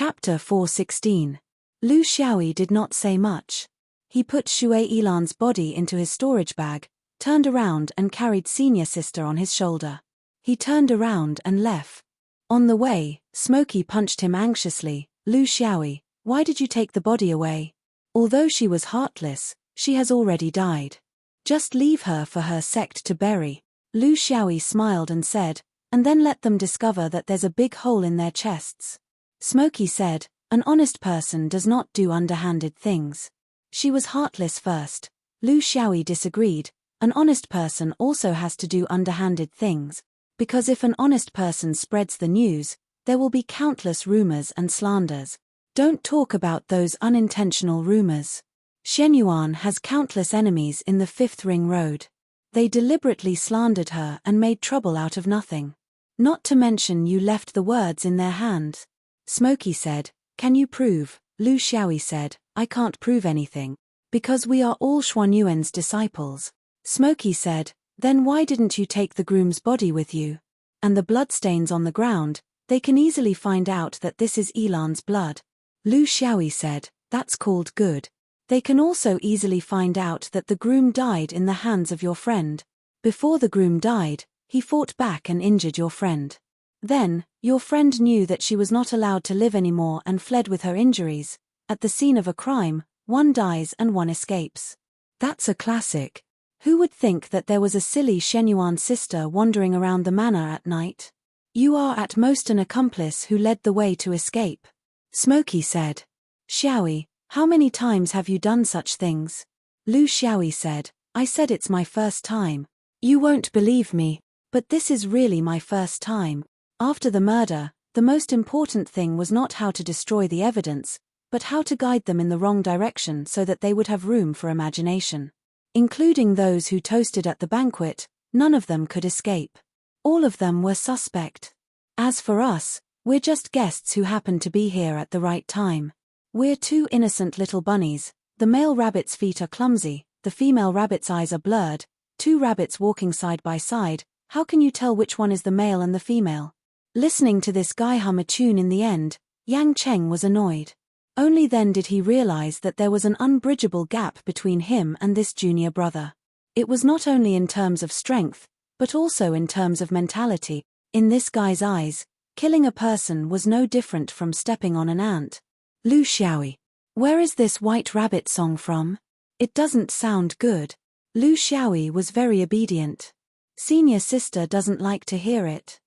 Chapter 416. Lu Xiaoyi did not say much. He put Shui Yilan's body into his storage bag, turned around and carried senior sister on his shoulder. He turned around and left. On the way, Smokey punched him anxiously. Lu Xiaoyi, why did you take the body away? Although she was heartless, she has already died. Just leave her for her sect to bury. Lu Xiaoyi smiled and said, and then let them discover that there's a big hole in their chests. Smokey said, an honest person does not do underhanded things. She was heartless first. Lu Xiaoyi disagreed. An honest person also has to do underhanded things, because if an honest person spreads the news, there will be countless rumors and slanders. Don't talk about those unintentional rumors. Shenyuan has countless enemies in the Fifth Ring Road. They deliberately slandered her and made trouble out of nothing. Not to mention you left the words in their hands. Smokey said, can you prove? Lu Xiaoyi said, I can't prove anything. Because we are all Xuanyuan's disciples. Smokey said, then why didn't you take the groom's body with you? And the bloodstains on the ground, they can easily find out that this is Yilan's blood. Lu Xiaoyi said, that's called good. They can also easily find out that the groom died in the hands of your friend. Before the groom died, he fought back and injured your friend. Then, your friend knew that she was not allowed to live anymore and fled with her injuries. At the scene of a crime, one dies and one escapes. That's a classic. Who would think that there was a silly Shenyuan sister wandering around the manor at night? You are at most an accomplice who led the way to escape. Smokey said. Xiaoyi, how many times have you done such things? Lu Xiaoyi said, I said it's my first time. You won't believe me, but this is really my first time. After the murder, the most important thing was not how to destroy the evidence, but how to guide them in the wrong direction so that they would have room for imagination. Including those who toasted at the banquet, none of them could escape. All of them were suspect. As for us, we're just guests who happened to be here at the right time. We're two innocent little bunnies. The male rabbit's feet are clumsy, the female rabbit's eyes are blurred, two rabbits walking side by side, how can you tell which one is the male and the female? Listening to this guy hum a tune in the end, Yang Cheng was annoyed. Only then did he realize that there was an unbridgeable gap between him and this junior brother. It was not only in terms of strength, but also in terms of mentality. In this guy's eyes, killing a person was no different from stepping on an ant. Lu Xiaoyi, where is this White Rabbit song from? It doesn't sound good. Lu Xiaoyi was very obedient. Senior sister doesn't like to hear it.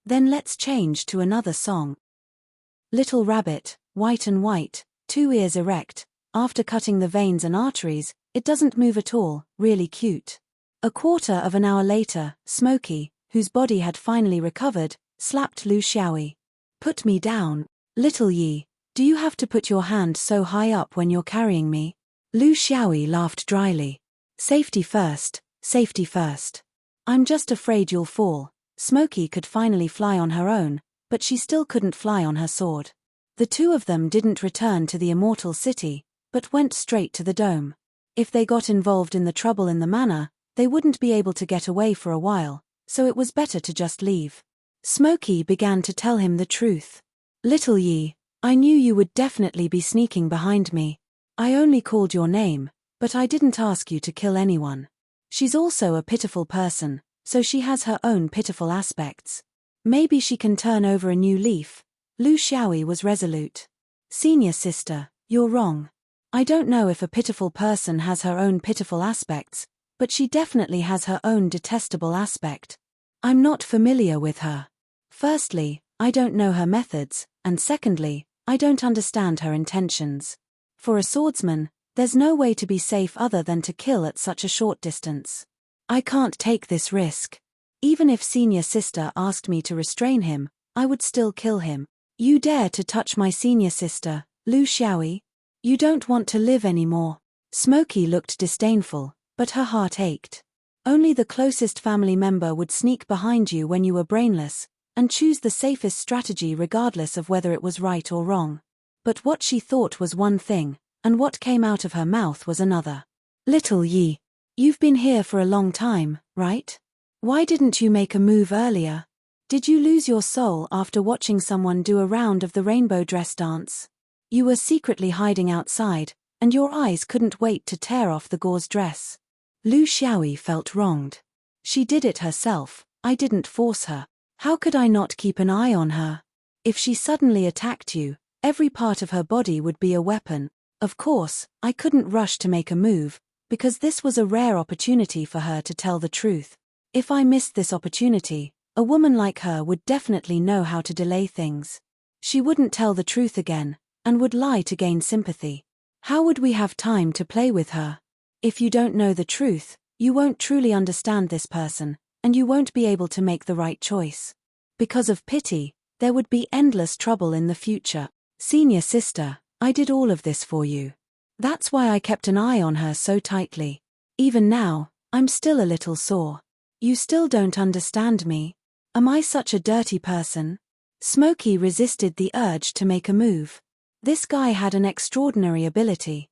Then let's change to another song. Little rabbit, white and white, two ears erect, after cutting the veins and arteries, it doesn't move at all, really cute. A quarter of an hour later, Smokey, whose body had finally recovered, slapped Lu Xiaoyi. Put me down. Little Yi, do you have to put your hand so high up when you're carrying me? Lu Xiaoyi laughed dryly. Safety first, safety first. I'm just afraid you'll fall. Smokey could finally fly on her own, but she still couldn't fly on her sword. The two of them didn't return to the immortal city, but went straight to the dome. If they got involved in the trouble in the manor, they wouldn't be able to get away for a while, so it was better to just leave. Smokey began to tell him the truth. Little Yi, I knew you would definitely be sneaking behind me. I only called your name, but I didn't ask you to kill anyone. She's also a pitiful person, so she has her own pitiful aspects. Maybe she can turn over a new leaf. Lu Xiaoyi was resolute. Senior sister, you're wrong. I don't know if a pitiful person has her own pitiful aspects, but she definitely has her own detestable aspect. I'm not familiar with her. Firstly, I don't know her methods, and secondly, I don't understand her intentions. For a swordsman, there's no way to be safe other than to kill at such a short distance. I can't take this risk. Even if senior sister asked me to restrain him, I would still kill him. You dare to touch my senior sister, Lu Xiaoyi? You don't want to live anymore. Smokey looked disdainful, but her heart ached. Only the closest family member would sneak behind you when you were brainless, and choose the safest strategy regardless of whether it was right or wrong. But what she thought was one thing, and what came out of her mouth was another. Little Yi, you've been here for a long time, right? Why didn't you make a move earlier? Did you lose your soul after watching someone do a round of the rainbow dress dance? You were secretly hiding outside, and your eyes couldn't wait to tear off the gauze dress. Lu Xiaoyi felt wronged. She did it herself, I didn't force her. How could I not keep an eye on her? If she suddenly attacked you, every part of her body would be a weapon. Of course, I couldn't rush to make a move, because this was a rare opportunity for her to tell the truth. If I missed this opportunity, a woman like her would definitely know how to delay things. She wouldn't tell the truth again, and would lie to gain sympathy. How would we have time to play with her? If you don't know the truth, you won't truly understand this person, and you won't be able to make the right choice. Because of pity, there would be endless trouble in the future. Senior sister, I did all of this for you. That's why I kept an eye on her so tightly. Even now, I'm still a little sore. You still don't understand me. Am I such a dirty person? Smokey resisted the urge to make a move. This guy had an extraordinary ability.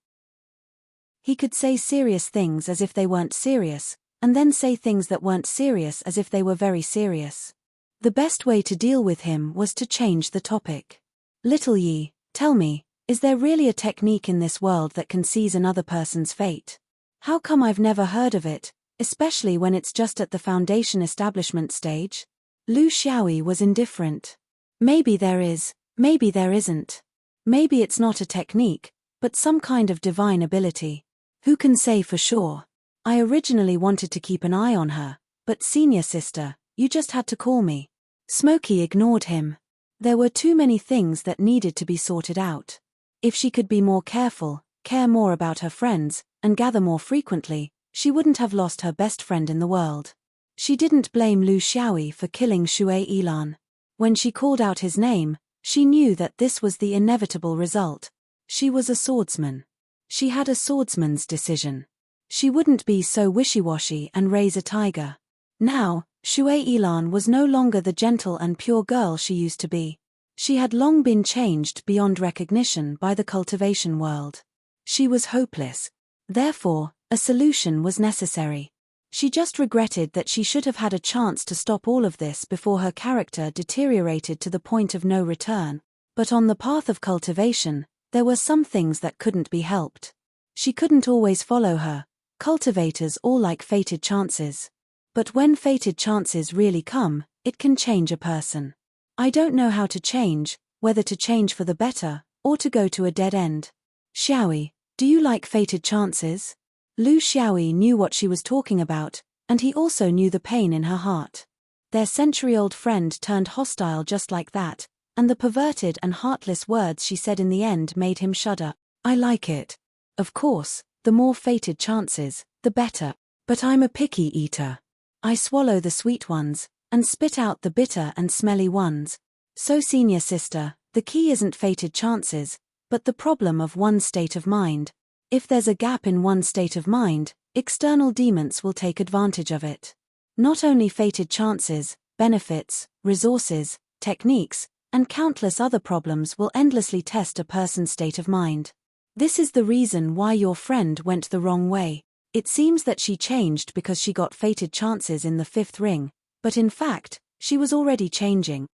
He could say serious things as if they weren't serious, and then say things that weren't serious as if they were very serious. The best way to deal with him was to change the topic. Little Yi, tell me, is there really a technique in this world that can seize another person's fate? How come I've never heard of it, especially when it's just at the foundation establishment stage? Lu Xiaoyi was indifferent. Maybe there is, maybe there isn't. Maybe it's not a technique, but some kind of divine ability. Who can say for sure? I originally wanted to keep an eye on her, but senior sister, you just had to call me. Smokey ignored him. There were too many things that needed to be sorted out. If she could be more careful, care more about her friends, and gather more frequently, she wouldn't have lost her best friend in the world. She didn't blame Lu Xiaoyi for killing Xue Yilan. When she called out his name, she knew that this was the inevitable result. She was a swordsman. She had a swordsman's decision. She wouldn't be so wishy-washy and raise a tiger. Now, Xue Yilan was no longer the gentle and pure girl she used to be. She had long been changed beyond recognition by the cultivation world. She was hopeless. Therefore, a solution was necessary. She just regretted that she should have had a chance to stop all of this before her character deteriorated to the point of no return. But on the path of cultivation, there were some things that couldn't be helped. She couldn't always follow her. Cultivators all like fated chances. But when fated chances really come, it can change a person. I don't know how to change, whether to change for the better, or to go to a dead end. Xiaoyi, do you like fated chances? Lu Xiaoyi knew what she was talking about, and he also knew the pain in her heart. Their century-old friend turned hostile just like that, and the perverted and heartless words she said in the end made him shudder. I like it. Of course, the more fated chances, the better. But I'm a picky eater. I swallow the sweet ones, and spit out the bitter and smelly ones. So senior sister, the key isn't fated chances, but the problem of one's state of mind. If there's a gap in one's state of mind, external demons will take advantage of it. Not only fated chances, benefits, resources, techniques, and countless other problems will endlessly test a person's state of mind. This is the reason why your friend went the wrong way. It seems that she changed because she got fated chances in the fifth ring, but in fact, she was already changing.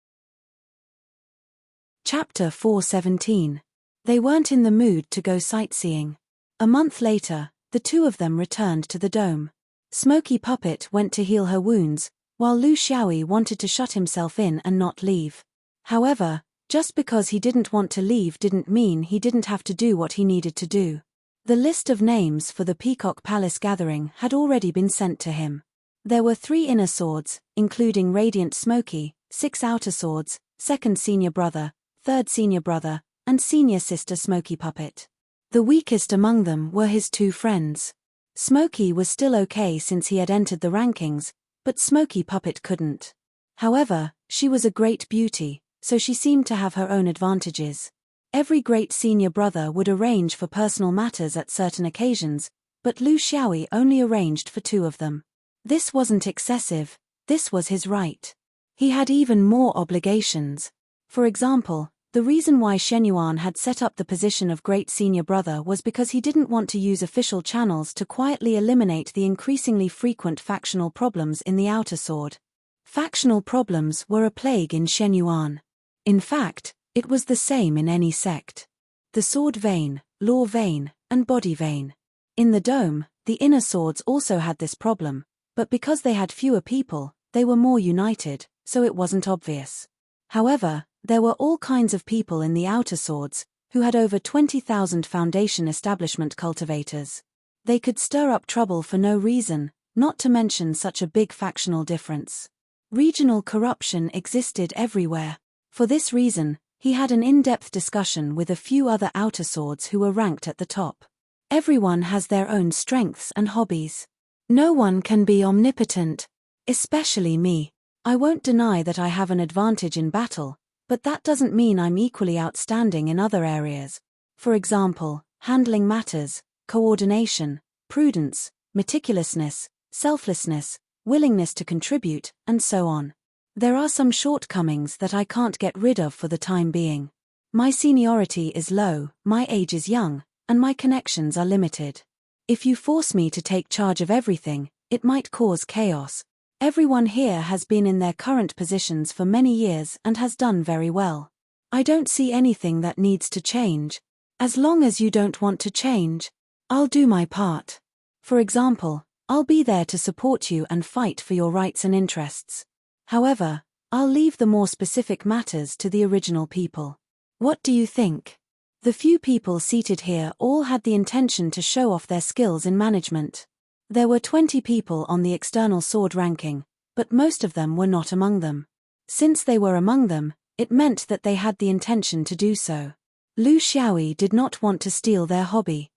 Chapter 417. They weren't in the mood to go sightseeing. A month later, the two of them returned to the dome. Smoky Puppet went to heal her wounds, while Lu Xiaoyi wanted to shut himself in and not leave. However, just because he didn't want to leave didn't mean he didn't have to do what he needed to do. The list of names for the Peacock Palace gathering had already been sent to him. There were 3 inner swords, including Radiant Smoky, 6 outer swords, second senior brother, third senior brother, and senior sister Smoky Puppet. The weakest among them were his 2 friends. Smoky was still okay since he had entered the rankings, but Smoky Puppet couldn't. However, she was a great beauty, so she seemed to have her own advantages. Every great senior brother would arrange for personal matters at certain occasions, but Lu Xiaoyi only arranged for 2 of them. This wasn't excessive, this was his right. He had even more obligations. For example, the reason why Shenyuan had set up the position of great senior brother was because he didn't want to use official channels to quietly eliminate the increasingly frequent factional problems in the outer sword. Factional problems were a plague in Shenyuan. In fact, it was the same in any sect. The sword vein, law vein, and body vein. In the dome, the inner swords also had this problem, but because they had fewer people, they were more united, so it wasn't obvious. However, there were all kinds of people in the outer swords, who had over 20,000 foundation establishment cultivators. They could stir up trouble for no reason, not to mention such a big factional difference. Regional corruption existed everywhere. For this reason, he had an in-depth discussion with a few other outer swords who were ranked at the top. Everyone has their own strengths and hobbies. No one can be omnipotent, especially me. I won't deny that I have an advantage in battle, but that doesn't mean I'm equally outstanding in other areas. For example, handling matters, coordination, prudence, meticulousness, selflessness, willingness to contribute, and so on. There are some shortcomings that I can't get rid of for the time being. My seniority is low, my age is young, and my connections are limited. If you force me to take charge of everything, it might cause chaos. Everyone here has been in their current positions for many years and has done very well. I don't see anything that needs to change. As long as you don't want to change, I'll do my part. For example, I'll be there to support you and fight for your rights and interests. However, I'll leave the more specific matters to the original people. What do you think? The few people seated here all had the intention to show off their skills in management. There were 20 people on the external sword ranking, but most of them were not among them. Since they were among them, it meant that they had the intention to do so. Lu Xiaoyi did not want to steal their hobby.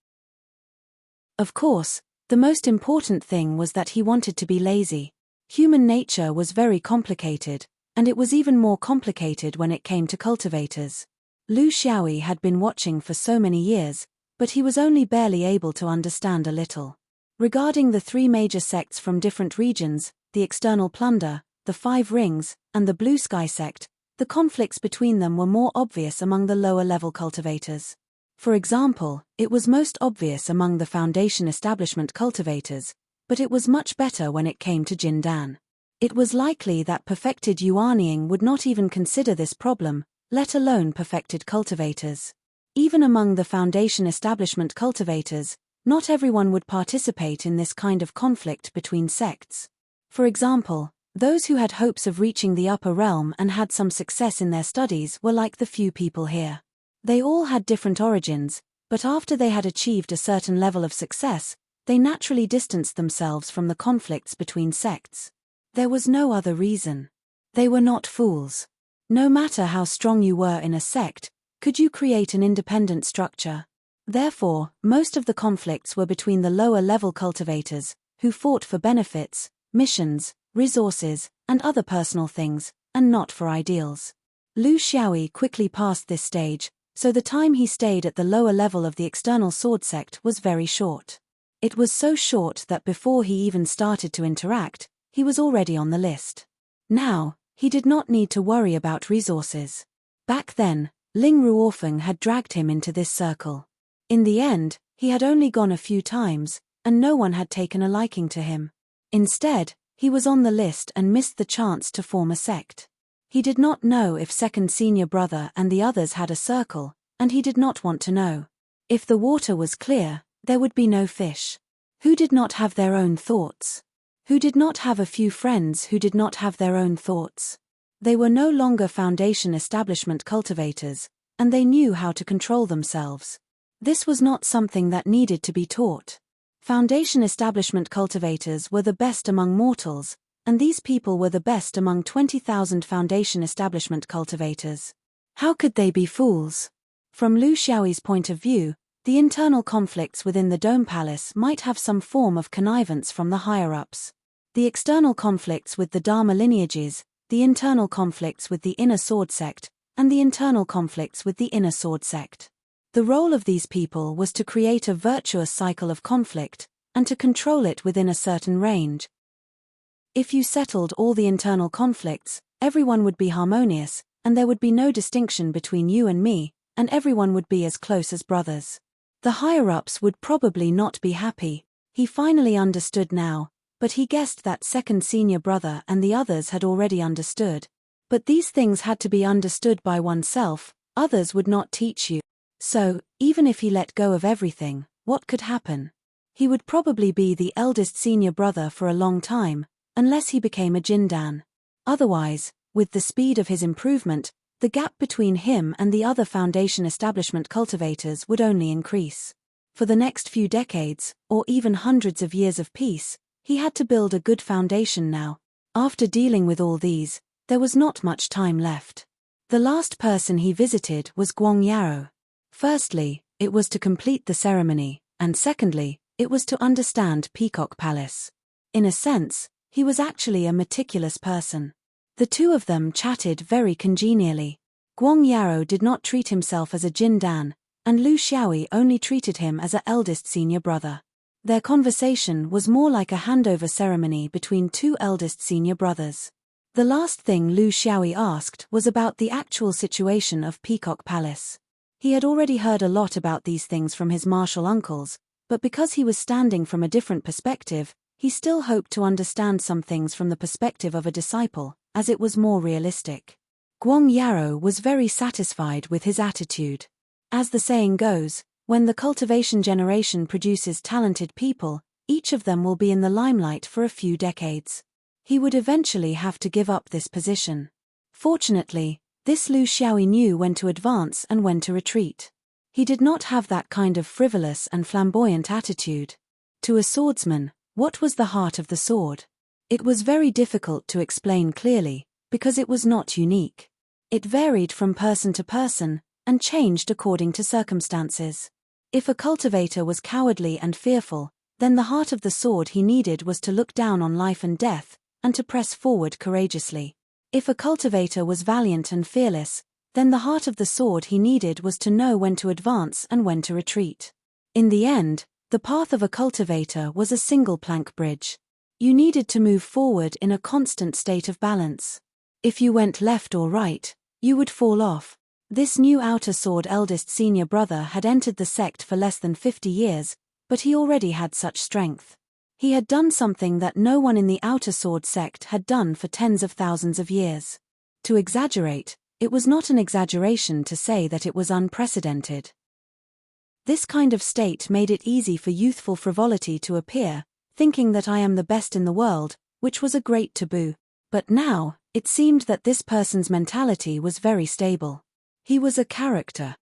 Of course, the most important thing was that he wanted to be lazy. Human nature was very complicated, and it was even more complicated when it came to cultivators. Lu Xiaoyi had been watching for so many years, but he was only barely able to understand a little. Regarding the three major sects from different regions, the External Plunder, the Five Rings, and the Blue Sky sect, the conflicts between them were more obvious among the lower-level cultivators. For example, it was most obvious among the Foundation Establishment cultivators, but it was much better when it came to Jindan. It was likely that perfected Yuanying would not even consider this problem, let alone perfected cultivators. Even among the Foundation Establishment cultivators, not everyone would participate in this kind of conflict between sects. For example, those who had hopes of reaching the upper realm and had some success in their studies were like the few people here. They all had different origins, but after they had achieved a certain level of success, they naturally distanced themselves from the conflicts between sects. There was no other reason. They were not fools. No matter how strong you were in a sect, could you create an independent structure? Therefore, most of the conflicts were between the lower-level cultivators, who fought for benefits, missions, resources, and other personal things, and not for ideals. Lu Xiaoyi quickly passed this stage, so the time he stayed at the lower level of the external sword sect was very short. It was so short that before he even started to interact, he was already on the list. Now, he did not need to worry about resources. Back then, Ling Ruofeng had dragged him into this circle. In the end, he had only gone a few times, and no one had taken a liking to him. Instead, he was on the list and missed the chance to form a sect. He did not know if second senior brother and the others had a circle, and he did not want to know. If the water was clear, there would be no fish. Who did not have their own thoughts? Who did not have a few friends who did not have their own thoughts? They were no longer Foundation Establishment cultivators, and they knew how to control themselves. This was not something that needed to be taught. Foundation Establishment cultivators were the best among mortals, and these people were the best among 20,000 Foundation Establishment cultivators. How could they be fools? From Lu Xiaoyi's point of view, the internal conflicts within the Dome Palace might have some form of connivance from the higher-ups. The external conflicts with the Dharma lineages, the internal conflicts with the inner sword sect, and the internal conflicts with the inner sword sect. The role of these people was to create a virtuous cycle of conflict, and to control it within a certain range. If you settled all the internal conflicts, everyone would be harmonious, and there would be no distinction between you and me, and everyone would be as close as brothers. The higher-ups would probably not be happy. He finally understood now, but he guessed that second senior brother and the others had already understood. But these things had to be understood by oneself, others would not teach you. So, even if he let go of everything, what could happen? He would probably be the eldest senior brother for a long time, unless he became a Jindan. Otherwise, with the speed of his improvement, the gap between him and the other Foundation establishment cultivators would only increase. For the next few decades, or even hundreds of years of peace, he had to build a good foundation now. After dealing with all these, there was not much time left. The last person he visited was Guang Yaro. Firstly, it was to complete the ceremony, and secondly, it was to understand Peacock Palace. In a sense, he was actually a meticulous person. The two of them chatted very congenially. Guang Yaro did not treat himself as a Jindan, and Lu Xiaoyi only treated him as a eldest senior brother. Their conversation was more like a handover ceremony between two eldest senior brothers. The last thing Lu Xiaoyi asked was about the actual situation of Peacock Palace. He had already heard a lot about these things from his martial uncles, but because he was standing from a different perspective, he still hoped to understand some things from the perspective of a disciple, as it was more realistic. Guang Yaro was very satisfied with his attitude. As the saying goes, when the cultivation generation produces talented people, each of them will be in the limelight for a few decades. He would eventually have to give up this position. Fortunately, this Lu Xiaoyi knew when to advance and when to retreat. He did not have that kind of frivolous and flamboyant attitude. To a swordsman, what was the heart of the sword? It was very difficult to explain clearly, because it was not unique. It varied from person to person, and changed according to circumstances. If a cultivator was cowardly and fearful, then the heart of the sword he needed was to look down on life and death, and to press forward courageously. If a cultivator was valiant and fearless, then the heart of the sword he needed was to know when to advance and when to retreat. In the end, the path of a cultivator was a single plank bridge. You needed to move forward in a constant state of balance. If you went left or right, you would fall off. This new outer sword eldest senior brother had entered the sect for less than 50 years, but he already had such strength. He had done something that no one in the outer sword sect had done for tens of thousands of years. To exaggerate, it was not an exaggeration to say that it was unprecedented. This kind of state made it easy for youthful frivolity to appear, thinking that I am the best in the world, which was a great taboo. But now, it seemed that this person's mentality was very stable. He was a character.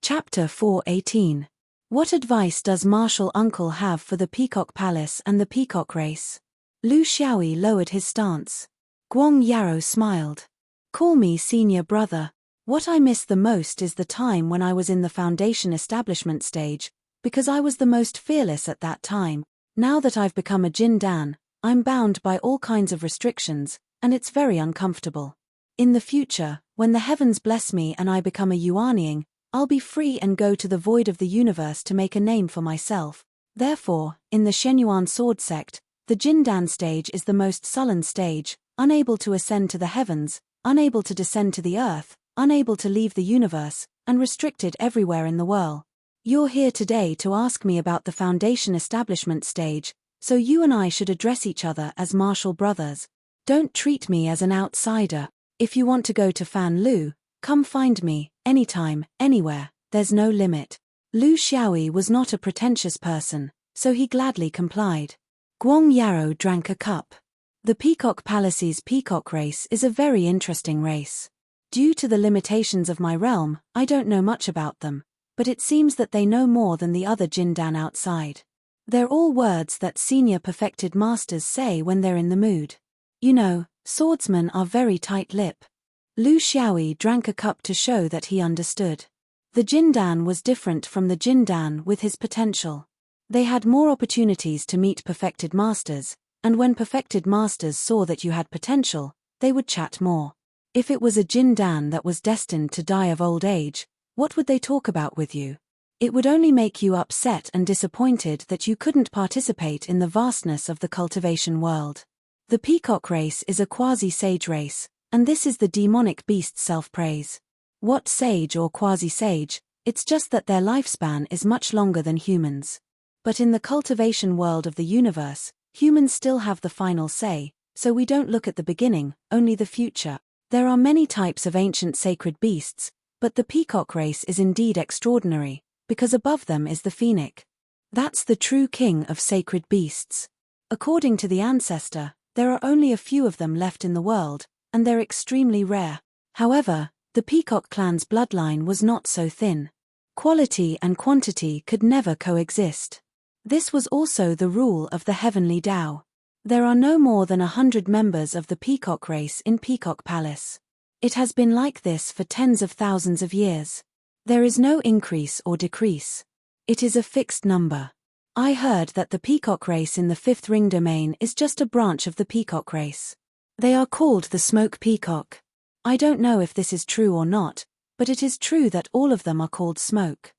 Chapter 4:18. What advice does Martial Uncle have for the Peacock Palace and the Peacock race? Lu Xiaoyi lowered his stance. Guang Yaro smiled. Call me senior brother. What I miss the most is the time when I was in the Foundation establishment stage, because I was the most fearless at that time. Now that I've become a Jindan, I'm bound by all kinds of restrictions, and it's very uncomfortable. In the future, when the heavens bless me and I become a Yuanying, I'll be free and go to the void of the universe to make a name for myself. Therefore, in the Shenyuan sword sect, the Jindan stage is the most sullen stage, unable to ascend to the heavens, unable to descend to the earth, unable to leave the universe, and restricted everywhere in the world. You're here today to ask me about the Foundation establishment stage, so you and I should address each other as martial brothers. Don't treat me as an outsider. If you want to go to Fan Lu, come find me, anytime, anywhere, there's no limit. Lu Xiaoyi was not a pretentious person, so he gladly complied. Guang Yaro drank a cup. The Peacock Palace's Peacock race is a very interesting race. Due to the limitations of my realm, I don't know much about them, but it seems that they know more than the other Jindan outside. They're all words that senior perfected masters say when they're in the mood. You know, swordsmen are very tight-lipped. Lu Xiaoyi drank a cup to show that he understood. The Jindan was different from the Jindan with his potential. They had more opportunities to meet perfected masters, and when perfected masters saw that you had potential, they would chat more. If it was a Jindan that was destined to die of old age, what would they talk about with you? It would only make you upset and disappointed that you couldn't participate in the vastness of the cultivation world. The Peacock race is a quasi-sage race, and this is the demonic beast's self-praise. What sage or quasi-sage, it's just that their lifespan is much longer than humans. But in the cultivation world of the universe, humans still have the final say, so we don't look at the beginning, only the future. There are many types of ancient sacred beasts, but the peacock race is indeed extraordinary, because above them is the phoenix. That's the true king of sacred beasts. According to the ancestor, there are only a few of them left in the world, and they're extremely rare. However, the peacock clan's bloodline was not so thin. Quality and quantity could never coexist. This was also the rule of the heavenly Tao. There are no more than 100 members of the peacock race in Peacock Palace. It has been like this for tens of thousands of years. There is no increase or decrease. It is a fixed number. I heard that the peacock race in the fifth ring domain is just a branch of the peacock race. They are called the smoke peacock. I don't know if this is true or not, but it is true that all of them are called smoke.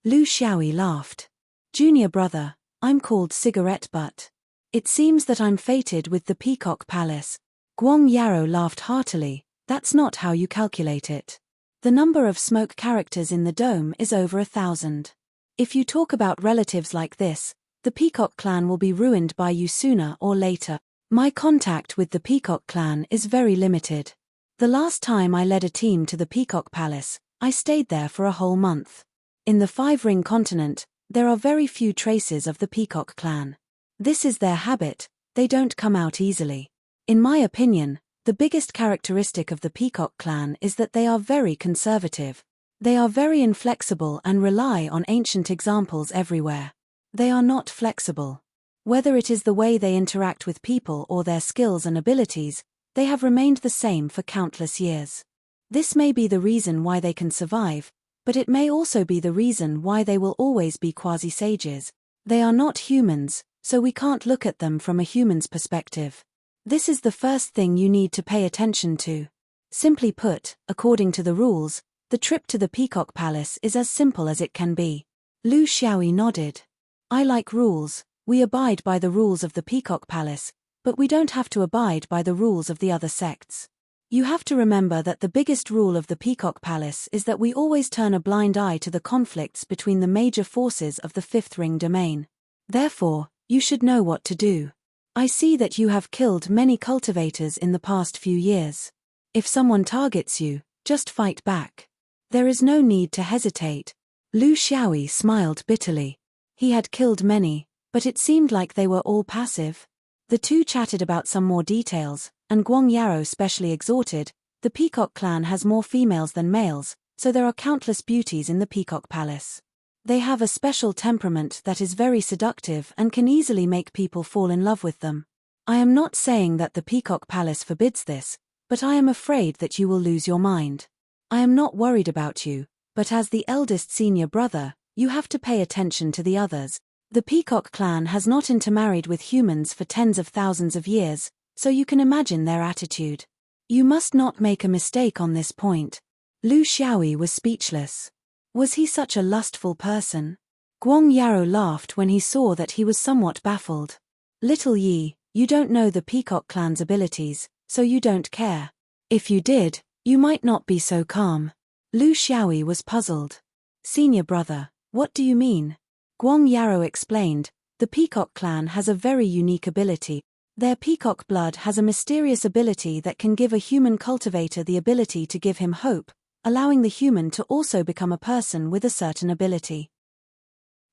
Lu Xiaoyi laughed. Junior brother, I'm called cigarette butt. It seems that I'm fated with the Peacock Palace. Guang Yarrow laughed heartily. That's not how you calculate it. The number of smoke characters in the dome is over 1,000. If you talk about relatives like this, the Peacock clan will be ruined by you sooner or later. My contact with the Peacock clan is very limited. The last time I led a team to the Peacock Palace, I stayed there for a whole month. In the five-ring continent, there are very few traces of the Peacock clan. This is their habit, they don't come out easily. In my opinion, the biggest characteristic of the Peacock clan is that they are very conservative. They are very inflexible and rely on ancient examples everywhere. They are not flexible. Whether it is the way they interact with people or their skills and abilities, they have remained the same for countless years. This may be the reason why they can survive, but it may also be the reason why they will always be quasi-sages. They are not humans, so we can't look at them from a human's perspective. This is the first thing you need to pay attention to. Simply put, according to the rules, the trip to the Peacock Palace is as simple as it can be. Lu Xiaoyi nodded. I like rules. We abide by the rules of the Peacock Palace, but we don't have to abide by the rules of the other sects. You have to remember that the biggest rule of the Peacock Palace is that we always turn a blind eye to the conflicts between the major forces of the fifth ring domain. Therefore, you should know what to do. I see that you have killed many cultivators in the past few years. If someone targets you, just fight back. There is no need to hesitate. Lu Xiaoyi smiled bitterly. He had killed many, but it seemed like they were all passive. The two chatted about some more details, and Guang Yarrow specially exhorted, the Peacock clan has more females than males, so there are countless beauties in the Peacock Palace. They have a special temperament that is very seductive and can easily make people fall in love with them. I am not saying that the Peacock Palace forbids this, but I am afraid that you will lose your mind. I am not worried about you, but as the eldest senior brother, you have to pay attention to the others. The Peacock clan has not intermarried with humans for tens of thousands of years, so you can imagine their attitude. You must not make a mistake on this point. Lu Xiaoyi was speechless. Was he such a lustful person? Guang Yarrow laughed when he saw that he was somewhat baffled. Little Yi, you don't know the Peacock clan's abilities, so you don't care. If you did, you might not be so calm. Lu Xiaoyi was puzzled. Senior brother, what do you mean? Guang Yarrow explained, the Peacock clan has a very unique ability. Their peacock blood has a mysterious ability that can give a human cultivator the ability to give him hope, allowing the human to also become a person with a certain ability.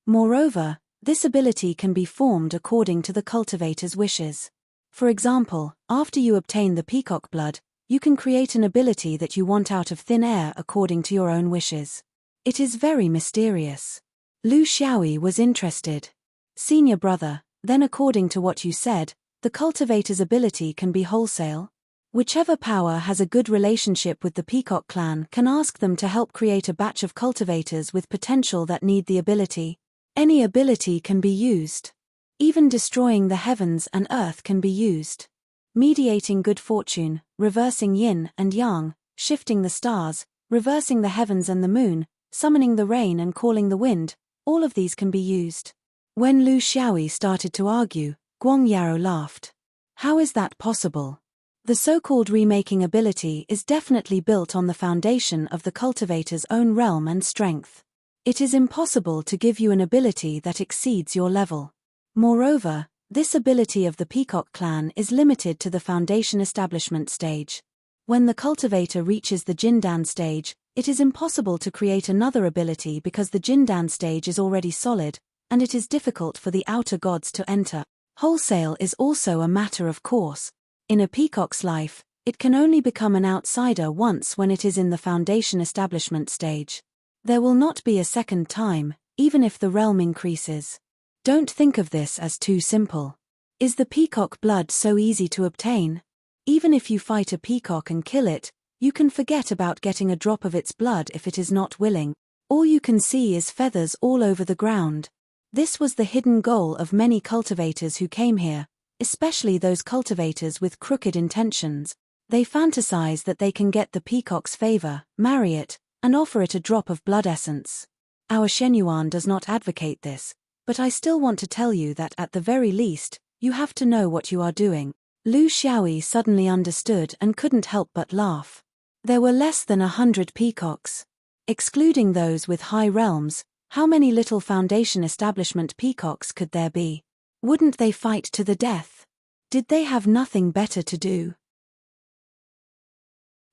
Moreover, this ability can be formed according to the cultivator's wishes. For example, after you obtain the peacock blood, you can create an ability that you want out of thin air according to your own wishes. It is very mysterious. Lu Xiaoyi was interested. Senior brother, then according to what you said, the cultivator's ability can be wholesale? Whichever power has a good relationship with the Peacock clan can ask them to help create a batch of cultivators with potential that need the ability. Any ability can be used. Even destroying the heavens and earth can be used. Mediating good fortune, reversing yin and yang, shifting the stars, reversing the heavens and the moon, summoning the rain and calling the wind, all of these can be used. When Lu Xiaoyi started to argue, Guang Yarrow laughed. How is that possible? The so-called remaking ability is definitely built on the foundation of the cultivator's own realm and strength. It is impossible to give you an ability that exceeds your level. Moreover, this ability of the Peacock clan is limited to the foundation establishment stage. When the cultivator reaches the Jindan stage, it is impossible to create another ability because the Jindan stage is already solid, and it is difficult for the outer gods to enter. Wholesale is also a matter of course. In a peacock's life, it can only become an outsider once when it is in the foundation establishment stage. There will not be a second time, even if the realm increases. Don't think of this as too simple. Is the peacock blood so easy to obtain? Even if you fight a peacock and kill it, you can forget about getting a drop of its blood if it is not willing. All you can see is feathers all over the ground. This was the hidden goal of many cultivators who came here, especially those cultivators with crooked intentions. They fantasize that they can get the peacock's favor, marry it, and offer it a drop of blood essence. Our Shenyuan does not advocate this, but I still want to tell you that at the very least, you have to know what you are doing. Lu Xiaoyi suddenly understood and couldn't help but laugh. There were less than 100 peacocks. Excluding those with high realms, how many little foundation establishment peacocks could there be? Wouldn't they fight to the death? Did they have nothing better to do?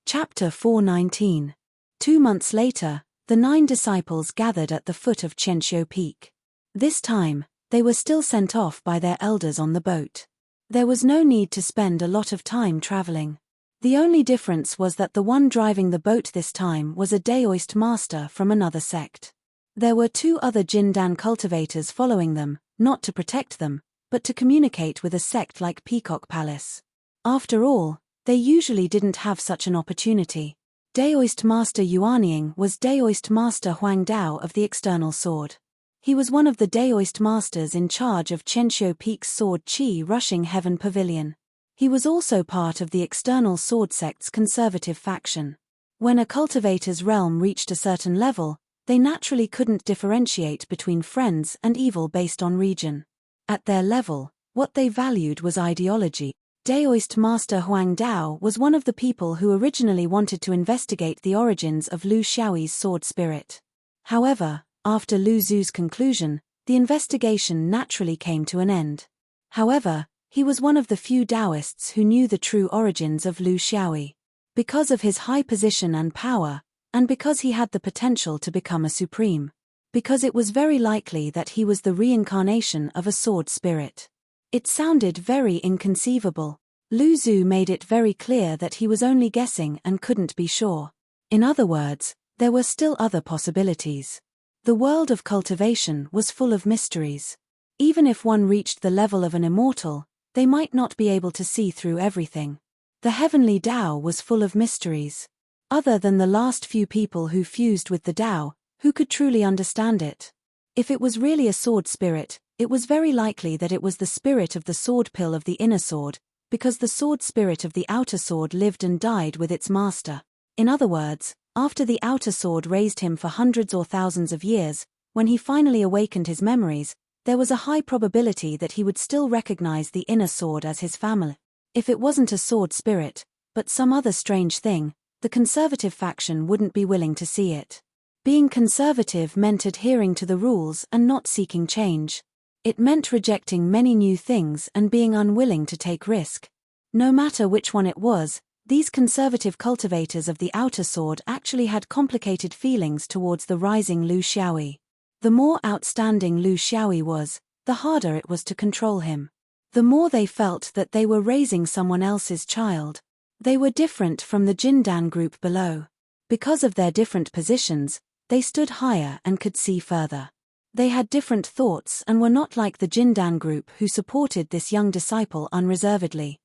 Chapter 419. 2 months later, the 9 disciples gathered at the foot of Qianxiu Peak. This time, they were still sent off by their elders on the boat. There was no need to spend a lot of time traveling. The only difference was that the one driving the boat this time was a Daoist master from another sect. There were 2 other Jindan cultivators following them, not to protect them, but to communicate with a sect like Peacock Palace. After all, they usually didn't have such an opportunity. Daoist Master Yuanying was Daoist Master Huang Dao of the External Sword. He was one of the Daoist masters in charge of Qianxiu Peak's Sword Qi Rushing Heaven Pavilion. He was also part of the External Sword sect's conservative faction. When a cultivator's realm reached a certain level, they naturally couldn't differentiate between friends and evil based on region. At their level, what they valued was ideology. Daoist Master Huang Dao was one of the people who originally wanted to investigate the origins of Lu Xiaoyi's sword spirit. However, after Lu Zu's conclusion, the investigation naturally came to an end. However, he was one of the few Daoists who knew the true origins of Lu Xiaoyi. Because of his high position and power, and because he had the potential to become a supreme. Because it was very likely that he was the reincarnation of a sword spirit. It sounded very inconceivable. Lu Zu made it very clear that he was only guessing and couldn't be sure. In other words, there were still other possibilities. The world of cultivation was full of mysteries. Even if one reached the level of an immortal, they might not be able to see through everything. The heavenly Tao was full of mysteries. Other than the last few people who fused with the Tao, who could truly understand it? If it was really a sword spirit, it was very likely that it was the spirit of the sword pill of the inner sword, because the sword spirit of the outer sword lived and died with its master. In other words, after the outer sword raised him for hundreds or thousands of years, when he finally awakened his memories, there was a high probability that he would still recognize the inner sword as his family. If it wasn't a sword spirit, but some other strange thing, the conservative faction wouldn't be willing to see it. Being conservative meant adhering to the rules and not seeking change. It meant rejecting many new things and being unwilling to take risk. No matter which one it was, these conservative cultivators of the outer sword actually had complicated feelings towards the rising Lu Xiaoyi. The more outstanding Lu Xiaoyi was, the harder it was to control him. The more they felt that they were raising someone else's child. They were different from the Jindan group below. Because of their different positions, they stood higher and could see further. They had different thoughts and were not like the Jindan group who supported this young disciple unreservedly.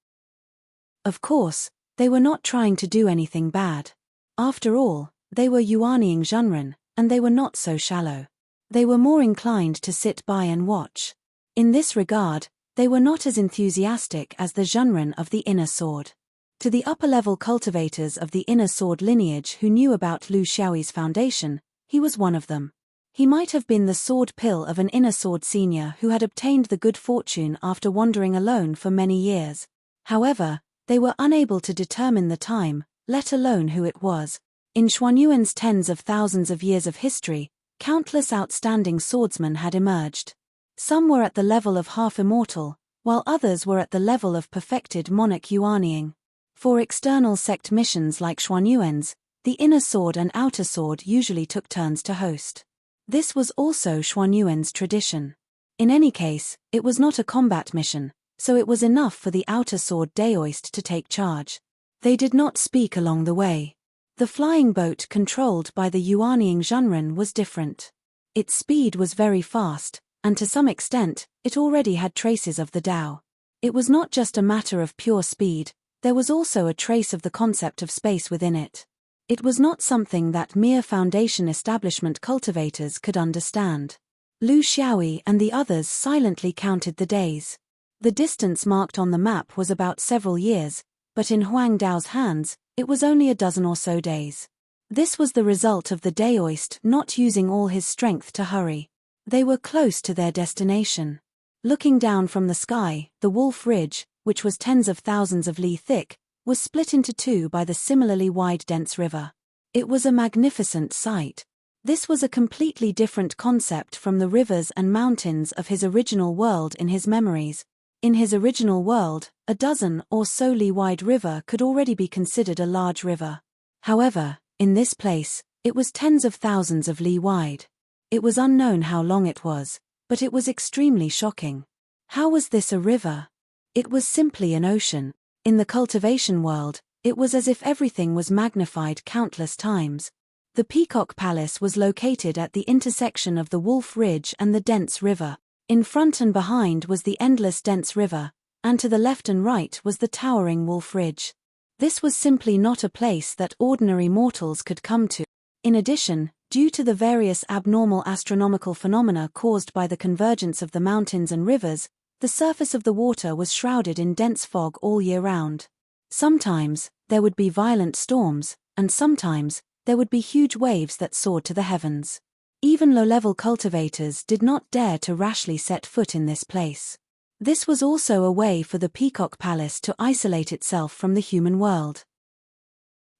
Of course, they were not trying to do anything bad. After all, they were Yuanying Zhenren, and they were not so shallow. They were more inclined to sit by and watch. In this regard, they were not as enthusiastic as the Zhenren of the inner sword. To the upper-level cultivators of the inner sword lineage who knew about Lu Xiaoyi's foundation, he was one of them. He might have been the sword pill of an inner sword senior who had obtained the good fortune after wandering alone for many years. However, they were unable to determine the time, let alone who it was. In Xuanyuan's tens of thousands of years of history, Countless outstanding swordsmen had emerged. Some were at the level of half-immortal, while others were at the level of perfected monarch Yuaniying. For external sect missions like Xuanyuan's, the inner sword and outer sword usually took turns to host. This was also Xuanyuan's tradition. In any case, it was not a combat mission, so it was enough for the outer sword Daoist to take charge. They did not speak along the way. The flying boat controlled by the Yuaniying Zhenren was different. Its speed was very fast, and to some extent, it already had traces of the Tao. It was not just a matter of pure speed, there was also a trace of the concept of space within it. It was not something that mere Foundation establishment cultivators could understand. Lu Xiaoyi and the others silently counted the days. The distance marked on the map was about several years, but in Huang Dao's hands, it was only a dozen or so days. This was the result of the Daoist not using all his strength to hurry. They were close to their destination. Looking down from the sky, the Wolf Ridge, which was tens of thousands of li thick, was split into two by the similarly wide dense river. It was a magnificent sight. This was a completely different concept from the rivers and mountains of his original world in his memories. In his original world, a dozen or so li wide river could already be considered a large river. However, in this place, it was tens of thousands of li wide. It was unknown how long it was, but it was extremely shocking. How was this a river? It was simply an ocean. In the cultivation world, it was as if everything was magnified countless times. The Peacock Palace was located at the intersection of the Wolf Ridge and the dense river. In front and behind was the endless dense river, and to the left and right was the towering Wolf Ridge. This was simply not a place that ordinary mortals could come to. In addition, due to the various abnormal astronomical phenomena caused by the convergence of the mountains and rivers, the surface of the water was shrouded in dense fog all year round. Sometimes, there would be violent storms, and sometimes, there would be huge waves that soared to the heavens. Even low-level cultivators did not dare to rashly set foot in this place. This was also a way for the Peacock Palace to isolate itself from the human world.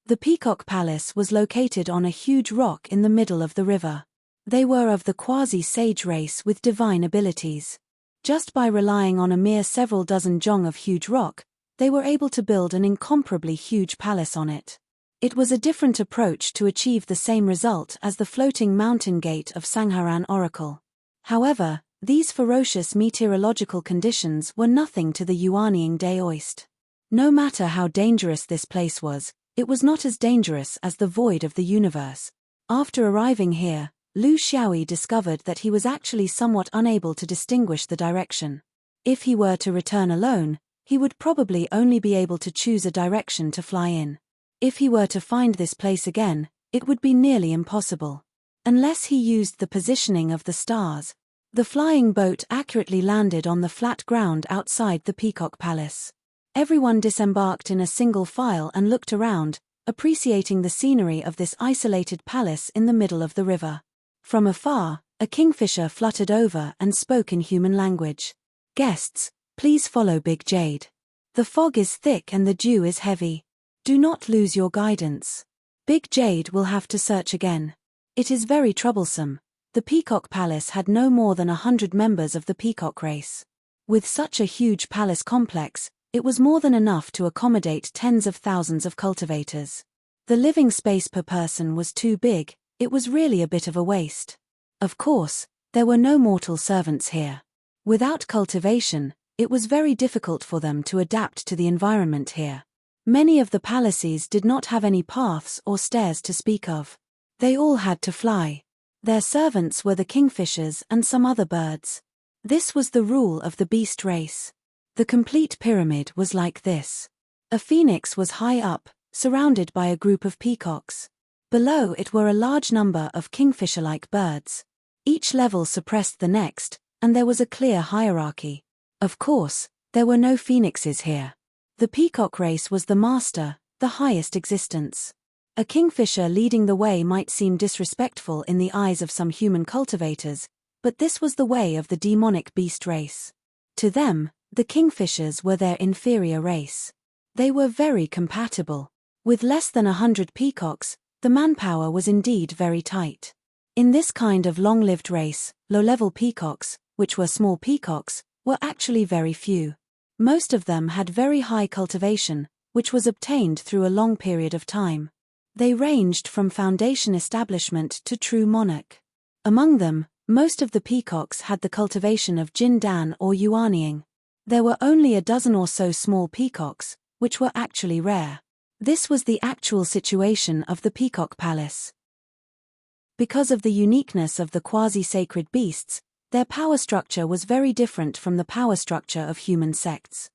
The Peacock Palace was located on a huge rock in the middle of the river. They were of the quasi-sage race with divine abilities. Just by relying on a mere several dozen zhong of huge rock, they were able to build an incomparably huge palace on it. It was a different approach to achieve the same result as the floating mountain gate of Sangharan Oracle. However, these ferocious meteorological conditions were nothing to the Yuaniying Daoist. No matter how dangerous this place was, it was not as dangerous as the void of the universe. After arriving here, Lu Xiaoyi discovered that he was actually somewhat unable to distinguish the direction. If he were to return alone, he would probably only be able to choose a direction to fly in. If he were to find this place again, it would be nearly impossible. Unless he used the positioning of the stars. The flying boat accurately landed on the flat ground outside the Peacock Palace. Everyone disembarked in a single file and looked around, appreciating the scenery of this isolated palace in the middle of the river. From afar, a kingfisher fluttered over and spoke in human language. "Guests, please follow Big Jade. The fog is thick and the dew is heavy. Do not lose your guidance. Big Jade will have to search again. It is very troublesome." The Peacock Palace had no more than 100 members of the peacock race. With such a huge palace complex, it was more than enough to accommodate tens of thousands of cultivators. The living space per person was too big, it was really a bit of a waste. Of course, there were no mortal servants here. Without cultivation, it was very difficult for them to adapt to the environment here. Many of the palaces did not have any paths or stairs to speak of. They all had to fly. Their servants were the kingfishers and some other birds. This was the rule of the beast race. The complete pyramid was like this. A phoenix was high up, surrounded by a group of peacocks. Below it were a large number of kingfisher-like birds. Each level suppressed the next, and there was a clear hierarchy. Of course, there were no phoenixes here. The peacock race was the master, the highest existence. A kingfisher leading the way might seem disrespectful in the eyes of some human cultivators, but this was the way of the demonic beast race. To them, the kingfishers were their inferior race. They were very compatible. With less than 100 peacocks, the manpower was indeed very tight. In this kind of long-lived race, low-level peacocks, which were small peacocks, were actually very few. Most of them had very high cultivation, which was obtained through a long period of time. They ranged from foundation establishment to true monarch. Among them, most of the peacocks had the cultivation of Jindan or Yuanying. There were only a dozen or so small peacocks, which were actually rare. This was the actual situation of the Peacock Palace. Because of the uniqueness of the quasi-sacred beasts, their power structure was very different from the power structure of human sects.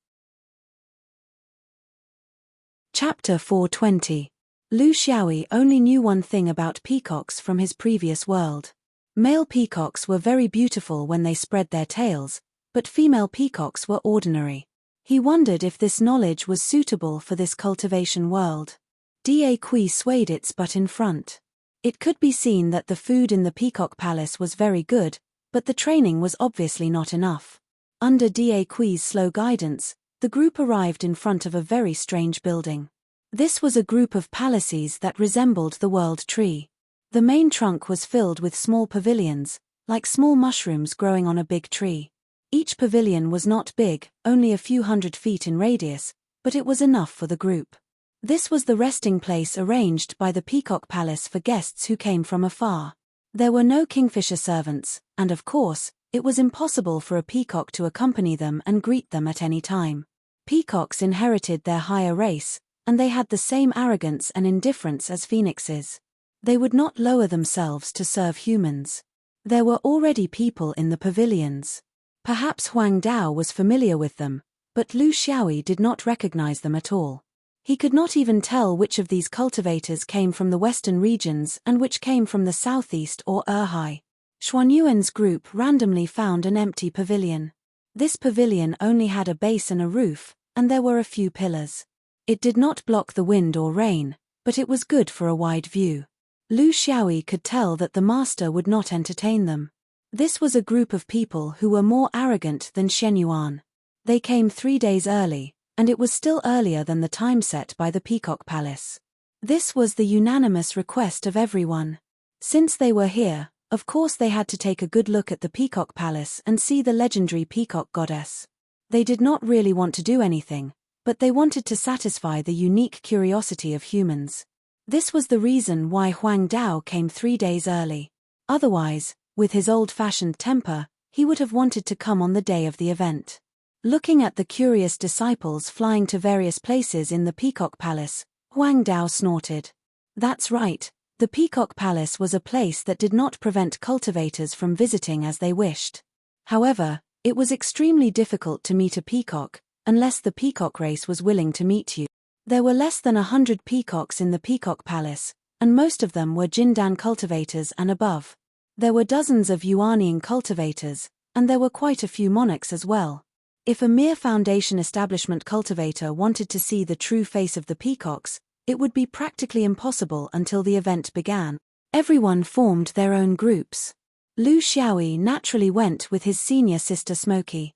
Chapter 420. Lu Xiaoyi only knew one thing about peacocks from his previous world. Male peacocks were very beautiful when they spread their tails, but female peacocks were ordinary. He wondered if this knowledge was suitable for this cultivation world. Kui swayed its butt in front. It could be seen that the food in the Peacock Palace was very good, but the training was obviously not enough. Under Kui's slow guidance, the group arrived in front of a very strange building. This was a group of palaces that resembled the world tree. The main trunk was filled with small pavilions, like small mushrooms growing on a big tree. Each pavilion was not big, only a few 100 feet in radius, but it was enough for the group. This was the resting place arranged by the Peacock Palace for guests who came from afar. There were no kingfisher servants, and of course, it was impossible for a peacock to accompany them and greet them at any time. Peacocks inherited their higher race, and they had the same arrogance and indifference as phoenixes. They would not lower themselves to serve humans. There were already people in the pavilions. Perhaps Huang Dao was familiar with them, but Lu Xiaoyi did not recognize them at all. He could not even tell which of these cultivators came from the western regions and which came from the southeast or Erhai. Xuanyuan's group randomly found an empty pavilion. This pavilion only had a base and a roof, and there were a few pillars. It did not block the wind or rain, but it was good for a wide view. Lu Xiaoyi could tell that the master would not entertain them. This was a group of people who were more arrogant than Shenyuan. They came 3 days early, and it was still earlier than the time set by the Peacock Palace. This was the unanimous request of everyone. Since they were here, of course they had to take a good look at the Peacock Palace and see the legendary peacock goddess. They did not really want to do anything, but they wanted to satisfy the unique curiosity of humans. This was the reason why Huang Dao came 3 days early. Otherwise, with his old-fashioned temper, he would have wanted to come on the day of the event. Looking at the curious disciples flying to various places in the Peacock Palace, Huang Dao snorted. That's right, the Peacock Palace was a place that did not prevent cultivators from visiting as they wished. However, it was extremely difficult to meet a peacock, unless the peacock race was willing to meet you. There were less than 100 peacocks in the Peacock Palace, and most of them were Jindan cultivators and above. There were dozens of Yuanying cultivators, and there were quite a few monarchs as well. If a mere foundation establishment cultivator wanted to see the true face of the peacocks, it would be practically impossible until the event began. Everyone formed their own groups. Lu Xiaoyi naturally went with his senior sister Smoky.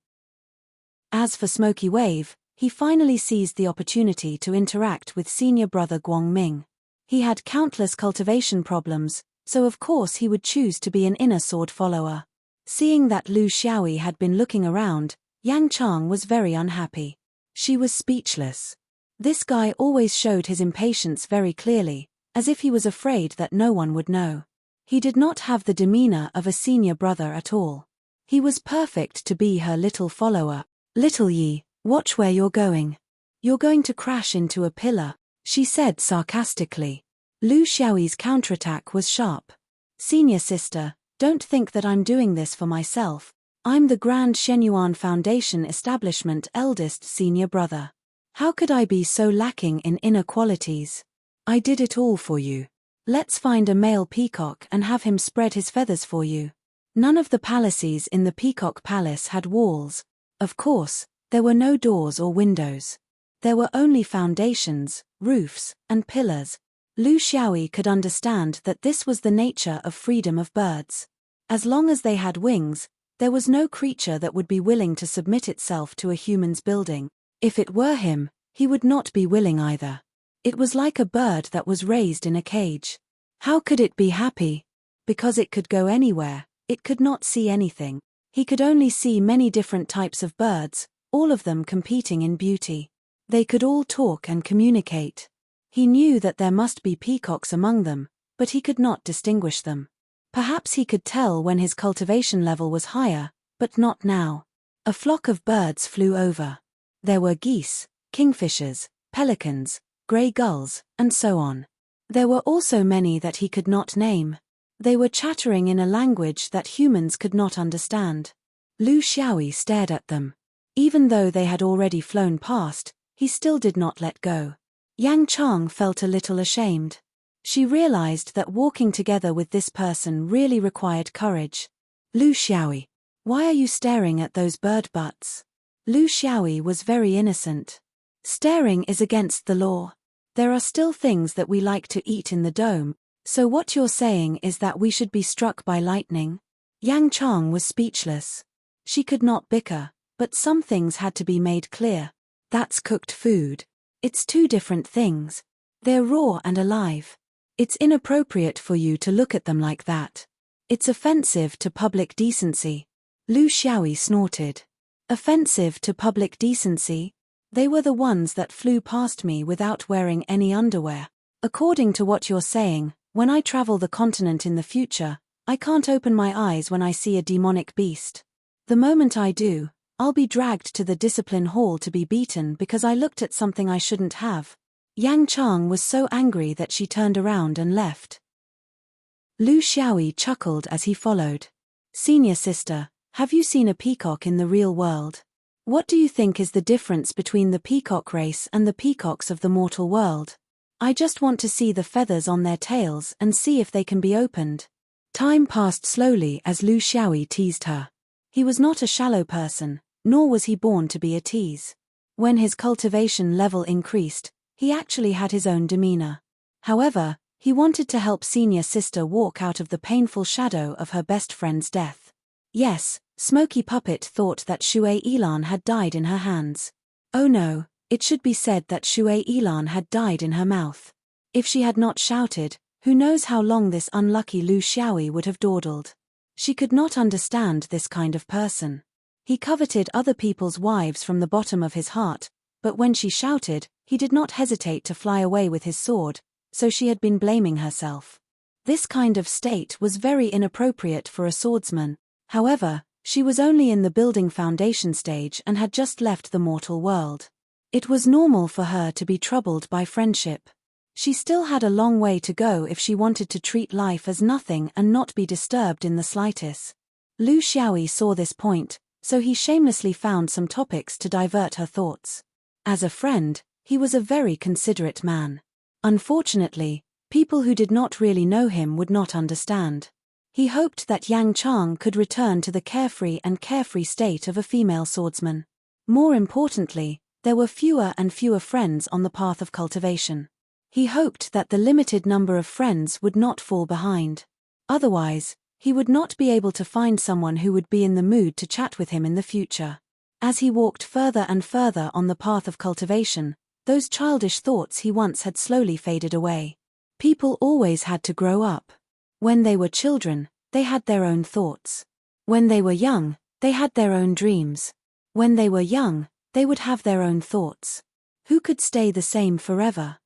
As for Smoky Wave, he finally seized the opportunity to interact with senior brother Guangming. He had countless cultivation problems, so of course he would choose to be an inner sword follower. Seeing that Lu Xiaoyi had been looking around, Yang Chang was very unhappy. She was speechless. This guy always showed his impatience very clearly, as if he was afraid that no one would know. He did not have the demeanor of a senior brother at all. He was perfect to be her little follower. "Little Yi, watch where you're going. You're going to crash into a pillar," she said sarcastically. Lu Xiaoyi's counterattack was sharp. "Senior sister, don't think that I'm doing this for myself. I'm the Grand Shenyuan Foundation Establishment eldest senior brother. How could I be so lacking in inner qualities? I did it all for you. Let's find a male peacock and have him spread his feathers for you." None of the palaces in the Peacock Palace had walls. Of course, there were no doors or windows. There were only foundations, roofs, and pillars. Lu Xiaoyi could understand that this was the nature of freedom of birds. As long as they had wings, there was no creature that would be willing to submit itself to a human's building. If it were him, he would not be willing either. It was like a bird that was raised in a cage. How could it be happy? Because it could go anywhere, it could not see anything. He could only see many different types of birds, all of them competing in beauty. They could all talk and communicate. He knew that there must be peacocks among them, but he could not distinguish them. Perhaps he could tell when his cultivation level was higher, but not now. A flock of birds flew over. There were geese, kingfishers, pelicans, grey gulls, and so on. There were also many that he could not name. They were chattering in a language that humans could not understand. Lu Xiaoyi stared at them. Even though they had already flown past, he still did not let go. Yang Chang felt a little ashamed. She realized that walking together with this person really required courage. Lu Xiaoyi, why are you staring at those bird butts? Lu Xiaoyi was very innocent. Staring is against the law. There are still things that we like to eat in the dome, so what you're saying is that we should be struck by lightning? Yang Chang was speechless. She could not bicker, but some things had to be made clear. That's cooked food. It's two different things. They're raw and alive. It's inappropriate for you to look at them like that. It's offensive to public decency. Lu Xiaoyi snorted. Offensive to public decency? They were the ones that flew past me without wearing any underwear. According to what you're saying, when I travel the continent in the future, I can't open my eyes when I see a demonic beast. The moment I do, I'll be dragged to the discipline hall to be beaten because I looked at something I shouldn't have. Yang Chang was so angry that she turned around and left. Lu Xiaoyi chuckled as he followed. Senior sister, have you seen a peacock in the real world? What do you think is the difference between the peacock race and the peacocks of the mortal world? I just want to see the feathers on their tails and see if they can be opened. Time passed slowly as Lu Xiaoyi teased her. He was not a shallow person, nor was he born to be a tease. When his cultivation level increased, he actually had his own demeanor. However, he wanted to help senior sister walk out of the painful shadow of her best friend's death. Yes, Smoky Puppet thought that Shui Yilan had died in her hands. Oh no, it should be said that Shui Yilan had died in her mouth. If she had not shouted, who knows how long this unlucky Lu Xiaoyi would have dawdled. She could not understand this kind of person. He coveted other people's wives from the bottom of his heart, but when she shouted, he did not hesitate to fly away with his sword, so she had been blaming herself. This kind of state was very inappropriate for a swordsman. However, she was only in the building foundation stage and had just left the mortal world. It was normal for her to be troubled by friendship. She still had a long way to go if she wanted to treat life as nothing and not be disturbed in the slightest. Lu Xiaoyi saw this point, so he shamelessly found some topics to divert her thoughts. As a friend, he was a very considerate man. Unfortunately, people who did not really know him would not understand. He hoped that Yang Chang could return to the carefree state of a female swordsman. More importantly, there were fewer and fewer friends on the path of cultivation. He hoped that the limited number of friends would not fall behind. Otherwise, he would not be able to find someone who would be in the mood to chat with him in the future. As he walked further and further on the path of cultivation, those childish thoughts he once had slowly faded away. People always had to grow up. When they were children, they had their own thoughts. When they were young, they had their own dreams. When they were young, they would have their own thoughts. Who could stay the same forever?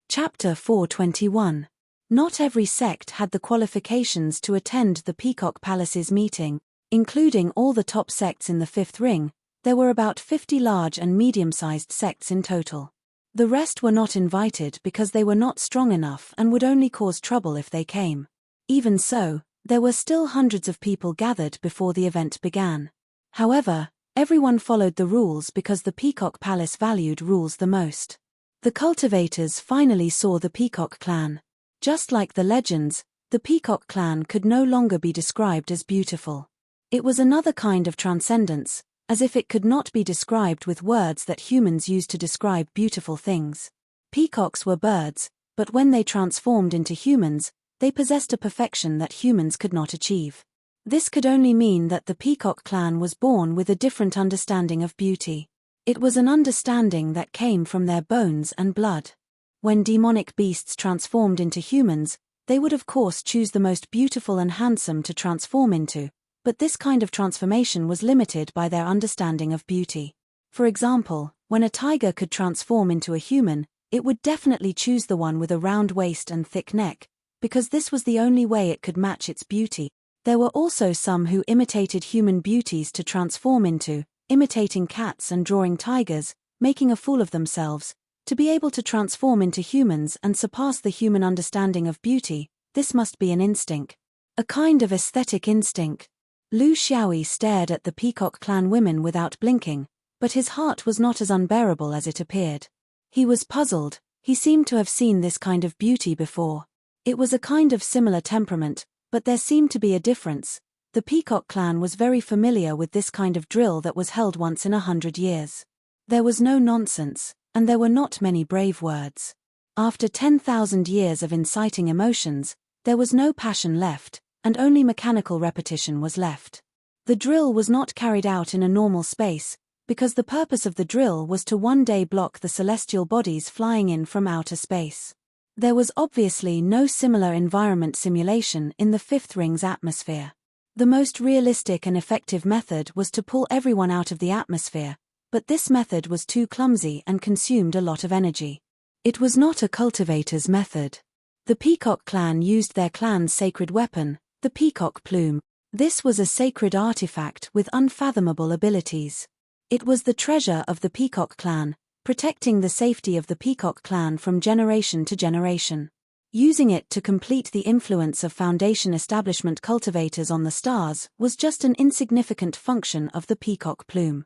Chapter 421. Not every sect had the qualifications to attend the Peacock Palace's meeting, including all the top sects in the Fifth Ring. There were about 50 large and medium-sized sects in total. The rest were not invited because they were not strong enough and would only cause trouble if they came. Even so, there were still hundreds of people gathered before the event began. However, everyone followed the rules because the Peacock Palace valued rules the most. The cultivators finally saw the Peacock clan. Just like the legends, the Peacock clan could no longer be described as beautiful. It was another kind of transcendence, as if it could not be described with words that humans use to describe beautiful things. Peacocks were birds, but when they transformed into humans, they possessed a perfection that humans could not achieve. This could only mean that the Peacock clan was born with a different understanding of beauty. It was an understanding that came from their bones and blood. When demonic beasts transformed into humans, they would of course choose the most beautiful and handsome to transform into, but this kind of transformation was limited by their understanding of beauty. For example, when a tiger could transform into a human, it would definitely choose the one with a round waist and thick neck, because this was the only way it could match its beauty. There were also some who imitated human beauties to transform into, imitating cats and drawing tigers, making a fool of themselves. To be able to transform into humans and surpass the human understanding of beauty, this must be an instinct. A kind of aesthetic instinct. Lu Xiaoyi stared at the Peacock clan women without blinking, but his heart was not as unbearable as it appeared. He was puzzled. He seemed to have seen this kind of beauty before. It was a kind of similar temperament, but there seemed to be a difference. The Peacock clan was very familiar with this kind of drill that was held once in 100 years. There was no nonsense, and there were not many brave words. After 10,000 years of inciting emotions, there was no passion left, and only mechanical repetition was left. The drill was not carried out in a normal space, because the purpose of the drill was to one day block the celestial bodies flying in from outer space. There was obviously no similar environment simulation in the fifth ring's atmosphere. The most realistic and effective method was to pull everyone out of the atmosphere, but this method was too clumsy and consumed a lot of energy. It was not a cultivator's method. The Peacock clan used their clan's sacred weapon, the peacock plume. This was a sacred artifact with unfathomable abilities. It was the treasure of the Peacock clan, protecting the safety of the Peacock clan from generation to generation. Using it to complete the influence of Foundation establishment cultivators on the stars was just an insignificant function of the peacock plume.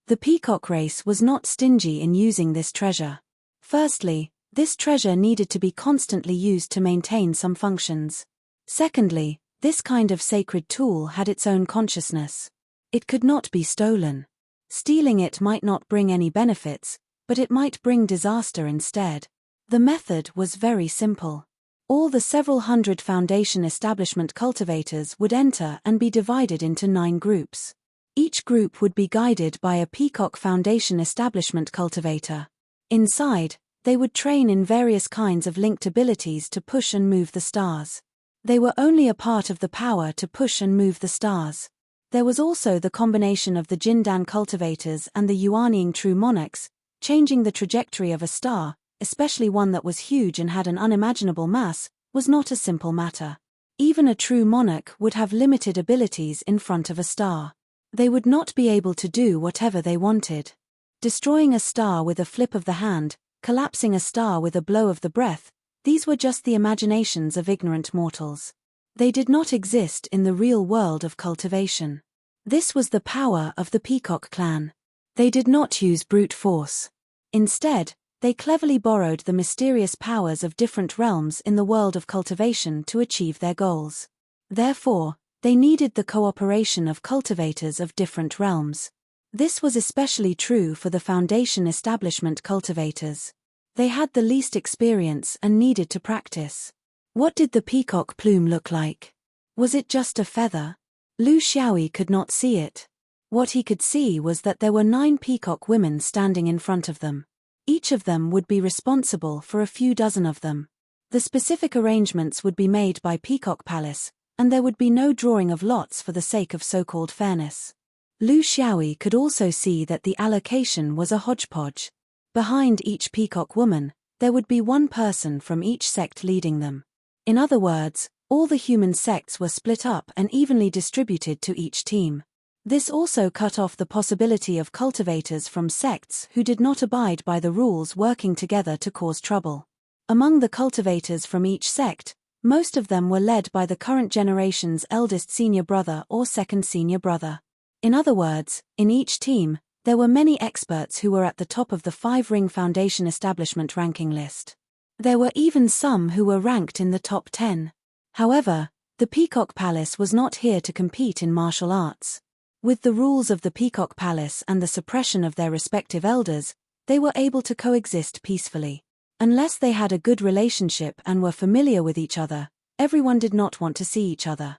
The peacock race was not stingy in using this treasure. Firstly, this treasure needed to be constantly used to maintain some functions. Secondly, this kind of sacred tool had its own consciousness. It could not be stolen. Stealing it might not bring any benefits, but it might bring disaster instead. The method was very simple. All the several hundred Foundation establishment cultivators would enter and be divided into 9 groups. Each group would be guided by a Peacock Foundation establishment cultivator. Inside, they would train in various kinds of linked abilities to push and move the stars. They were only a part of the power to push and move the stars. There was also the combination of the Jindan cultivators and the Yuanying true monarchs, changing the trajectory of a star, especially one that was huge and had an unimaginable mass, was not a simple matter. Even a true monarch would have limited abilities in front of a star. They would not be able to do whatever they wanted. Destroying a star with a flip of the hand, collapsing a star with a blow of the breath, these were just the imaginations of ignorant mortals. They did not exist in the real world of cultivation. This was the power of the Peacock clan. They did not use brute force. Instead, they cleverly borrowed the mysterious powers of different realms in the world of cultivation to achieve their goals. Therefore, they needed the cooperation of cultivators of different realms. This was especially true for the Foundation establishment cultivators. They had the least experience and needed to practice. What did the peacock plume look like? Was it just a feather? Lu Xiaoyi could not see it. What he could see was that there were 9 peacock women standing in front of them. Each of them would be responsible for a few dozen of them. The specific arrangements would be made by Peacock Palace, and there would be no drawing of lots for the sake of so-called fairness. Lu Xiaoyi could also see that the allocation was a hodgepodge. Behind each peacock woman, there would be one person from each sect leading them. In other words, all the human sects were split up and evenly distributed to each team. This also cut off the possibility of cultivators from sects who did not abide by the rules working together to cause trouble. Among the cultivators from each sect, most of them were led by the current generation's eldest senior brother or second senior brother. In other words, in each team, there were many experts who were at the top of the 5-ring Foundation establishment ranking list. There were even some who were ranked in the top 10. However, the Peacock Palace was not here to compete in martial arts. With the rules of the Peacock Palace and the suppression of their respective elders, they were able to coexist peacefully. Unless they had a good relationship and were familiar with each other, everyone did not want to see each other.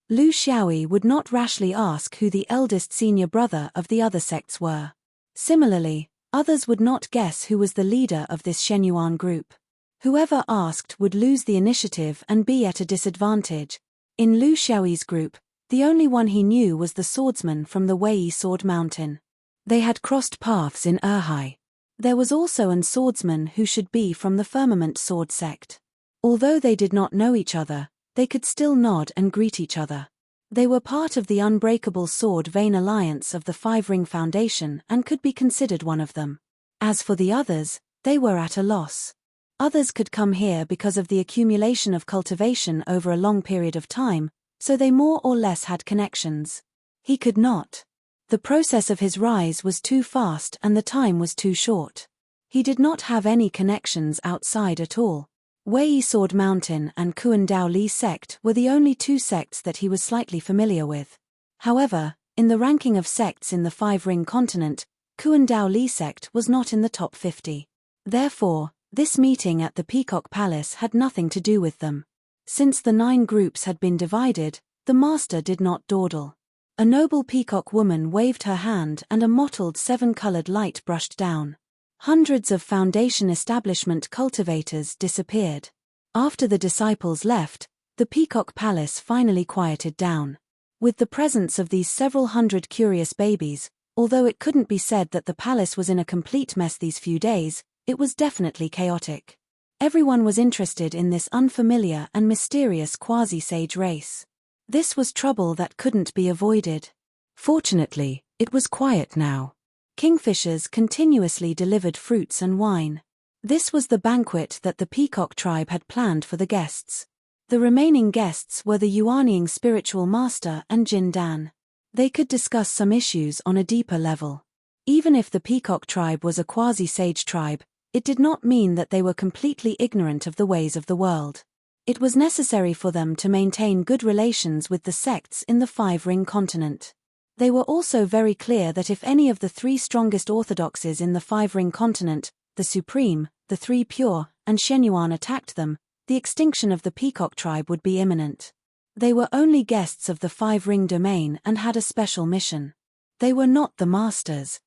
Lu Xiaoyi would not rashly ask who the eldest senior brother of the other sects were. Similarly, Others would not guess who was the leader of this Shenyuan group. Whoever asked would lose the initiative and be at a disadvantage. In Lu Xiaoyi's group, the only one he knew was the swordsman from the Wei Sword Mountain. They had crossed paths in Erhai. There was also an swordsman who should be from the Firmament Sword sect. Although they did not know each other, they could still nod and greet each other. They were part of the Unbreakable Sword Vein Alliance of the Five-Ring Foundation and could be considered one of them. As for the others, they were at a loss. Others could come here because of the accumulation of cultivation over a long period of time, so they more or less had connections. He could not. The process of his rise was too fast and the time was too short. He did not have any connections outside at all. Wei Sword Mountain and Kuan Dao Li sect were the only two sects that he was slightly familiar with. However, in the ranking of sects in the Five-Ring continent, Kuan Dao Li sect was not in the top 50. Therefore, this meeting at the Peacock Palace had nothing to do with them. Since the 9 groups had been divided, the master did not dawdle. A noble peacock woman waved her hand and a mottled 7-colored light brushed down. Hundreds of Foundation establishment cultivators disappeared. After the disciples left, the Peacock Palace finally quieted down. With the presence of these several hundred curious babies, although it couldn't be said that the palace was in a complete mess these few days, it was definitely chaotic. Everyone was interested in this unfamiliar and mysterious quasi-sage race. This was trouble that couldn't be avoided. Fortunately, it was quiet now. Kingfishers continuously delivered fruits and wine. This was the banquet that the Peacock tribe had planned for the guests. The remaining guests were the Yuanying spiritual master and Jin Dan. They could discuss some issues on a deeper level. Even if the Peacock tribe was a quasi-sage tribe, it did not mean that they were completely ignorant of the ways of the world. It was necessary for them to maintain good relations with the sects in the Five-Ring continent. They were also very clear that if any of the 3 strongest orthodoxies in the Five-Ring continent, the Supreme, the 3 Pure, and Shenyuan attacked them, the extinction of the Peacock tribe would be imminent. They were only guests of the Five-Ring domain and had a special mission. They were not the masters.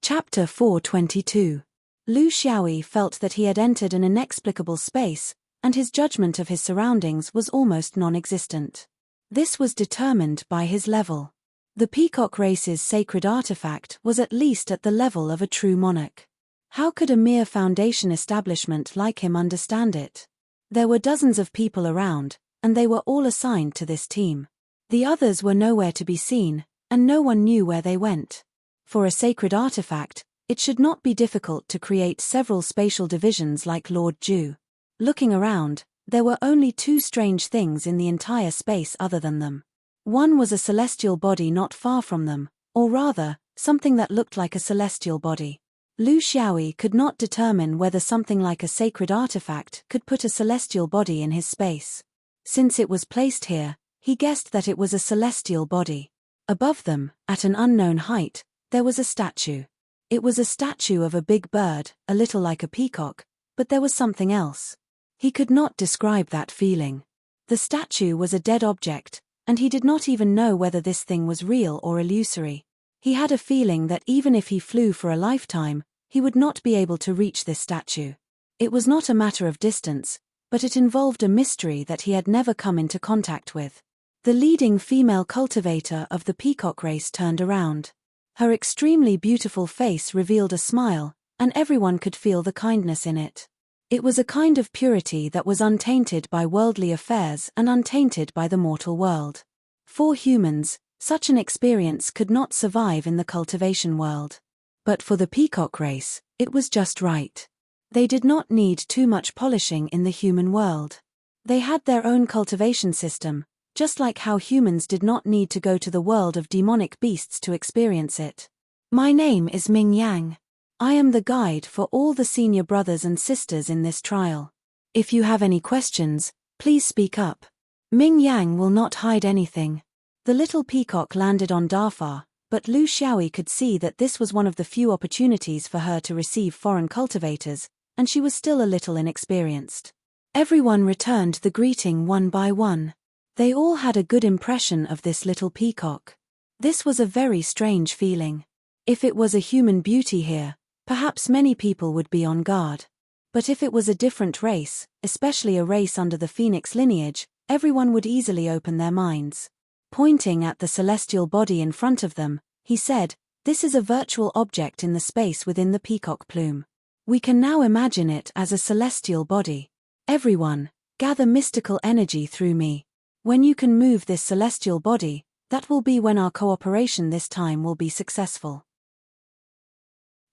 Chapter 422. Lu Xiaoyi felt that he had entered an inexplicable space, and his judgment of his surroundings was almost non-existent. This was determined by his level. The Peacock race's sacred artifact was at least at the level of a true monarch. How could a mere Foundation establishment like him understand it? There were dozens of people around, and they were all assigned to this team. The others were nowhere to be seen, and no one knew where they went. For a sacred artifact, it should not be difficult to create several spatial divisions like Lord Ju. Looking around, there were only 2 strange things in the entire space other than them. One was a celestial body not far from them, or rather, something that looked like a celestial body. Lu Xiaoyi could not determine whether something like a sacred artifact could put a celestial body in his space. Since it was placed here, he guessed that it was a celestial body. Above them, at an unknown height, there was a statue. It was a statue of a big bird, a little like a peacock, but there was something else. He could not describe that feeling. The statue was a dead object, and he did not even know whether this thing was real or illusory. He had a feeling that even if he flew for a lifetime, he would not be able to reach this statue. It was not a matter of distance, but it involved a mystery that he had never come into contact with. The leading female cultivator of the Peacock race turned around. Her extremely beautiful face revealed a smile, and everyone could feel the kindness in it. It was a kind of purity that was untainted by worldly affairs and untainted by the mortal world. For humans, such an experience could not survive in the cultivation world. But for the Peacock race, it was just right. They did not need too much polishing in the human world. They had their own cultivation system, just like how humans did not need to go to the world of demonic beasts to experience it. My name is Ming Yang. I am the guide for all the senior brothers and sisters in this trial. If you have any questions, please speak up. Ming Yang will not hide anything. The little peacock landed on Darfar, but Lu Xiaoyi could see that this was one of the few opportunities for her to receive foreign cultivators, and she was still a little inexperienced. Everyone returned the greeting one by one. They all had a good impression of this little peacock. This was a very strange feeling. If it was a human beauty here, perhaps many people would be on guard. But if it was a different race, especially a race under the Phoenix lineage, everyone would easily open their minds. Pointing at the celestial body in front of them, he said, "This is a virtual object in the space within the peacock plume. We can now imagine it as a celestial body. Everyone, gather mystical energy through me. When you can move this celestial body, that will be when our cooperation this time will be successful.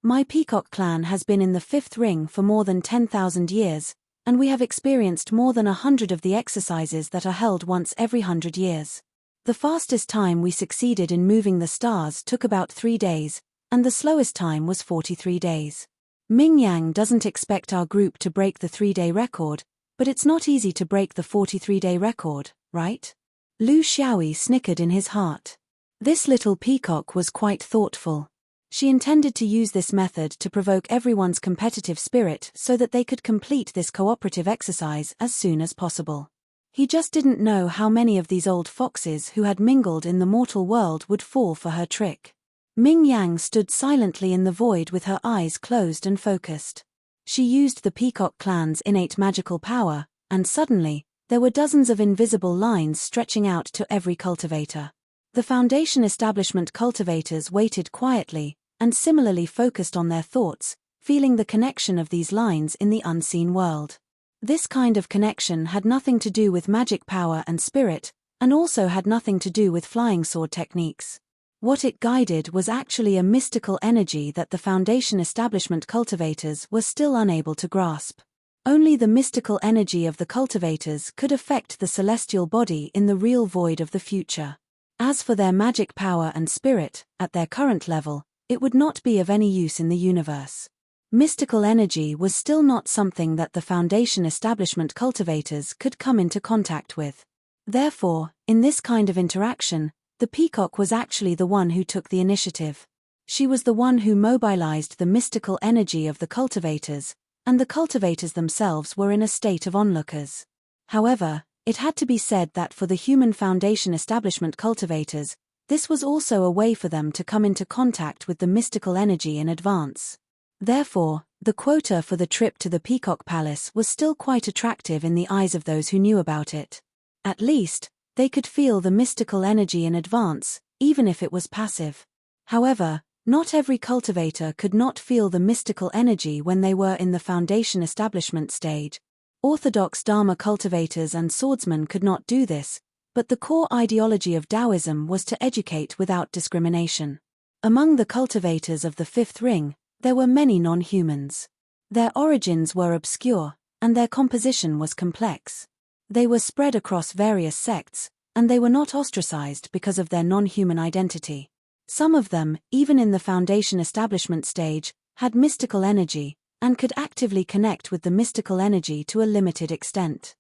My peacock clan has been in the fifth ring for more than 10,000 years, and we have experienced more than 100 of the exercises that are held once every 100 years. The fastest time we succeeded in moving the stars took about 3 days, and the slowest time was 43 days. Ming Yang doesn't expect our group to break the 3-day record, but it's not easy to break the 43-day record, right?" Lu Xiaoyi snickered in his heart. This little peacock was quite thoughtful. She intended to use this method to provoke everyone's competitive spirit so that they could complete this cooperative exercise as soon as possible. He just didn't know how many of these old foxes who had mingled in the mortal world would fall for her trick. Ming Yang stood silently in the void with her eyes closed and focused. She used the peacock clan's innate magical power, and suddenly, there were dozens of invisible lines stretching out to every cultivator. The Foundation establishment cultivators waited quietly, and similarly focused on their thoughts, feeling the connection of these lines in the unseen world. This kind of connection had nothing to do with magic power and spirit, and also had nothing to do with flying sword techniques. What it guided was actually a mystical energy that the Foundation establishment cultivators were still unable to grasp. Only the mystical energy of the cultivators could affect the celestial body in the real void of the future. As for their magic power and spirit, at their current level, it would not be of any use in the universe. Mystical energy was still not something that the Foundation establishment cultivators could come into contact with. Therefore, in this kind of interaction, the peacock was actually the one who took the initiative. She was the one who mobilized the mystical energy of the cultivators, and the cultivators themselves were in a state of onlookers. However, it had to be said that for the Human Foundation establishment cultivators, this was also a way for them to come into contact with the mystical energy in advance. Therefore, the quota for the trip to the Peacock Palace was still quite attractive in the eyes of those who knew about it. At least, they could feel the mystical energy in advance, even if it was passive. However, not every cultivator could not feel the mystical energy when they were in the Foundation establishment stage. Orthodox Dharma cultivators and swordsmen could not do this, but the core ideology of Taoism was to educate without discrimination. Among the cultivators of the fifth ring, there were many non-humans. Their origins were obscure, and their composition was complex. They were spread across various sects, and they were not ostracized because of their non-human identity. Some of them, even in the Foundation establishment stage, had mystical energy, and could actively connect with the mystical energy to a limited extent.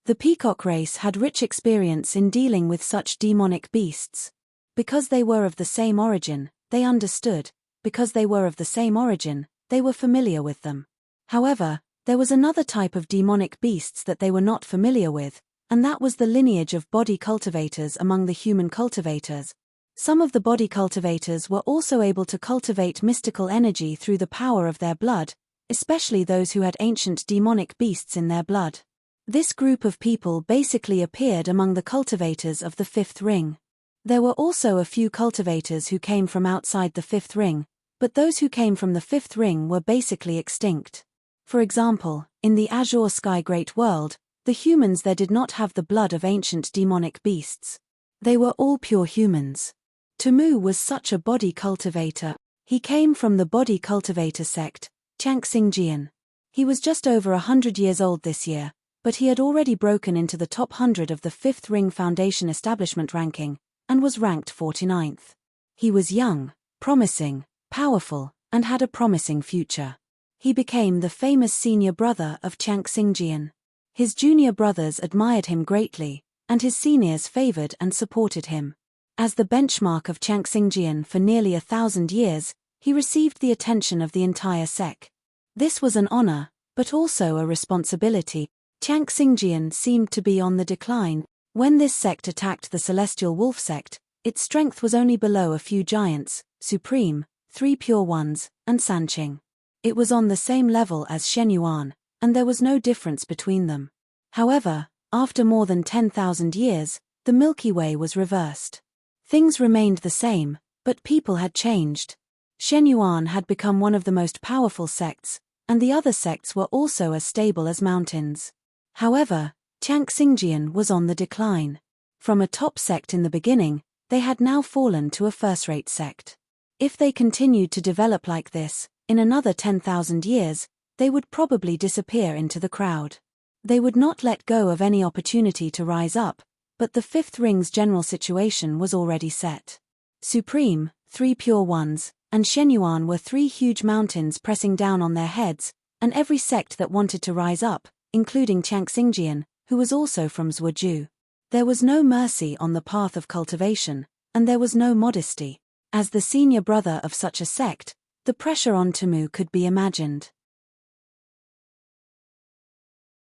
The peacock race had rich experience in dealing with such demonic beasts. Because they were of the same origin, they understood. Because they were of the same origin, they were familiar with them. However, there was another type of demonic beasts that they were not familiar with, and that was the lineage of body cultivators among the human cultivators. Some of the body cultivators were also able to cultivate mystical energy through the power of their blood, especially those who had ancient demonic beasts in their blood. This group of people basically appeared among the cultivators of the fifth ring. There were also a few cultivators who came from outside the fifth ring, but those who came from the fifth ring were basically extinct. For example, in the Azure Sky Great World, the humans there did not have the blood of ancient demonic beasts. They were all pure humans. Tumu was such a body cultivator. He came from the body cultivator sect, Changxingjian. He was just over 100 years old this year, but he had already broken into the top 100 of the Fifth Ring Foundation establishment ranking, and was ranked 49th. He was young, promising, powerful, and had a promising future. He became the famous senior brother of Changxingjian. His junior brothers admired him greatly, and his seniors favored and supported him. As the benchmark of Changxingjian for nearly 1,000 years, he received the attention of the entire sect. This was an honor, but also a responsibility. Changxingjian seemed to be on the decline. When this sect attacked the celestial wolf sect, its strength was only below a few giants, Supreme, 3 Pure Ones, and Sanqing. It was on the same level as Shenyuan, and there was no difference between them. However, after more than 10,000 years, the Milky Way was reversed. Things remained the same, but people had changed. Shenyuan had become one of the most powerful sects, and the other sects were also as stable as mountains. However, Changxingjian was on the decline. From a top sect in the beginning, they had now fallen to a first-rate sect. If they continued to develop like this, in another 10,000 years, they would probably disappear into the crowd. They would not let go of any opportunity to rise up, but the fifth ring's general situation was already set. Supreme, 3 Pure Ones, and Shenyuan were 3 huge mountains pressing down on their heads, and every sect that wanted to rise up, including Changxingjian, who was also from Zhuoju. There was no mercy on the path of cultivation, and there was no modesty. As the senior brother of such a sect, the pressure on Temu could be imagined.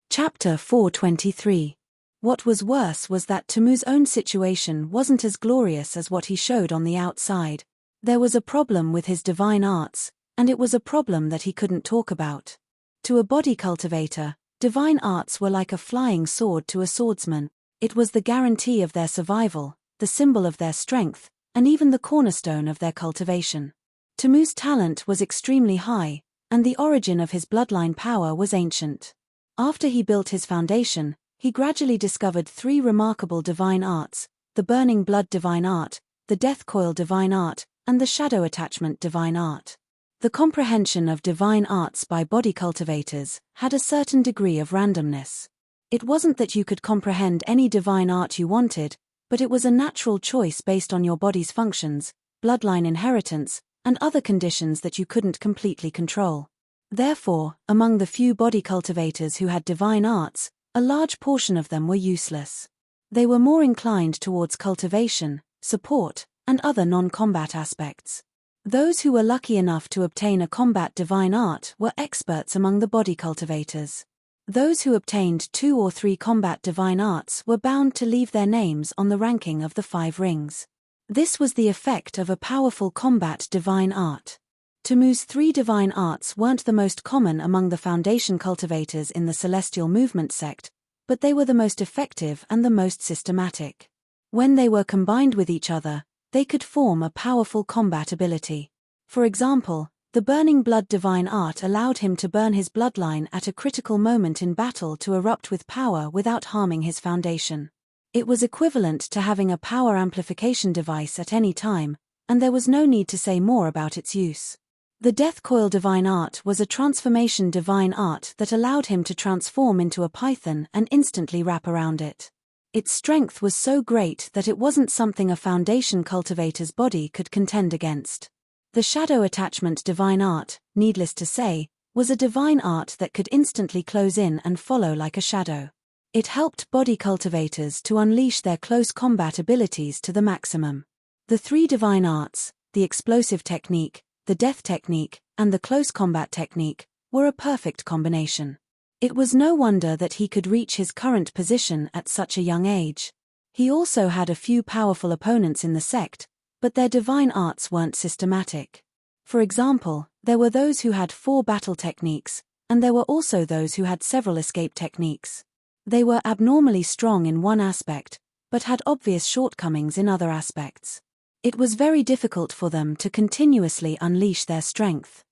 Chapter 423. What was worse was that Temu's own situation wasn't as glorious as what he showed on the outside. There was a problem with his divine arts, and it was a problem that he couldn't talk about. To a body cultivator, divine arts were like a flying sword to a swordsman. It was the guarantee of their survival, the symbol of their strength, and even the cornerstone of their cultivation. Temu's talent was extremely high, and the origin of his bloodline power was ancient. After he built his foundation, he gradually discovered 3 remarkable divine arts: the burning blood divine art, the death coil divine art, and the shadow attachment divine art. The comprehension of divine arts by body cultivators had a certain degree of randomness. It wasn't that you could comprehend any divine art you wanted, but it was a natural choice based on your body's functions, bloodline inheritance, and other conditions that you couldn't completely control. Therefore, among the few body cultivators who had divine arts, a large portion of them were useless. They were more inclined towards cultivation, support, and other non-combat aspects. Those who were lucky enough to obtain a combat divine art were experts among the body cultivators. Those who obtained 2 or 3 combat divine arts were bound to leave their names on the ranking of the 5 rings. This was the effect of a powerful combat divine art. Temu's 3 divine arts weren't the most common among the foundation cultivators in the celestial movement sect, but they were the most effective and the most systematic. When they were combined with each other, they could form a powerful combat ability. For example, the burning blood divine art allowed him to burn his bloodline at a critical moment in battle to erupt with power without harming his foundation. It was equivalent to having a power amplification device at any time, and there was no need to say more about its use. The death coil divine art was a transformation divine art that allowed him to transform into a python and instantly wrap around it. Its strength was so great that it wasn't something a foundation cultivator's body could contend against. The shadow attachment divine art, needless to say, was a divine art that could instantly close in and follow like a shadow. It helped body cultivators to unleash their close combat abilities to the maximum. The 3 divine arts, the explosive technique, the death technique, and the close combat technique, were a perfect combination. It was no wonder that he could reach his current position at such a young age. He also had a few powerful opponents in the sect, but their divine arts weren't systematic. For example, there were those who had 4 battle techniques, and there were also those who had several escape techniques. They were abnormally strong in one aspect, but had obvious shortcomings in other aspects. It was very difficult for them to continuously unleash their strength.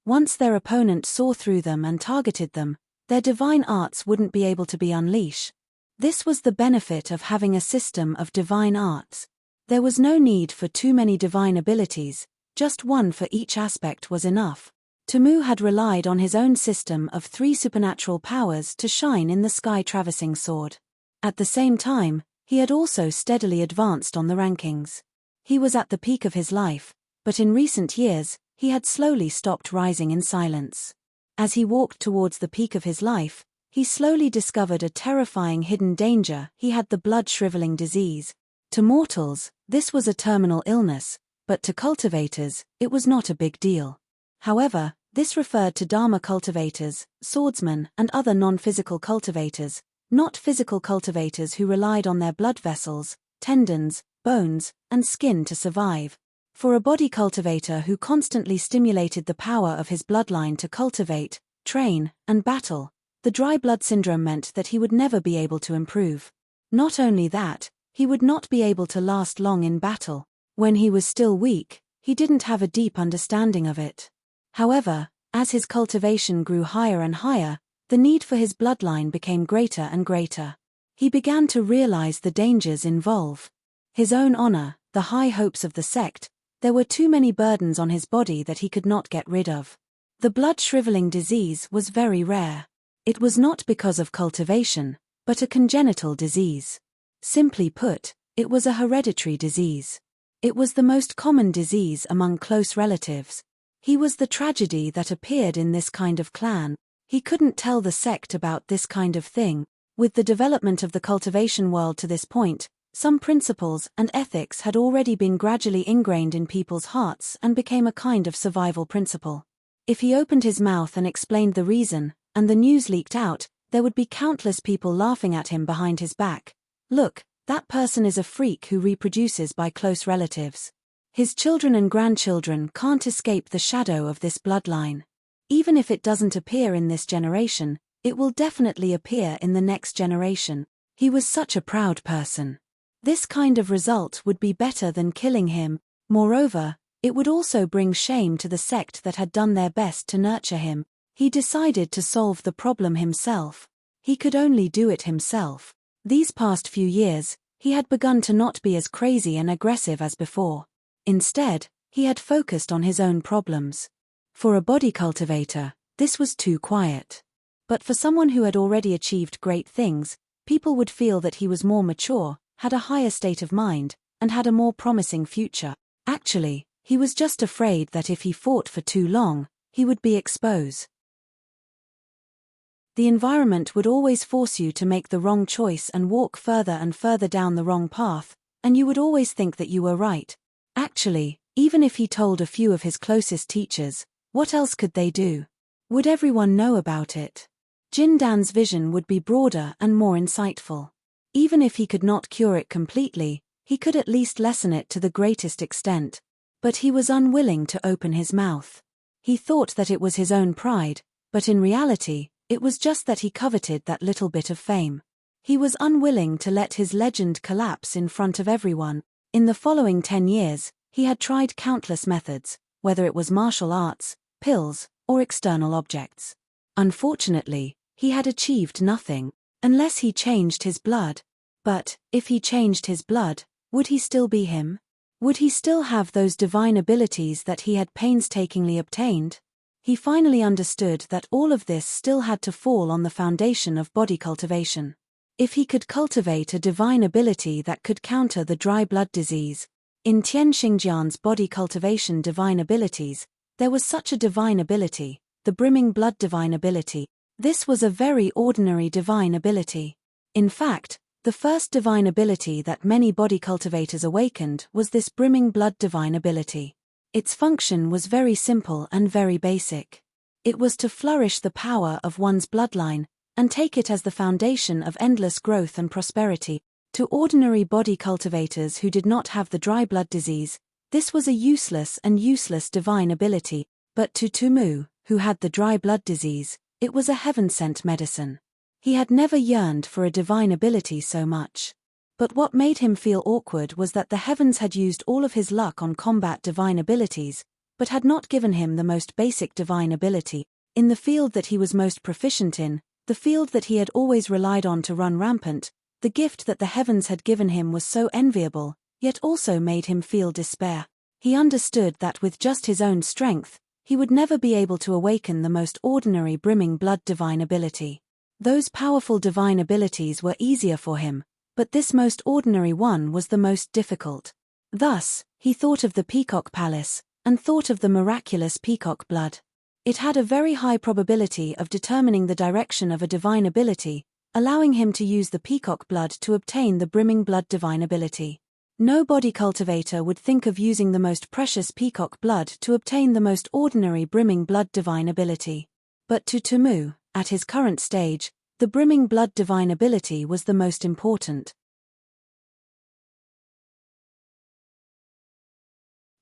Once their opponent saw through them and targeted them, their divine arts wouldn't be able to be unleashed. This was the benefit of having a system of divine arts. There was no need for too many divine abilities, just one for each aspect was enough. Temu had relied on his own system of 3 supernatural powers to shine in the sky-traversing sword. At the same time, he had also steadily advanced on the rankings. He was at the peak of his life, but in recent years, he had slowly stopped rising in silence. As he walked towards the peak of his life, he slowly discovered a terrifying hidden danger. He had the blood-shriveling disease. To mortals, this was a terminal illness, but to cultivators, it was not a big deal. However, this referred to Dharma cultivators, swordsmen, and other non-physical cultivators, not physical cultivators who relied on their blood vessels, tendons, bones, and skin to survive. For a body cultivator who constantly stimulated the power of his bloodline to cultivate, train, and battle, the dry blood syndrome meant that he would never be able to improve. Not only that, he would not be able to last long in battle. When he was still weak, he didn't have a deep understanding of it. However, as his cultivation grew higher and higher, the need for his bloodline became greater and greater. He began to realize the dangers involved. His own honor, the high hopes of the sect, there were too many burdens on his body that he could not get rid of. The blood shriveling disease was very rare. It was not because of cultivation, but a congenital disease. Simply put, it was a hereditary disease. It was the most common disease among close relatives. He was the tragedy that appeared in this kind of clan. He couldn't tell the sect about this kind of thing. With the development of the cultivation world to this point, some principles and ethics had already been gradually ingrained in people's hearts and became a kind of survival principle. If he opened his mouth and explained the reason, and the news leaked out, there would be countless people laughing at him behind his back. Look, that person is a freak who reproduces by close relatives. His children and grandchildren can't escape the shadow of this bloodline. Even if it doesn't appear in this generation, it will definitely appear in the next generation. He was such a proud person. This kind of result would be better than killing him. Moreover, it would also bring shame to the sect that had done their best to nurture him. He decided to solve the problem himself. He could only do it himself. These past few years, he had begun to not be as crazy and aggressive as before. Instead, he had focused on his own problems. For a body cultivator, this was too quiet. But for someone who had already achieved great things, people would feel that he was more mature, had a higher state of mind, and had a more promising future. Actually, he was just afraid that if he fought for too long, he would be exposed. The environment would always force you to make the wrong choice and walk further and further down the wrong path, and you would always think that you were right. Actually, even if he told a few of his closest teachers, what else could they do? Would everyone know about it? Jin Dan's vision would be broader and more insightful. Even if he could not cure it completely, he could at least lessen it to the greatest extent. But he was unwilling to open his mouth. He thought that it was his own pride, but in reality, it was just that he coveted that little bit of fame. He was unwilling to let his legend collapse in front of everyone. In the following 10 years, he had tried countless methods, whether it was martial arts, pills, or external objects. Unfortunately, he had achieved nothing. Unless he changed his blood. But, if he changed his blood, would he still be him? Would he still have those divine abilities that he had painstakingly obtained? He finally understood that all of this still had to fall on the foundation of body cultivation. If he could cultivate a divine ability that could counter the dry blood disease. In Tian Xingjian's body cultivation divine abilities, there was such a divine ability, the brimming blood divine ability. This was a very ordinary divine ability. In fact, the first divine ability that many body cultivators awakened was this brimming blood divine ability. Its function was very simple and very basic. It was to flourish the power of one's bloodline, and take it as the foundation of endless growth and prosperity. To ordinary body cultivators who did not have the dry blood disease, this was a useless divine ability, but to Tumu, who had the dry blood disease, it was a heaven-sent medicine. He had never yearned for a divine ability so much. But what made him feel awkward was that the heavens had used all of his luck on combat divine abilities, but had not given him the most basic divine ability. In the field that he was most proficient in, the field that he had always relied on to run rampant, the gift that the heavens had given him was so enviable, yet also made him feel despair. He understood that with just his own strength, he would never be able to awaken the most ordinary brimming blood divine ability. Those powerful divine abilities were easier for him, but this most ordinary one was the most difficult. Thus, he thought of the Peacock Palace, and thought of the miraculous peacock blood. It had a very high probability of determining the direction of a divine ability, allowing him to use the peacock blood to obtain the brimming blood divine ability. No body cultivator would think of using the most precious peacock blood to obtain the most ordinary brimming blood divine ability. But to Tumu, at his current stage, The brimming blood divine ability was the most important.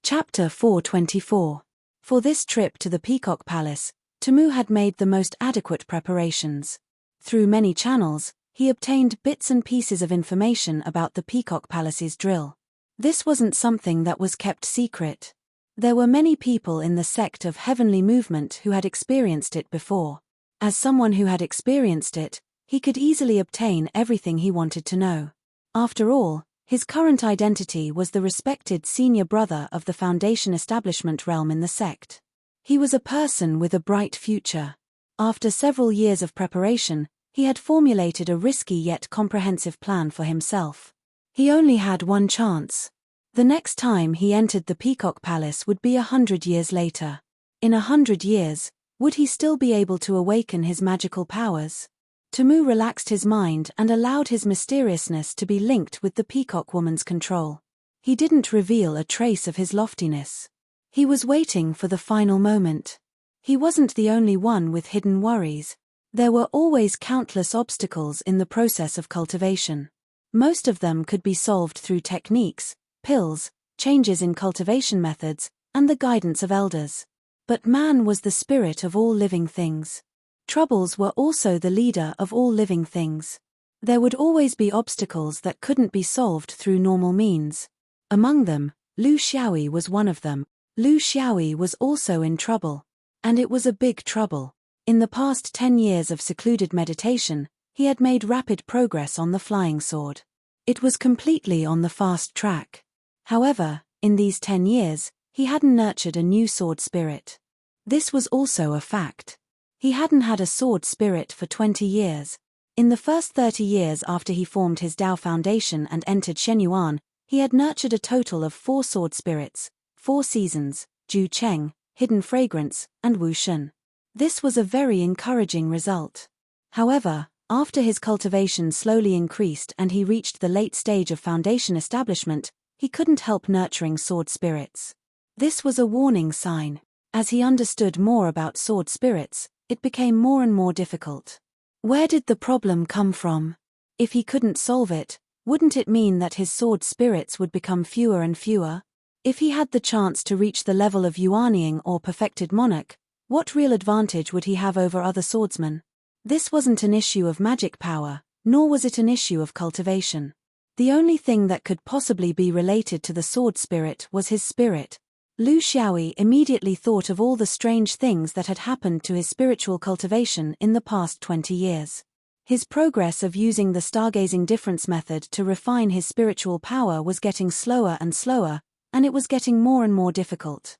Chapter 424. For this trip to the Peacock Palace, Tamu had made the most adequate preparations. Through many channels, he obtained bits and pieces of information about the Peacock Palace's drill. This wasn't something that was kept secret. There were many people in the sect of heavenly movement who had experienced it before. As someone who had experienced it, he could easily obtain everything he wanted to know. After all, his current identity was the respected senior brother of the Foundation establishment realm in the sect. He was a person with a bright future. After several years of preparation, he had formulated a risky yet comprehensive plan for himself. He only had one chance. The next time he entered the Peacock Palace would be 100 years later. In 100 years, would he still be able to awaken his magical powers? Tamu relaxed his mind and allowed his mysteriousness to be linked with the Peacock Woman's control. He didn't reveal a trace of his loftiness. He was waiting for the final moment. He wasn't the only one with hidden worries. There were always countless obstacles in the process of cultivation. Most of them could be solved through techniques, pills, changes in cultivation methods, and the guidance of elders. But man was the spirit of all living things. Troubles were also the leader of all living things. There would always be obstacles that couldn't be solved through normal means. Among them, Lu Xiaoyi was one of them. Lu Xiaoyi was also in trouble. And it was a big trouble. In the past 10 years of secluded meditation, he had made rapid progress on the flying sword. It was completely on the fast track. However, in these 10 years, he hadn't nurtured a new sword spirit. This was also a fact. He hadn't had a sword spirit for 20 years. In the first 30 years after he formed his Dao foundation and entered Shenyuan, he had nurtured a total of 4 sword spirits, 4 seasons, Ju Cheng, Hidden Fragrance, and Wu Shun. This was a very encouraging result. However, after his cultivation slowly increased and he reached the late stage of foundation establishment, he couldn't help nurturing sword spirits. This was a warning sign. As he understood more about sword spirits, it became more and more difficult. Where did the problem come from? If he couldn't solve it, wouldn't it mean that his sword spirits would become fewer and fewer? If he had the chance to reach the level of Yuanying or perfected monarch, what real advantage would he have over other swordsmen? This wasn't an issue of magic power, nor was it an issue of cultivation. The only thing that could possibly be related to the sword spirit was his spirit. Lu Xiaoyi immediately thought of all the strange things that had happened to his spiritual cultivation in the past 20 years. His progress of using the stargazing difference method to refine his spiritual power was getting slower and slower, and it was getting more and more difficult.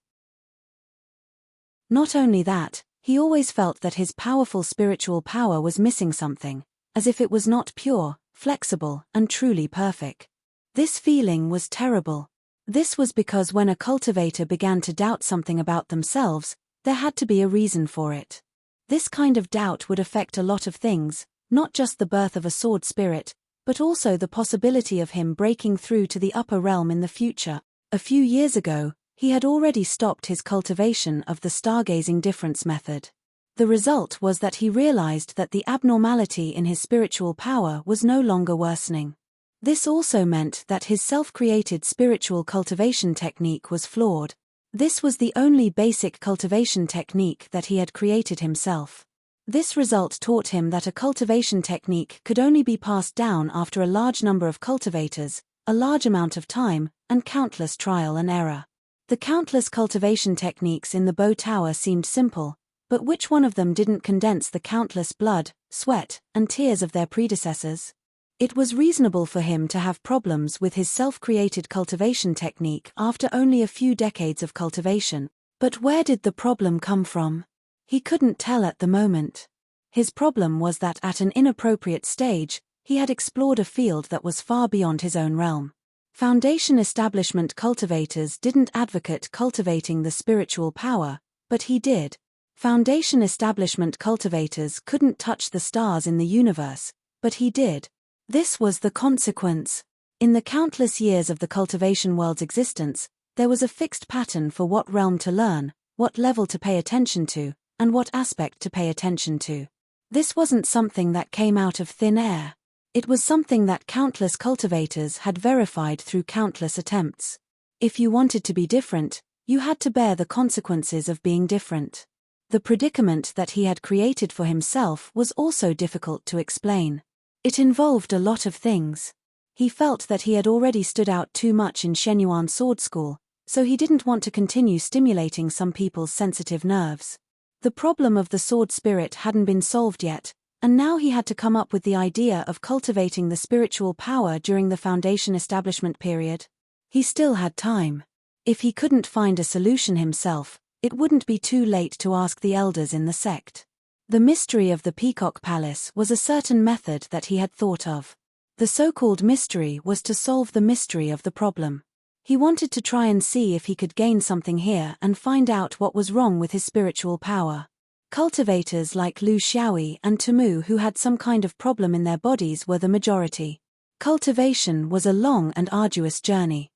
Not only that, he always felt that his powerful spiritual power was missing something, as if it was not pure, flexible, and truly perfect. This feeling was terrible. This was because when a cultivator began to doubt something about themselves, there had to be a reason for it. This kind of doubt would affect a lot of things, not just the birth of a sword spirit, but also the possibility of him breaking through to the upper realm in the future. A few years ago, he had already stopped his cultivation of the stargazing difference method. The result was that he realized that the abnormality in his spiritual power was no longer worsening. This also meant that his self-created spiritual cultivation technique was flawed. This was the only basic cultivation technique that he had created himself. This result taught him that a cultivation technique could only be passed down after a large number of cultivators, a large amount of time, and countless trial and error. The countless cultivation techniques in the Bo Tower seemed simple, but which one of them didn't condense the countless blood, sweat, and tears of their predecessors? It was reasonable for him to have problems with his self-created cultivation technique after only a few decades of cultivation. But where did the problem come from? He couldn't tell at the moment. His problem was that at an inappropriate stage, he had explored a field that was far beyond his own realm. Foundation establishment cultivators didn't advocate cultivating the spiritual power, but he did. Foundation establishment cultivators couldn't touch the stars in the universe, but he did. This was the consequence. In the countless years of the cultivation world's existence, there was a fixed pattern for what realm to learn, what level to pay attention to, and what aspect to pay attention to. This wasn't something that came out of thin air. It was something that countless cultivators had verified through countless attempts. If you wanted to be different, you had to bear the consequences of being different. The predicament that he had created for himself was also difficult to explain. It involved a lot of things. He felt that he had already stood out too much in Shenyuan sword school, so he didn't want to continue stimulating some people's sensitive nerves. The problem of the sword spirit hadn't been solved yet, and now he had to come up with the idea of cultivating the spiritual power during the Foundation establishment period. He still had time. If he couldn't find a solution himself, it wouldn't be too late to ask the elders in the sect. The mystery of the Peacock Palace was a certain method that he had thought of. The so-called mystery was to solve the mystery of the problem. He wanted to try and see if he could gain something here and find out what was wrong with his spiritual power. Cultivators like Lu Xiaoyi and Tamu who had some kind of problem in their bodies were the majority. Cultivation was a long and arduous journey.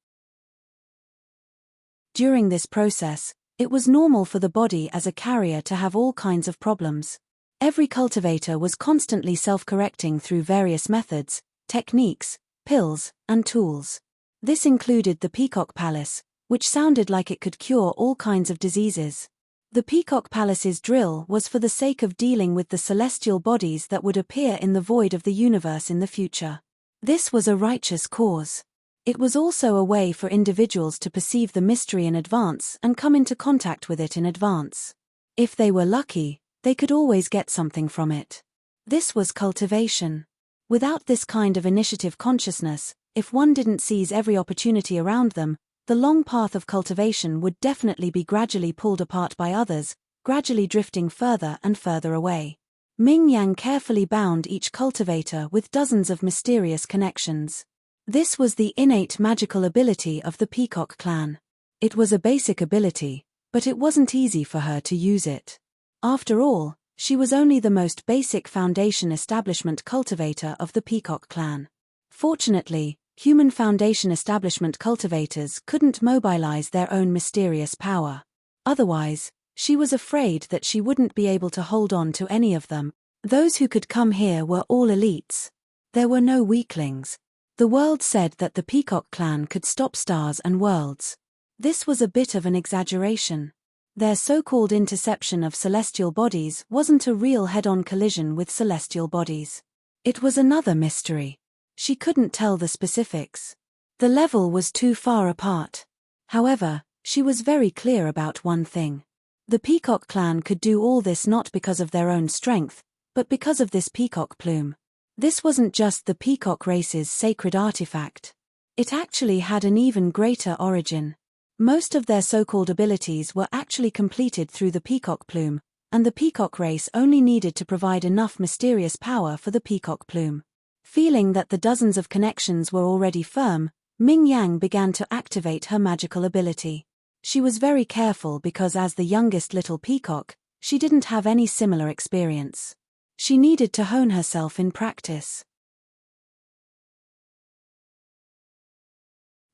During this process, it was normal for the body as a carrier to have all kinds of problems. Every cultivator was constantly self-correcting through various methods, techniques, pills, and tools. This included the Peacock Palace, which sounded like it could cure all kinds of diseases. The Peacock Palace's drill was for the sake of dealing with the celestial bodies that would appear in the void of the universe in the future. This was a righteous cause. It was also a way for individuals to perceive the mystery in advance and come into contact with it in advance. If they were lucky, they could always get something from it. This was cultivation. Without this kind of initiative consciousness, if one didn't seize every opportunity around them, the long path of cultivation would definitely be gradually pulled apart by others, gradually drifting further and further away. Ming Yang carefully bound each cultivator with dozens of mysterious connections. This was the innate magical ability of the Peacock clan. It was a basic ability, but it wasn't easy for her to use it. After all, she was only the most basic Foundation establishment cultivator of the Peacock clan. Fortunately, human Foundation establishment cultivators couldn't mobilize their own mysterious power. Otherwise, she was afraid that she wouldn't be able to hold on to any of them. Those who could come here were all elites. There were no weaklings. The world said that the Peacock clan could stop stars and worlds. This was a bit of an exaggeration. Their so-called interception of celestial bodies wasn't a real head-on collision with celestial bodies. It was another mystery. She couldn't tell the specifics. The level was too far apart. However, she was very clear about one thing. The Peacock clan could do all this not because of their own strength, but because of this peacock plume. This wasn't just the peacock race's sacred artifact. It actually had an even greater origin. Most of their so-called abilities were actually completed through the peacock plume, and the peacock race only needed to provide enough mysterious power for the peacock plume. Feeling that the dozens of connections were already firm, Ming Yang began to activate her magical ability. She was very careful because as the youngest little peacock, she didn't have any similar experience. She needed to hone herself in practice.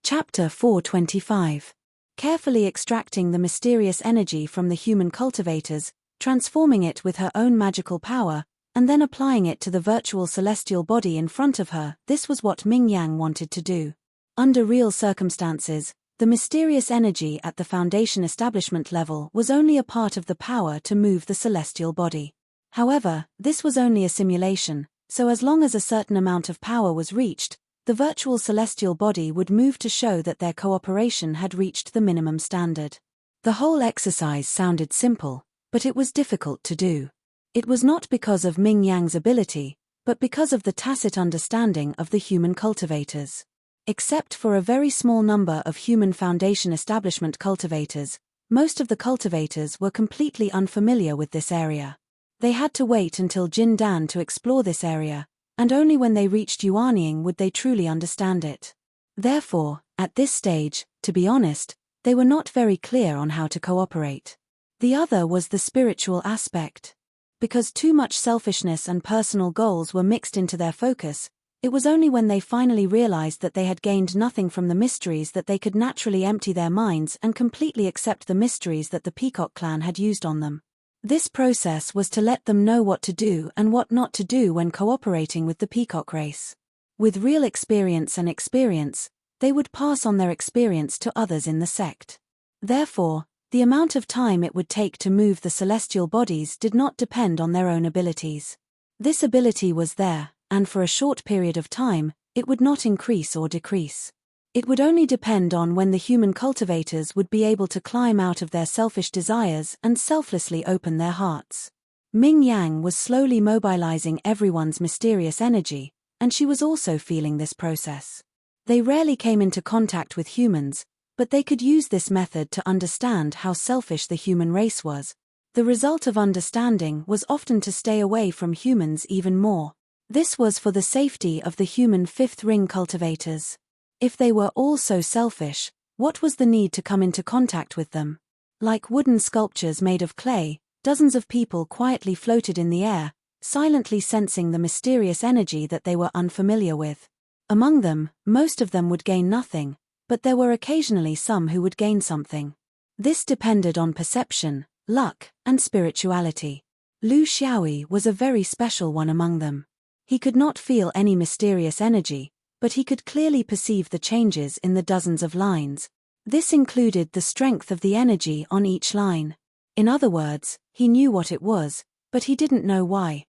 Chapter 425. Carefully extracting the mysterious energy from the human cultivators, transforming it with her own magical power, and then applying it to the virtual celestial body in front of her. This was what Ming Yang wanted to do. Under real circumstances, the mysterious energy at the Foundation establishment level was only a part of the power to move the celestial body. However, this was only a simulation, so as long as a certain amount of power was reached, the virtual celestial body would move to show that their cooperation had reached the minimum standard. The whole exercise sounded simple, but it was difficult to do. It was not because of Ming Yang's ability, but because of the tacit understanding of the human cultivators. Except for a very small number of human Foundation establishment cultivators, most of the cultivators were completely unfamiliar with this area. They had to wait until Jin Dan to explore this area, and only when they reached Yuanying would they truly understand it. Therefore, at this stage, to be honest, they were not very clear on how to cooperate. The other was the spiritual aspect. Because too much selfishness and personal goals were mixed into their focus, it was only when they finally realized that they had gained nothing from the mysteries that they could naturally empty their minds and completely accept the mysteries that the Peacock clan had used on them. This process was to let them know what to do and what not to do when cooperating with the peacock race. With real experience, they would pass on their experience to others in the sect. Therefore, the amount of time it would take to move the celestial bodies did not depend on their own abilities. This ability was there, and for a short period of time, it would not increase or decrease. It would only depend on when the human cultivators would be able to climb out of their selfish desires and selflessly open their hearts. Ming Yang was slowly mobilizing everyone's mysterious energy, and she was also feeling this process. They rarely came into contact with humans, but they could use this method to understand how selfish the human race was. The result of understanding was often to stay away from humans even more. This was for the safety of the human fifth ring cultivators. If they were all so selfish, what was the need to come into contact with them? Like wooden sculptures made of clay, dozens of people quietly floated in the air, silently sensing the mysterious energy that they were unfamiliar with. Among them, most of them would gain nothing, but there were occasionally some who would gain something. This depended on perception, luck, and spirituality. Lu Xiaoyi was a very special one among them. He could not feel any mysterious energy, but he could clearly perceive the changes in the dozens of lines. This included the strength of the energy on each line. In other words, he knew what it was, but he didn't know why.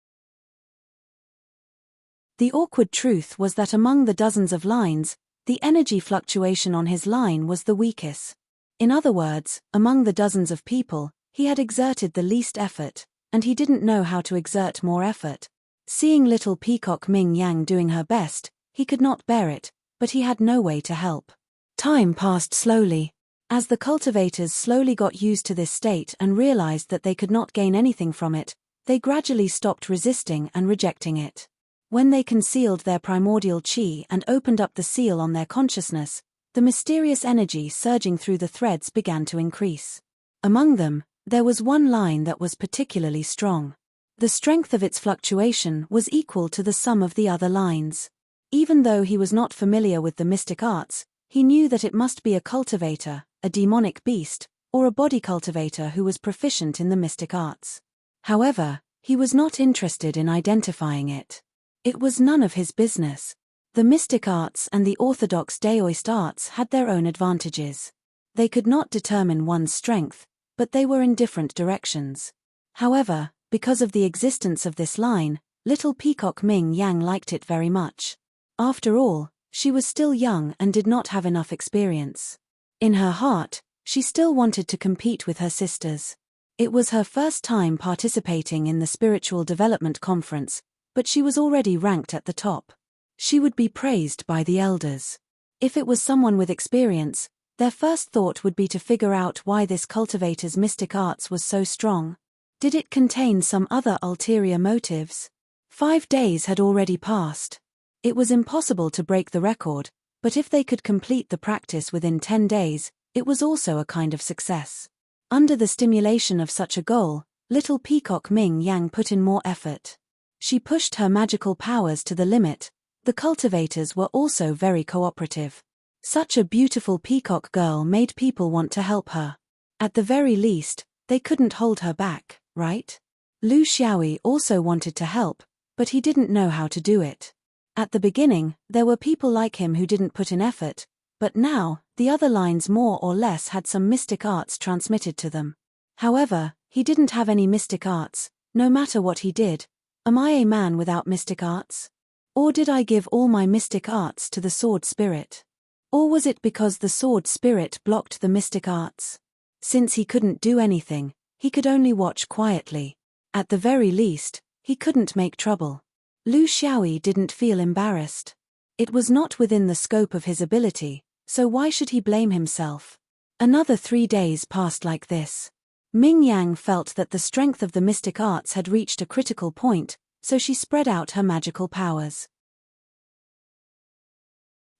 The awkward truth was that among the dozens of lines, the energy fluctuation on his line was the weakest. In other words, among the dozens of people, he had exerted the least effort, and he didn't know how to exert more effort. Seeing little peacock Ming Yang doing her best, he could not bear it, but he had no way to help. Time passed slowly. As the cultivators slowly got used to this state and realized that they could not gain anything from it, they gradually stopped resisting and rejecting it. When they concealed their primordial qi and opened up the seal on their consciousness, the mysterious energy surging through the threads began to increase. Among them, there was one line that was particularly strong. The strength of its fluctuation was equal to the sum of the other lines. Even though he was not familiar with the mystic arts, he knew that it must be a cultivator, a demonic beast, or a body cultivator who was proficient in the mystic arts. However, he was not interested in identifying it. It was none of his business. The mystic arts and the orthodox Daoist arts had their own advantages. They could not determine one's strength, but they were in different directions. However, because of the existence of this line, little peacock Ming Yang liked it very much. After all, she was still young and did not have enough experience. In her heart, she still wanted to compete with her sisters. It was her first time participating in the Spiritual Development Conference, but she was already ranked at the top. She would be praised by the elders. If it was someone with experience, their first thought would be to figure out why this cultivator's mystic arts was so strong. Did it contain some other ulterior motives? 5 days had already passed. It was impossible to break the record, but if they could complete the practice within 10 days, it was also a kind of success. Under the stimulation of such a goal, little peacock Ming Yang put in more effort. She pushed her magical powers to the limit. The cultivators were also very cooperative. Such a beautiful peacock girl made people want to help her. At the very least, they couldn't hold her back, right? Lu Xiaoyi also wanted to help, but he didn't know how to do it. At the beginning, there were people like him who didn't put in effort, but now, the other lines more or less had some mystic arts transmitted to them. However, he didn't have any mystic arts, no matter what he did. Am I a man without mystic arts? Or did I give all my mystic arts to the sword spirit? Or was it because the sword spirit blocked the mystic arts? Since he couldn't do anything, he could only watch quietly. At the very least, he couldn't make trouble. Lu Xiaoyi didn't feel embarrassed. It was not within the scope of his ability, so why should he blame himself? Another 3 days passed like this. Ming Yang felt that the strength of the mystic arts had reached a critical point, so she spread out her magical powers.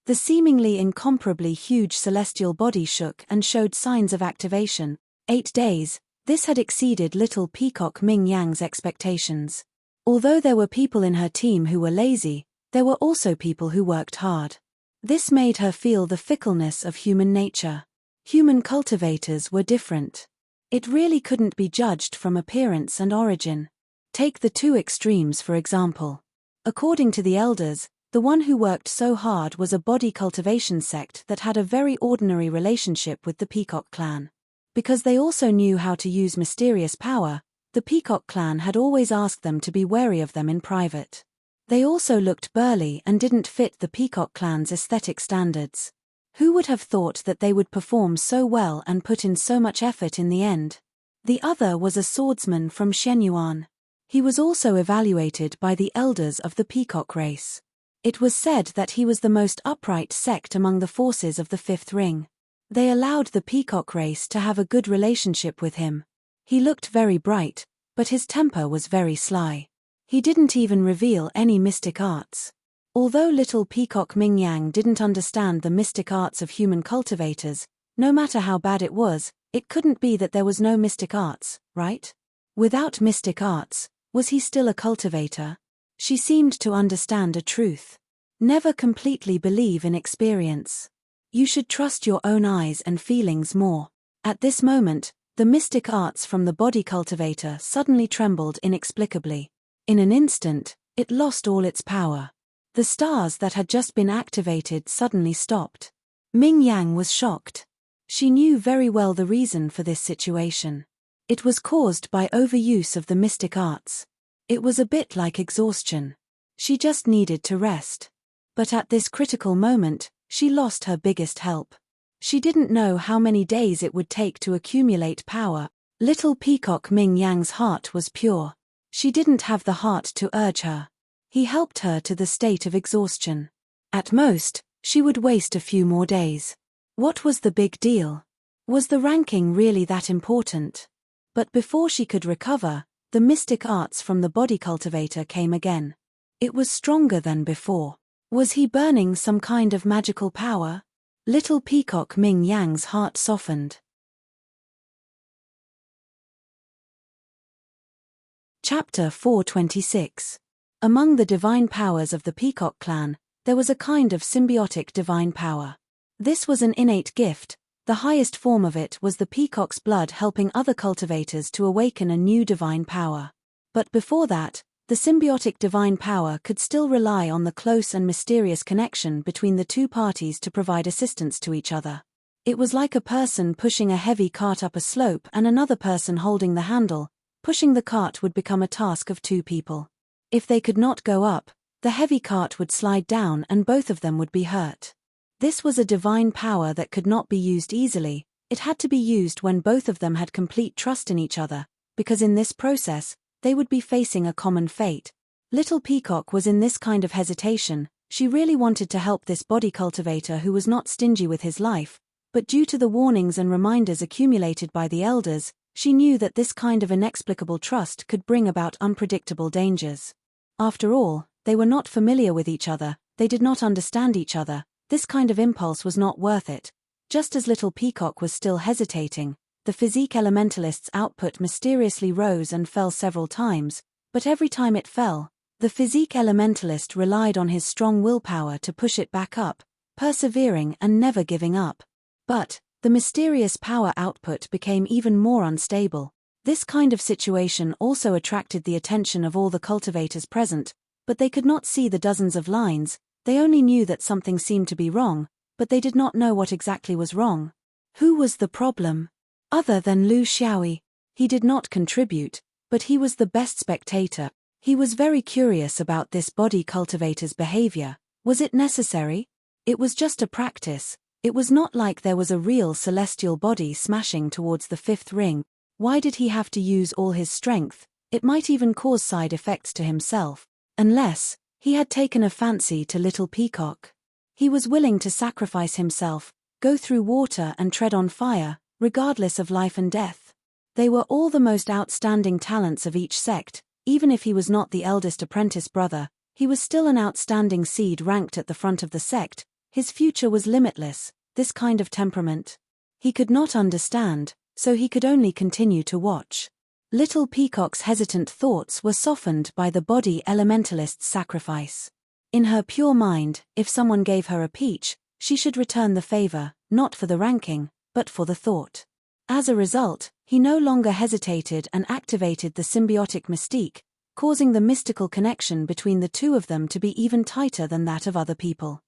The seemingly incomparably huge celestial body shook and showed signs of activation. 8 days, this had exceeded little peacock Ming Yang's expectations. Although there were people in her team who were lazy, there were also people who worked hard. This made her feel the fickleness of human nature. Human cultivators were different. It really couldn't be judged from appearance and origin. Take the two extremes for example. According to the elders, the one who worked so hard was a body cultivation sect that had a very ordinary relationship with the Peacock clan. Because they also knew how to use mysterious power, the Peacock clan had always asked them to be wary of them in private. They also looked burly and didn't fit the Peacock clan's aesthetic standards. Who would have thought that they would perform so well and put in so much effort in the end? The other was a swordsman from Shenyuan. He was also evaluated by the elders of the Peacock race. It was said that he was the most upright sect among the forces of the Fifth Ring. They allowed the Peacock race to have a good relationship with him. He looked very bright, but his temper was very sly. He didn't even reveal any mystic arts. Although little Peacock Mingyang didn't understand the mystic arts of human cultivators, no matter how bad it was, it couldn't be that there was no mystic arts, right? Without mystic arts, was he still a cultivator? She seemed to understand a truth. Never completely believe in experience. You should trust your own eyes and feelings more. At this moment, the mystic arts from the body cultivator suddenly trembled inexplicably. In an instant, it lost all its power. The stars that had just been activated suddenly stopped. Ming Yang was shocked. She knew very well the reason for this situation. It was caused by overuse of the mystic arts. It was a bit like exhaustion. She just needed to rest. But at this critical moment, she lost her biggest help. She didn't know how many days it would take to accumulate power. Little Peacock Ming Yang's heart was pure. She didn't have the heart to urge her. He helped her to the state of exhaustion. At most, she would waste a few more days. What was the big deal? Was the ranking really that important? But before she could recover, the mystic arts from the body cultivator came again. It was stronger than before. Was he burning some kind of magical power? Little Peacock Ming Yang's heart softened. Chapter 426. Among the divine powers of the Peacock clan, there was a kind of symbiotic divine power. This was an innate gift. The highest form of it was the peacock's blood helping other cultivators to awaken a new divine power. But before that, the symbiotic divine power could still rely on the close and mysterious connection between the two parties to provide assistance to each other. It was like a person pushing a heavy cart up a slope and another person holding the handle. Pushing the cart would become a task of two people. If they could not go up, the heavy cart would slide down and both of them would be hurt. This was a divine power that could not be used easily. It had to be used when both of them had complete trust in each other, because in this process, they would be facing a common fate. Little Peacock was in this kind of hesitation. She really wanted to help this body cultivator who was not stingy with his life, but due to the warnings and reminders accumulated by the elders, she knew that this kind of inexplicable trust could bring about unpredictable dangers. After all, they were not familiar with each other, they did not understand each other. This kind of impulse was not worth it. Just as Little Peacock was still hesitating, the physique elementalist's output mysteriously rose and fell several times, but every time it fell, the physique elementalist relied on his strong willpower to push it back up, persevering and never giving up. But the mysterious power output became even more unstable. This kind of situation also attracted the attention of all the cultivators present, but they could not see the dozens of lines. They only knew that something seemed to be wrong, but they did not know what exactly was wrong. Who was the problem? Other than Lu Xiaoyi. He did not contribute, but he was the best spectator. He was very curious about this body cultivator's behavior. Was it necessary? It was just a practice. It was not like there was a real celestial body smashing towards the fifth ring. Why did he have to use all his strength? It might even cause side effects to himself. Unless he had taken a fancy to Little Peacock. He was willing to sacrifice himself, go through water and tread on fire, regardless of life and death. They were all the most outstanding talents of each sect. Even if he was not the eldest apprentice brother, he was still an outstanding seed ranked at the front of the sect. His future was limitless. This kind of temperament he could not understand, so he could only continue to watch. Little Peacock's hesitant thoughts were softened by the body elementalist's sacrifice. In her pure mind, if someone gave her a peach, she should return the favor, not for the ranking, but for the thought. As a result, He no longer hesitated and activated the symbiotic mystique, causing the mystical connection between the two of them to be even tighter than that of other people.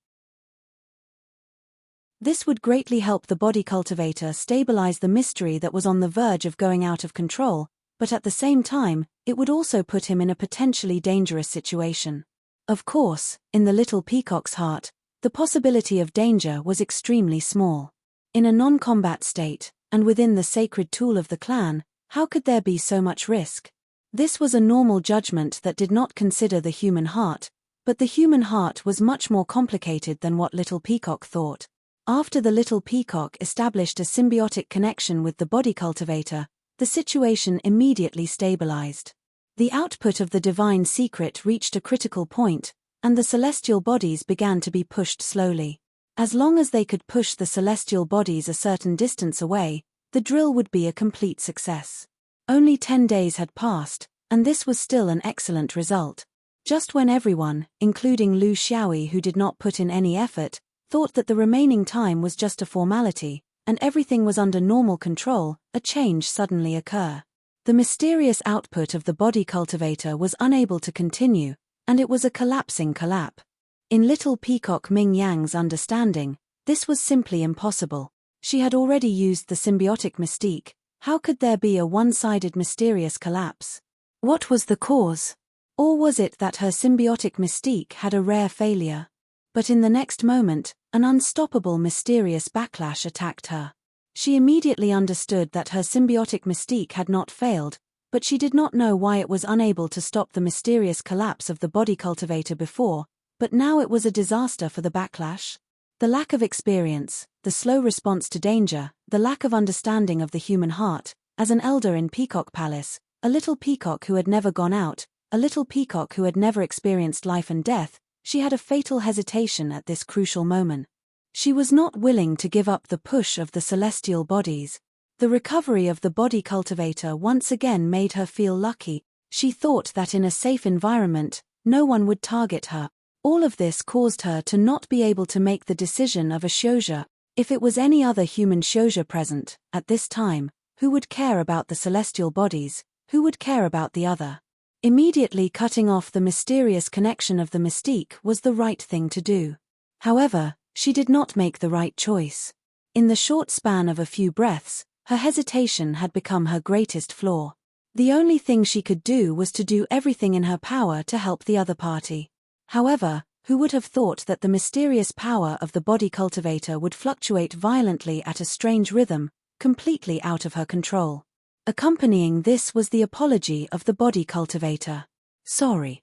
This would greatly help the body cultivator stabilize the mystery that was on the verge of going out of control, but at the same time, it would also put him in a potentially dangerous situation. Of course, in the little peacock's heart, the possibility of danger was extremely small. In a non-combat state, and within the sacred tool of the clan, how could there be so much risk? This was a normal judgment that did not consider the human heart, but the human heart was much more complicated than what Little Peacock thought. After the Little Peacock established a symbiotic connection with the body cultivator, the situation immediately stabilized. The output of the divine secret reached a critical point, and the celestial bodies began to be pushed slowly. As long as they could push the celestial bodies a certain distance away, the drill would be a complete success. Only 10 days had passed, and this was still an excellent result. Just when everyone, including Lu Xiaoyi who did not put in any effort, thought that the remaining time was just a formality, and everything was under normal control, a change suddenly occurred. The mysterious output of the body cultivator was unable to continue, and it was a collapsing collapse. In Little Peacock Ming Yang's understanding, this was simply impossible. She had already used the symbiotic mystique. How could there be a one-sided mysterious collapse? What was the cause? Or was it that her symbiotic mystique had a rare failure? But in the next moment, an unstoppable mysterious backlash attacked her. She immediately understood that her symbiotic mystique had not failed, but she did not know why it was unable to stop the mysterious collapse of the body cultivator before, but now it was a disaster for the backlash. The lack of experience, the slow response to danger, the lack of understanding of the human heart. As an elder in Peacock Palace, a little peacock who had never gone out, a little peacock who had never experienced life and death, she had a fatal hesitation at this crucial moment. She was not willing to give up the push of the celestial bodies. The recovery of the body cultivator once again made her feel lucky. She thought that in a safe environment, no one would target her. All of this caused her to not be able to make the decision of a Shouja. If it was any other human Shouja present, at this time, who would care about the celestial bodies, who would care about the other? Immediately cutting off the mysterious connection of the mystique was the right thing to do. However, she did not make the right choice. In the short span of a few breaths, her hesitation had become her greatest flaw. The only thing she could do was to do everything in her power to help the other party. However, who would have thought that the mysterious power of the body cultivator would fluctuate violently at a strange rhythm, completely out of her control? Accompanying this was the apology of the body cultivator. Sorry.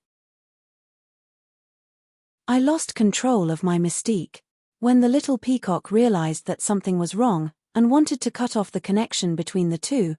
I lost control of my mystique. When the little peacock realized that something was wrong, and wanted to cut off the connection between the two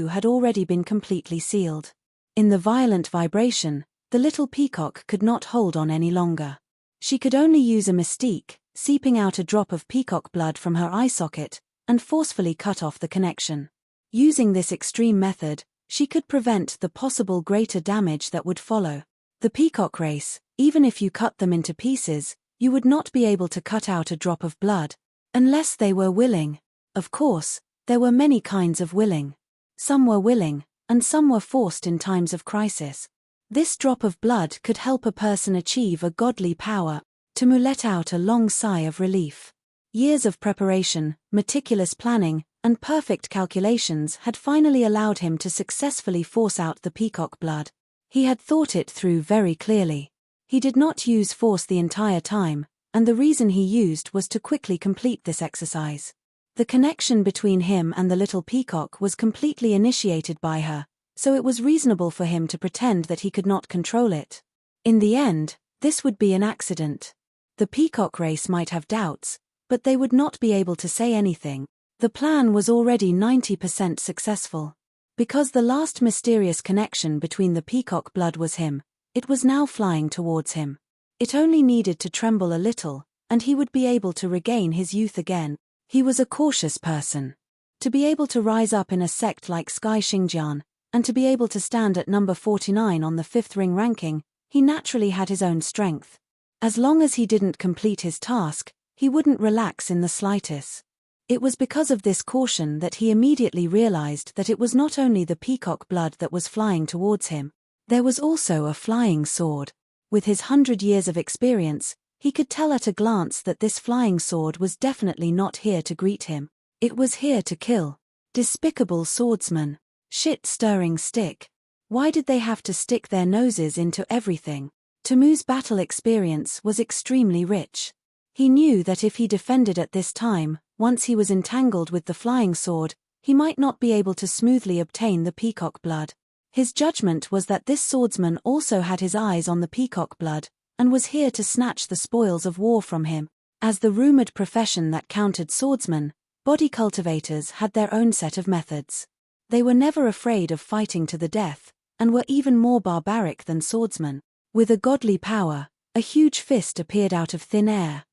had already been completely sealed. In the violent vibration, the little peacock could not hold on any longer. She could only use a mystique, seeping out a drop of peacock blood from her eye socket, and forcefully cut off the connection. Using this extreme method, she could prevent the possible greater damage that would follow. The peacock race, even if you cut them into pieces, you would not be able to cut out a drop of blood, unless they were willing. Of course, there were many kinds of willing. Some were willing, and some were forced in times of crisis. This drop of blood could help a person achieve a godly power, to let out a long sigh of relief. Years of preparation, meticulous planning, and perfect calculations had finally allowed him to successfully force out the peacock blood. He had thought it through very clearly. He did not use force the entire time, and the reason he used was to quickly complete this exercise. The connection between him and the little peacock was completely initiated by her, so it was reasonable for him to pretend that he could not control it. In the end, this would be an accident. The peacock race might have doubts, but they would not be able to say anything. The plan was already 90% successful. Because the last mysterious connection between the peacock blood was him, it was now flying towards him. It only needed to tremble a little, and he would be able to regain his youth again. He was a cautious person. To be able to rise up in a sect like Sky Xingjian, and to be able to stand at number 49 on the 5th ring ranking, he naturally had his own strength. As long as he didn't complete his task, he wouldn't relax in the slightest. It was because of this caution that he immediately realized that it was not only the peacock blood that was flying towards him. There was also a flying sword. With his 100 years of experience, he could tell at a glance that this flying sword was definitely not here to greet him. It was here to kill. Despicable swordsman. Shit-stirring stick. Why did they have to stick their noses into everything? Temu's battle experience was extremely rich. He knew that if he defended at this time, once he was entangled with the flying sword, he might not be able to smoothly obtain the peacock blood. His judgment was that this swordsman also had his eyes on the peacock blood, and was here to snatch the spoils of war from him. As the rumored profession that countered swordsmen, body cultivators had their own set of methods. They were never afraid of fighting to the death, and were even more barbaric than swordsmen. With a godly power, a huge fist appeared out of thin air.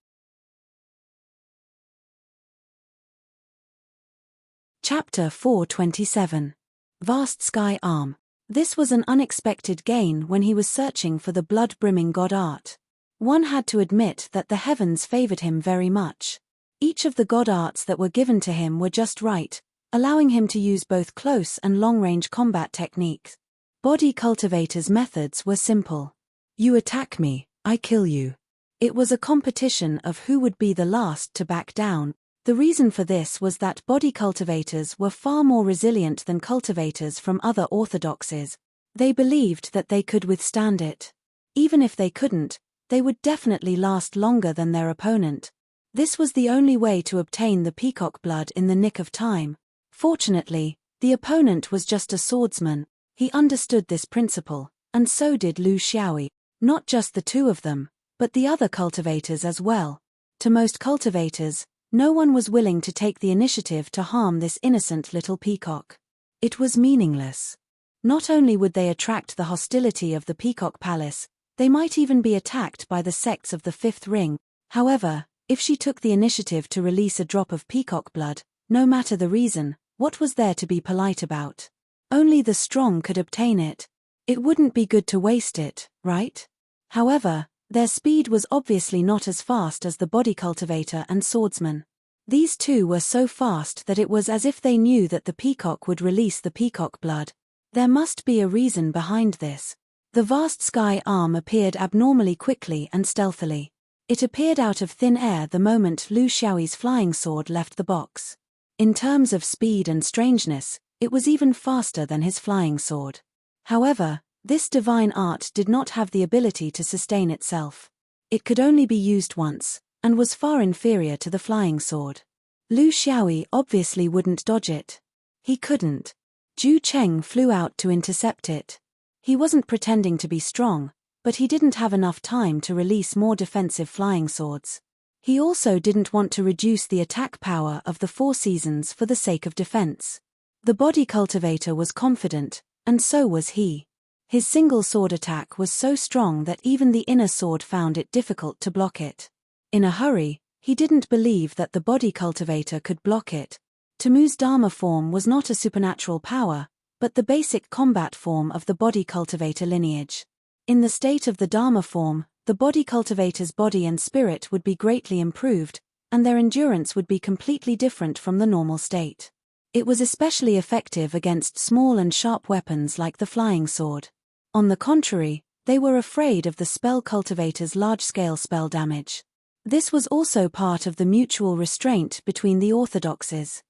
Chapter 427. Vast Sky Arm. This was an unexpected gain when he was searching for the blood-brimming god art. One had to admit that the heavens favored him very much. Each of the god arts that were given to him were just right, allowing him to use both close and long-range combat techniques. Body cultivators' methods were simple. You attack me, I kill you. It was a competition of who would be the last to back down. The reason for this was that body cultivators were far more resilient than cultivators from other orthodoxies. They believed that they could withstand it. Even if they couldn't, they would definitely last longer than their opponent. This was the only way to obtain the peacock blood in the nick of time. Fortunately, the opponent was just a swordsman. He understood this principle, and so did Lu Xiaoyi. Not just the two of them, but the other cultivators as well. To most cultivators, no one was willing to take the initiative to harm this innocent little peacock. It was meaningless. Not only would they attract the hostility of the Peacock Palace, they might even be attacked by the sects of the Fifth Ring. However, if she took the initiative to release a drop of peacock blood, no matter the reason, what was there to be polite about? Only the strong could obtain it. It wouldn't be good to waste it, right? However, their speed was obviously not as fast as the body cultivator and swordsman. These two were so fast that it was as if they knew that the peacock would release the peacock blood. There must be a reason behind this. The vast sky arm appeared abnormally quickly and stealthily. It appeared out of thin air the moment Lu Xiaoyi's flying sword left the box. In terms of speed and strangeness, it was even faster than his flying sword. However, this divine art did not have the ability to sustain itself. It could only be used once, and was far inferior to the flying sword. Lu Xiaoyi obviously wouldn't dodge it. He couldn't. Zhu Cheng flew out to intercept it. He wasn't pretending to be strong, but he didn't have enough time to release more defensive flying swords. He also didn't want to reduce the attack power of the Four Seasons for the sake of defense. The body cultivator was confident, and so was he. His single sword attack was so strong that even the inner sword found it difficult to block it. In a hurry, he didn't believe that the body cultivator could block it. Temu's Dharma form was not a supernatural power, but the basic combat form of the body cultivator lineage. In the state of the Dharma form, the body cultivator's body and spirit would be greatly improved, and their endurance would be completely different from the normal state. It was especially effective against small and sharp weapons like the flying sword. On the contrary, they were afraid of the spell cultivator's large-scale spell damage. This was also part of the mutual restraint between the orthodoxies.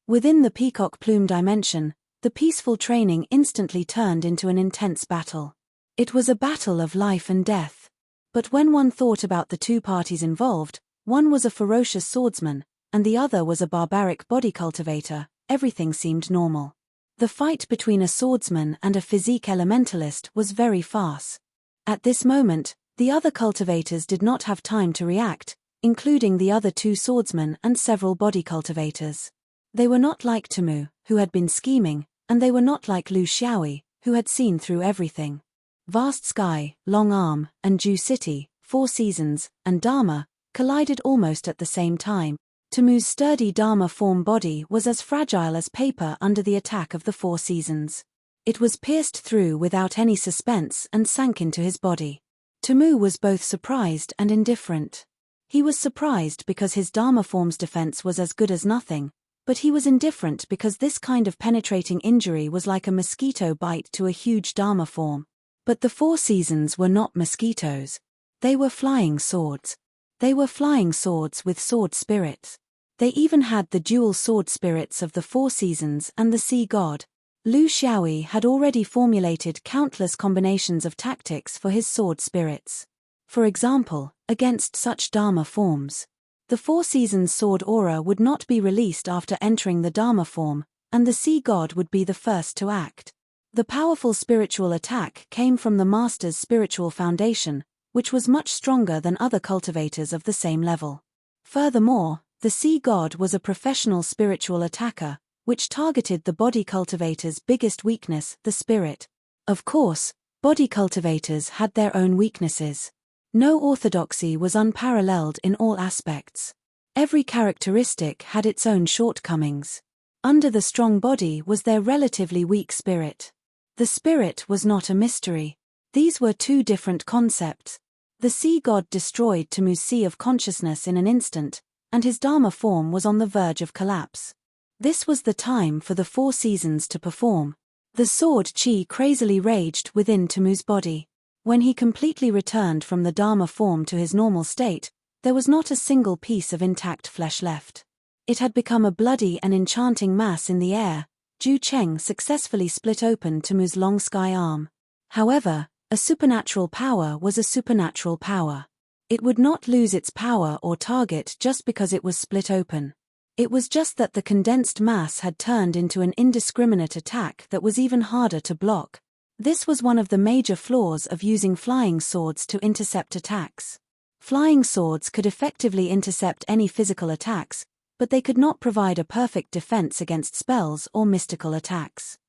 Within the peacock plume dimension, the peaceful training instantly turned into an intense battle. It was a battle of life and death. But when one thought about the two parties involved, one was a ferocious swordsman, and the other was a barbaric body cultivator, everything seemed normal. The fight between a swordsman and a physique elementalist was very fast. At this moment, the other cultivators did not have time to react, including the other two swordsmen and several body cultivators. They were not like Temu, who had been scheming, and they were not like Lu Xiaoyi, who had seen through everything. Vast Sky, Long Arm, and Ju City, Four Seasons, and Dharma, collided almost at the same time. Temu's sturdy Dharma form body was as fragile as paper under the attack of the Four Seasons. It was pierced through without any suspense and sank into his body. Temu was both surprised and indifferent. He was surprised because his Dharma form's defense was as good as nothing, but he was indifferent because this kind of penetrating injury was like a mosquito bite to a huge Dharma form. But the four seasons were not mosquitoes. They were flying swords. They were flying swords with sword spirits. They even had the dual sword spirits of the four seasons and the sea god. Lu Xiaoyi had already formulated countless combinations of tactics for his sword spirits. For example, against such Dharma forms, the four seasons sword aura would not be released after entering the Dharma form, and the sea god would be the first to act. The powerful spiritual attack came from the master's spiritual foundation, which was much stronger than other cultivators of the same level. Furthermore, the sea god was a professional spiritual attacker, which targeted the body cultivator's biggest weakness, the spirit. Of course, body cultivators had their own weaknesses. No orthodoxy was unparalleled in all aspects. Every characteristic had its own shortcomings. Under the strong body was their relatively weak spirit. The spirit was not a mystery. These were two different concepts. The sea god destroyed Temu's sea of consciousness in an instant, and his Dharma form was on the verge of collapse. This was the time for the four seasons to perform. The sword chi crazily raged within Temu's body. When he completely returned from the Dharma form to his normal state, there was not a single piece of intact flesh left. It had become a bloody and enchanting mass in the air. Zhu Cheng successfully split open Temu's long sky arm. However, a supernatural power was a supernatural power. It would not lose its power or target just because it was split open. It was just that the condensed mass had turned into an indiscriminate attack that was even harder to block. This was one of the major flaws of using flying swords to intercept attacks. Flying swords could effectively intercept any physical attacks, but they could not provide a perfect defense against spells or mystical attacks.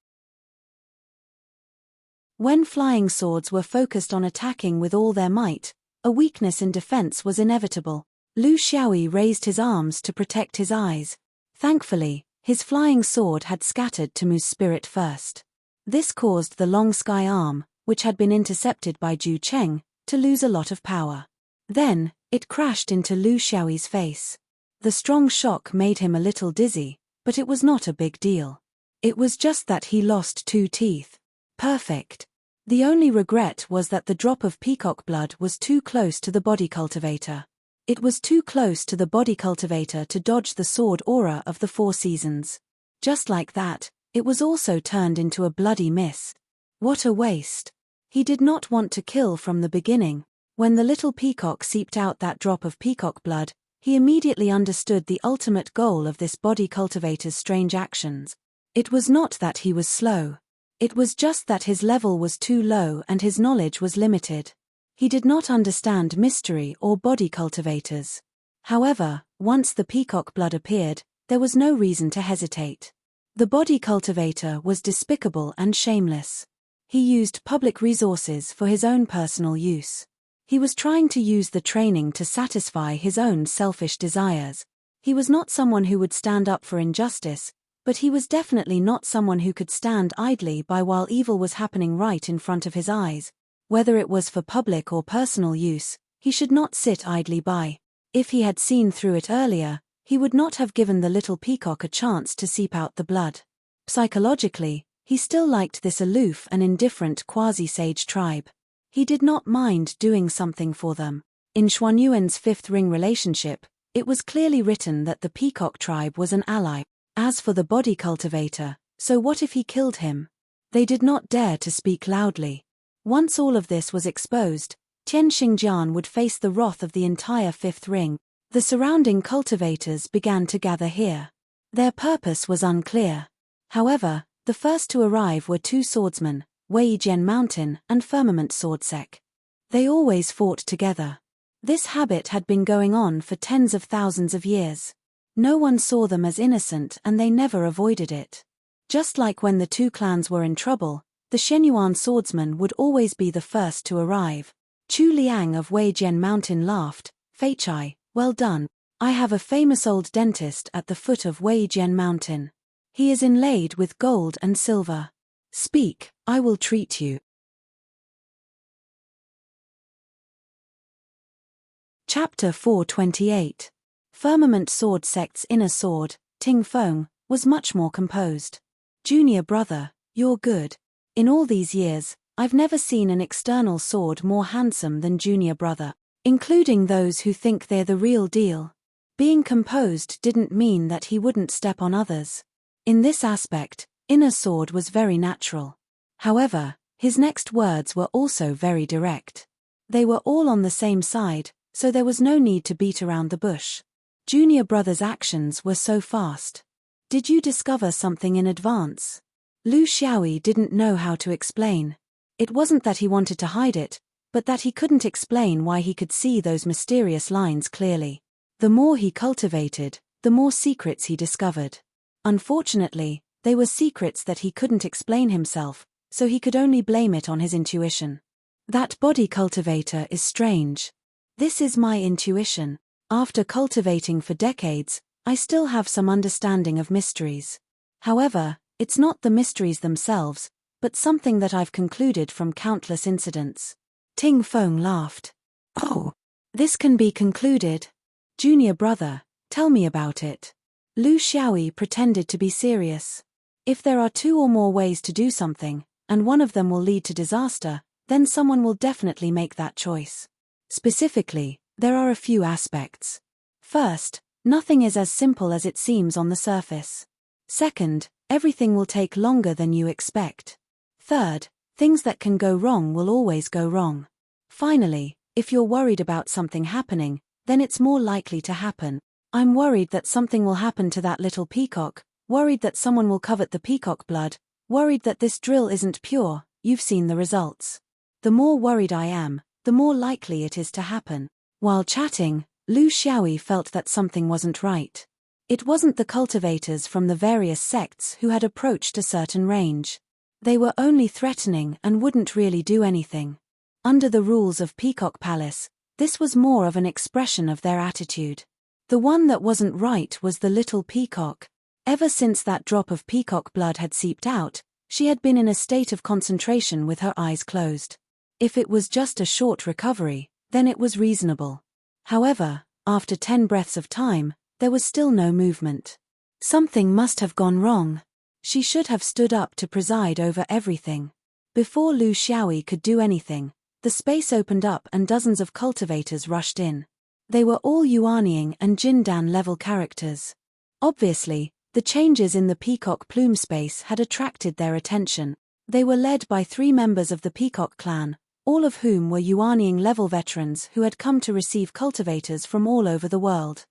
When flying swords were focused on attacking with all their might, a weakness in defense was inevitable. Lu Xiaoyi raised his arms to protect his eyes. Thankfully, his flying sword had scattered Temu's spirit first. This caused the long sky arm, which had been intercepted by Zhu Cheng, to lose a lot of power. Then, it crashed into Lu Xiaoyi's face. The strong shock made him a little dizzy, but it was not a big deal. It was just that he lost 2 teeth. Perfect. The only regret was that the drop of peacock blood was too close to the body cultivator. It was too close to the body cultivator to dodge the sword aura of the four seasons. Just like that, it was also turned into a bloody mist. What a waste. He did not want to kill from the beginning. When the little peacock seeped out that drop of peacock blood, he immediately understood the ultimate goal of this body cultivator's strange actions. It was not that he was slow. It was just that his level was too low and his knowledge was limited. He did not understand mystery or body cultivators. However, once the peacock blood appeared, there was no reason to hesitate. The body cultivator was despicable and shameless. He used public resources for his own personal use. He was trying to use the training to satisfy his own selfish desires. He was not someone who would stand up for injustice, but he was definitely not someone who could stand idly by while evil was happening right in front of his eyes. Whether it was for public or personal use, he should not sit idly by. If he had seen through it earlier, he would not have given the little peacock a chance to seep out the blood. Psychologically, he still liked this aloof and indifferent quasi-sage tribe. He did not mind doing something for them. In Xuanyuan's fifth ring relationship, it was clearly written that the peacock tribe was an ally. As for the body cultivator, so what if he killed him? They did not dare to speak loudly. Once all of this was exposed, Tian Xingjian would face the wrath of the entire fifth ring. The surrounding cultivators began to gather here. Their purpose was unclear. However, the first to arrive were 2 swordsmen, Weijian Mountain and Firmament Swordsec. They always fought together. This habit had been going on for tens of thousands of years. No one saw them as innocent and they never avoided it. Just like when the 2 clans were in trouble, the Shenyuan swordsman would always be the first to arrive. Chu Liang of Weijian Mountain laughed, "Feichai, well done. I have a famous old dentist at the foot of Weijian Mountain. He is inlaid with gold and silver. Speak, I will treat you." Chapter 428. Firmament Sword Sect's inner sword, Ting Feng, was much more composed. Junior brother, you're good. In all these years, I've never seen an external sword more handsome than junior brother, including those who think they're the real deal. Being composed didn't mean that he wouldn't step on others. In this aspect, inner sword was very natural. However, his next words were also very direct. They were all on the same side, so there was no need to beat around the bush. Junior brother's actions were so fast. Did you discover something in advance? Lu Xiaoyi didn't know how to explain. It wasn't that he wanted to hide it, but that he couldn't explain why he could see those mysterious lines clearly. The more he cultivated, the more secrets he discovered. Unfortunately, they were secrets that he couldn't explain himself, so he could only blame it on his intuition. That body cultivator is strange. This is my intuition. After cultivating for decades, I still have some understanding of mysteries. However, it's not the mysteries themselves, but something that I've concluded from countless incidents. Ting Feng laughed. Oh, this can be concluded? Junior brother, tell me about it. Lu Xiaoyi pretended to be serious. If there are two or more ways to do something, and one of them will lead to disaster, then someone will definitely make that choice. Specifically, there are a few aspects. First, nothing is as simple as it seems on the surface. Second, everything will take longer than you expect. Third, things that can go wrong will always go wrong. Finally, if you're worried about something happening, then it's more likely to happen. I'm worried that something will happen to that little peacock, worried that someone will covet the peacock blood, worried that this drill isn't pure. You've seen the results. The more worried I am, the more likely it is to happen. While chatting, Lu Xiaoyi felt that something wasn't right. It wasn't the cultivators from the various sects who had approached a certain range. They were only threatening and wouldn't really do anything. Under the rules of Peacock Palace, this was more of an expression of their attitude. The one that wasn't right was the little peacock. Ever since that drop of peacock blood had seeped out, she had been in a state of concentration with her eyes closed. If it was just a short recovery, then it was reasonable. However, after 10 breaths of time, there was still no movement. Something must have gone wrong. She should have stood up to preside over everything. Before Lu Xiaoyi could do anything, the space opened up and dozens of cultivators rushed in. They were all Yuanying and Jindan level characters. Obviously, the changes in the peacock plume space had attracted their attention. They were led by 3 members of the peacock clan, all of whom were Yuanying level veterans who had come to receive cultivators from all over the world.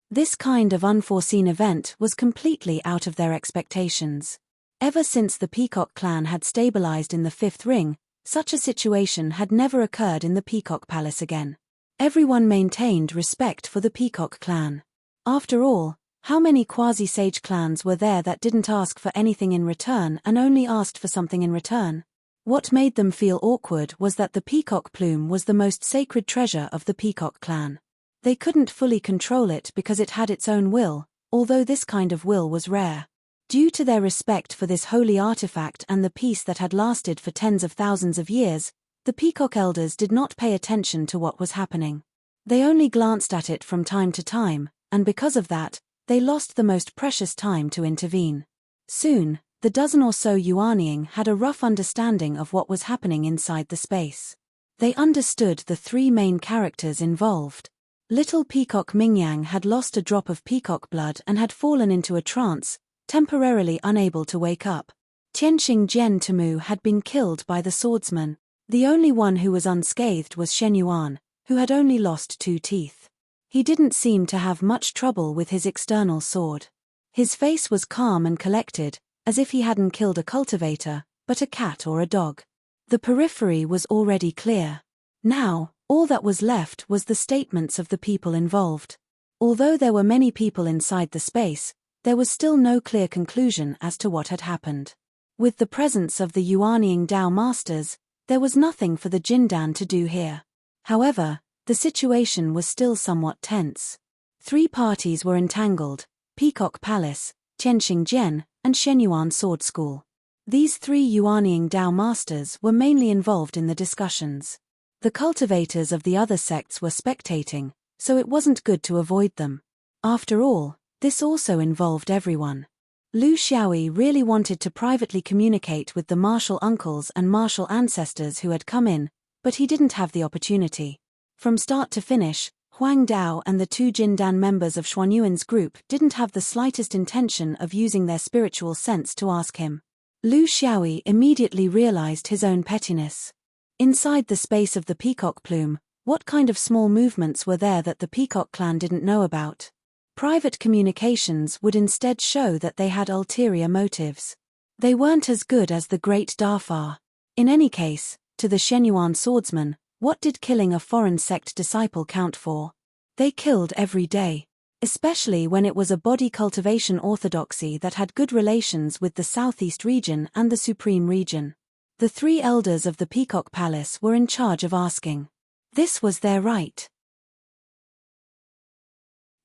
This kind of unforeseen event was completely out of their expectations. Ever since the Peacock clan had stabilized in the 5th ring, such a situation had never occurred in the Peacock Palace again. Everyone maintained respect for the Peacock clan. After all, how many quasi-sage clans were there that didn't ask for anything in return and only asked for something in return? What made them feel awkward was that the peacock plume was the most sacred treasure of the Peacock clan. They couldn't fully control it because it had its own will, although this kind of will was rare. Due to their respect for this holy artifact and the peace that had lasted for tens of thousands of years, the Peacock elders did not pay attention to what was happening. They only glanced at it from time to time, and because of that, they lost the most precious time to intervene. Soon, the dozen or so Yuanying had a rough understanding of what was happening inside the space. They understood the 3 main characters involved. Little Peacock Mingyang had lost a drop of peacock blood and had fallen into a trance, temporarily unable to wake up. Tianxing Jian Tamu had been killed by the swordsman. The only one who was unscathed was Shen Yuan, who had only lost 2 teeth. He didn't seem to have much trouble with his external sword. His face was calm and collected, as if he hadn't killed a cultivator, but a cat or a dog. The periphery was already clear. Now, all that was left was the statements of the people involved. Although there were many people inside the space, there was still no clear conclusion as to what had happened. With the presence of the Yuanying Dao masters, there was nothing for the Jindan to do here. However, the situation was still somewhat tense. 3 parties were entangled: Peacock Palace, Tianxing Jian, and Shenyuan Sword School. These 3 Yuanying Dao masters were mainly involved in the discussions. The cultivators of the other sects were spectating, so it wasn't good to avoid them. After all, this also involved everyone. Lu Xiaoyi really wanted to privately communicate with the martial uncles and martial ancestors who had come in, but he didn't have the opportunity. From start to finish, Huang Dao and the two Jindan members of Xuanyuan's group didn't have the slightest intention of using their spiritual sense to ask him. Lu Xiaoyi immediately realized his own pettiness. Inside the space of the peacock plume, what kind of small movements were there that the peacock clan didn't know about? Private communications would instead show that they had ulterior motives. They weren't as good as the great defy. In any case, to the Shenyuan swordsman, what did killing a foreign sect disciple count for? They killed every day. Especially when it was a body cultivation orthodoxy that had good relations with the southeast region and the supreme region. The three elders of the Peacock Palace were in charge of asking. This was their right.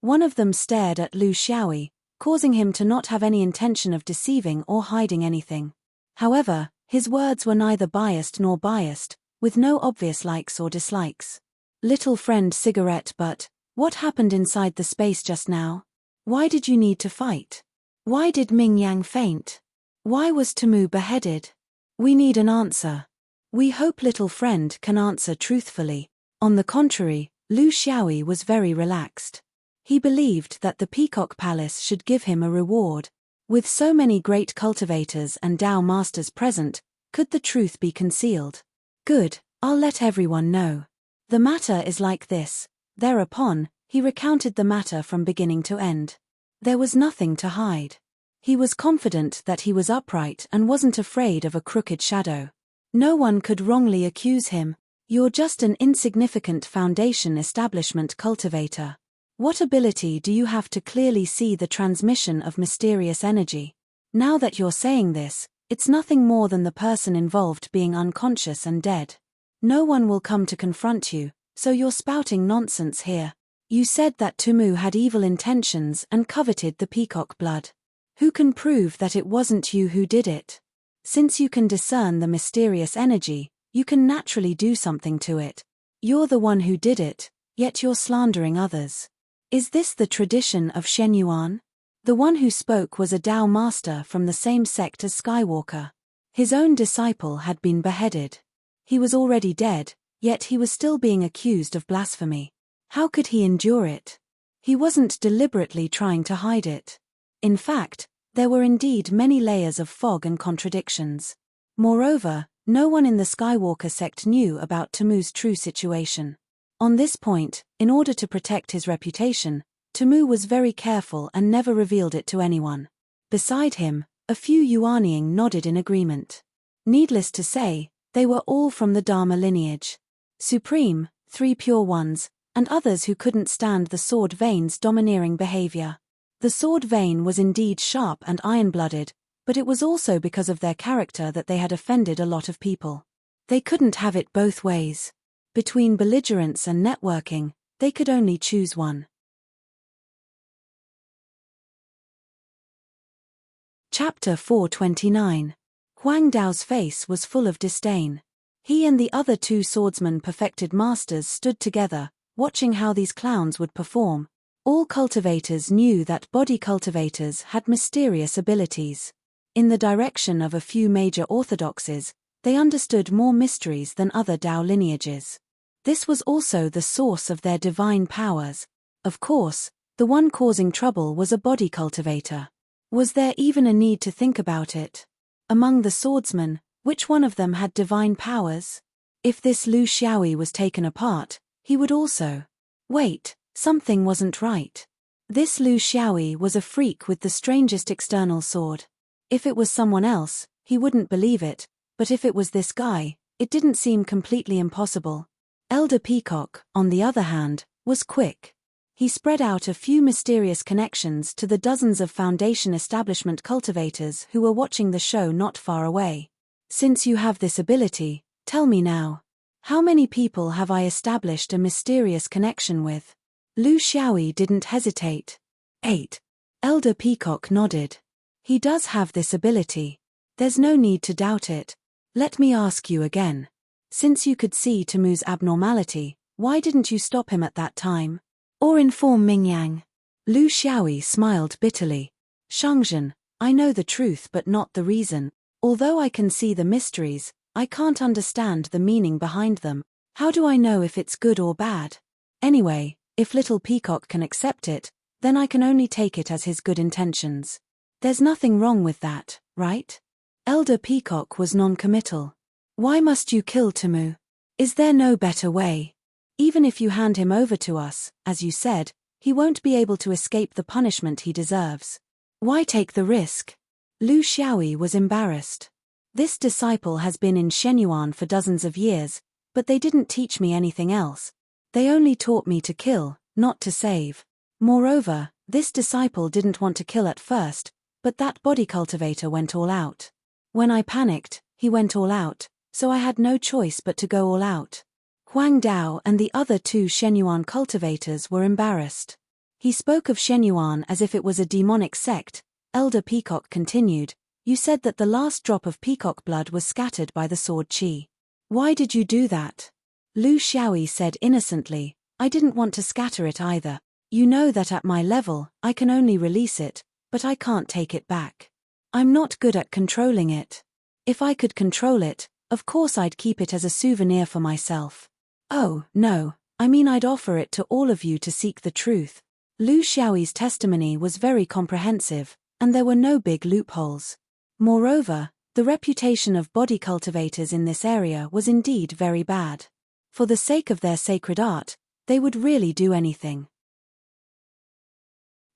One of them stared at Lu Xiaoyi, causing him to not have any intention of deceiving or hiding anything. However, his words were neither biased nor biased, with no obvious likes or dislikes. Little friend cigarette, but what happened inside the space just now? Why did you need to fight? Why did Ming Yang faint? Why was Tamu beheaded? We need an answer. We hope little friend can answer truthfully. On the contrary, Lu Xiaoyi was very relaxed. He believed that the Peacock Palace should give him a reward. With so many great cultivators and Dao masters present, could the truth be concealed? Good, I'll let everyone know. The matter is like this. Thereupon, he recounted the matter from beginning to end. There was nothing to hide. He was confident that he was upright and wasn't afraid of a crooked shadow. No one could wrongly accuse him. You're just an insignificant foundation establishment cultivator. What ability do you have to clearly see the transmission of mysterious energy? Now that you're saying this, it's nothing more than the person involved being unconscious and dead. No one will come to confront you, so you're spouting nonsense here. You said that Tamu had evil intentions and coveted the peacock blood. Who can prove that it wasn't you who did it? Since you can discern the mysterious energy, you can naturally do something to it. You're the one who did it, yet you're slandering others. Is this the tradition of Shenyuan? The one who spoke was a Dao master from the same sect as Skywalker. His own disciple had been beheaded. He was already dead, yet he was still being accused of blasphemy. How could he endure it? He wasn't deliberately trying to hide it. In fact, there were indeed many layers of fog and contradictions. Moreover, no one in the Skywalker sect knew about Tamu's true situation. On this point, in order to protect his reputation, Tamu was very careful and never revealed it to anyone. Beside him, a few Yuanying nodded in agreement. Needless to say, they were all from the Dharma lineage. Supreme, 3 pure ones, and others who couldn't stand the sword vein's domineering behavior. The sword vein was indeed sharp and iron-blooded, but it was also because of their character that they had offended a lot of people. They couldn't have it both ways. Between belligerence and networking, they could only choose one. Chapter 429. Huang Dao's face was full of disdain. He and the other two swordsman perfected masters stood together, watching how these clowns would perform. All cultivators knew that body cultivators had mysterious abilities. In the direction of a few major orthodoxies, they understood more mysteries than other Dao lineages. This was also the source of their divine powers. Of course, the one causing trouble was a body cultivator. Was there even a need to think about it? Among the swordsmen, which one of them had divine powers? If this Lu Xiaoyi was taken apart, he would also. Wait, something wasn't right. This Lu Xiaoyi was a freak with the strangest external sword. If it was someone else, he wouldn't believe it, but if it was this guy, it didn't seem completely impossible. Elder Peacock, on the other hand, was quick. He spread out a few mysterious connections to the dozens of foundation establishment cultivators who were watching the show not far away. Since you have this ability, tell me now. How many people have I established a mysterious connection with? Lu Xiaoyi didn't hesitate. 8. Elder Peacock nodded. He does have this ability. There's no need to doubt it. Let me ask you again. Since you could see Temu's abnormality, why didn't you stop him at that time? Or inform Mingyang? Lu Xiaoyi smiled bitterly. Shangzhen, I know the truth but not the reason. Although I can see the mysteries, I can't understand the meaning behind them. How do I know if it's good or bad? Anyway, if Little Peacock can accept it, then I can only take it as his good intentions. There's nothing wrong with that, right? Elder Peacock was non-committal. Why must you kill Temu? Is there no better way? Even if you hand him over to us, as you said, he won't be able to escape the punishment he deserves. Why take the risk? Lu Xiaoyi was embarrassed. This disciple has been in Shenyuan for dozens of years, but they didn't teach me anything else. They only taught me to kill, not to save. Moreover, this disciple didn't want to kill at first, but that body cultivator went all out. When I panicked, he went all out, so I had no choice but to go all out. Huang Dao and the other two Shenyuan cultivators were embarrassed. He spoke of Shenyuan as if it was a demonic sect. Elder Peacock continued, you said that the last drop of peacock blood was scattered by the sword qi. Why did you do that? Lu Xiaoyi said innocently, I didn't want to scatter it either. You know that at my level, I can only release it, but I can't take it back. I'm not good at controlling it. If I could control it, of course I'd keep it as a souvenir for myself. Oh, no, I mean I'd offer it to all of you to seek the truth. Lu Xiaoyi's testimony was very comprehensive, and there were no big loopholes. Moreover, the reputation of body cultivators in this area was indeed very bad. For the sake of their sacred art, they would really do anything.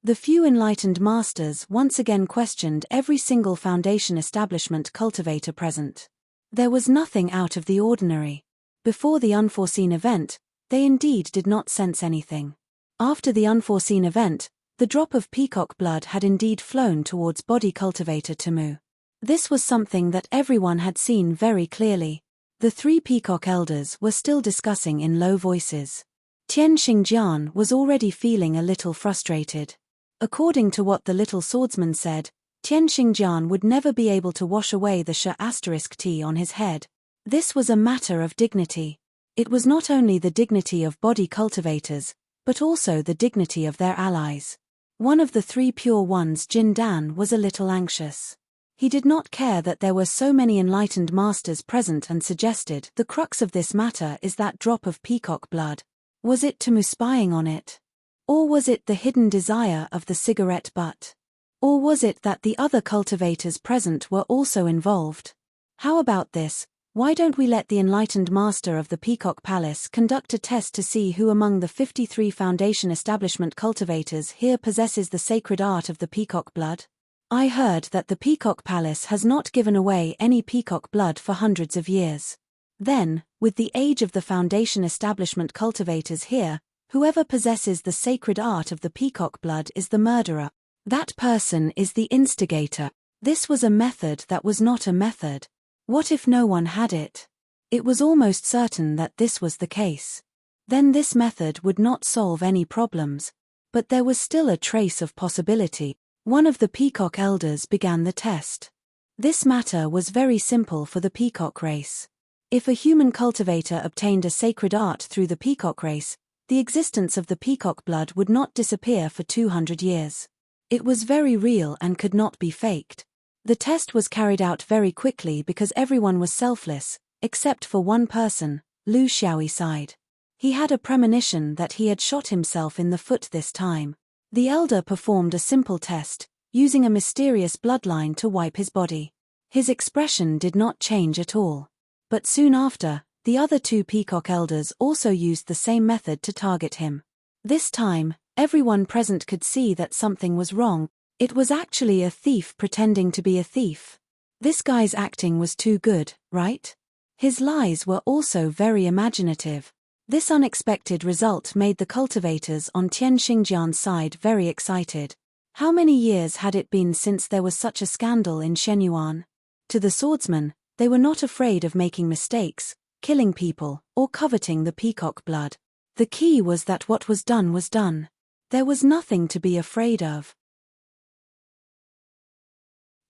The few enlightened masters once again questioned every single Foundation establishment cultivator present. There was nothing out of the ordinary. Before the unforeseen event, they indeed did not sense anything. After the unforeseen event, the drop of peacock blood had indeed flown towards body cultivator Temu. This was something that everyone had seen very clearly. The three peacock elders were still discussing in low voices. Tian Xingjian was already feeling a little frustrated. According to what the little swordsman said, Tian Xingjian would never be able to wash away the *T on his head. This was a matter of dignity. It was not only the dignity of body cultivators, but also the dignity of their allies. One of the three pure ones, Jin Dan, was a little anxious. He did not care that there were so many enlightened masters present and suggested the crux of this matter is that drop of peacock blood. Was it Temu spying on it? Or was it the hidden desire of the cigarette butt? Or was it that the other cultivators present were also involved? How about this? Why don't we let the enlightened master of the Peacock Palace conduct a test to see who among the 53 Foundation establishment cultivators here possesses the sacred art of the peacock blood? I heard that the Peacock Palace has not given away any peacock blood for hundreds of years. Then, with the age of the Foundation establishment cultivators here, whoever possesses the sacred art of the peacock blood is the murderer. That person is the instigator. This was a method that was not a method. What if no one had it? It was almost certain that this was the case. Then this method would not solve any problems. But there was still a trace of possibility. One of the peacock elders began the test. This matter was very simple for the peacock race. If a human cultivator obtained a sacred art through the peacock race, the existence of the peacock blood would not disappear for 200 years. It was very real and could not be faked. The test was carried out very quickly because everyone was selfless, except for one person. Lu Xiaoyi sighed. He had a premonition that he had shot himself in the foot this time. The elder performed a simple test, using a mysterious bloodline to wipe his body. His expression did not change at all. But soon after, the other two peacock elders also used the same method to target him. This time, everyone present could see that something was wrong. It was actually a thief pretending to be a thief. This guy's acting was too good, right? His lies were also very imaginative. This unexpected result made the cultivators on Tian Xingjian's side very excited. How many years had it been since there was such a scandal in Shenyuan? To the swordsman, they were not afraid of making mistakes, killing people, or coveting the peacock blood. The key was that what was done was done. There was nothing to be afraid of.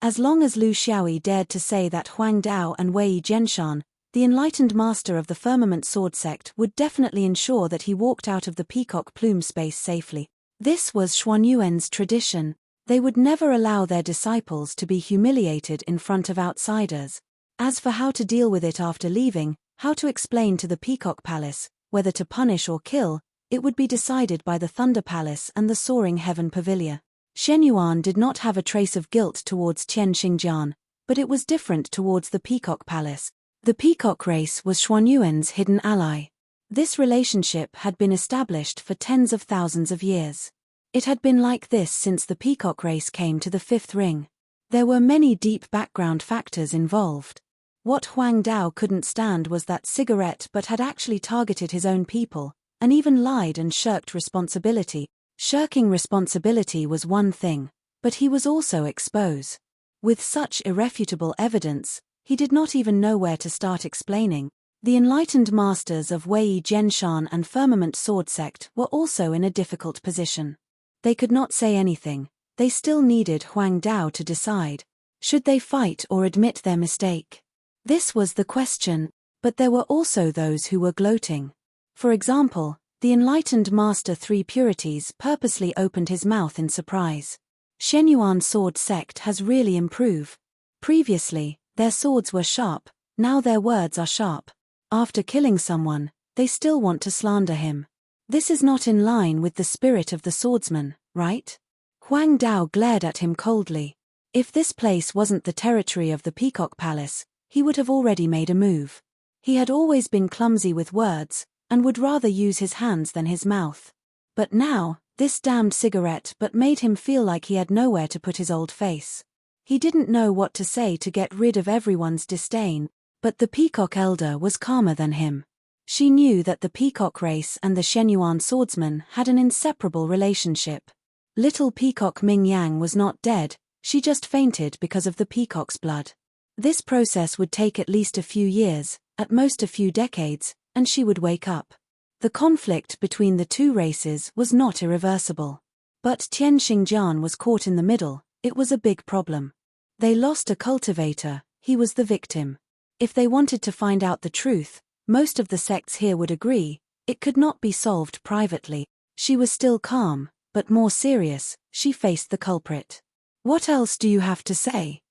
As long as Lu Xiaoyi dared to say that Huang Dao and Wei Jianshan, The enlightened master of the firmament sword sect would definitely ensure that he walked out of the peacock plume space safely. This was Xuanyuan's tradition. They would never allow their disciples to be humiliated in front of outsiders. As for how to deal with it after leaving, how to explain to the Peacock Palace, whether to punish or kill, it would be decided by the Thunder Palace and the Soaring Heaven Pavilion. Shenyuan did not have a trace of guilt towards Qian Xingjian, but it was different towards the Peacock Palace. The Peacock race was Xuanyuan's hidden ally. This relationship had been established for tens of thousands of years. It had been like this since the Peacock race came to the fifth ring. There were many deep background factors involved. What Huang Dao couldn't stand was that cigarette but had actually targeted his own people, and even lied and shirked responsibility. Shirking responsibility was one thing, but he was also exposed. With such irrefutable evidence, he did not even know where to start explaining. The enlightened masters of Wei Zhenshan and Firmament Sword Sect were also in a difficult position. They could not say anything. They still needed Huang Dao to decide. Should they fight or admit their mistake? This was the question, but there were also those who were gloating. For example, the enlightened Master Three Purities purposely opened his mouth in surprise. Shenyuan sword sect has really improved. Previously, their swords were sharp, now their words are sharp. After killing someone, they still want to slander him. This is not in line with the spirit of the swordsman, right? Huang Dao glared at him coldly. If this place wasn't the territory of the Peacock Palace, he would have already made a move. He had always been clumsy with words, and would rather use his hands than his mouth. But now, this damned cigarette but made him feel like he had nowhere to put his old face. He didn't know what to say to get rid of everyone's disdain, but the Peacock Elder was calmer than him. She knew that the Peacock race and the Shenyuan swordsman had an inseparable relationship. Little Peacock Ming Yang was not dead, she just fainted because of the peacock's blood. This process would take at least a few years, at most a few decades, and she would wake up. The conflict between the two races was not irreversible. But Tian Xingjian was caught in the middle. It was a big problem. They lost a cultivator, he was the victim. If they wanted to find out the truth, most of the sects here would agree, it could not be solved privately. She was still calm, but more serious. She faced the culprit. What else do you have to say?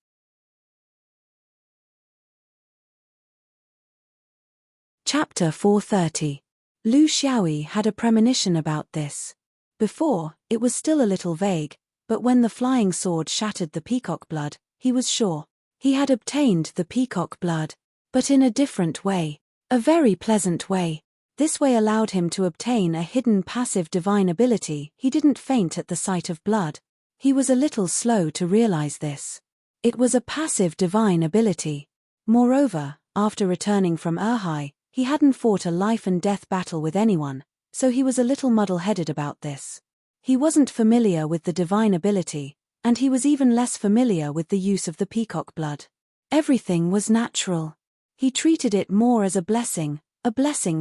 Chapter 430. Lu Xiaoyi had a premonition about this. Before, it was still a little vague, but when the flying sword shattered the peacock blood, he was sure. He had obtained the peacock blood, but in a different way. A very pleasant way. This way allowed him to obtain a hidden passive divine ability. He didn't faint at the sight of blood. He was a little slow to realize this. It was a passive divine ability. Moreover, after returning from Erhai, he hadn't fought a life-and-death battle with anyone, so he was a little muddle-headed about this. He wasn't familiar with the divine ability, and he was even less familiar with the use of the peacock blood. Everything was natural. He treated it more as a blessing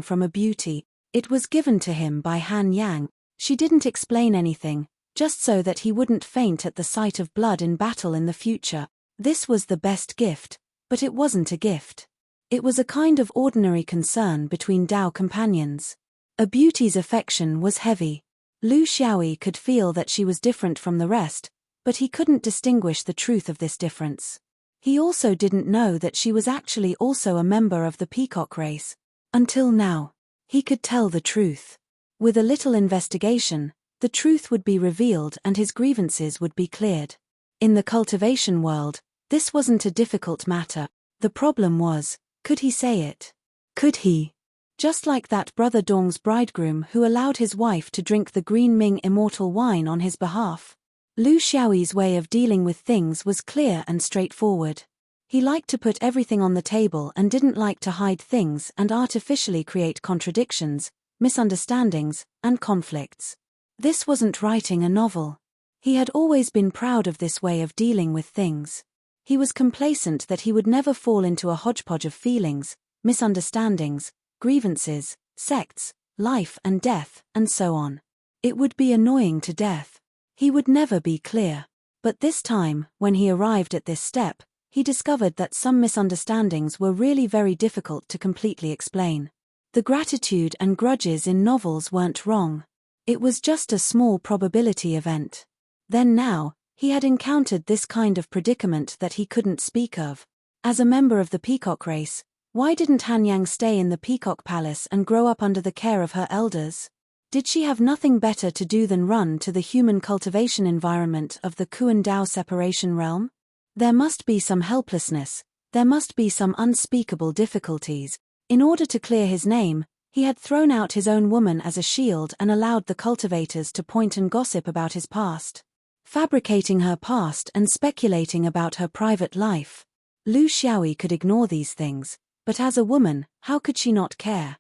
from a beauty. It was given to him by Han Yang. She didn't explain anything, just so that he wouldn't faint at the sight of blood in battle in the future. This was the best gift, but it wasn't a gift. It was a kind of ordinary concern between Dao companions. A beauty's affection was heavy. Lu Xiaoyi could feel that she was different from the rest, but he couldn't distinguish the truth of this difference. He also didn't know that she was actually also a member of the peacock race. Until now, he could tell the truth. With a little investigation, the truth would be revealed and his grievances would be cleared. In the cultivation world, this wasn't a difficult matter. The problem was, could he say it? Could he? Just like that brother Dong's bridegroom who allowed his wife to drink the Green Ming immortal wine on his behalf. Lu Xiaoyi's way of dealing with things was clear and straightforward. He liked to put everything on the table and didn't like to hide things and artificially create contradictions, misunderstandings, and conflicts. This wasn't writing a novel. He had always been proud of this way of dealing with things. He was complacent that he would never fall into a hodgepodge of feelings, misunderstandings, grievances, sects, life and death, and so on. It would be annoying to death. He would never be clear. But this time, when he arrived at this step, he discovered that some misunderstandings were really very difficult to completely explain. The gratitude and grudges in novels weren't wrong. It was just a small probability event. Then now, he had encountered this kind of predicament that he couldn't speak of. As a member of the peacock race, why didn't Hanyang stay in the peacock palace and grow up under the care of her elders? Did she have nothing better to do than run to the human cultivation environment of the Kuan Dao separation realm? There must be some helplessness, there must be some unspeakable difficulties. In order to clear his name, he had thrown out his own woman as a shield and allowed the cultivators to point and gossip about his past. Fabricating her past and speculating about her private life. Lu Xiaoyi could ignore these things, but as a woman, how could she not care?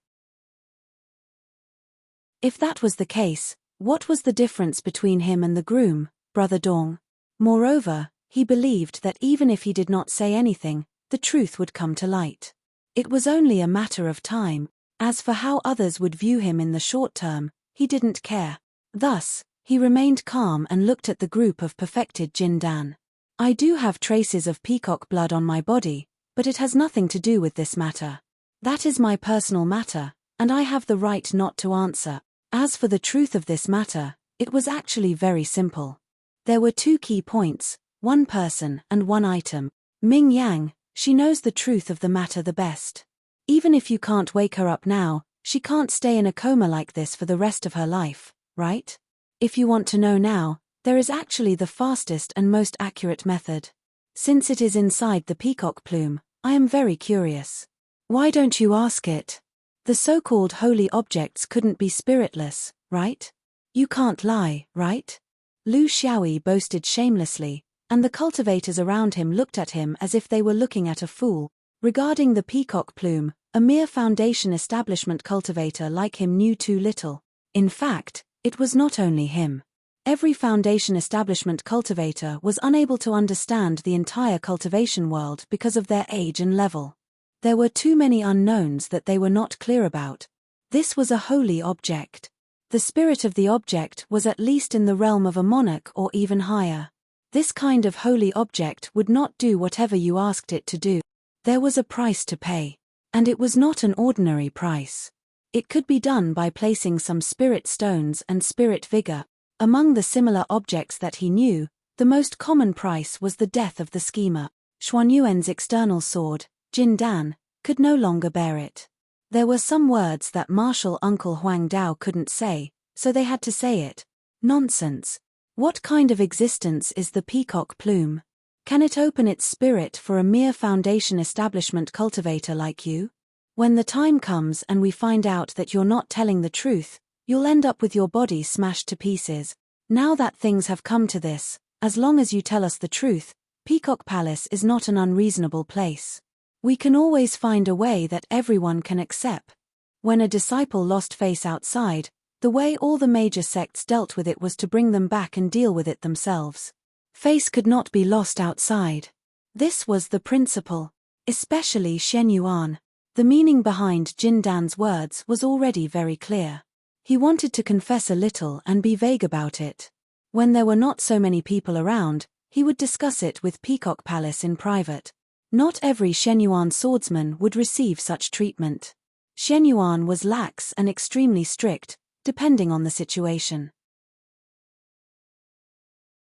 If that was the case, what was the difference between him and the groom, Brother Dong? Moreover, he believed that even if he did not say anything, the truth would come to light. It was only a matter of time. As for how others would view him in the short term, he didn't care. Thus, he remained calm and looked at the group of perfected Jin Dan. I do have traces of peacock blood on my body, but it has nothing to do with this matter. That is my personal matter, and I have the right not to answer. As for the truth of this matter, it was actually very simple. There were 2 key points, 1 person and 1 item. Ming Yang, she knows the truth of the matter the best. Even if you can't wake her up now, she can't stay in a coma like this for the rest of her life, right? If you want to know now, there is actually the fastest and most accurate method. Since it is inside the peacock plume, I am very curious. Why don't you ask it? The so-called holy objects couldn't be spiritless, right? You can't lie, right? Lu Xiaoyi boasted shamelessly, and the cultivators around him looked at him as if they were looking at a fool. Regarding the peacock plume, a mere foundation establishment cultivator like him knew too little. In fact, it was not only him. Every foundation establishment cultivator was unable to understand the entire cultivation world because of their age and level. There were too many unknowns that they were not clear about. This was a holy object. The spirit of the object was at least in the realm of a monarch or even higher. This kind of holy object would not do whatever you asked it to do. There was a price to pay. And it was not an ordinary price. It could be done by placing some spirit stones and spirit vigor. Among the similar objects that he knew, the most common price was the death of the schemer. Xuanyuan's external sword, Jin Dan, could no longer bear it. There were some words that martial uncle Huang Dao couldn't say, so they had to say it. Nonsense. What kind of existence is the peacock plume? Can it open its spirit for a mere foundation establishment cultivator like you? When the time comes and we find out that you're not telling the truth, you'll end up with your body smashed to pieces. Now that things have come to this, as long as you tell us the truth, Peacock Palace is not an unreasonable place. We can always find a way that everyone can accept. When a disciple lost face outside, the way all the major sects dealt with it was to bring them back and deal with it themselves. Face could not be lost outside. This was the principle. Especially Shen Yuan. The meaning behind Jin Dan's words was already very clear. He wanted to confess a little and be vague about it. When there were not so many people around, he would discuss it with Peacock Palace in private. Not every Shen Yuan swordsman would receive such treatment. Shen Yuan was lax and extremely strict, depending on the situation.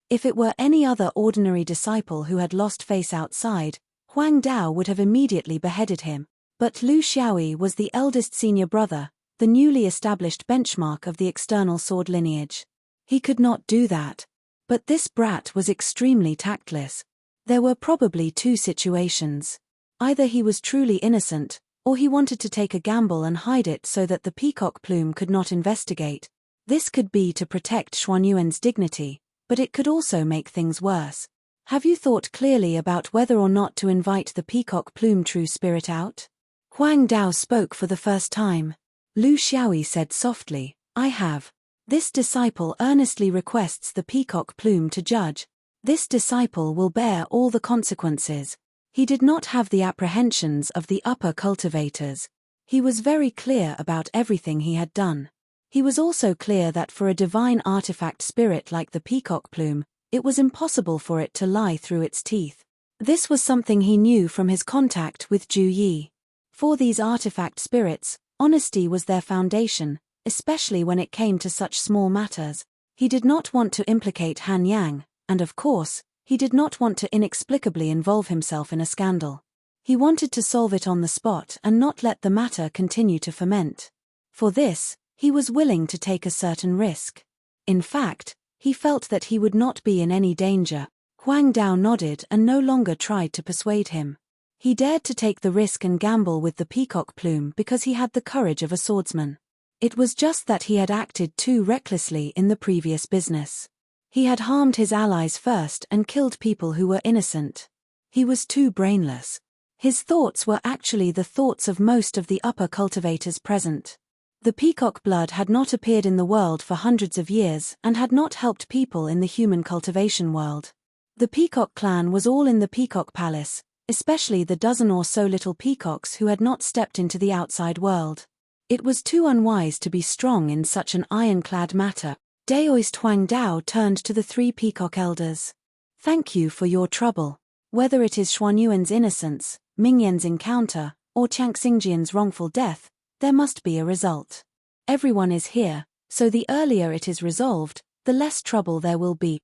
If it were any other ordinary disciple who had lost face outside, Huang Dao would have immediately beheaded him. But Lu Xiaoyi was the eldest senior brother, the newly established benchmark of the external sword lineage. He could not do that. But this brat was extremely tactless. There were probably 2 situations. Either he was truly innocent, or he wanted to take a gamble and hide it so that the peacock plume could not investigate. This could be to protect Xuanyuan's dignity, but it could also make things worse. Have you thought clearly about whether or not to invite the peacock plume true spirit out? Huang Dao spoke for the first time. Lu Xiaoyi said softly, I have. This disciple earnestly requests the peacock plume to judge. This disciple will bear all the consequences. He did not have the apprehensions of the upper cultivators. He was very clear about everything he had done. He was also clear that for a divine artifact spirit like the peacock plume, it was impossible for it to lie through its teeth. This was something he knew from his contact with Ju Yi. For these artifact spirits, honesty was their foundation, especially when it came to such small matters. He did not want to implicate Han Yang, and of course, he did not want to inexplicably involve himself in a scandal. He wanted to solve it on the spot and not let the matter continue to ferment. For this, he was willing to take a certain risk. In fact, he felt that he would not be in any danger. Huang Dao nodded and no longer tried to persuade him. He dared to take the risk and gamble with the peacock plume because he had the courage of a swordsman. It was just that he had acted too recklessly in the previous business. He had harmed his allies first and killed people who were innocent. He was too brainless. His thoughts were actually the thoughts of most of the upper cultivators present. The peacock blood had not appeared in the world for hundreds of years and had not helped people in the human cultivation world. The peacock clan was all in the peacock palace, especially the dozen or so little peacocks who had not stepped into the outside world. It was too unwise to be strong in such an ironclad matter. Daoist Huang Dao turned to the 3 peacock elders. Thank you for your trouble. Whether it is Xuanyuan's innocence, Mingyan's encounter, or Chiang Xingjian's wrongful death, there must be a result. Everyone is here, so the earlier it is resolved, the less trouble there will be.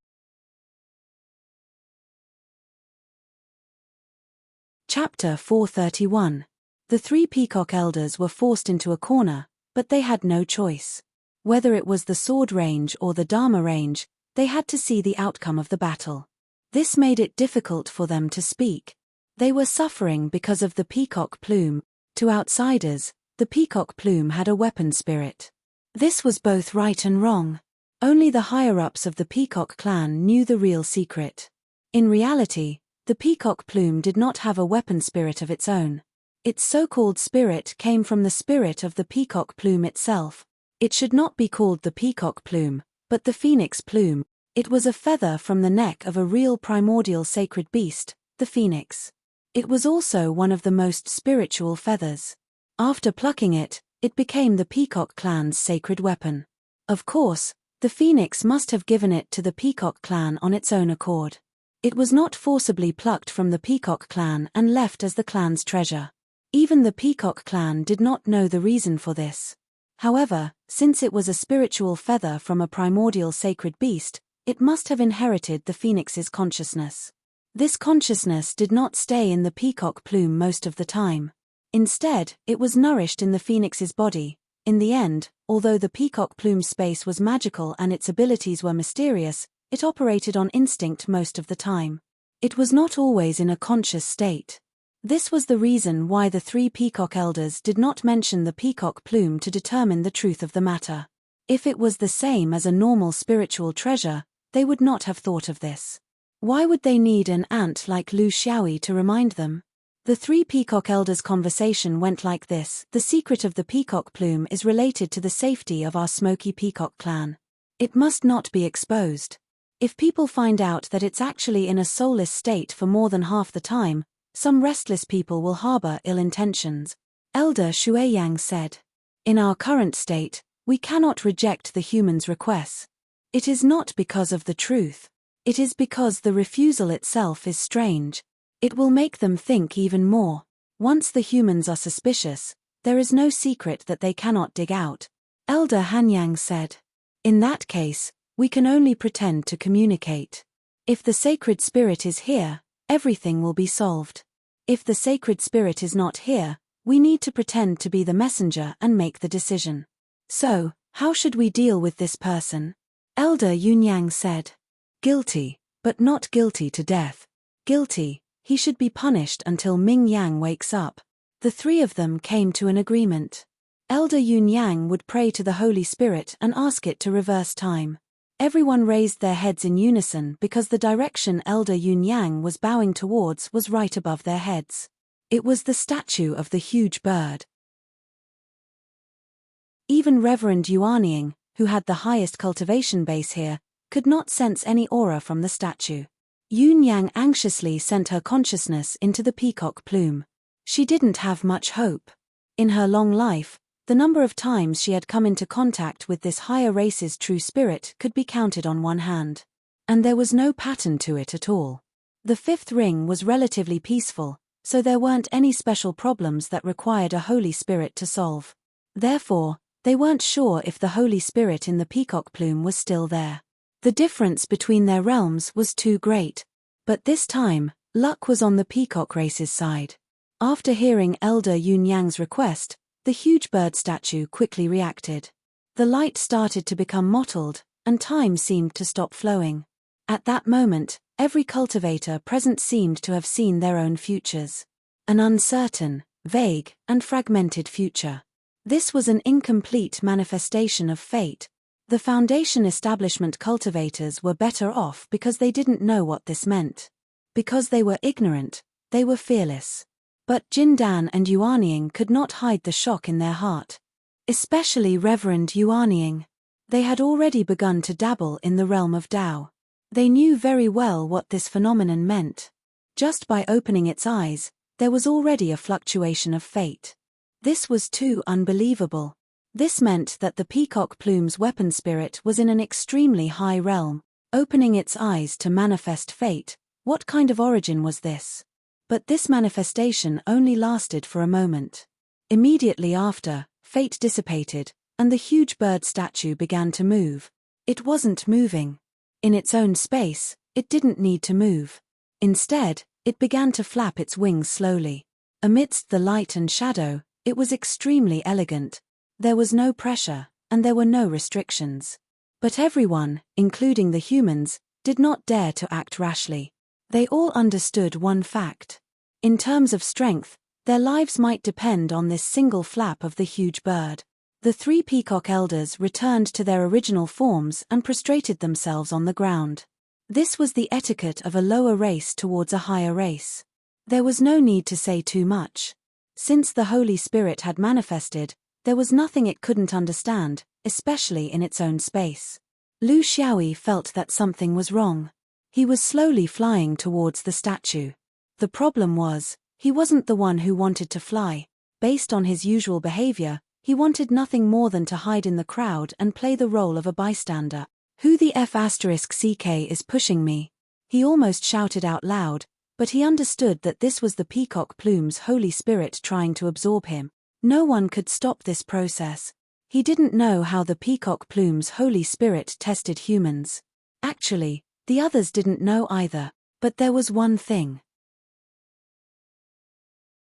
Chapter 431. The 3 peacock elders were forced into a corner, but they had no choice. Whether it was the sword range or the Dharma range, they had to see the outcome of the battle. This made it difficult for them to speak. They were suffering because of the peacock plume. To outsiders, the peacock plume had a weapon spirit. This was both right and wrong. Only the higher-ups of the peacock clan knew the real secret. In reality, the peacock plume did not have a weapon spirit of its own. Its so-called spirit came from the spirit of the peacock plume itself. It should not be called the peacock plume, but the phoenix plume. It was a feather from the neck of a real primordial sacred beast, the phoenix. It was also one of the most spiritual feathers. After plucking it, it became the peacock clan's sacred weapon. Of course, the phoenix must have given it to the peacock clan on its own accord. It was not forcibly plucked from the peacock clan and left as the clan's treasure. Even the peacock clan did not know the reason for this. However, since it was a spiritual feather from a primordial sacred beast, it must have inherited the phoenix's consciousness. This consciousness did not stay in the peacock plume most of the time. Instead, it was nourished in the phoenix's body. In the end, although the peacock plume's space was magical and its abilities were mysterious, it operated on instinct most of the time. It was not always in a conscious state. This was the reason why the 3 peacock elders did not mention the peacock plume to determine the truth of the matter. If it was the same as a normal spiritual treasure, they would not have thought of this. Why would they need an ant like Lu Xiaoyi to remind them? The 3 peacock elders' conversation went like this: the secret of the peacock plume is related to the safety of our smoky peacock clan. It must not be exposed. If people find out that it's actually in a soulless state for more than half the time, some restless people will harbor ill intentions. Elder Shuiyang said. In our current state, we cannot reject the human's requests. It is not because of the truth. It is because the refusal itself is strange. It will make them think even more. Once the humans are suspicious, there is no secret that they cannot dig out. Elder Hanyang said. In that case, we can only pretend to communicate. If the sacred spirit is here, everything will be solved. If the sacred spirit is not here, we need to pretend to be the messenger and make the decision. So, how should we deal with this person? Elder Yunyang said. Guilty, but not guilty to death. Guilty, he should be punished until Ming Yang wakes up. The 3 of them came to an agreement. Elder Yunyang would pray to the Holy Spirit and ask it to reverse time. Everyone raised their heads in unison because the direction Elder Yunyang was bowing towards was right above their heads. It was the statue of the huge bird. Even Reverend Yuanying, who had the highest cultivation base here, could not sense any aura from the statue. Yunyang anxiously sent her consciousness into the peacock plume. She didn't have much hope. In her long life, the number of times she had come into contact with this higher race's true spirit could be counted on one hand. And there was no pattern to it at all. The fifth ring was relatively peaceful, so there weren't any special problems that required a Holy Spirit to solve. Therefore, they weren't sure if the Holy Spirit in the peacock plume was still there. The difference between their realms was too great. But this time, luck was on the peacock race's side. After hearing Elder Yun Yang's request, the huge bird statue quickly reacted. The light started to become mottled, and time seemed to stop flowing. At that moment, every cultivator present seemed to have seen their own futures. An uncertain, vague, and fragmented future. This was an incomplete manifestation of fate. The Foundation establishment cultivators were better off because they didn't know what this meant. Because they were ignorant, they were fearless. But Jindan and Yuanying could not hide the shock in their heart. Especially Reverend Yuanying. They had already begun to dabble in the realm of Tao. They knew very well what this phenomenon meant. Just by opening its eyes, there was already a fluctuation of fate. This was too unbelievable. This meant that the peacock plume's weapon spirit was in an extremely high realm, opening its eyes to manifest fate. What kind of origin was this? But this manifestation only lasted for a moment. Immediately after, fate dissipated, and the huge bird statue began to move. It wasn't moving. In its own space, it didn't need to move. Instead, it began to flap its wings slowly. Amidst the light and shadow, it was extremely elegant. There was no pressure, and there were no restrictions. But everyone, including the humans, did not dare to act rashly. They all understood one fact. In terms of strength, their lives might depend on this single flap of the huge bird. The three peacock elders returned to their original forms and prostrated themselves on the ground. This was the etiquette of a lower race towards a higher race. There was no need to say too much. Since the Holy Spirit had manifested, there was nothing it couldn't understand, especially in its own space. Lu Xiaoyi felt that something was wrong. He was slowly flying towards the statue. The problem was, he wasn't the one who wanted to fly. Based on his usual behavior, he wanted nothing more than to hide in the crowd and play the role of a bystander. Who the F***ck is pushing me? He almost shouted out loud, but he understood that this was the peacock plume's Holy Spirit trying to absorb him. No one could stop this process. He didn't know how the peacock plume's Holy Spirit tested humans. Actually, the others didn't know either, but there was one thing.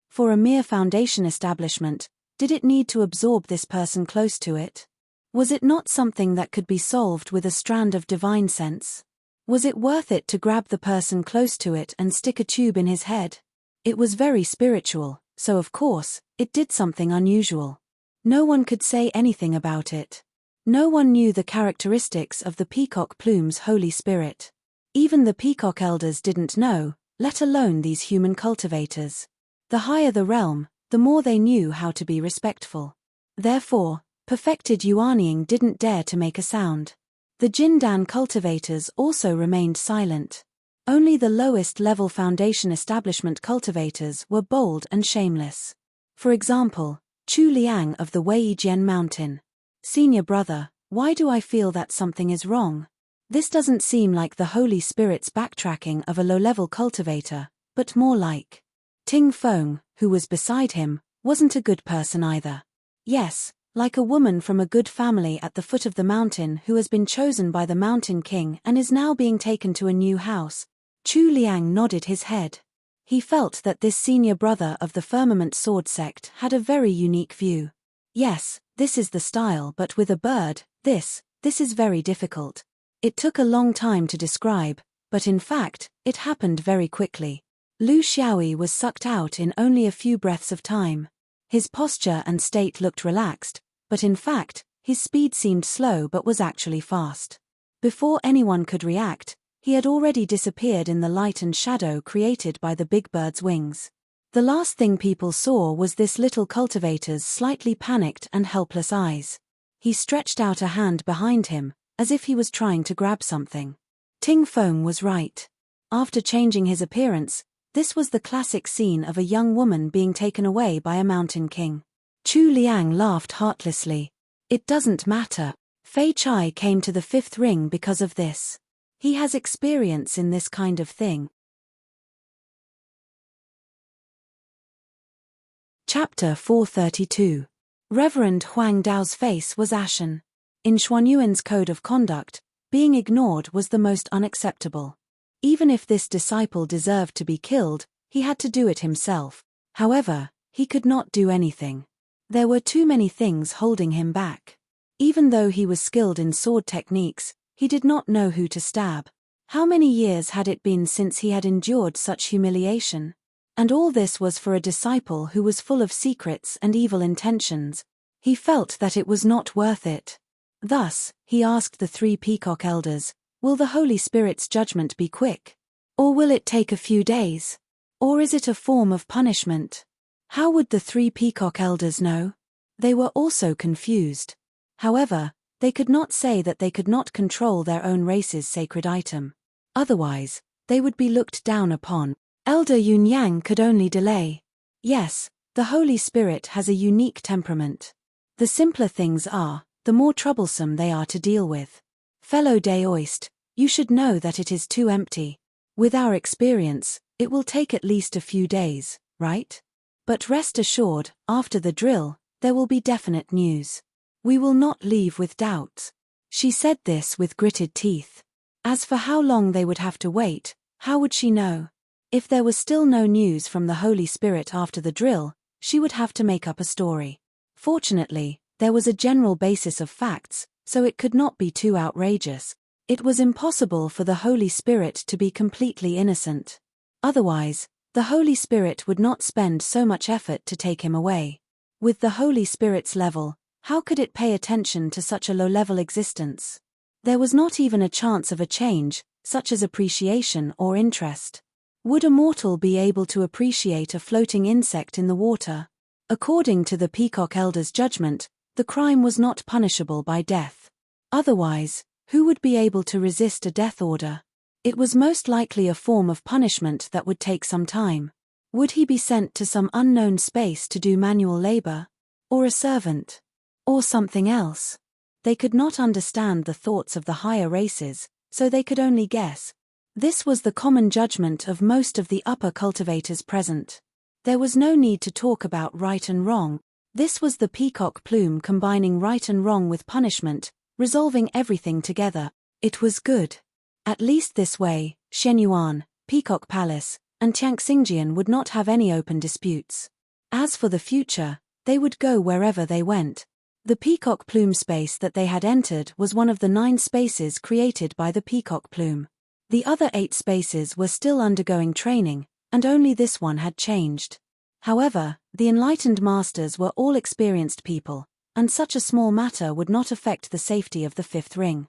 For a mere Foundation establishment, did it need to absorb this person close to it? Was it not something that could be solved with a strand of divine sense? Was it worth it to grab the person close to it and stick a tube in his head? It was very spiritual, so of course, it did something unusual. No one could say anything about it. No one knew the characteristics of the peacock plume's Holy Spirit. Even the peacock elders didn't know, let alone these human cultivators. The higher the realm, the more they knew how to be respectful. Therefore, perfected Yuanying didn't dare to make a sound. The Jindan cultivators also remained silent. Only the lowest level Foundation establishment cultivators were bold and shameless. For example, Chu Liang of the Weijian Mountain. Senior brother, why do I feel that something is wrong? This doesn't seem like the Holy Spirit's backtracking of a low-level cultivator, but more like. Ting Feng, who was beside him, wasn't a good person either. Yes, like a woman from a good family at the foot of the mountain who has been chosen by the Mountain King and is now being taken to a new house. Chu Liang nodded his head. He felt that this senior brother of the Firmament Sword sect had a very unique view. Yes, this is the style, but with a bird, this is very difficult. It took a long time to describe, but in fact, it happened very quickly. Lu Xiaoyi was sucked out in only a few breaths of time. His posture and state looked relaxed, but in fact, his speed seemed slow but was actually fast. Before anyone could react, he had already disappeared in the light and shadow created by the big bird's wings. The last thing people saw was this little cultivator's slightly panicked and helpless eyes. He stretched out a hand behind him, as if he was trying to grab something. Ting Feng was right. After changing his appearance, this was the classic scene of a young woman being taken away by a mountain king. Chu Liang laughed heartlessly. It doesn't matter. Fei Chai came to the fifth ring because of this. He has experience in this kind of thing. Chapter 432. Reverend Huang Dao's face was ashen. In Xuanyuan's code of conduct, being ignored was the most unacceptable. Even if this disciple deserved to be killed, he had to do it himself. However, he could not do anything. There were too many things holding him back. Even though he was skilled in sword techniques, he did not know who to stab. How many years had it been since he had endured such humiliation? And all this was for a disciple who was full of secrets and evil intentions. He felt that it was not worth it. Thus, he asked the 3 peacock elders, "Will the Holy Spirit's judgment be quick? Or will it take a few days? Or is it a form of punishment?" How would the 3 peacock elders know? They were also confused. However, they could not say that they could not control their own race's sacred item. Otherwise, they would be looked down upon. Elder Yunyang could only delay. Yes, the Holy Spirit has a unique temperament. The simpler things are, the more troublesome they are to deal with. Fellow Daoist, you should know that it is too empty. With our experience, it will take at least a few days, right? But rest assured, after the drill, there will be definite news. We will not leave with doubts. She said this with gritted teeth. As for how long they would have to wait, how would she know? If there was still no news from the Holy Spirit after the drill, she would have to make up a story. Fortunately, there was a general basis of facts, so it could not be too outrageous. It was impossible for the Holy Spirit to be completely innocent. Otherwise, the Holy Spirit would not spend so much effort to take him away. With the Holy Spirit's level, how could it pay attention to such a low-level existence? There was not even a chance of a change, such as appreciation or interest. Would a mortal be able to appreciate a floating insect in the water? According to the peacock elder's judgment, the crime was not punishable by death. Otherwise, who would be able to resist a death order? It was most likely a form of punishment that would take some time. Would he be sent to some unknown space to do manual labor? Or a servant? Or something else? They could not understand the thoughts of the higher races, so they could only guess. This was the common judgment of most of the upper cultivators present. There was no need to talk about right and wrong. This was the peacock plume combining right and wrong with punishment, resolving everything together. It was good. At least this way, Shenyuan, Peacock Palace, and Tianxingjian would not have any open disputes. As for the future, they would go wherever they went. The peacock plume space that they had entered was one of the 9 spaces created by the peacock plume. The other 8 spaces were still undergoing training, and only this one had changed. However, the enlightened masters were all experienced people, and such a small matter would not affect the safety of the 5th ring.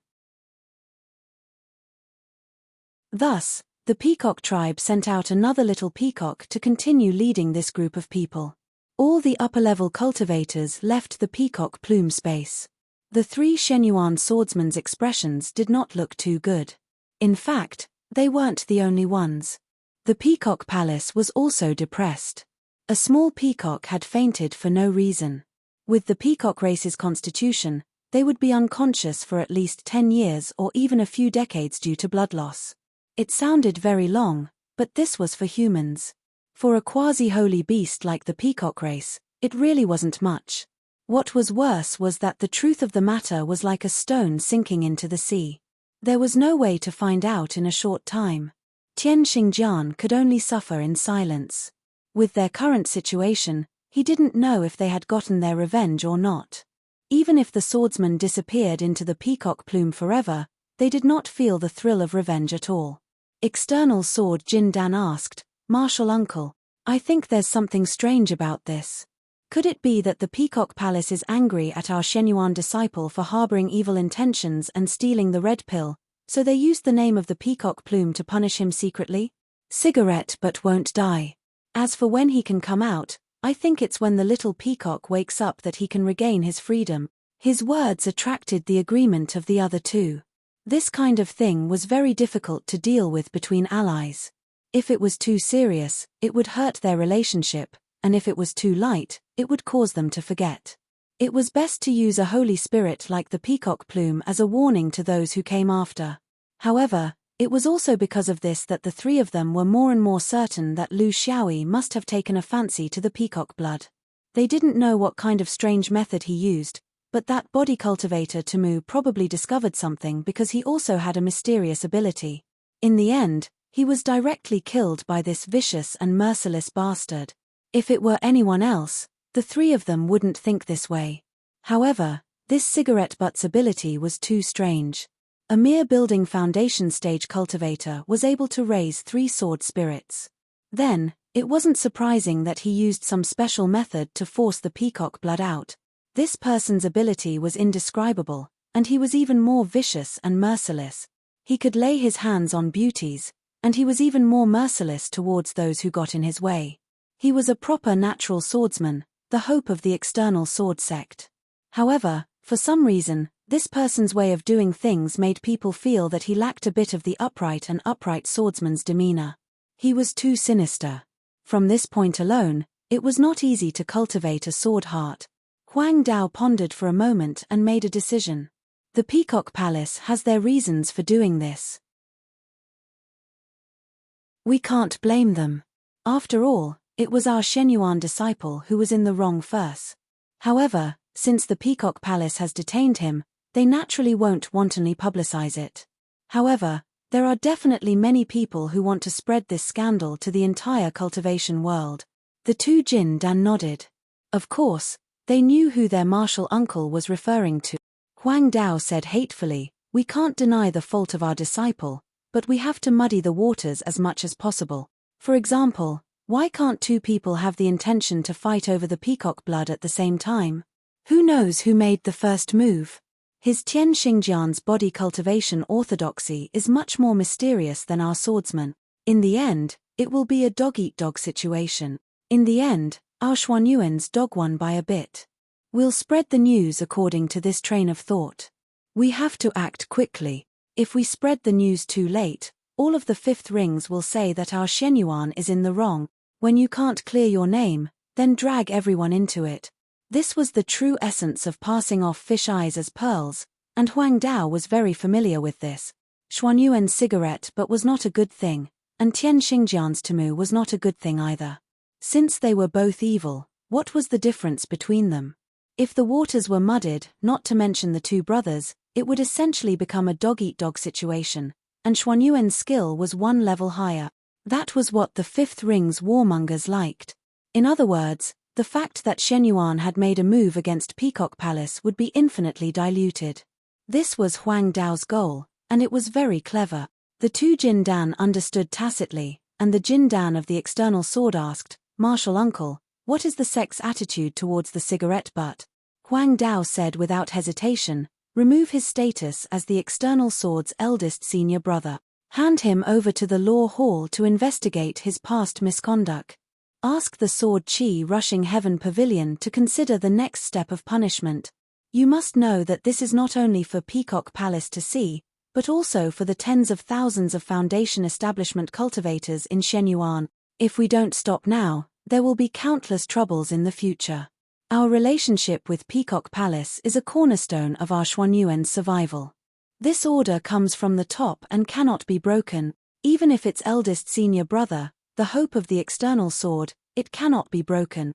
Thus, the peacock tribe sent out another little peacock to continue leading this group of people. All the upper-level cultivators left the peacock plume space. The 3 Shenyuan swordsmen's expressions did not look too good. In fact, they weren't the only ones. The peacock palace was also depressed. A small peacock had fainted for no reason. With the peacock race's constitution, they would be unconscious for at least 10 years or even a few decades due to blood loss. It sounded very long, but this was for humans. For a quasi-holy beast like the peacock race, it really wasn't much. What was worse was that the truth of the matter was like a stone sinking into the sea. There was no way to find out in a short time. Tian Xingjian could only suffer in silence. With their current situation, he didn't know if they had gotten their revenge or not. Even if the swordsman disappeared into the peacock plume forever, they did not feel the thrill of revenge at all. External Sword Jin Dan asked, "Martial uncle, I think there's something strange about this. Could it be that the Peacock Palace is angry at our Shenyuan disciple for harboring evil intentions and stealing the red pill, so they used the name of the peacock plume to punish him secretly? Cigarette but won't die. As for when he can come out, I think it's when the little peacock wakes up that he can regain his freedom." His words attracted the agreement of the other 2. This kind of thing was very difficult to deal with between allies. If it was too serious, it would hurt their relationship, and if it was too light, it would cause them to forget. It was best to use a Holy Spirit like the peacock plume as a warning to those who came after. However, it was also because of this that the 3 of them were more and more certain that Lu Xiaoyi must have taken a fancy to the peacock blood. They didn't know what kind of strange method he used, but that body cultivator Tamu probably discovered something because he also had a mysterious ability. In the end, he was directly killed by this vicious and merciless bastard. If it were anyone else, the three of them wouldn't think this way. However, this cigarette butt's ability was too strange. A mere building foundation stage cultivator was able to raise 3 sword spirits. Then, it wasn't surprising that he used some special method to force the peacock blood out. This person's ability was indescribable, and he was even more vicious and merciless. He could lay his hands on beauties, and he was even more merciless towards those who got in his way. He was a proper natural swordsman, the hope of the external sword sect. However, for some reason, this person's way of doing things made people feel that he lacked a bit of the upright swordsman's demeanor. He was too sinister. From this point alone, it was not easy to cultivate a sword heart. Huang Dao pondered for a moment and made a decision. The Peacock Palace has their reasons for doing this. We can't blame them. After all, it was our Shenyuan disciple who was in the wrong first. However, since the Peacock Palace has detained him, they naturally won't wantonly publicize it. However, there are definitely many people who want to spread this scandal to the entire cultivation world. The 2 Jin Dan nodded. Of course, they knew who their martial uncle was referring to. Huang Dao said hatefully, "We can't deny the fault of our disciple, but we have to muddy the waters as much as possible. For example, why can't 2 people have the intention to fight over the peacock blood at the same time? Who knows who made the first move?" His Tian Xingjian's body cultivation orthodoxy is much more mysterious than our swordsman. In the end, it will be a dog-eat-dog situation. In the end, our Xuanyuan's dog won by a bit. We'll spread the news according to this train of thought. We have to act quickly. If we spread the news too late, all of the 5th rings will say that our Shenyuan is in the wrong. When you can't clear your name, then drag everyone into it. This was the true essence of passing off fish eyes as pearls, and Huang Dao was very familiar with this. Xuanyuan's cigarette but was not a good thing, and Tian Xingjian's Tamu was not a good thing either. Since they were both evil, what was the difference between them? If the waters were muddied, not to mention the 2 brothers, it would essentially become a dog-eat-dog situation, and Xuanyuan's skill was 1 level higher. That was what the 5th ring's warmongers liked. In other words, the fact that Shenyuan had made a move against Peacock Palace would be infinitely diluted. This was Huang Dao's goal, and it was very clever. The 2 Jin Dan understood tacitly, and the Jin Dan of the external sword asked, "Martial uncle, what is the sect's attitude towards the cigarette butt?" Huang Dao said without hesitation, "Remove his status as the external sword's eldest senior brother. Hand him over to the law hall to investigate his past misconduct. Ask the Sword Chi Rushing Heaven Pavilion to consider the next step of punishment. You must know that this is not only for Peacock Palace to see, but also for the tens of thousands of foundation establishment cultivators in Shenyuan. If we don't stop now, there will be countless troubles in the future. Our relationship with Peacock Palace is a cornerstone of our Xuanyuan's survival. This order comes from the top and cannot be broken, even if its eldest senior brother, the hope of the external sword, it cannot be broken."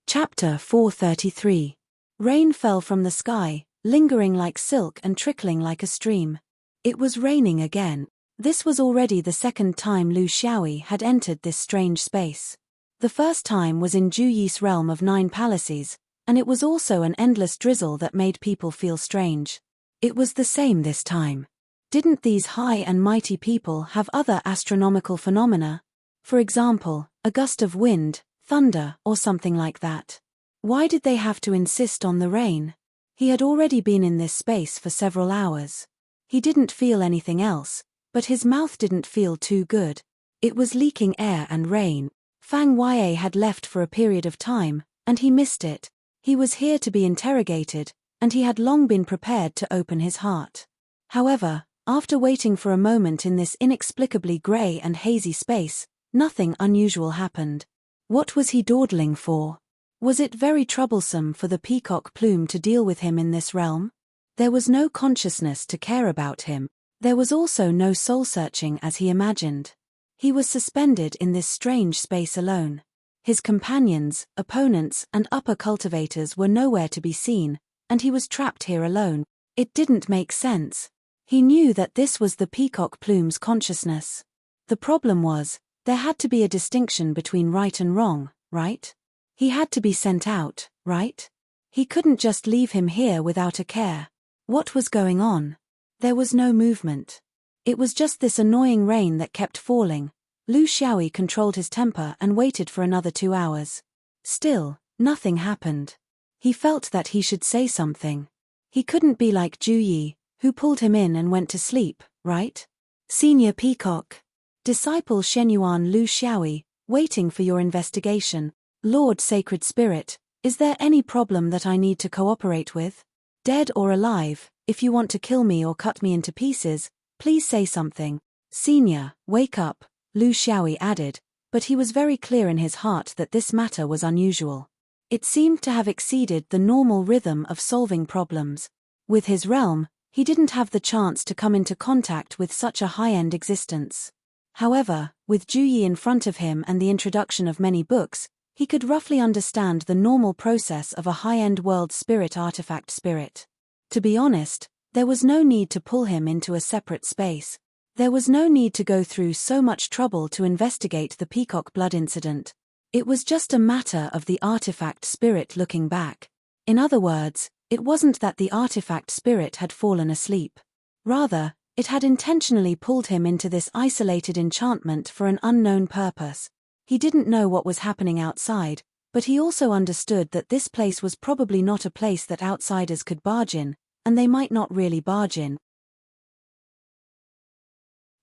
Chapter 433. Rain fell from the sky, lingering like silk and trickling like a stream. It was raining again. This was already the 2nd time Lu Xiaoyi had entered this strange space. The first time was in Juyi's realm of 9 palaces, and it was also an endless drizzle that made people feel strange. It was the same this time. Didn't these high and mighty people have other astronomical phenomena? For example, a gust of wind, thunder, or something like that. Why did they have to insist on the rain? He had already been in this space for several hours. He didn't feel anything else, but his mouth didn't feel too good. It was leaking air and rain. Fang Yue had left for a period of time, and he missed it. He was here to be interrogated, and he had long been prepared to open his heart. However, after waiting for a moment in this inexplicably grey and hazy space, nothing unusual happened. What was he dawdling for? Was it very troublesome for the peacock plume to deal with him in this realm? There was no consciousness to care about him. There was also no soul-searching as he imagined. He was suspended in this strange space alone. His companions, opponents, and upper cultivators were nowhere to be seen, and he was trapped here alone. It didn't make sense. He knew that this was the peacock plume's consciousness. The problem was, there had to be a distinction between right and wrong, right? He had to be sent out, right? He couldn't just leave him here without a care. What was going on? There was no movement. It was just this annoying rain that kept falling. Lu Xiaoyi controlled his temper and waited for another 2 hours. Still, nothing happened. He felt that he should say something. He couldn't be like Ju Yi, who pulled him in and went to sleep, right? Senior Peacock. Disciple Shenyuan Lu Xiaoyi, waiting for your investigation. Lord Sacred Spirit, is there any problem that I need to cooperate with? Dead or alive, if you want to kill me or cut me into pieces, please say something. Senior, wake up, Lu Xiaoyi added, but he was very clear in his heart that this matter was unusual. It seemed to have exceeded the normal rhythm of solving problems. With his realm, he didn't have the chance to come into contact with such a high-end existence. However, with Ju Yi in front of him and the introduction of many books, he could roughly understand the normal process of a high-end world spirit artifact spirit. To be honest, there was no need to pull him into a separate space. There was no need to go through so much trouble to investigate the peacock blood incident. It was just a matter of the artifact spirit looking back. In other words, it wasn't that the artifact spirit had fallen asleep. Rather, it had intentionally pulled him into this isolated enchantment for an unknown purpose. He didn't know what was happening outside, but he also understood that this place was probably not a place that outsiders could barge in, and they might not really barge in.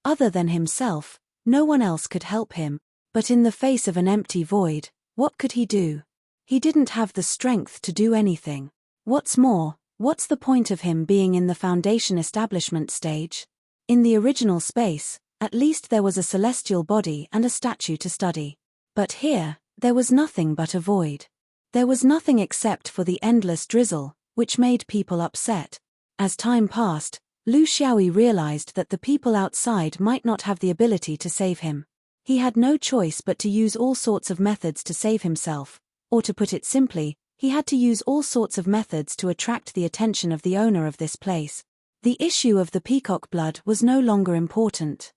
Other than himself, no one else could help him, but in the face of an empty void, what could he do? He didn't have the strength to do anything. What's more, what's the point of him being in the Foundation establishment stage? In the original space, at least there was a celestial body and a statue to study. But here, there was nothing but a void. There was nothing except for the endless drizzle, which made people upset. As time passed, Lu Xiaoyi realized that the people outside might not have the ability to save him. He had no choice but to use all sorts of methods to save himself, or to put it simply, he had to use all sorts of methods to attract the attention of the owner of this place. The issue of the peacock blood was no longer important.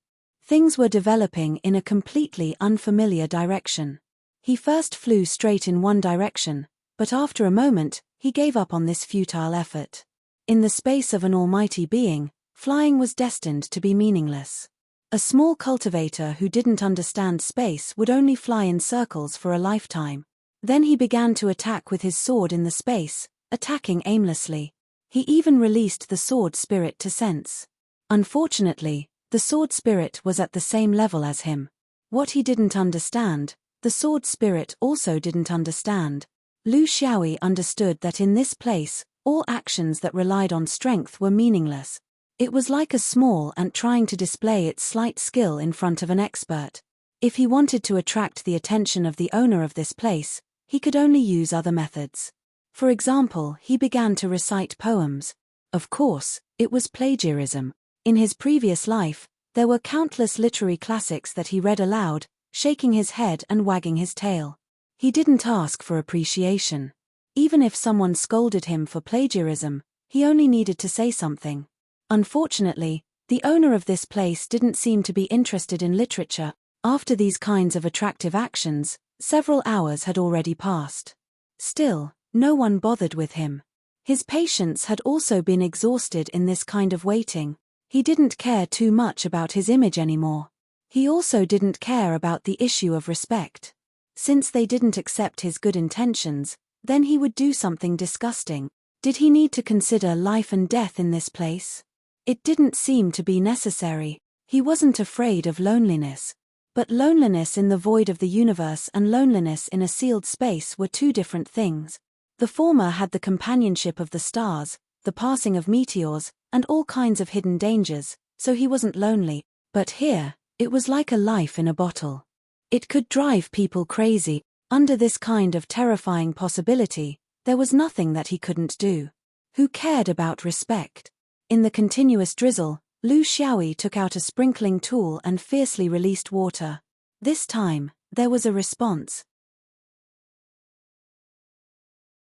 Things were developing in a completely unfamiliar direction. He first flew straight in one direction, but after a moment, he gave up on this futile effort. In the space of an almighty being, flying was destined to be meaningless. A small cultivator who didn't understand space would only fly in circles for a lifetime. Then he began to attack with his sword in the space, attacking aimlessly. He even released the sword spirit to sense. Unfortunately, the sword spirit was at the same level as him. What he didn't understand, the sword spirit also didn't understand. Lu Xiaoyi understood that in this place, all actions that relied on strength were meaningless. It was like a small ant trying to display its slight skill in front of an expert. If he wanted to attract the attention of the owner of this place, he could only use other methods. For example, he began to recite poems. Of course, it was plagiarism. In his previous life, there were countless literary classics that he read aloud, shaking his head and wagging his tail. He didn't ask for appreciation. Even if someone scolded him for plagiarism, he only needed to say something. Unfortunately, the owner of this place didn't seem to be interested in literature. After these kinds of attractive actions, several hours had already passed. Still, no one bothered with him. His patience had also been exhausted in this kind of waiting. He didn't care too much about his image anymore. He also didn't care about the issue of respect. Since they didn't accept his good intentions, then he would do something disgusting. Did he need to consider life and death in this place? It didn't seem to be necessary. He wasn't afraid of loneliness. But loneliness in the void of the universe and loneliness in a sealed space were two different things. The former had the companionship of the stars, the passing of meteors, and all kinds of hidden dangers, so he wasn't lonely. But here, it was like a life in a bottle. It could drive people crazy. Under this kind of terrifying possibility, there was nothing that he couldn't do. Who cared about respect? In the continuous drizzle, Lu Xiaoyi took out a sprinkling tool and fiercely released water. This time, there was a response.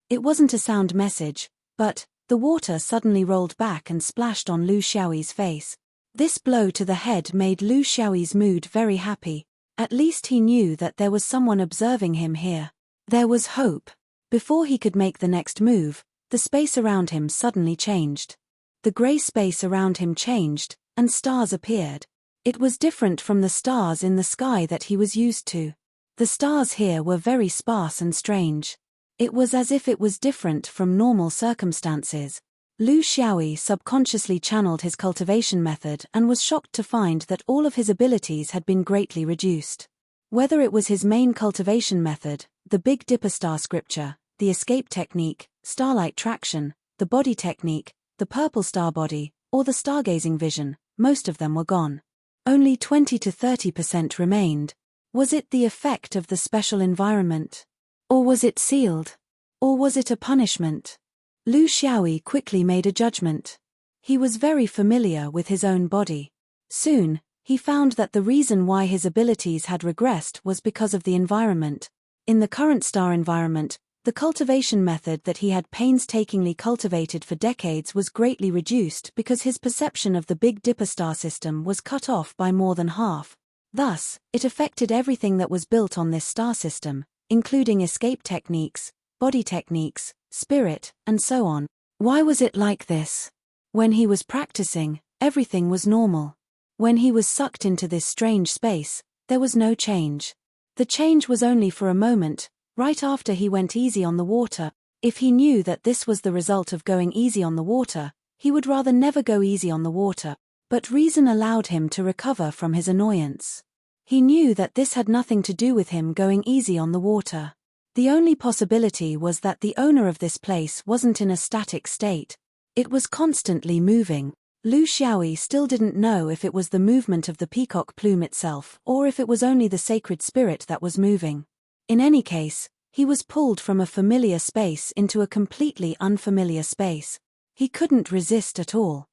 It wasn't a sound message, but the water suddenly rolled back and splashed on Lu Xiaoyi's face. This blow to the head made Lu Xiaoyi's mood very happy. At least he knew that there was someone observing him here. There was hope. Before he could make the next move, the space around him suddenly changed. The grey space around him changed, and stars appeared. It was different from the stars in the sky that he was used to. The stars here were very sparse and strange. It was as if it was different from normal circumstances. Lu Xiaoyi subconsciously channeled his cultivation method and was shocked to find that all of his abilities had been greatly reduced. Whether it was his main cultivation method, the Big Dipper star scripture, the escape technique, starlight traction, the body technique, the purple star body, or the stargazing vision, most of them were gone. Only 20 to 30% remained. Was it the effect of the special environment? Or was it sealed? Or was it a punishment? Lu Xiaoyi quickly made a judgment. He was very familiar with his own body. Soon, he found that the reason why his abilities had regressed was because of the environment. In the current star environment, the cultivation method that he had painstakingly cultivated for decades was greatly reduced because his perception of the Big Dipper star system was cut off by more than half. Thus, it affected everything that was built on this star system, including escape techniques, body techniques, spirit, and so on. Why was it like this? When he was practicing, everything was normal. When he was sucked into this strange space, there was no change. The change was only for a moment, right after he went easy on the water. If he knew that this was the result of going easy on the water, he would rather never go easy on the water. But reason allowed him to recover from his annoyance. He knew that this had nothing to do with him going easy on the water. The only possibility was that the owner of this place wasn't in a static state. It was constantly moving. Lu Xiaoyi still didn't know if it was the movement of the peacock plume itself or if it was only the sacred spirit that was moving. In any case, he was pulled from a familiar space into a completely unfamiliar space. He couldn't resist at all.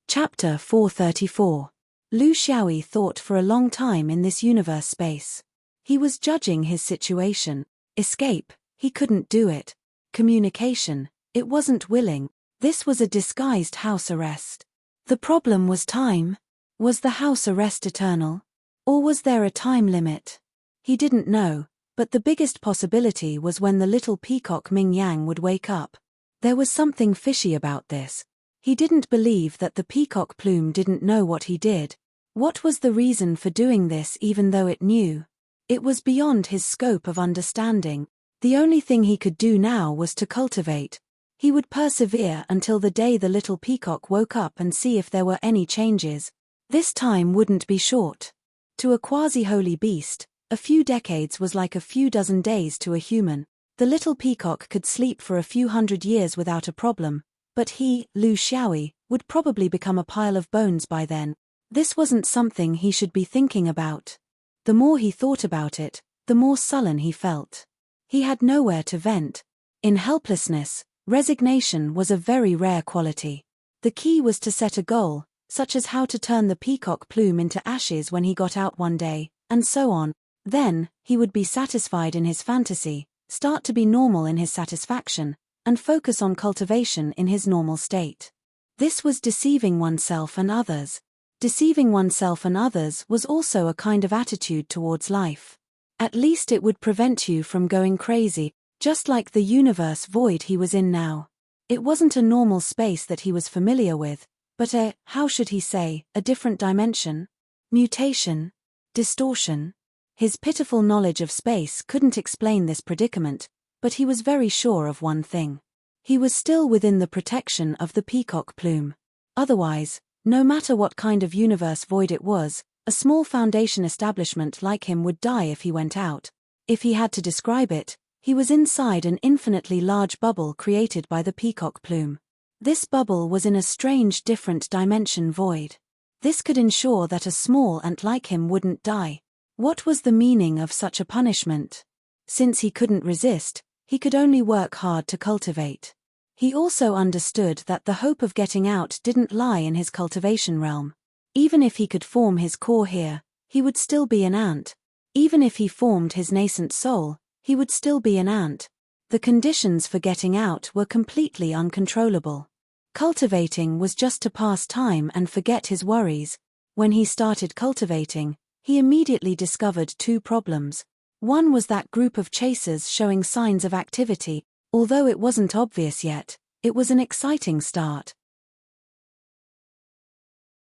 Chapter 434. Lu Xiaoyi thought for a long time in this universe space. He was judging his situation. Escape, he couldn't do it. Communication, it wasn't willing. This was a disguised house arrest. The problem was time. Was the house arrest eternal? Or was there a time limit? He didn't know, but the biggest possibility was when the little peacock Ming Yang would wake up. There was something fishy about this. He didn't believe that the peacock plume didn't know what he did. What was the reason for doing this even though it knew? It was beyond his scope of understanding. The only thing he could do now was to cultivate. He would persevere until the day the little peacock woke up and see if there were any changes. This time wouldn't be short. To a quasi-holy beast, a few decades was like a few dozen days to a human. The little peacock could sleep for a few hundred years without a problem. But he, Lu Xiaoyi, would probably become a pile of bones by then. This wasn't something he should be thinking about. The more he thought about it, the more sullen he felt. He had nowhere to vent. In helplessness, resignation was a very rare quality. The key was to set a goal, such as how to turn the peacock plume into ashes when he got out one day, and so on. Then, he would be satisfied in his fantasy, start to be normal in his satisfaction, and focus on cultivation in his normal state. This was deceiving oneself and others. Deceiving oneself and others was also a kind of attitude towards life. At least it would prevent you from going crazy, just like the universe void he was in now. It wasn't a normal space that he was familiar with, but how should he say, a different dimension? Mutation? Distortion? His pitiful knowledge of space couldn't explain this predicament, but he was very sure of one thing. He was still within the protection of the peacock plume. Otherwise, no matter what kind of universe void it was, a small foundation establishment like him would die if he went out. If he had to describe it, he was inside an infinitely large bubble created by the peacock plume. This bubble was in a strange different dimension void. This could ensure that a small ant like him wouldn't die. What was the meaning of such a punishment? Since he couldn't resist, he could only work hard to cultivate. He also understood that the hope of getting out didn't lie in his cultivation realm. Even if he could form his core here, he would still be an ant. Even if he formed his nascent soul, he would still be an ant. The conditions for getting out were completely uncontrollable. Cultivating was just to pass time and forget his worries. When he started cultivating, he immediately discovered two problems. One was that group of chasers showing signs of activity. Although it wasn't obvious yet, it was an exciting start.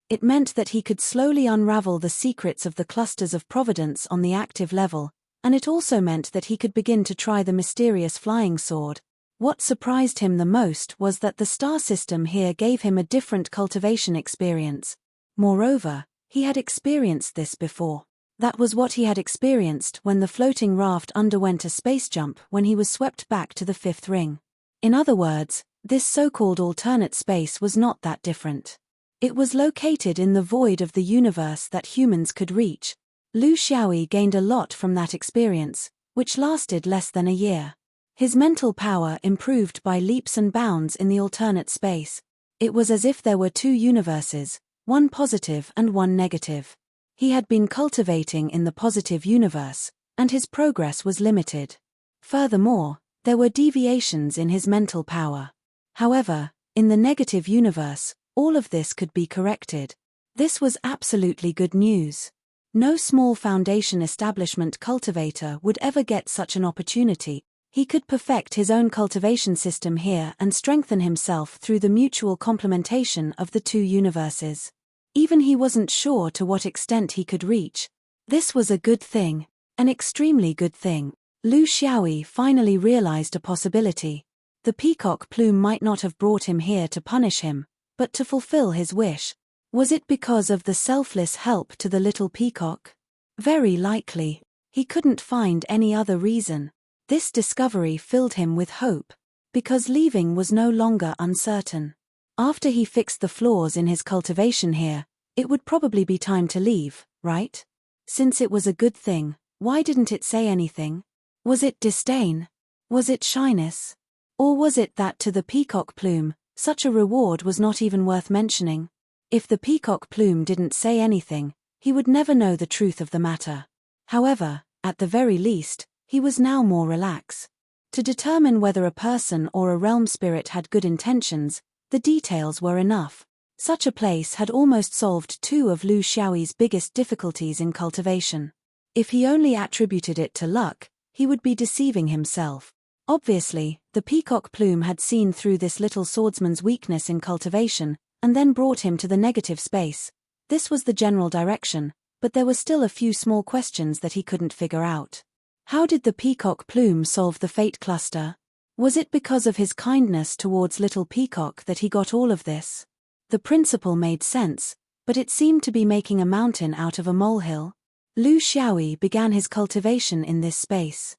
It meant that he could slowly unravel the secrets of the clusters of providence on the active level, and it also meant that he could begin to try the mysterious flying sword. What surprised him the most was that the star system here gave him a different cultivation experience. Moreover, he had experienced this before. That was what he had experienced when the floating raft underwent a space jump when he was swept back to the fifth ring. In other words, this so-called alternate space was not that different. It was located in the void of the universe that humans could reach. Lu Xiaoyi gained a lot from that experience, which lasted less than a year. His mental power improved by leaps and bounds in the alternate space. It was as if there were two universes, one positive and one negative. He had been cultivating in the positive universe, and his progress was limited. Furthermore, there were deviations in his mental power. However, in the negative universe, all of this could be corrected. This was absolutely good news. No small foundation establishment cultivator would ever get such an opportunity. He could perfect his own cultivation system here and strengthen himself through the mutual complementation of the two universes. Even he wasn't sure to what extent he could reach. This was a good thing, an extremely good thing. Lu Xiaoyi finally realized a possibility. The peacock plume might not have brought him here to punish him, but to fulfill his wish. Was it because of the selfless help to the little peacock? Very likely. He couldn't find any other reason. This discovery filled him with hope, because leaving was no longer uncertain. After he fixed the flaws in his cultivation here, it would probably be time to leave, right? Since it was a good thing, why didn't it say anything? Was it disdain? Was it shyness? Or was it that to the peacock plume, such a reward was not even worth mentioning? If the peacock plume didn't say anything, he would never know the truth of the matter. However, at the very least, he was now more relaxed. To determine whether a person or a realm spirit had good intentions, the details were enough. Such a place had almost solved two of Lu Xiaoyi's biggest difficulties in cultivation. If he only attributed it to luck, he would be deceiving himself. Obviously, the peacock plume had seen through this little swordsman's weakness in cultivation, and then brought him to the negative space. This was the general direction, but there were still a few small questions that he couldn't figure out. How did the peacock plume solve the fate cluster? Was it because of his kindness towards little peacock that he got all of this? The principle made sense, but it seemed to be making a mountain out of a molehill. Lu Xiaoyi began his cultivation in this space.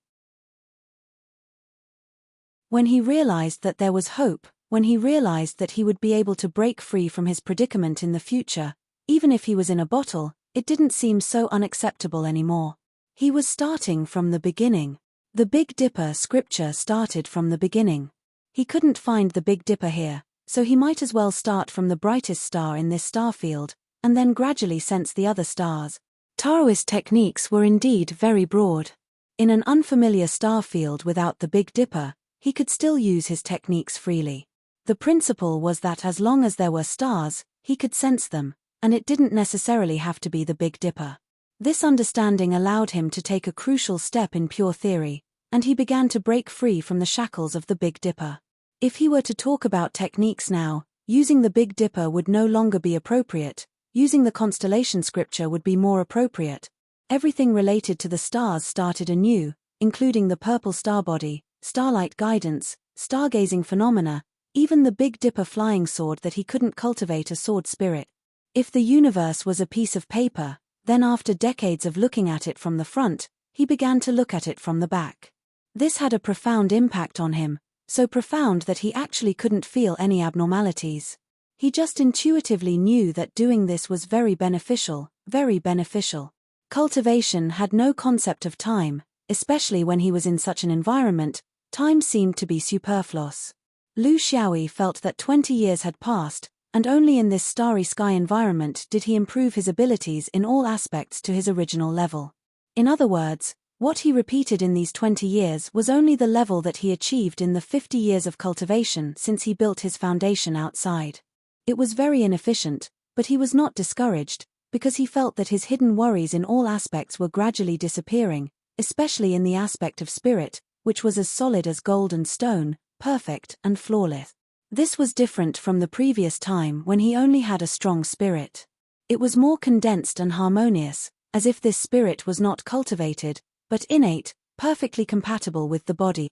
When he realized that there was hope, when he realized that he would be able to break free from his predicament in the future, even if he was in a bottle, it didn't seem so unacceptable anymore. He was starting from the beginning. The Big Dipper scripture started from the beginning. He couldn't find the Big Dipper here, so he might as well start from the brightest star in this star field, and then gradually sense the other stars. Taoist techniques were indeed very broad. In an unfamiliar star field without the Big Dipper, he could still use his techniques freely. The principle was that as long as there were stars, he could sense them, and it didn't necessarily have to be the Big Dipper. This understanding allowed him to take a crucial step in pure theory, and he began to break free from the shackles of the Big Dipper. If he were to talk about techniques now, using the Big Dipper would no longer be appropriate, using the constellation scripture would be more appropriate. Everything related to the stars started anew, including the purple star body, starlight guidance, stargazing phenomena, even the Big Dipper flying sword that he couldn't cultivate a sword spirit. If the universe was a piece of paper, then after decades of looking at it from the front, he began to look at it from the back. This had a profound impact on him, so profound that he actually couldn't feel any abnormalities. He just intuitively knew that doing this was very beneficial, very beneficial. Cultivation had no concept of time, especially when he was in such an environment. Time seemed to be superfluous. Lu Xiaoyi felt that 20 years had passed, and only in this starry sky environment did he improve his abilities in all aspects to his original level. In other words, what he repeated in these 20 years was only the level that he achieved in the 50 years of cultivation since he built his foundation outside. It was very inefficient, but he was not discouraged, because he felt that his hidden worries in all aspects were gradually disappearing, especially in the aspect of spirit, which was as solid as gold and stone, perfect and flawless. This was different from the previous time when he only had a strong spirit. It was more condensed and harmonious, as if this spirit was not cultivated, but innate, perfectly compatible with the body.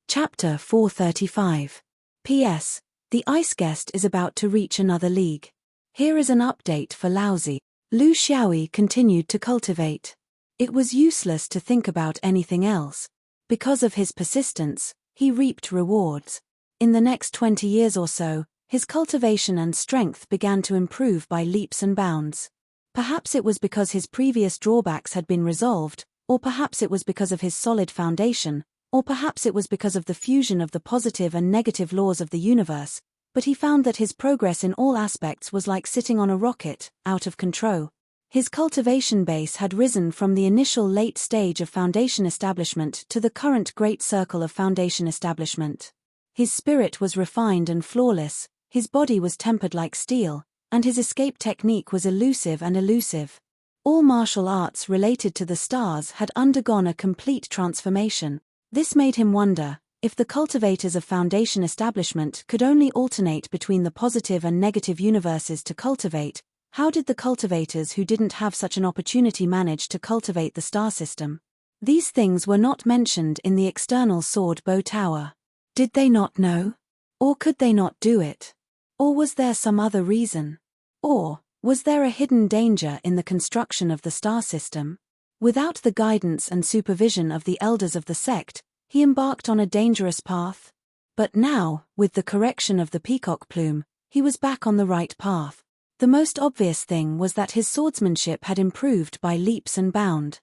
Chapter 435. P.S. The ice guest is about to reach another league. Here is an update for Laozi. Lu Xiaoyi continued to cultivate. It was useless to think about anything else. Because of his persistence, he reaped rewards. In the next 20 years or so, his cultivation and strength began to improve by leaps and bounds. Perhaps it was because his previous drawbacks had been resolved, or perhaps it was because of his solid foundation, or perhaps it was because of the fusion of the positive and negative laws of the universe, but he found that his progress in all aspects was like sitting on a rocket, out of control. His cultivation base had risen from the initial late stage of foundation establishment to the current great circle of foundation establishment. His spirit was refined and flawless, his body was tempered like steel, and his escape technique was elusive and elusive. All martial arts related to the stars had undergone a complete transformation. This made him wonder, if the cultivators of foundation establishment could only alternate between the positive and negative universes to cultivate, how did the cultivators who didn't have such an opportunity manage to cultivate the star system? These things were not mentioned in the external sword bow tower. Did they not know? Or could they not do it? Or was there some other reason? Or was there a hidden danger in the construction of the star system? Without the guidance and supervision of the elders of the sect, he embarked on a dangerous path. But now, with the correction of the peacock plume, he was back on the right path. The most obvious thing was that his swordsmanship had improved by leaps and bounds.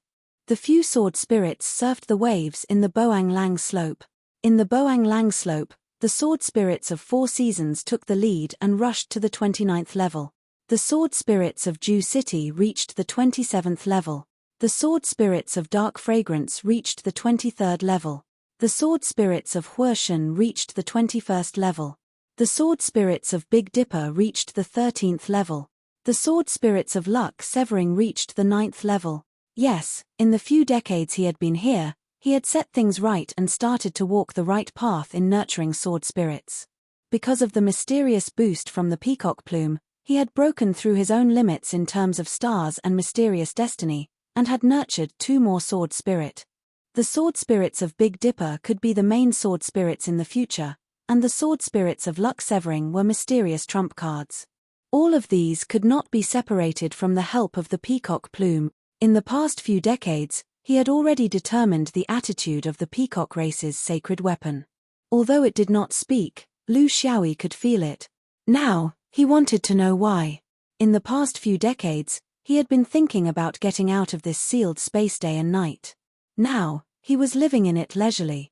The few sword spirits surfed the waves in the Boang Lang slope. In the Boang Lang slope, the sword spirits of 4 seasons took the lead and rushed to the 29th level. The sword spirits of Ju City reached the 27th level. The sword spirits of Dark Fragrance reached the 23rd level. The sword spirits of Huoshan reached the 21st level. The sword spirits of Big Dipper reached the 13th level. The sword spirits of Luck Severing reached the 9th level. Yes, in the few decades he had been here, he had set things right and started to walk the right path in nurturing sword spirits. Because of the mysterious boost from the peacock plume, he had broken through his own limits in terms of stars and mysterious destiny, and had nurtured 2 more sword spirit. The sword spirits of Big Dipper could be the main sword spirits in the future, and the sword spirits of Luck Severing were mysterious trump cards. All of these could not be separated from the help of the peacock plume. In the past few decades, he had already determined the attitude of the peacock race's sacred weapon. Although it did not speak, Lu Xiaoyi could feel it. Now, he wanted to know why. In the past few decades, he had been thinking about getting out of this sealed space day and night. Now, he was living in it leisurely.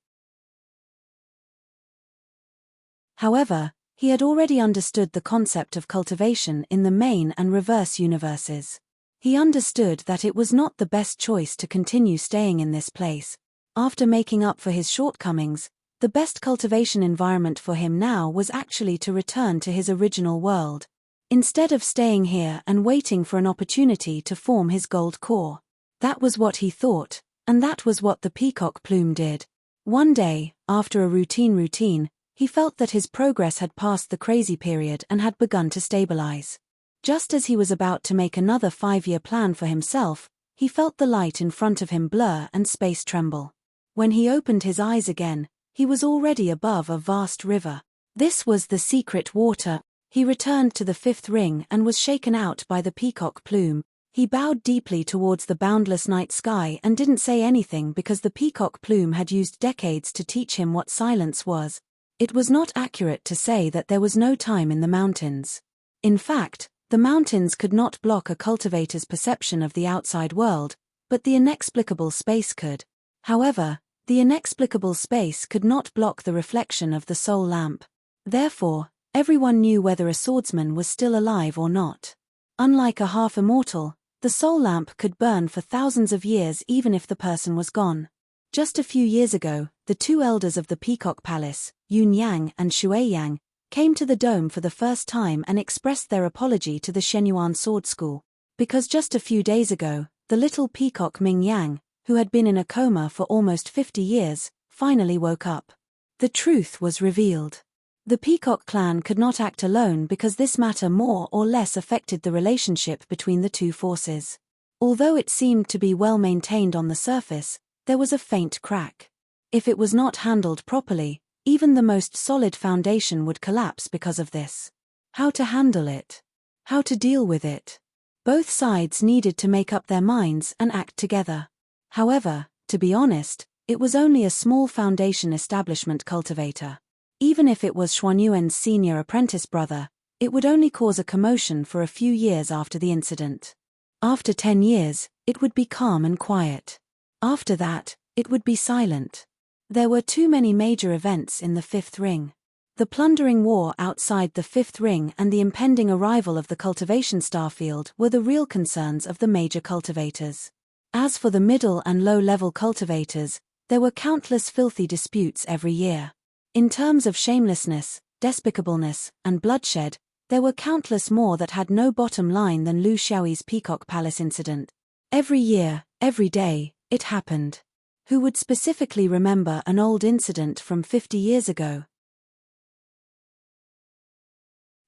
However, he had already understood the concept of cultivation in the main and reverse universes. He understood that it was not the best choice to continue staying in this place. After making up for his shortcomings, the best cultivation environment for him now was actually to return to his original world. Instead of staying here and waiting for an opportunity to form his gold core. That was what he thought, and that was what the peacock plume did. One day, after a routine, he felt that his progress had passed the crazy period and had begun to stabilize. Just as he was about to make another 5-year plan for himself, he felt the light in front of him blur and space tremble. When he opened his eyes again, he was already above a vast river. This was the secret water. He returned to the 5th ring and was shaken out by the peacock plume. He bowed deeply towards the boundless night sky and didn't say anything because the peacock plume had used decades to teach him what silence was. It was not accurate to say that there was no time in the mountains. In fact, the mountains could not block a cultivator's perception of the outside world, but the inexplicable space could. However, the inexplicable space could not block the reflection of the soul lamp. Therefore, everyone knew whether a swordsman was still alive or not. Unlike a half-immortal, the soul lamp could burn for thousands of years even if the person was gone. Just a few years ago, the two elders of the Peacock Palace, Yun Yang and Shui Yang, came to the dome for the first time and expressed their apology to the Shenyuan Sword School. Because just a few days ago, the little peacock Ming Yang, who had been in a coma for almost 50 years, finally woke up. The truth was revealed. The Peacock clan could not act alone because this matter more or less affected the relationship between the two forces. Although it seemed to be well maintained on the surface, there was a faint crack. If it was not handled properly, even the most solid foundation would collapse because of this. How to handle it? How to deal with it? Both sides needed to make up their minds and act together. However, to be honest, it was only a small foundation establishment cultivator. Even if it was Xuanyuan's senior apprentice brother, it would only cause a commotion for a few years after the incident. After 10 years, it would be calm and quiet. After that, it would be silent. There were too many major events in the Fifth Ring. The plundering war outside the Fifth Ring and the impending arrival of the cultivation starfield were the real concerns of the major cultivators. As for the middle and low-level cultivators, there were countless filthy disputes every year. In terms of shamelessness, despicableness, and bloodshed, there were countless more that had no bottom line than Lu Xiaoyi's Peacock Palace incident. Every year, every day, it happened. Who would specifically remember an old incident from 50 years ago?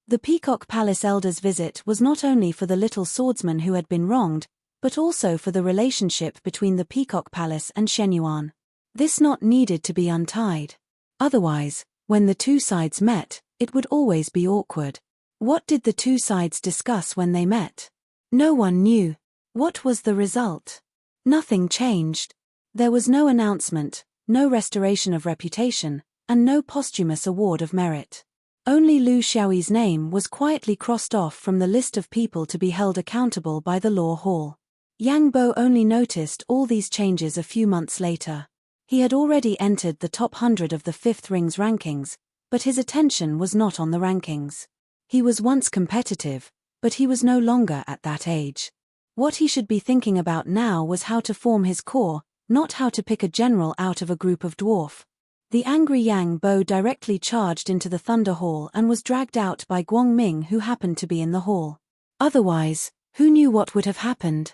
The Peacock Palace elder's visit was not only for the little swordsman who had been wronged, but also for the relationship between the Peacock Palace and Shenyuan. This knot needed to be untied. Otherwise, when the two sides met, it would always be awkward. What did the two sides discuss when they met? No one knew. What was the result? Nothing changed. There was no announcement, no restoration of reputation, and no posthumous award of merit. Only Lu Xiaoyi's name was quietly crossed off from the list of people to be held accountable by the law hall. Yang Bo only noticed all these changes a few months later. He had already entered the top 100 of the Fifth Ring's rankings, but his attention was not on the rankings. He was once competitive, but he was no longer at that age. What he should be thinking about now was how to form his corps, not how to pick a general out of a group of dwarf. The angry Yang Bo directly charged into the Thunder Hall and was dragged out by Guang Ming, who happened to be in the hall. Otherwise, who knew what would have happened?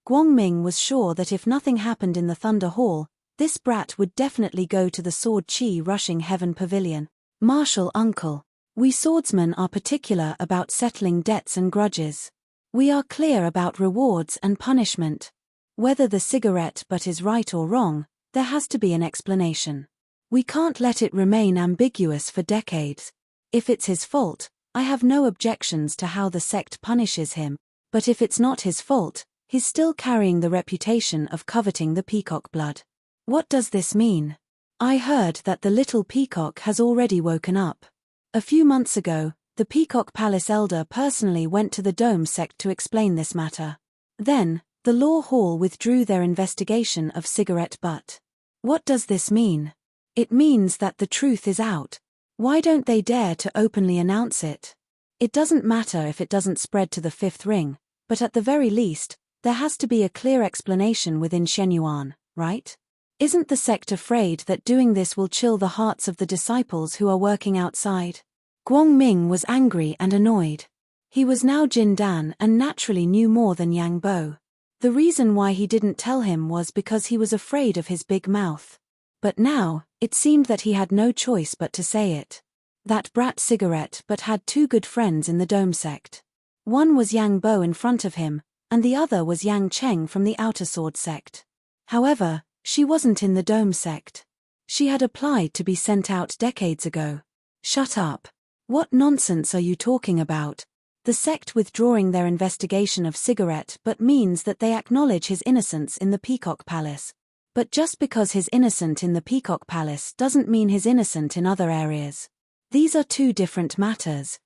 Guang Ming was sure that if nothing happened in the Thunder Hall, this brat would definitely go to the Sword Chi Rushing Heaven Pavilion. Martial uncle. We swordsmen are particular about settling debts and grudges. We are clear about rewards and punishment. Whether the cigarette butt is right or wrong, there has to be an explanation. We can't let it remain ambiguous for decades. If it's his fault, I have no objections to how the sect punishes him, but if it's not his fault, he's still carrying the reputation of coveting the peacock blood. What does this mean? I heard that the little peacock has already woken up. A few months ago, the Peacock Palace elder personally went to the Dome sect to explain this matter. Then, the law hall withdrew their investigation of cigarette butt. What does this mean? It means that the truth is out. Why don't they dare to openly announce it? It doesn't matter if it doesn't spread to the Fifth Ring, but at the very least, there has to be a clear explanation within Shenyuan, right? Isn't the sect afraid that doing this will chill the hearts of the disciples who are working outside? Guang Ming was angry and annoyed. He was now Jin Dan and naturally knew more than Yang Bo. The reason why he didn't tell him was because he was afraid of his big mouth. But now, it seemed that he had no choice but to say it. That brat cigarette but had two good friends in the Dome sect. One was Yang Bo in front of him, and the other was Yang Cheng from the Outer Sword sect. However, she wasn't in the Dome sect. She had applied to be sent out decades ago. Shut up. What nonsense are you talking about? The sect withdrawing their investigation of cigarette but means that they acknowledge his innocence in the Peacock Palace. But just because he's innocent in the Peacock Palace doesn't mean he's innocent in other areas. These are two different matters.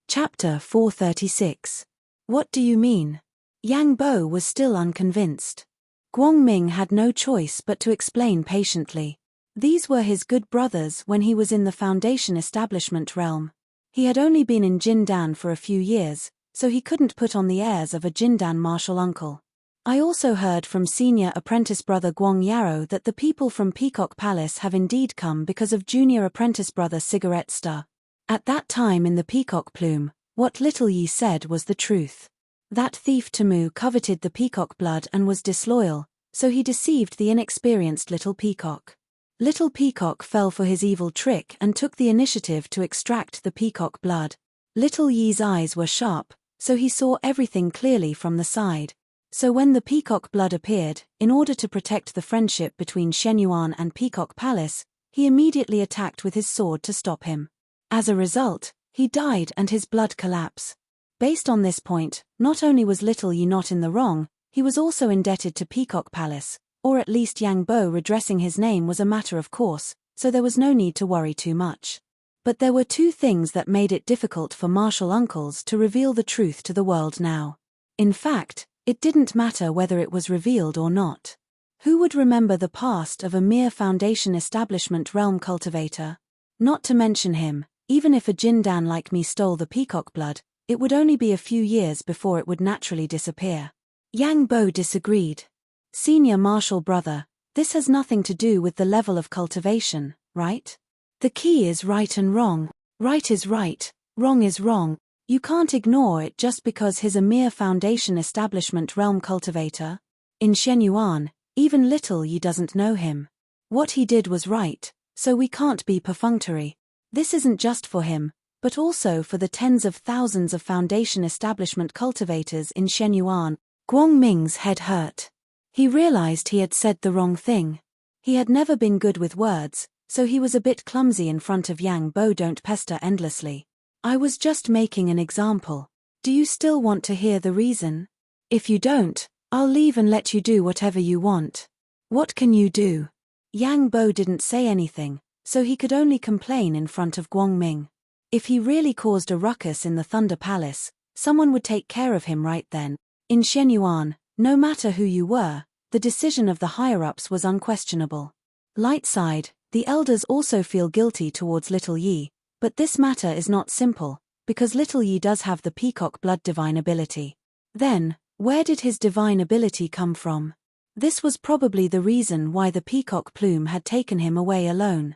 Chapter 436. What do you mean? Yang Bo was still unconvinced. Guangming had no choice but to explain patiently. These were his good brothers when he was in the Foundation establishment realm. He had only been in Jindan for a few years, so he couldn't put on the airs of a Jindan martial uncle. I also heard from senior apprentice brother Guang Yarrow that the people from Peacock Palace have indeed come because of junior apprentice brother Cigarette Star. At that time in the Peacock Plume, what Little Yi said was the truth. That thief Tamu coveted the peacock blood and was disloyal, so he deceived the inexperienced Little Peacock. Little Peacock fell for his evil trick and took the initiative to extract the peacock blood. Little Yi's eyes were sharp, so he saw everything clearly from the side. So when the peacock blood appeared, in order to protect the friendship between Shenyuan and Peacock Palace, he immediately attacked with his sword to stop him. As a result, he died and his blood collapsed. Based on this point, not only was Little Yi not in the wrong, he was also indebted to Peacock Palace, or at least Yang Bo redressing his name was a matter of course, so there was no need to worry too much. But there were two things that made it difficult for martial uncles to reveal the truth to the world now. In fact, it didn't matter whether it was revealed or not. Who would remember the past of a mere Foundation establishment realm cultivator? Not to mention him, even if a Jindan like me stole the peacock blood, it would only be a few years before it would naturally disappear. Yang Bo disagreed. Senior martial brother, this has nothing to do with the level of cultivation, right? The key is right and wrong. Right is right, wrong is wrong. You can't ignore it just because he's a mere Foundation establishment realm cultivator. In Shenyuan, even Little Yi doesn't know him. What he did was right, so we can't be perfunctory. This isn't just for him, but also for the tens of thousands of Foundation establishment cultivators in Shenyuan. Guangming's head hurt. He realized he had said the wrong thing. He had never been good with words, so he was a bit clumsy in front of Yang Bo. Don't pester endlessly. I was just making an example. Do you still want to hear the reason? If you don't, I'll leave and let you do whatever you want. What can you do? Yang Bo didn't say anything, so he could only complain in front of Guangming. If he really caused a ruckus in the Thunder Palace, someone would take care of him right then. In Shenyuan, no matter who you were, the decision of the higher-ups was unquestionable. Light side, the elders also feel guilty towards Little Yi, but this matter is not simple, because Little Yi does have the peacock blood divine ability. Then, where did his divine ability come from? This was probably the reason why the peacock plume had taken him away alone.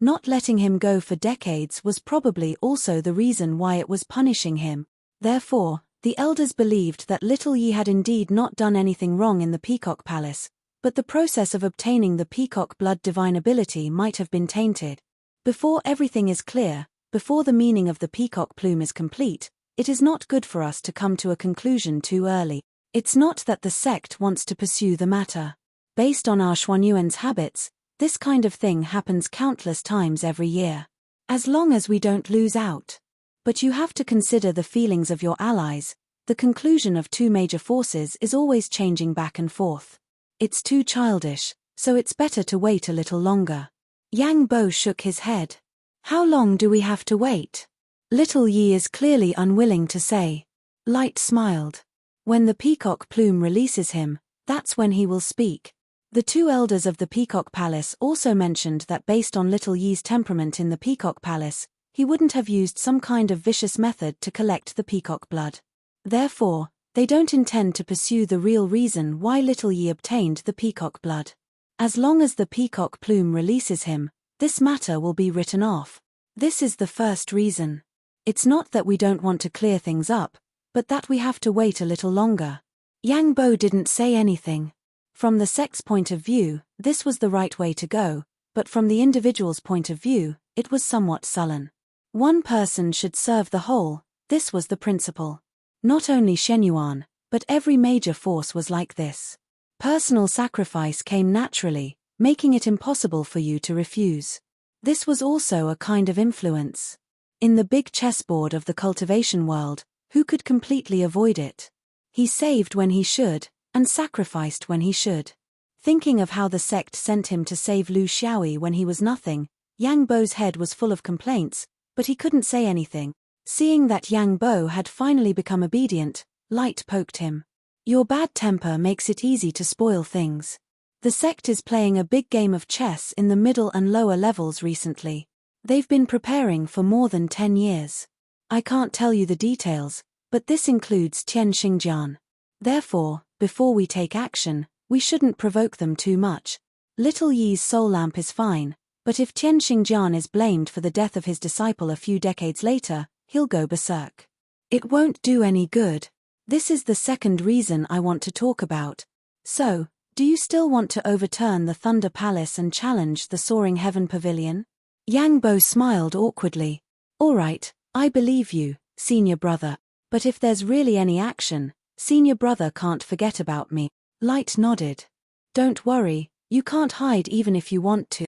Not letting him go for decades was probably also the reason why it was punishing him. Therefore, the elders believed that Little Yi had indeed not done anything wrong in the Peacock Palace, but the process of obtaining the peacock blood divine ability might have been tainted. Before everything is clear, before the meaning of the peacock plume is complete, it is not good for us to come to a conclusion too early. It's not that the sect wants to pursue the matter. Based on our Xuanyuan's habits, this kind of thing happens countless times every year. As long as we don't lose out. But you have to consider the feelings of your allies. The conclusion of two major forces is always changing back and forth. It's too childish, so it's better to wait a little longer. Yang Bo shook his head. How long do we have to wait? Little Yi is clearly unwilling to say. Light smiled. When the peacock plume releases him, that's when he will speak. The two elders of the Peacock Palace also mentioned that based on Little Yi's temperament in the Peacock Palace, he wouldn't have used some kind of vicious method to collect the peacock blood. Therefore, they don't intend to pursue the real reason why Little Yi obtained the peacock blood. As long as the peacock plume releases him, this matter will be written off. This is the first reason. It's not that we don't want to clear things up, but that we have to wait a little longer. Yang Bo didn't say anything. From the sect's point of view, this was the right way to go, but from the individual's point of view, it was somewhat sullen. One person should serve the whole, this was the principle. Not only Shenyuan, but every major force was like this. Personal sacrifice came naturally, making it impossible for you to refuse. This was also a kind of influence. In the big chessboard of the cultivation world, who could completely avoid it? He saved when he should, and sacrificed when he should. Thinking of how the sect sent him to save Lu Xiaoyi when he was nothing, Yang Bo's head was full of complaints, but he couldn't say anything, Seeing that Yang Bo had finally become obedient, Light poked him. Your bad temper makes it easy to spoil things. The sect is playing a big game of chess in the middle and lower levels recently. They've been preparing for more than 10 years. I can't tell you the details, but this includes Tian Xingjian. Therefore, before we take action, we shouldn't provoke them too much. Little Yi's soul lamp is fine, but if Tian Xingjian is blamed for the death of his disciple a few decades later, he'll go berserk. It won't do any good. This is the second reason I want to talk about. So, do you still want to overturn the Thunder Palace and challenge the Soaring Heaven Pavilion? Yang Bo smiled awkwardly. All right, I believe you, senior brother. But if there's really any action, senior brother can't forget about me. Light nodded. Don't worry, you can't hide even if you want to.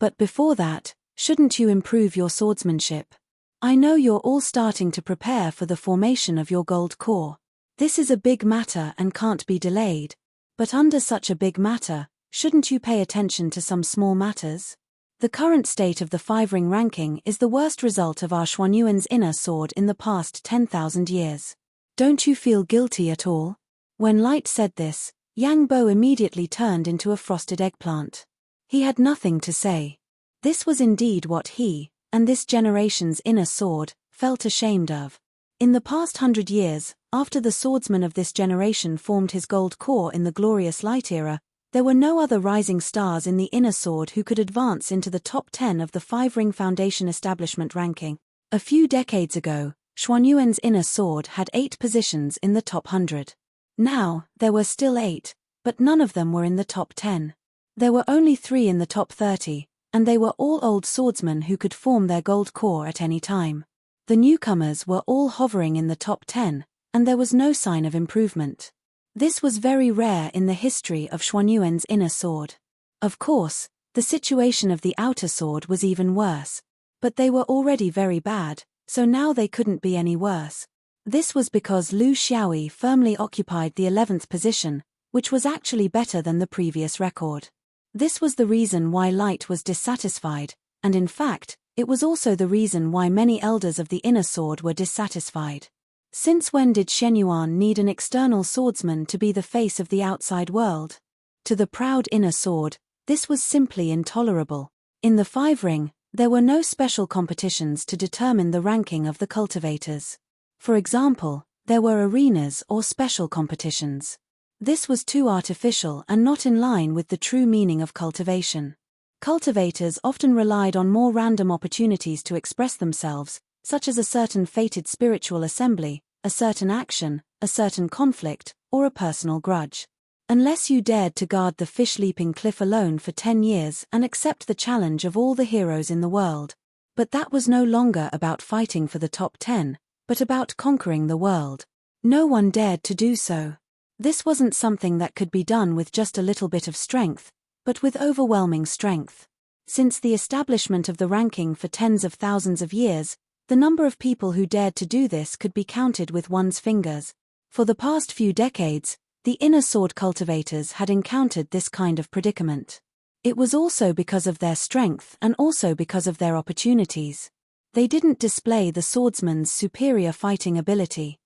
But before that, shouldn't you improve your swordsmanship? I know you're all starting to prepare for the formation of your gold core. This is a big matter and can't be delayed. But under such a big matter, shouldn't you pay attention to some small matters? The current state of the 5-ring ranking is the worst result of our Xuanyuan's inner sword in the past 10,000 years. Don't you feel guilty at all? When Light said this, Yang Bo immediately turned into a frosted eggplant. He had nothing to say. This was indeed what he, and this generation's inner sword, felt ashamed of. In the past 100 years, after the swordsman of this generation formed his gold core in the glorious Light era, there were no other rising stars in the inner sword who could advance into the top 10 of the 5-ring Foundation establishment ranking. A few decades ago, Xuanyuan's inner sword had 8 positions in the top 100. Now, there were still 8, but none of them were in the top 10. There were only 3 in the top 30, and they were all old swordsmen who could form their gold core at any time. The newcomers were all hovering in the top 10, and there was no sign of improvement. This was very rare in the history of Xuanyuan's inner sword. Of course, the situation of the outer sword was even worse. But they were already very bad, so now they couldn't be any worse. This was because Lu Xiaoyi firmly occupied the 11th position, which was actually better than the previous record. This was the reason why Light was dissatisfied, and in fact, it was also the reason why many elders of the inner sword were dissatisfied. Since when did Shenyuan need an external swordsman to be the face of the outside world? To the proud inner sword, this was simply intolerable. In the 5-ring, there were no special competitions to determine the ranking of the cultivators. For example, there were arenas or special competitions. This was too artificial and not in line with the true meaning of cultivation. Cultivators often relied on more random opportunities to express themselves, such as a certain fated spiritual assembly, a certain action, a certain conflict, or a personal grudge. Unless you dared to guard the fish-leaping cliff alone for 10 years and accept the challenge of all the heroes in the world. But that was no longer about fighting for the top 10, but about conquering the world. No one dared to do so. This wasn't something that could be done with just a little bit of strength, but with overwhelming strength. Since the establishment of the ranking for tens of thousands of years, the number of people who dared to do this could be counted with one's fingers. For the past few decades, the inner sword cultivators had encountered this kind of predicament. It was also because of their strength and also because of their opportunities. They didn't display the swordsman's superior fighting ability.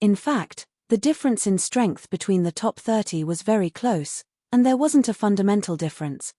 In fact, the difference in strength between the top 30 was very close, and there wasn't a fundamental difference.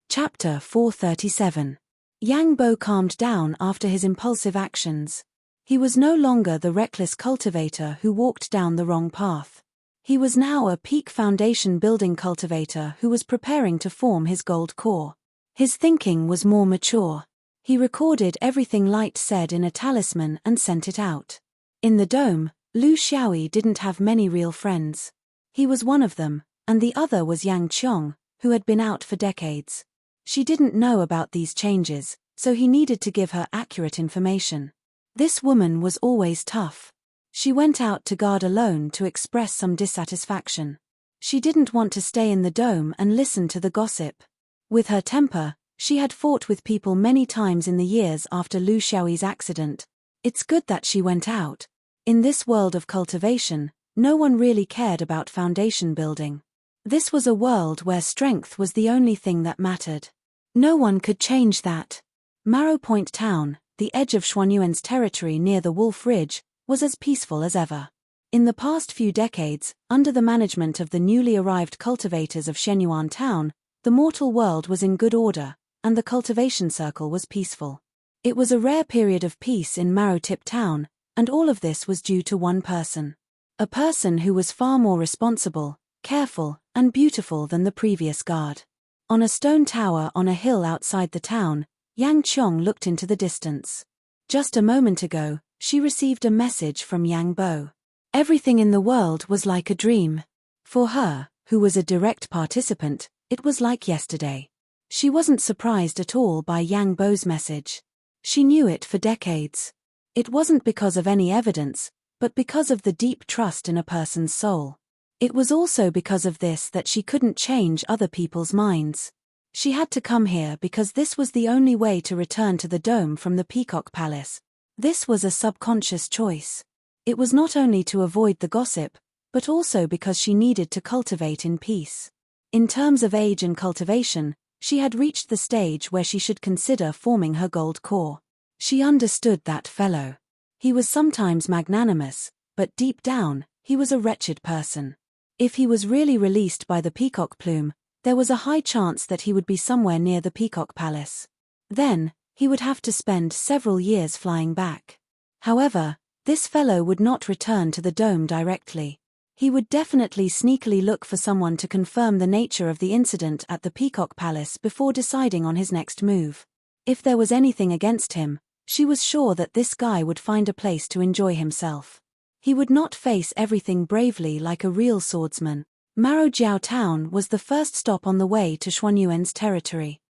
Chapter 437. Yang Bo calmed down after his impulsive actions. He was no longer the reckless cultivator who walked down the wrong path. He was now a peak foundation building cultivator who was preparing to form his gold core. His thinking was more mature. He recorded everything Light said in a talisman and sent it out. In the dome, Lu Xiaoyi didn't have many real friends. He was one of them, and the other was Yang Qiong, who had been out for decades. She didn't know about these changes, so he needed to give her accurate information. This woman was always tough. She went out to guard alone to express some dissatisfaction. She didn't want to stay in the dome and listen to the gossip. With her temper, she had fought with people many times in the years after Lu Xiaoyi's accident. It's good that she went out. In this world of cultivation, No one really cared about foundation building. This was a world where strength was the only thing that mattered. No one could change that. Marrow Point Town, the edge of Xuanyuan's territory near the Wolf Ridge, was as peaceful as ever. In the past few decades, under the management of the newly arrived cultivators of Shenyuan Town, the mortal world was in good order, and the cultivation circle was peaceful. It was a rare period of peace in Marrow Tip Town, and all of this was due to one person. A person who was far more responsible, careful, and beautiful than the previous guard. On a stone tower on a hill outside the town, Yang Qiong looked into the distance. Just a moment ago, she received a message from Yang Bo. Everything in the world was like a dream. For her, who was a direct participant, it was like yesterday. She wasn't surprised at all by Yang Bo's message. She knew it for decades. It wasn't because of any evidence, but because of the deep trust in a person's soul. It was also because of this that she couldn't change other people's minds. She had to come here because this was the only way to return to the dome from the Peacock Palace. This was a subconscious choice. It was not only to avoid the gossip, but also because she needed to cultivate in peace. In terms of age and cultivation, she had reached the stage where she should consider forming her gold core. She understood that fellow. He was sometimes magnanimous, but deep down, he was a wretched person. If he was really released by the peacock plume, there was a high chance that he would be somewhere near the Peacock Palace. Then, he would have to spend several years flying back. However, this fellow would not return to the dome directly. He would definitely sneakily look for someone to confirm the nature of the incident at the Peacock Palace before deciding on his next move. If there was anything against him, she was sure that this guy would find a place to enjoy himself. He would not face everything bravely like a real swordsman. Marrow Jiao Town was the first stop on the way to Xuanyuan's territory.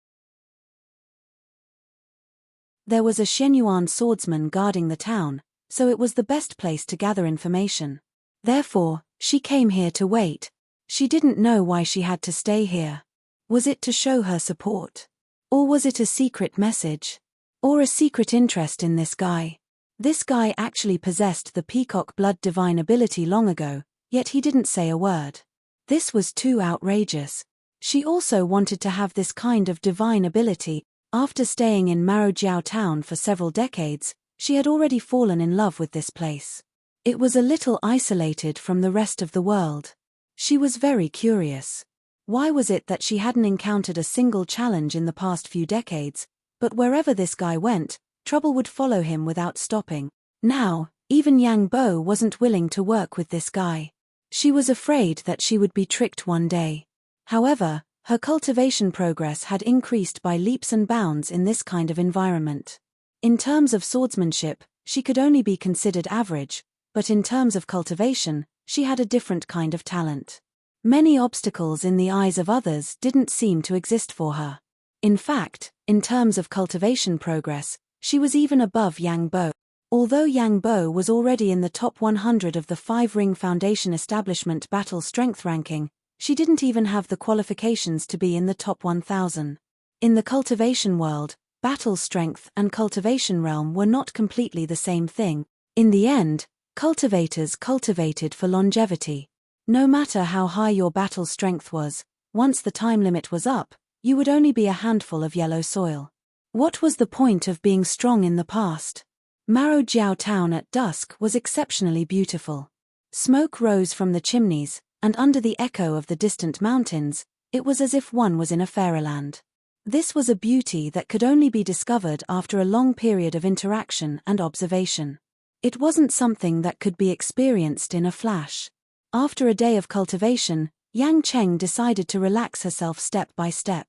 There was a Shenyuan swordsman guarding the town, so it was the best place to gather information. Therefore, she came here to wait. She didn't know why she had to stay here. Was it to show her support? Or was it a secret message? Or a secret interest in this guy? This guy actually possessed the peacock blood divine ability long ago, yet he didn't say a word. This was too outrageous. She also wanted to have this kind of divine ability. After staying in Marrow Jiao Town for several decades, she had already fallen in love with this place. It was a little isolated from the rest of the world. She was very curious. Why was it that she hadn't encountered a single challenge in the past few decades, but wherever this guy went, trouble would follow him without stopping? Now, even Yang Bo wasn't willing to work with this guy. She was afraid that she would be tricked one day. However, her cultivation progress had increased by leaps and bounds in this kind of environment. In terms of swordsmanship, she could only be considered average, but in terms of cultivation, she had a different kind of talent. Many obstacles in the eyes of others didn't seem to exist for her. In fact, in terms of cultivation progress, she was even above Yang Bo. Although Yang Bo was already in the top 100 of the 5-ring Foundation Establishment Battle Strength ranking, she didn't even have the qualifications to be in the top 1,000. In the cultivation world, battle strength and cultivation realm were not completely the same thing. In the end, cultivators cultivated for longevity. No matter how high your battle strength was, once the time limit was up, you would only be a handful of yellow soil. What was the point of being strong in the past? Marrow Jiao Town at dusk was exceptionally beautiful. Smoke rose from the chimneys, and under the echo of the distant mountains, it was as if one was in a fairyland. This was a beauty that could only be discovered after a long period of interaction and observation. It wasn't something that could be experienced in a flash. After a day of cultivation, Yang Cheng decided to relax herself step by step.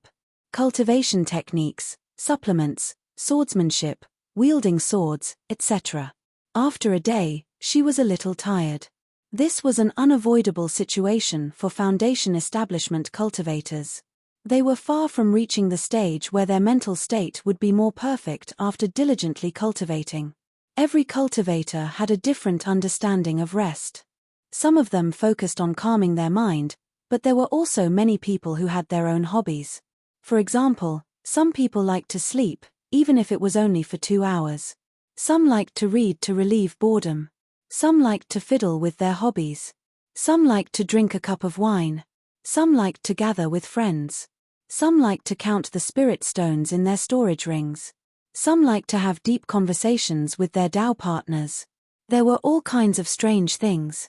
Cultivation techniques, supplements, swordsmanship, wielding swords, etc. After a day, she was a little tired. This was an unavoidable situation for Foundation establishment cultivators. They were far from reaching the stage where their mental state would be more perfect after diligently cultivating. Every cultivator had a different understanding of rest. Some of them focused on calming their mind, but there were also many people who had their own hobbies. For example, some people liked to sleep, even if it was only for 2 hours. Some liked to read to relieve boredom. Some liked to fiddle with their hobbies. Some liked to drink a cup of wine. Some liked to gather with friends. Some liked to count the spirit stones in their storage rings. Some liked to have deep conversations with their Tao partners. There were all kinds of strange things.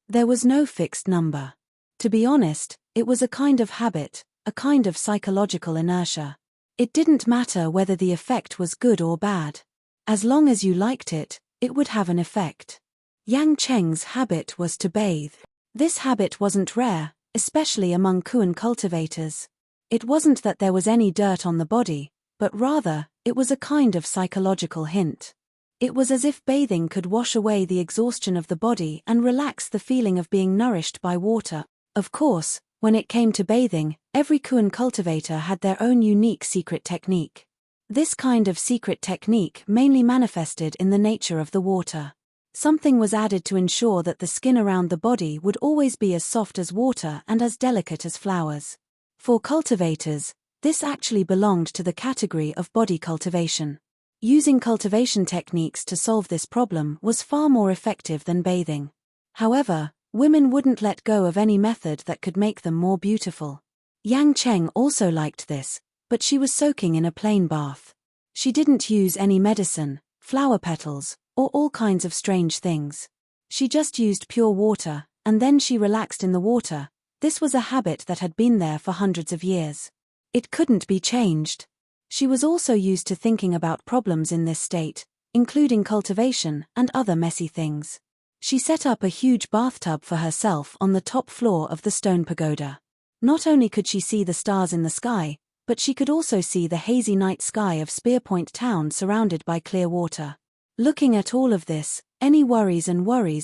There was no fixed number. To be honest, it was a kind of habit, a kind of psychological inertia. It didn't matter whether the effect was good or bad. As long as you liked it, it would have an effect. Yang Cheng's habit was to bathe. This habit wasn't rare, especially among Kuan cultivators. It wasn't that there was any dirt on the body, but rather, it was a kind of psychological hint. It was as if bathing could wash away the exhaustion of the body and relax the feeling of being nourished by water. Of course, when it came to bathing, every Kuan cultivator had their own unique secret technique. This kind of secret technique mainly manifested in the nature of the water. Something was added to ensure that the skin around the body would always be as soft as water and as delicate as flowers. For cultivators, this actually belonged to the category of body cultivation. Using cultivation techniques to solve this problem was far more effective than bathing. However, women wouldn't let go of any method that could make them more beautiful. Yang Cheng also liked this, but she was soaking in a plain bath. She didn't use any medicine, flower petals, or all kinds of strange things. She just used pure water, and then she relaxed in the water. This was a habit that had been there for hundreds of years. It couldn't be changed. She was also used to thinking about problems in this state, including cultivation and other messy things. She set up a huge bathtub for herself on the top floor of the stone pagoda. Not only could she see the stars in the sky, but she could also see the hazy night sky of Spearpoint Town surrounded by clear water. Looking at all of this, any worries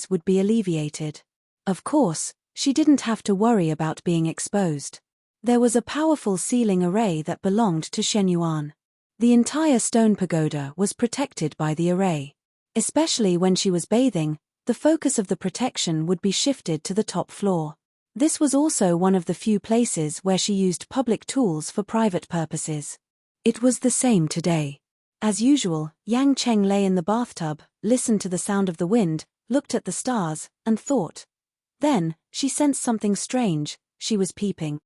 would be alleviated. Of course, she didn't have to worry about being exposed. There was a powerful ceiling array that belonged to Shen Yuan. The entire stone pagoda was protected by the array. Especially when she was bathing, the focus of the protection would be shifted to the top floor. This was also one of the few places where she used public tools for private purposes. It was the same today. As usual, Yang Cheng lay in the bathtub, listened to the sound of the wind, looked at the stars, and thought. Then, she sensed something strange. She was peeping.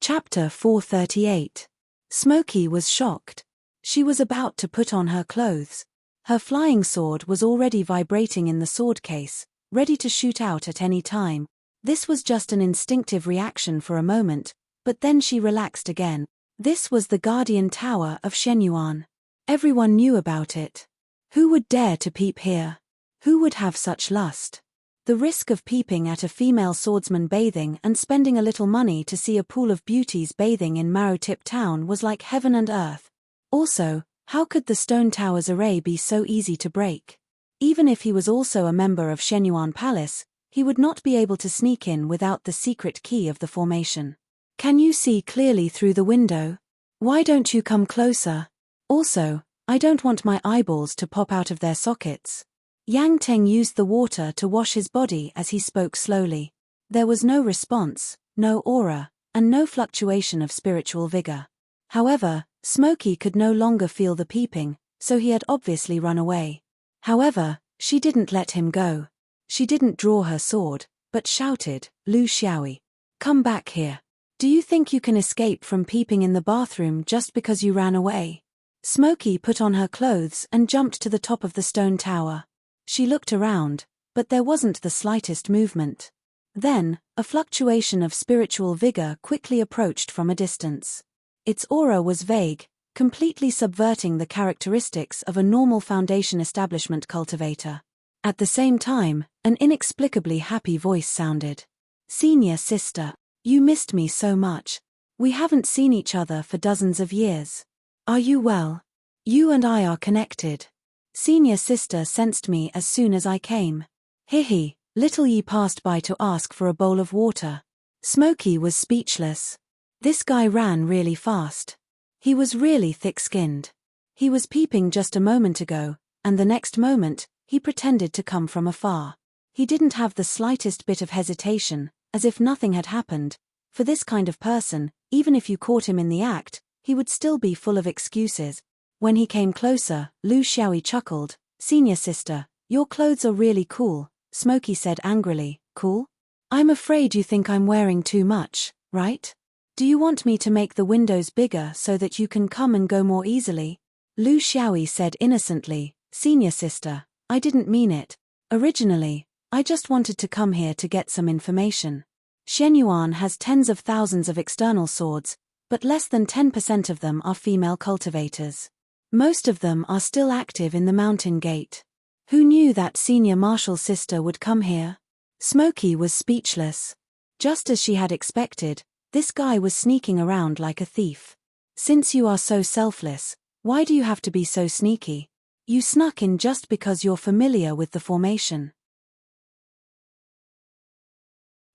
Chapter 438. Smokey was shocked. She was about to put on her clothes. Her flying sword was already vibrating in the sword case, ready to shoot out at any time. This was just an instinctive reaction for a moment, but then she relaxed again. This was the Guardian Tower of Shen Yuan. Everyone knew about it. Who would dare to peep here? Who would have such lust? The risk of peeping at a female swordsman bathing and spending a little money to see a pool of beauties bathing in Marotip Town was like heaven and earth. Also, how could the stone tower's array be so easy to break? Even if he was also a member of Shen Yuan Palace, he would not be able to sneak in without the secret key of the formation. Can you see clearly through the window? Why don't you come closer? Also, I don't want my eyeballs to pop out of their sockets. Yang Teng used the water to wash his body as he spoke slowly. There was no response, no aura, and no fluctuation of spiritual vigor. However, Smokey could no longer feel the peeping, so he had obviously run away. However, she didn't let him go. She didn't draw her sword, but shouted, "Lu Xiaoyi, come back here. Do you think you can escape from peeping in the bathroom just because you ran away?" Smokey put on her clothes and jumped to the top of the stone tower. She looked around, but there wasn't the slightest movement. Then, a fluctuation of spiritual vigor quickly approached from a distance. Its aura was vague, completely subverting the characteristics of a normal foundation establishment cultivator. At the same time, an inexplicably happy voice sounded. "Senior sister, you missed me so much. We haven't seen each other for dozens of years. Are you well? You and I are connected. Senior sister sensed me as soon as I came. Hihi, little Yi passed by to ask for a bowl of water." Smokey was speechless. This guy ran really fast. He was really thick-skinned. He was peeping just a moment ago, and the next moment, he pretended to come from afar. He didn't have the slightest bit of hesitation, as if nothing had happened. For this kind of person, even if you caught him in the act, he would still be full of excuses. When he came closer, Lu Xiaoyi chuckled. Senior sister, your clothes are really cool, Smokey said angrily. Cool? I'm afraid you think I'm wearing too much, right? Do you want me to make the windows bigger so that you can come and go more easily? Lu Xiaoyi said innocently. Senior sister, I didn't mean it. Originally, I just wanted to come here to get some information. Shenyuan has tens of thousands of external swords, but less than 10% of them are female cultivators. Most of them are still active in the mountain gate. Who knew that senior marshal sister would come here? Smokey was speechless. Just as she had expected, this guy was sneaking around like a thief. Since you are so selfless, why do you have to be so sneaky? You snuck in just because you're familiar with the formation.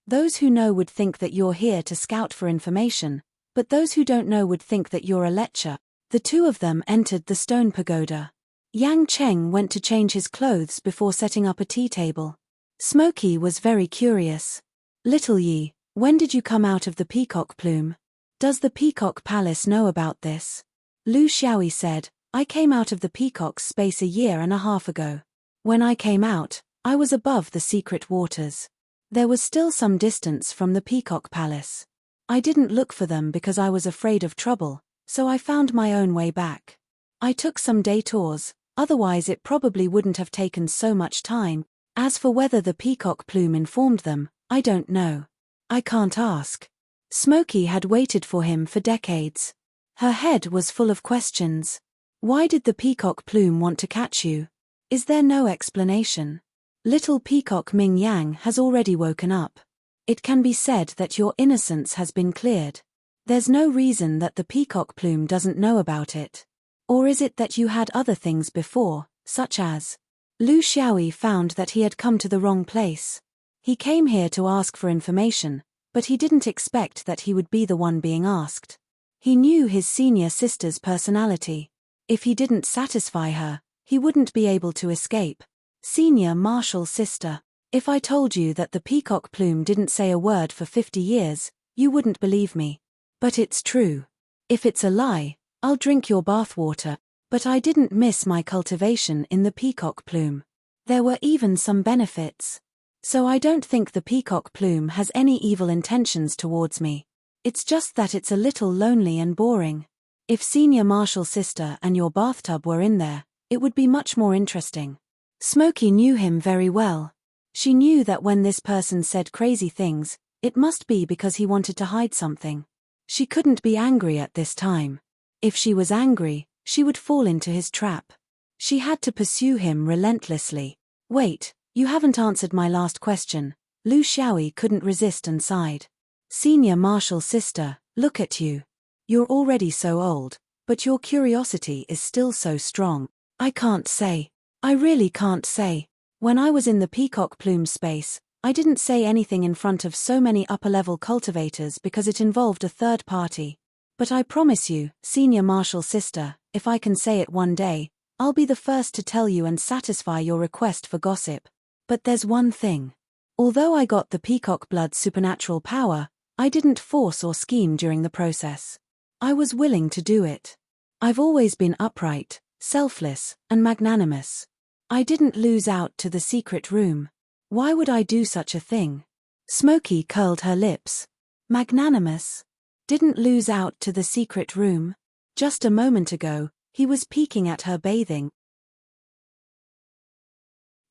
Those who know would think that you're here to scout for information, but those who don't know would think that you're a lecher. The two of them entered the stone pagoda. Yang Cheng went to change his clothes before setting up a tea table. Smokey was very curious. Little Yi, when did you come out of the peacock plume? Does the Peacock Palace know about this? Lu Xiaoyi said, I came out of the peacock's space 1.5 years ago. When I came out, I was above the secret waters. There was still some distance from the Peacock Palace. I didn't look for them because I was afraid of trouble, so I found my own way back. I took some detours, otherwise it probably wouldn't have taken so much time. As for whether the peacock plume informed them, I don't know. I can't ask. Smokey had waited for him for decades. Her head was full of questions. Why did the peacock plume want to catch you? Is there no explanation? Little peacock Ming Yang has already woken up. It can be said that your innocence has been cleared. There's no reason that the peacock plume doesn't know about it. Or is it that you had other things before, such as... Lu Xiaoyi found that he had come to the wrong place. He came here to ask for information, but he didn't expect that he would be the one being asked. He knew his senior sister's personality. If he didn't satisfy her, he wouldn't be able to escape. Senior marshal sister, if I told you that the peacock plume didn't say a word for 50 years, you wouldn't believe me. But it's true. If it's a lie, I'll drink your bathwater. But I didn't miss my cultivation in the peacock plume. There were even some benefits. So I don't think the peacock plume has any evil intentions towards me. It's just that it's a little lonely and boring. If senior marshal sister and your bathtub were in there, it would be much more interesting. Smokey knew him very well. She knew that when this person said crazy things, it must be because he wanted to hide something. She couldn't be angry at this time. If she was angry, she would fall into his trap. She had to pursue him relentlessly. Wait, you haven't answered my last question. Lu Xiaoyi couldn't resist and sighed. Senior marshal sister, look at you. You're already so old, but your curiosity is still so strong. I can't say. I really can't say. When I was in the peacock plume space, I didn't say anything in front of so many upper-level cultivators because it involved a third party. But I promise you, senior marshal sister, if I can say it one day, I'll be the first to tell you and satisfy your request for gossip. But there's one thing. Although I got the peacock blood's supernatural power, I didn't force or scheme during the process. I was willing to do it. I've always been upright, selfless, and magnanimous. I didn't lose out to the secret room. Why would I do such a thing? Smokey curled her lips. Magnanimous? Didn't lose out to the secret room? Just a moment ago, he was peeking at her bathing.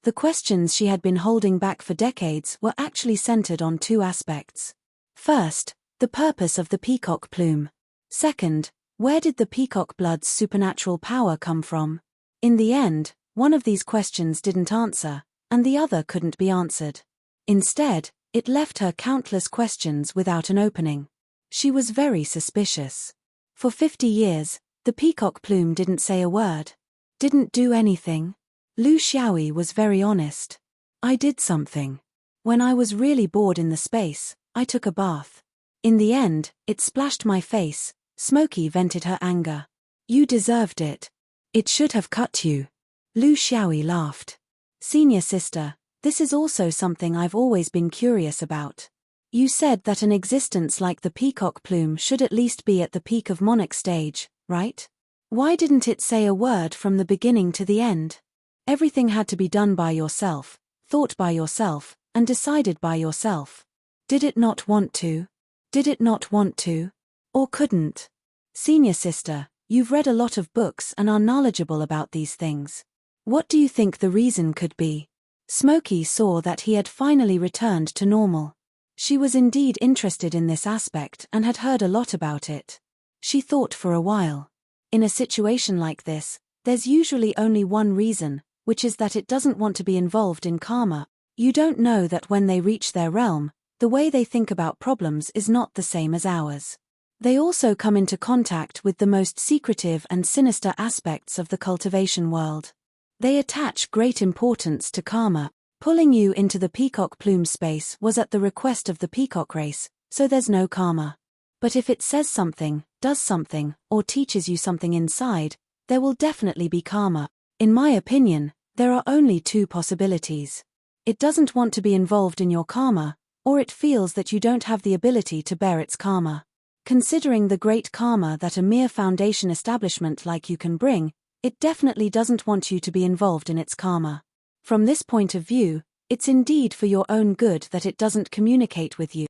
The questions she had been holding back for decades were actually centered on two aspects. First, the purpose of the peacock plume. Second, where did the peacock blood's supernatural power come from? In the end, one of these questions didn't answer, and the other couldn't be answered. Instead, it left her countless questions without an opening. She was very suspicious. For 50 years, the peacock plume didn't say a word. Didn't do anything. Lu Xiaoyi was very honest. I did something. When I was really bored in the space, I took a bath. In the end, it splashed my face. Smokey vented her anger. You deserved it. It should have cut you. Lu Xiaoyi laughed. Senior sister, this is also something I've always been curious about. You said that an existence like the peacock plume should at least be at the peak of monarch stage, right? Why didn't it say a word from the beginning to the end? Everything had to be done by yourself, thought by yourself, and decided by yourself. Did it not want to? Did it not want to? Or couldn't? Senior sister, you've read a lot of books and are knowledgeable about these things. What do you think the reason could be? Smokey saw that he had finally returned to normal. She was indeed interested in this aspect and had heard a lot about it. She thought for a while. In a situation like this, there's usually only one reason, which is that it doesn't want to be involved in karma. You don't know that when they reach their realm, the way they think about problems is not the same as ours. They also come into contact with the most secretive and sinister aspects of the cultivation world. They attach great importance to karma. Pulling you into the peacock plume space was at the request of the peacock race, so there's no karma. But if it says something, does something, or teaches you something inside, there will definitely be karma. In my opinion, there are only two possibilities. It doesn't want to be involved in your karma, or it feels that you don't have the ability to bear its karma. Considering the great karma that a mere foundation establishment like you can bring, it definitely doesn't want you to be involved in its karma. From this point of view, it's indeed for your own good that it doesn't communicate with you.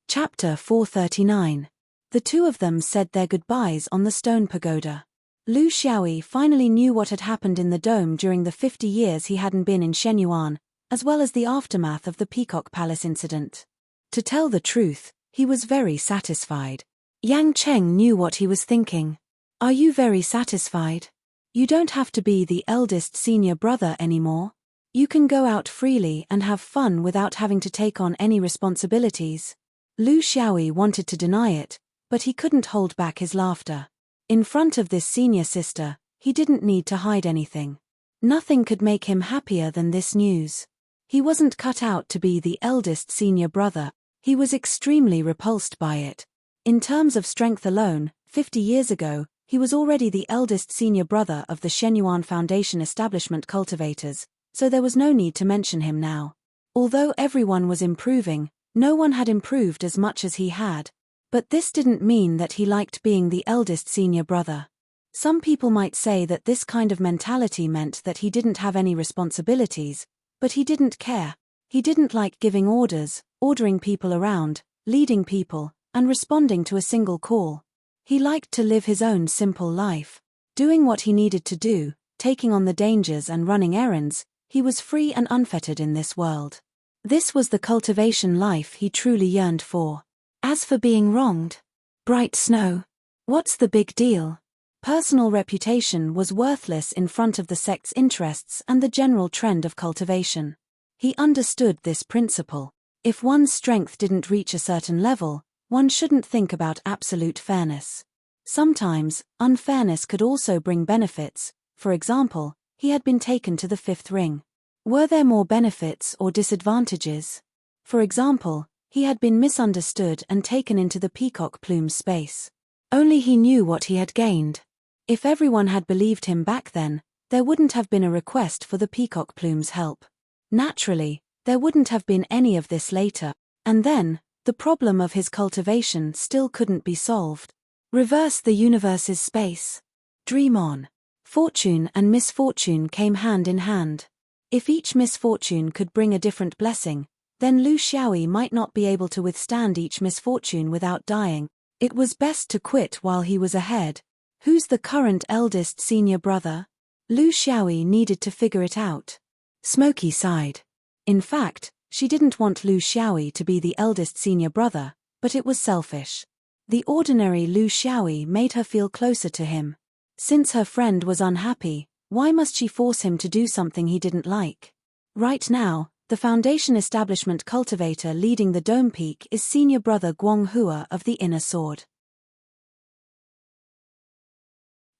Chapter 439. The two of them said their goodbyes on the stone pagoda. Lu Xiaoyi finally knew what had happened in the dome during the 50 years he hadn't been in Shenyuan, as well as the aftermath of the Peacock Palace incident. To tell the truth, he was very satisfied. Yang Cheng knew what he was thinking. Are you very satisfied? You don't have to be the eldest senior brother anymore. You can go out freely and have fun without having to take on any responsibilities. Lu Xiaoyi wanted to deny it, but he couldn't hold back his laughter. In front of this senior sister, he didn't need to hide anything. Nothing could make him happier than this news. He wasn't cut out to be the eldest senior brother. He was extremely repulsed by it. In terms of strength alone, 50 years ago, he was already the eldest senior brother of the Shenyuan Foundation establishment cultivators, so there was no need to mention him now. Although everyone was improving, no one had improved as much as he had. But this didn't mean that he liked being the eldest senior brother. Some people might say that this kind of mentality meant that he didn't have any responsibilities, but he didn't care. He didn't like giving orders, ordering people around, leading people, and responding to a single call. He liked to live his own simple life. Doing what he needed to do, taking on the dangers and running errands, he was free and unfettered in this world. This was the cultivation life he truly yearned for. As for being wronged, bright snow. What's the big deal? Personal reputation was worthless in front of the sect's interests and the general trend of cultivation. He understood this principle. If one's strength didn't reach a certain level, one shouldn't think about absolute fairness. Sometimes, unfairness could also bring benefits. For example, he had been taken to the fifth ring. Were there more benefits or disadvantages? For example, he had been misunderstood and taken into the peacock plume space. Only he knew what he had gained. If everyone had believed him back then, there wouldn't have been a request for the peacock plume's help. Naturally, there wouldn't have been any of this later. And then, the problem of his cultivation still couldn't be solved. Reverse the universe's space. Dream on. Fortune and misfortune came hand in hand. If each misfortune could bring a different blessing, then Lu Xiaoyi might not be able to withstand each misfortune without dying. It was best to quit while he was ahead. Who's the current eldest senior brother? Lu Xiaoyi needed to figure it out. Smokey sighed. In fact, she didn't want Lu Xiaoyi to be the eldest senior brother, but it was selfish. The ordinary Lu Xiaoyi made her feel closer to him. Since her friend was unhappy, why must she force him to do something he didn't like? Right now, the Foundation establishment cultivator leading the Dome Peak is senior brother Guanghua of the Inner Sword.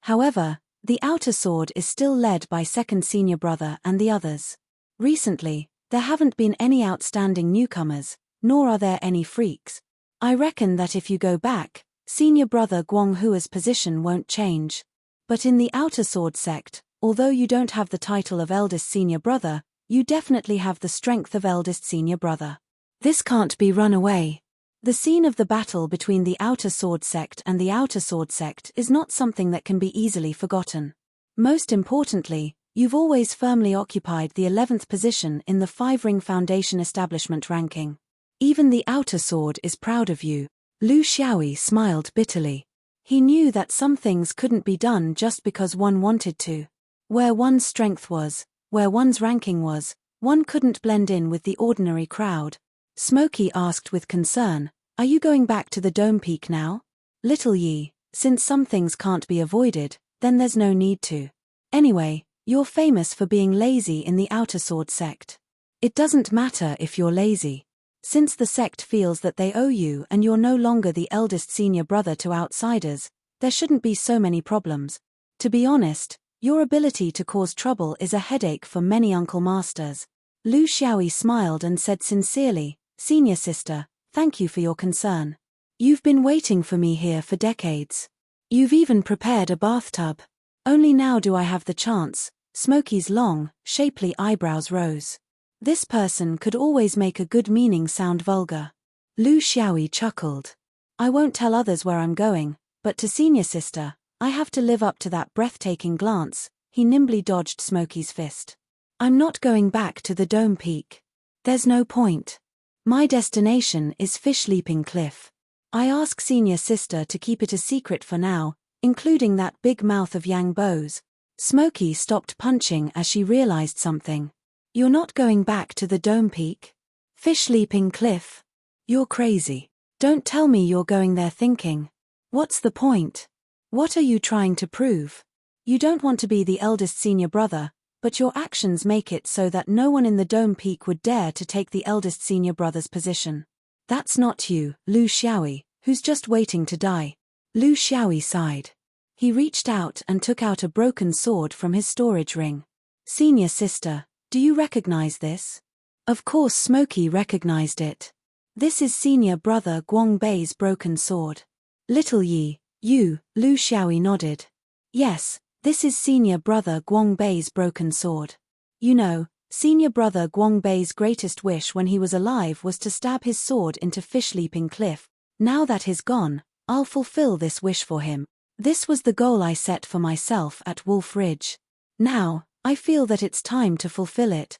However, the Outer Sword is still led by second senior brother and the others. Recently, there haven't been any outstanding newcomers, nor are there any freaks. I reckon that if you go back, senior brother Guanghua's position won't change. But in the Outer Sword sect, Although you don't have the title of eldest senior brother, you definitely have the strength of eldest senior brother. This can't be run away. The scene of the battle between the Outer Sword Sect and the Outer Sword Sect is not something that can be easily forgotten. Most importantly, you've always firmly occupied the 11th position in the 5-ring Foundation establishment ranking. Even the Outer Sword is proud of you. Lu Xiaoyi smiled bitterly. He knew that some things couldn't be done just because one wanted to. Where one's strength was, where one's ranking was, one couldn't blend in with the ordinary crowd. Smokey asked with concern, "Are you going back to the Dome Peak now?" "Little Yi, since some things can't be avoided, then there's no need to. Anyway, you're famous for being lazy in the Outer Sword Sect. It doesn't matter if you're lazy. Since the sect feels that they owe you and you're no longer the eldest senior brother to outsiders, there shouldn't be so many problems. To be honest, your ability to cause trouble is a headache for many uncle masters." Lu Xiaoyi smiled and said sincerely, "Senior sister, thank you for your concern. You've been waiting for me here for decades. You've even prepared a bathtub. Only now do I have the chance." Smokey's long, shapely eyebrows rose. This person could always make a good meaning sound vulgar. Lu Xiaoyi chuckled. "I won't tell others where I'm going, but to senior sister, I have to live up to that breathtaking glance." He nimbly dodged Smokey's fist. "I'm not going back to the Dome Peak. There's no point. My destination is Fish Leaping Cliff. I ask senior sister to keep it a secret for now, including that big mouth of Yang Bo's." Smokey stopped punching as she realized something. "You're not going back to the Dome Peak? Fish Leaping Cliff? You're crazy. Don't tell me you're going there thinking. What's the point? What are you trying to prove? You don't want to be the eldest senior brother, but your actions make it so that no one in the Dome Peak would dare to take the eldest senior brother's position. That's not you, Lu Xiaoyi, who's just waiting to die." Lu Xiaoyi sighed. He reached out and took out a broken sword from his storage ring. "Senior sister, do you recognize this?" Of course Smokey recognized it. "This is senior brother Guangbei's broken sword." "Little Yi, you," Lu Xiaoyi nodded. "Yes, this is senior brother Guangbei's broken sword. You know, senior brother Guangbei's greatest wish when he was alive was to stab his sword into Fish Leaping Cliff. Now that he's gone, I'll fulfill this wish for him. This was the goal I set for myself at Wolf Ridge. Now, I feel that it's time to fulfill it."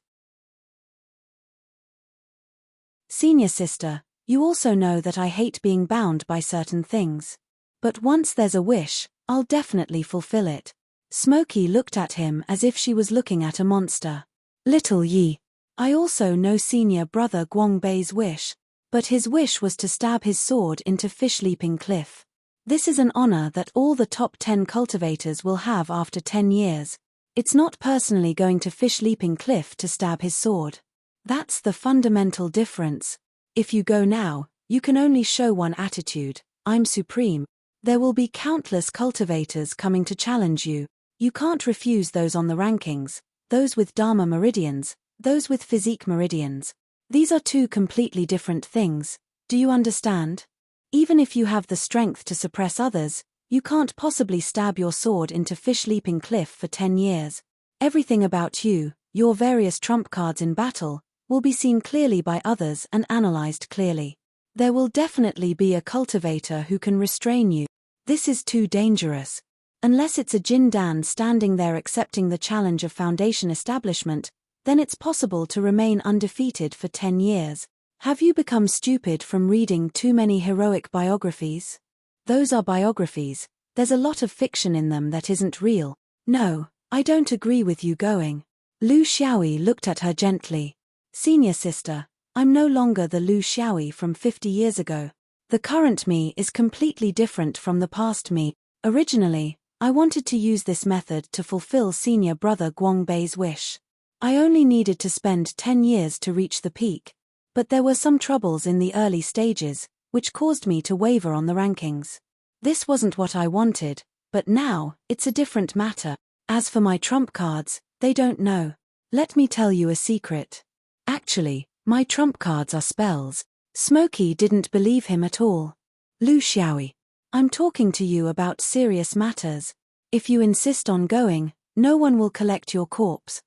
"Senior sister, you also know that I hate being bound by certain things. But once there's a wish, I'll definitely fulfill it." Smokey looked at him as if she was looking at a monster. "Little Yi, I also know senior brother Guangbei's wish, but his wish was to stab his sword into Fish Leaping Cliff. This is an honor that all the top 10 cultivators will have after 10 years. It's not personally going to Fish Leaping Cliff to stab his sword. That's the fundamental difference. If you go now, you can only show one attitude: I'm supreme. There will be countless cultivators coming to challenge you. You can't refuse those on the rankings, those with Dharma meridians, those with physique meridians. These are two completely different things. Do you understand? Even if you have the strength to suppress others, you can't possibly stab your sword into Fish Leaping Cliff for 10 years. Everything about you, your various trump cards in battle, will be seen clearly by others and analyzed clearly. There will definitely be a cultivator who can restrain you. This is too dangerous. Unless it's a Jin Dan standing there accepting the challenge of Foundation establishment, then it's possible to remain undefeated for 10 years. Have you become stupid from reading too many heroic biographies? Those are biographies. There's a lot of fiction in them that isn't real. No, I don't agree with you going. Lu Xiaoyi looked at her gently. "Senior sister, I'm no longer the Lu Xiaoyi from 50 years ago. The current me is completely different from the past me. Originally, I wanted to use this method to fulfill senior brother Guangbei's wish. I only needed to spend 10 years to reach the peak. But there were some troubles in the early stages, which caused me to waver on the rankings. This wasn't what I wanted, but now, it's a different matter. As for my trump cards, they don't know. Let me tell you a secret. Actually, my trump cards are spells." Smokey didn't believe him at all. "Lu Xiaoyi, I'm talking to you about serious matters. If you insist on going, No one will collect your corpse.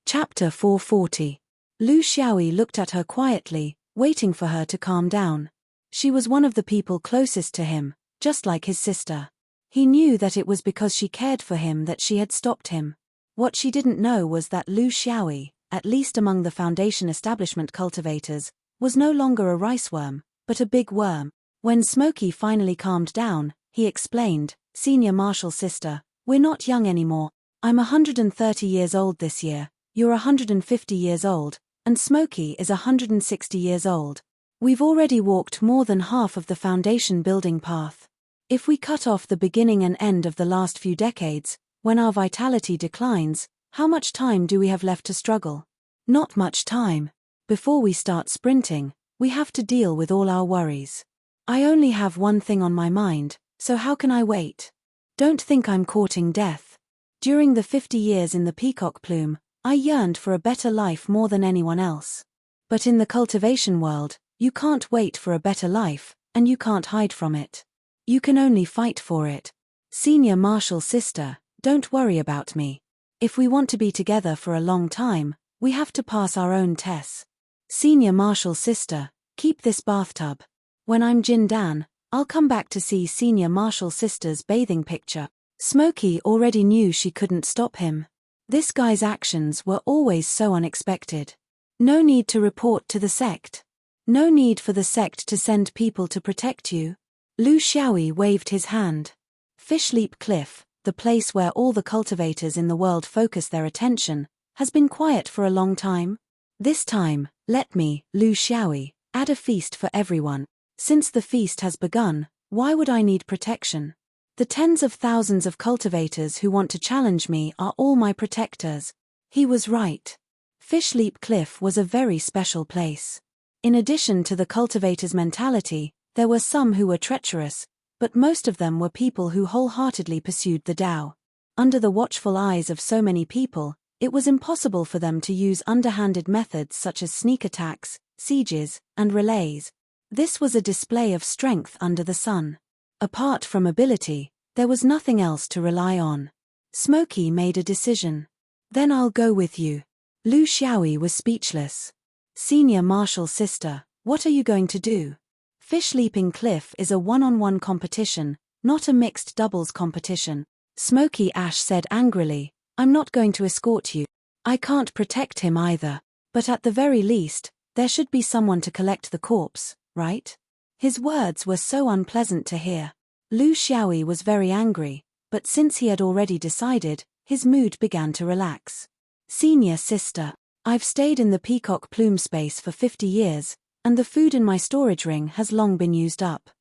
Chapter 440. Lu Xiaoyi looked at her quietly, waiting for her to calm down. She was one of the people closest to him, just like his sister. He knew that it was because she cared for him that she had stopped him. What she didn't know was that Lu Xiaoyi, at least among the Foundation establishment cultivators, was no longer a riceworm, but a big worm. When Smokey finally calmed down, he explained, "Senior Marshal sister, we're not young anymore. I'm 130 years old this year, you're 150 years old, and Smokey is 160 years old. We've already walked more than half of the Foundation building path. If we cut off the beginning and end of the last few decades, when our vitality declines, how much time do we have left to struggle? Not much time. Before we start sprinting, we have to deal with all our worries. I only have one thing on my mind, so how can I wait? Don't think I'm courting death. During the 50 years in the peacock plume, I yearned for a better life more than anyone else. But in the cultivation world, you can't wait for a better life, and you can't hide from it. You can only fight for it. Senior Marshal sister, don't worry about me. If we want to be together for a long time, we have to pass our own tests. Senior Marshal sister, keep this bathtub. When I'm Jin Dan, I'll come back to see Senior Marshal sister's bathing picture." Smokey already knew she couldn't stop him. This guy's actions were always so unexpected. No need to report to the sect. No need for the sect to send people to protect you. Lu Xiaoyi waved his hand. Fishleap Cliff, the place where all the cultivators in the world focus their attention, has been quiet for a long time. This time, let me, Lu Xiaoyi, add a feast for everyone. Since the feast has begun, why would I need protection? The tens of thousands of cultivators who want to challenge me are all my protectors. He was right. Fishleap Cliff was a very special place. In addition to the cultivators' mentality, there were some who were treacherous, but most of them were people who wholeheartedly pursued the Tao. Under the watchful eyes of so many people, it was impossible for them to use underhanded methods such as sneak attacks, sieges, and relays. This was a display of strength under the sun. Apart from ability, there was nothing else to rely on. Smokey made a decision. "Then I'll go with you." Lu Xiaoyi was speechless. "Senior Marshal sister, what are you going to do?" Fish Leaping Cliff is a one-on-one competition, not a mixed doubles competition. Smokey Ash said angrily, "I'm not going to escort you. I can't protect him either. But at the very least, there should be someone to collect the corpse, right?" His words were so unpleasant to hear. Lu Xiaoyi was very angry, but since he had already decided, his mood began to relax. "Senior sister, I've stayed in the peacock plume space for 50 years, and the food in my storage ring has long been used up.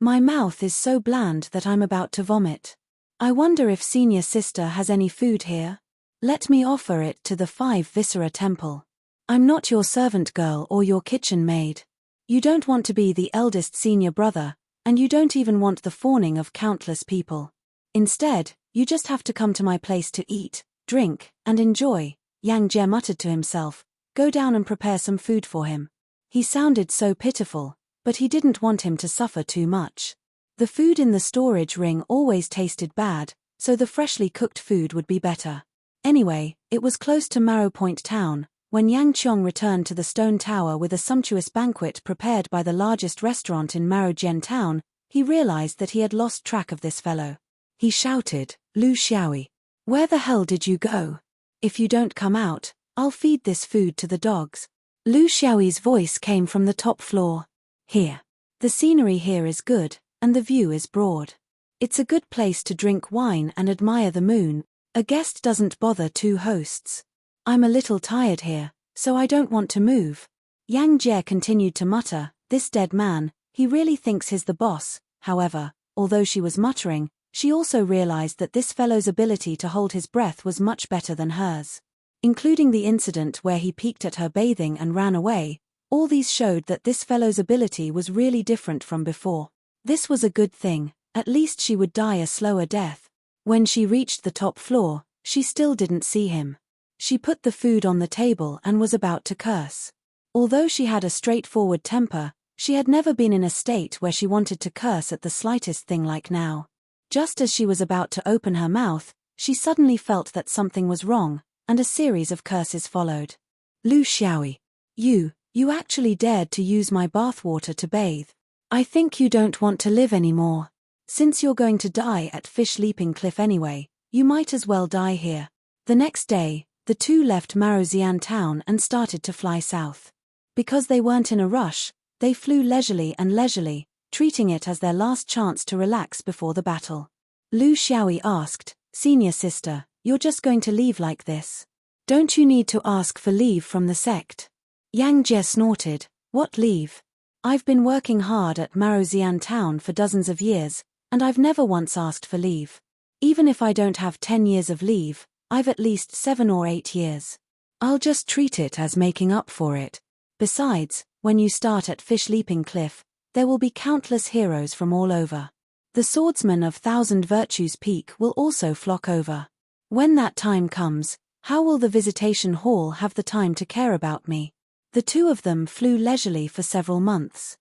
My mouth is so bland that I'm about to vomit. I wonder if senior sister has any food here? Let me offer it to the 5 Viscera Temple. I'm not your servant girl or your kitchen maid. You don't want to be the eldest senior brother, and you don't even want the fawning of countless people. Instead, you just have to come to my place to eat, drink, and enjoy." Yang Jie muttered to himself, "Go down and prepare some food for him." He sounded so pitiful, but he didn't want him to suffer too much. The food in the storage ring always tasted bad, so the freshly cooked food would be better. Anyway, it was close to Marrow Point town. When Yang Qiong returned to the stone tower with a sumptuous banquet prepared by the largest restaurant in Marrowjian town, he realized that he had lost track of this fellow. He shouted, "Lu Xiaoyi, where the hell did you go? If you don't come out, I'll feed this food to the dogs." Lu Xiaoyi's voice came from the top floor. "Here. The scenery here is good, and the view is broad. It's a good place to drink wine and admire the moon. A guest doesn't bother 2 hosts. I'm a little tired here, so I don't want to move." Yang Jie continued to mutter, "This dead man, he really thinks he's the boss." However, although she was muttering, she also realized that this fellow's ability to hold his breath was much better than hers. Including the incident where he peeked at her bathing and ran away, all these showed that this fellow's ability was really different from before. This was a good thing, at least she would die a slower death. When she reached the top floor, she still didn't see him. She put the food on the table and was about to curse. Although she had a straightforward temper, she had never been in a state where she wanted to curse at the slightest thing like now. Just as she was about to open her mouth, she suddenly felt that something was wrong, and a series of curses followed. Lu Xiaoyi. You actually dared to use my bathwater to bathe. I think you don't want to live anymore. Since you're going to die at Fish Leaping Cliff anyway, you might as well die here. The next day, the two left Marozian town and started to fly south. Because they weren't in a rush, they flew leisurely, treating it as their last chance to relax before the battle. Lu Xiaoyi asked, "Senior sister, you're just going to leave like this? Don't you need to ask for leave from the sect?" Yang Jie snorted, "What leave? I've been working hard at Marozian town for dozens of years, and I've never once asked for leave. Even if I don't have 10 years of leave, I've at least 7 or 8 years. I'll just treat it as making up for it. Besides, when you start at Fish Leaping Cliff, there will be countless heroes from all over. The swordsmen of Thousand Virtues Peak will also flock over. When that time comes, how will the visitation hall have the time to care about me?" The two of them flew leisurely for several months.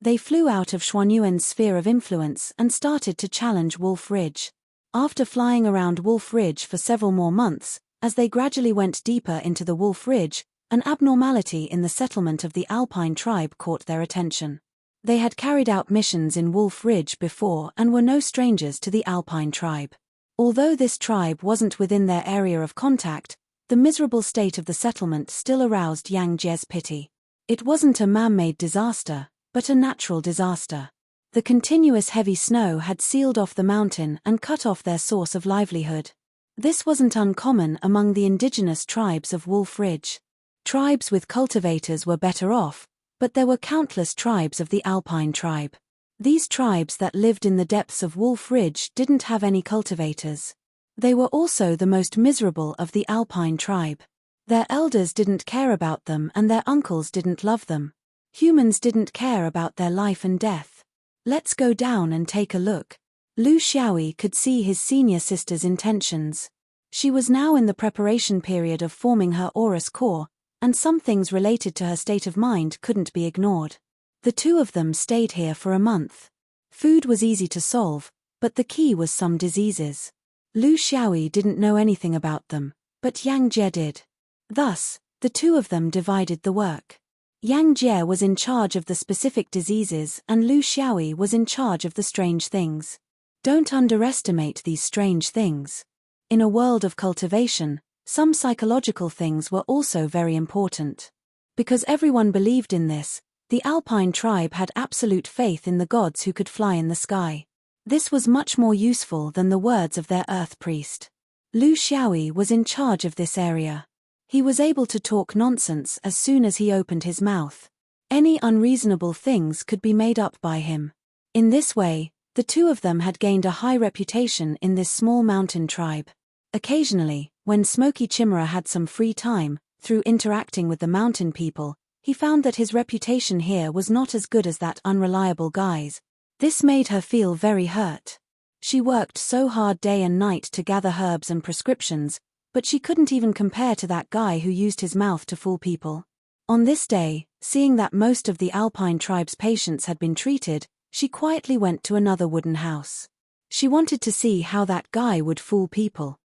They flew out of Xuanyuan's sphere of influence and started to challenge Wolf Ridge. After flying around Wolf Ridge for several more months, as they gradually went deeper into the Wolf Ridge, an abnormality in the settlement of the Alpine tribe caught their attention. They had carried out missions in Wolf Ridge before and were no strangers to the Alpine tribe. Although this tribe wasn't within their area of contact, the miserable state of the settlement still aroused Yang Jie's pity. It wasn't a man-made disaster, but a natural disaster. The continuous heavy snow had sealed off the mountain and cut off their source of livelihood. This wasn't uncommon among the indigenous tribes of Wolf Ridge. Tribes with cultivators were better off, but there were countless tribes of the Alpine tribe. These tribes that lived in the depths of Wolf Ridge didn't have any cultivators. They were also the most miserable of the Alpine tribe. Their elders didn't care about them and their uncles didn't love them. Humans didn't care about their life and death. Let's go down and take a look. Lu Xiaoyi could see his senior sister's intentions. She was now in the preparation period of forming her Aurus core, and some things related to her state of mind couldn't be ignored. The two of them stayed here for a month. Food was easy to solve, but the key was some diseases. Lu Xiaoyi didn't know anything about them, but Yang Jie did. Thus, the two of them divided the work. Yang Jie was in charge of the specific diseases and Lu Xiaoyi was in charge of the strange things. Don't underestimate these strange things. In a world of cultivation, some psychological things were also very important. Because everyone believed in this, the Alpine tribe had absolute faith in the gods who could fly in the sky. This was much more useful than the words of their earth priest. Lu Xiaoyi was in charge of this area. He was able to talk nonsense as soon as he opened his mouth. Any unreasonable things could be made up by him. In this way, the two of them had gained a high reputation in this small mountain tribe. Occasionally, when Smoky Chimera had some free time, through interacting with the mountain people, he found that his reputation here was not as good as that unreliable guy's. This made her feel very hurt. She worked so hard day and night to gather herbs and prescriptions, but she couldn't even compare to that guy who used his mouth to fool people. On this day, seeing that most of the Alpine tribe's patients had been treated, she quietly went to another wooden house. She wanted to see how that guy would fool people.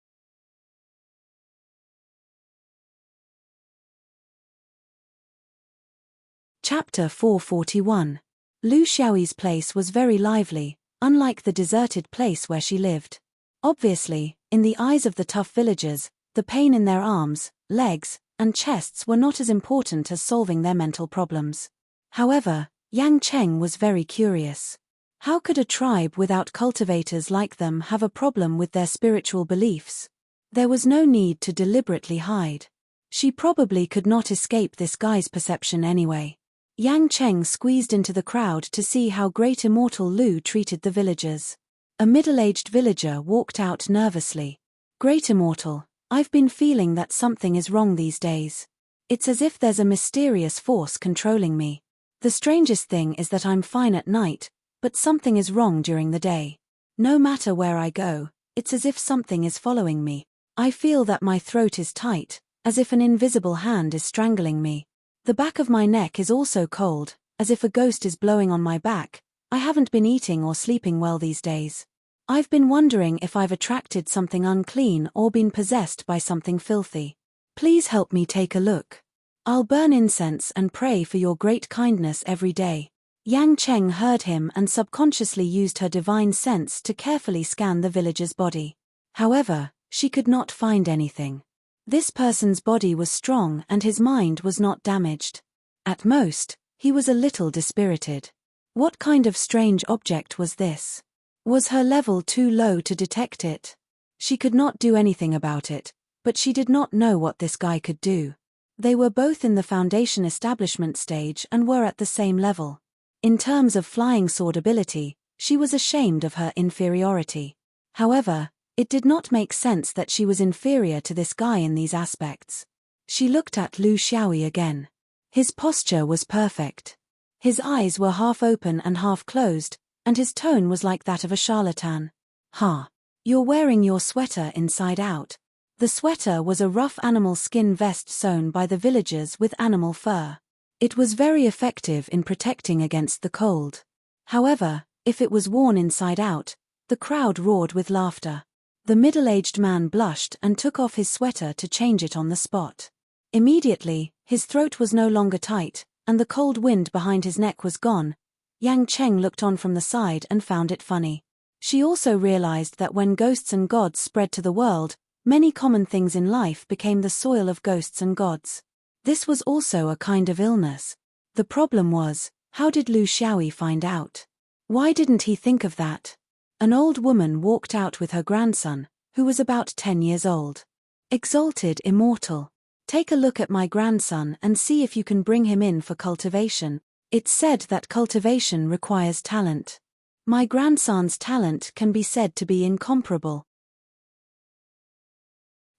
Chapter 441. Lu Xiaoyi's place was very lively, unlike the deserted place where she lived. Obviously, in the eyes of the tough villagers, the pain in their arms, legs, and chests were not as important as solving their mental problems. However, Yang Cheng was very curious. How could a tribe without cultivators like them have a problem with their spiritual beliefs? There was no need to deliberately hide. She probably could not escape this guy's perception anyway. Yang Cheng squeezed into the crowd to see how Great Immortal Lu treated the villagers. A middle-aged villager walked out nervously. "Great Immortal, I've been feeling that something is wrong these days. It's as if there's a mysterious force controlling me. The strangest thing is that I'm fine at night, but something is wrong during the day. No matter where I go, it's as if something is following me. I feel that my throat is tight, as if an invisible hand is strangling me. The back of my neck is also cold, as if a ghost is blowing on my back. I haven't been eating or sleeping well these days. I've been wondering if I've attracted something unclean or been possessed by something filthy. Please help me take a look. I'll burn incense and pray for your great kindness every day. Yang Cheng heard him and subconsciously used her divine sense to carefully scan the villager's body. However, she could not find anything. This person's body was strong and his mind was not damaged. At most, he was a little dispirited. What kind of strange object was this? Was her level too low to detect it? She could not do anything about it, but she did not know what this guy could do. They were both in the foundation establishment stage and were at the same level. In terms of flying sword ability, she was ashamed of her inferiority. However, it did not make sense that she was inferior to this guy in these aspects. She looked at Lu Xiaoyi again. His posture was perfect. His eyes were half open and half closed, and his tone was like that of a charlatan. "Ha! You're wearing your sweater inside out." The sweater was a rough animal skin vest sewn by the villagers with animal fur. It was very effective in protecting against the cold. However, if it was worn inside out, the crowd roared with laughter. The middle-aged man blushed and took off his sweater to change it on the spot. Immediately, his throat was no longer tight, and the cold wind behind his neck was gone. Yang Cheng looked on from the side and found it funny. She also realized that when ghosts and gods spread to the world, many common things in life became the soil of ghosts and gods. This was also a kind of illness. The problem was, how did Lu Xiaoyi find out? Why didn't he think of that? An old woman walked out with her grandson, who was about 10 years old. "Exalted immortal. Take a look at my grandson and see if you can bring him in for cultivation. It's said that cultivation requires talent. My grandson's talent can be said to be incomparable.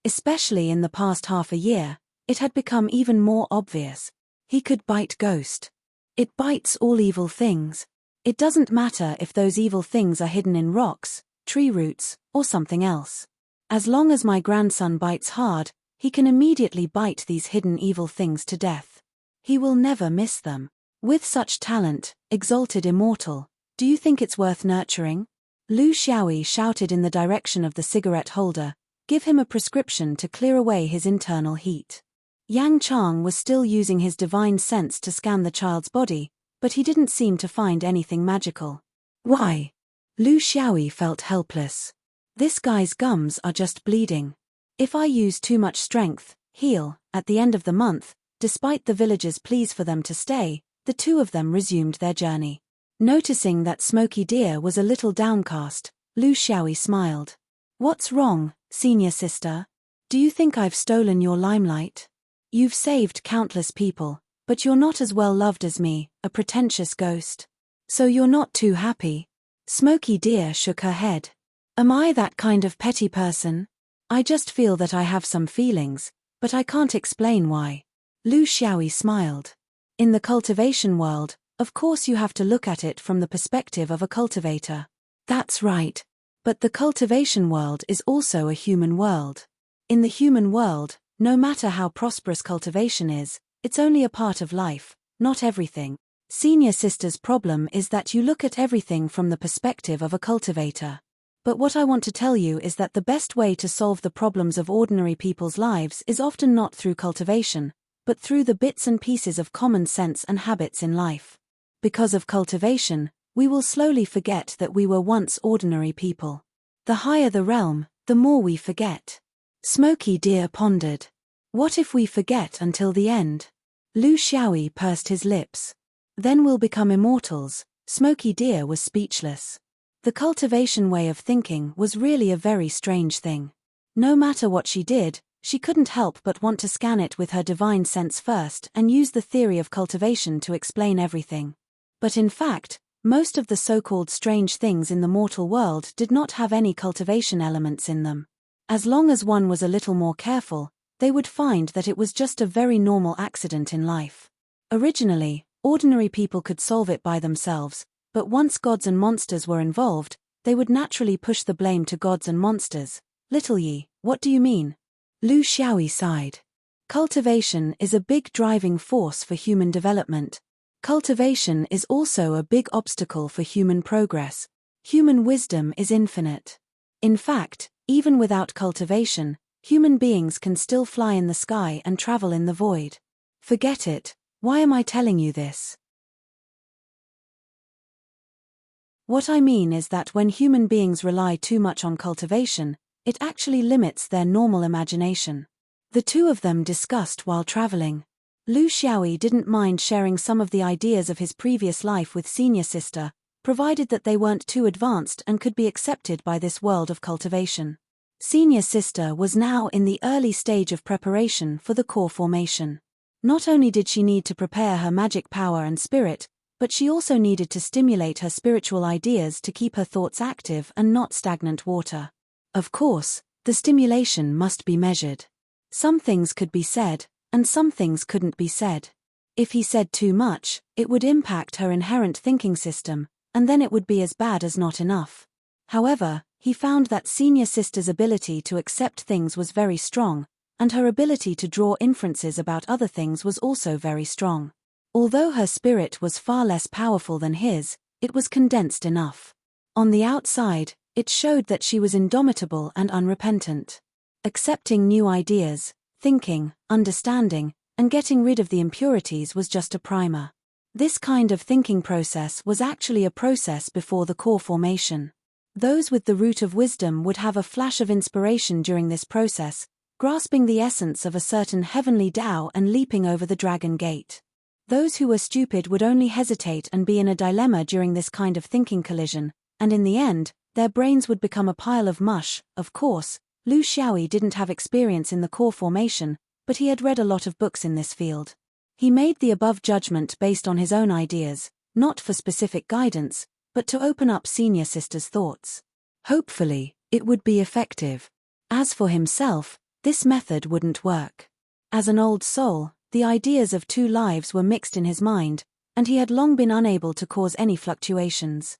Especially in the past half a year, it had become even more obvious. He could bite ghost. It bites all evil things. It doesn't matter if those evil things are hidden in rocks, tree roots, or something else. As long as my grandson bites hard, he can immediately bite these hidden evil things to death. He will never miss them. With such talent, exalted immortal, do you think it's worth nurturing?" Lu Xiaoyi shouted in the direction of the cigarette holder, "Give him a prescription to clear away his internal heat." Yang Chang was still using his divine sense to scan the child's body, but he didn't seem to find anything magical. "Why?" Lu Xiaoyi felt helpless. "This guy's gums are just bleeding. If I use too much strength, heal, at the end of the month," despite the villagers' pleas for them to stay, the two of them resumed their journey. Noticing that Smoky Deer was a little downcast, Lu Xiaoyi smiled. "What's wrong, senior sister? Do you think I've stolen your limelight? You've saved countless people, but you're not as well loved as me, a pretentious ghost. So you're not too happy?" Smoky Deer shook her head. "Am I that kind of petty person? I just feel that I have some feelings, but I can't explain why." Lu Xiaoyi smiled. "In the cultivation world, of course you have to look at it from the perspective of a cultivator." "That's right. But the cultivation world is also a human world. In the human world, no matter how prosperous cultivation is, it's only a part of life, not everything. Senior sister's problem is that you look at everything from the perspective of a cultivator. But what I want to tell you is that the best way to solve the problems of ordinary people's lives is often not through cultivation, but through the bits and pieces of common sense and habits in life. Because of cultivation, we will slowly forget that we were once ordinary people. The higher the realm, the more we forget." Smoky Deer pondered. "What if we forget until the end?" Lu Xiaoyi pursed his lips. "Then we'll become immortals." Smoky Deer was speechless. The cultivation way of thinking was really a very strange thing. No matter what she did, she couldn't help but want to scan it with her divine sense first and use the theory of cultivation to explain everything. But in fact, most of the so-called strange things in the mortal world did not have any cultivation elements in them. As long as one was a little more careful, they would find that it was just a very normal accident in life. Originally, ordinary people could solve it by themselves, but once gods and monsters were involved, they would naturally push the blame to gods and monsters. "Little Yi, what do you mean?" Lu Xiaoyi sighed. Cultivation is a big driving force for human development. Cultivation is also a big obstacle for human progress. Human wisdom is infinite. In fact, even without cultivation, human beings can still fly in the sky and travel in the void. Forget it. Why am I telling you this? What I mean is that when human beings rely too much on cultivation, it actually limits their normal imagination. The two of them discussed while traveling. Lu Xiaoyi didn't mind sharing some of the ideas of his previous life with senior sister, provided that they weren't too advanced and could be accepted by this world of cultivation. Senior sister was now in the early stage of preparation for the core formation. Not only did she need to prepare her magic power and spirit, but she also needed to stimulate her spiritual ideas to keep her thoughts active and not stagnant water. Of course, the stimulation must be measured. Some things could be said, and some things couldn't be said. If he said too much, it would impact her inherent thinking system, and then it would be as bad as not enough. However, he found that senior sister's ability to accept things was very strong, and her ability to draw inferences about other things was also very strong. Although her spirit was far less powerful than his, it was condensed enough. On the outside, it showed that she was indomitable and unrepentant. Accepting new ideas, thinking, understanding, and getting rid of the impurities was just a primer. This kind of thinking process was actually a process before the core formation. Those with the root of wisdom would have a flash of inspiration during this process, grasping the essence of a certain heavenly Tao and leaping over the dragon gate. Those who were stupid would only hesitate and be in a dilemma during this kind of thinking collision, and in the end, their brains would become a pile of mush. Of course, Lu Xiaoyi didn't have experience in the core formation, but he had read a lot of books in this field. He made the above judgment based on his own ideas, not for specific guidance, but to open up senior sister's thoughts. Hopefully, it would be effective. As for himself, this method wouldn't work. As an old soul, the ideas of two lives were mixed in his mind, and he had long been unable to cause any fluctuations.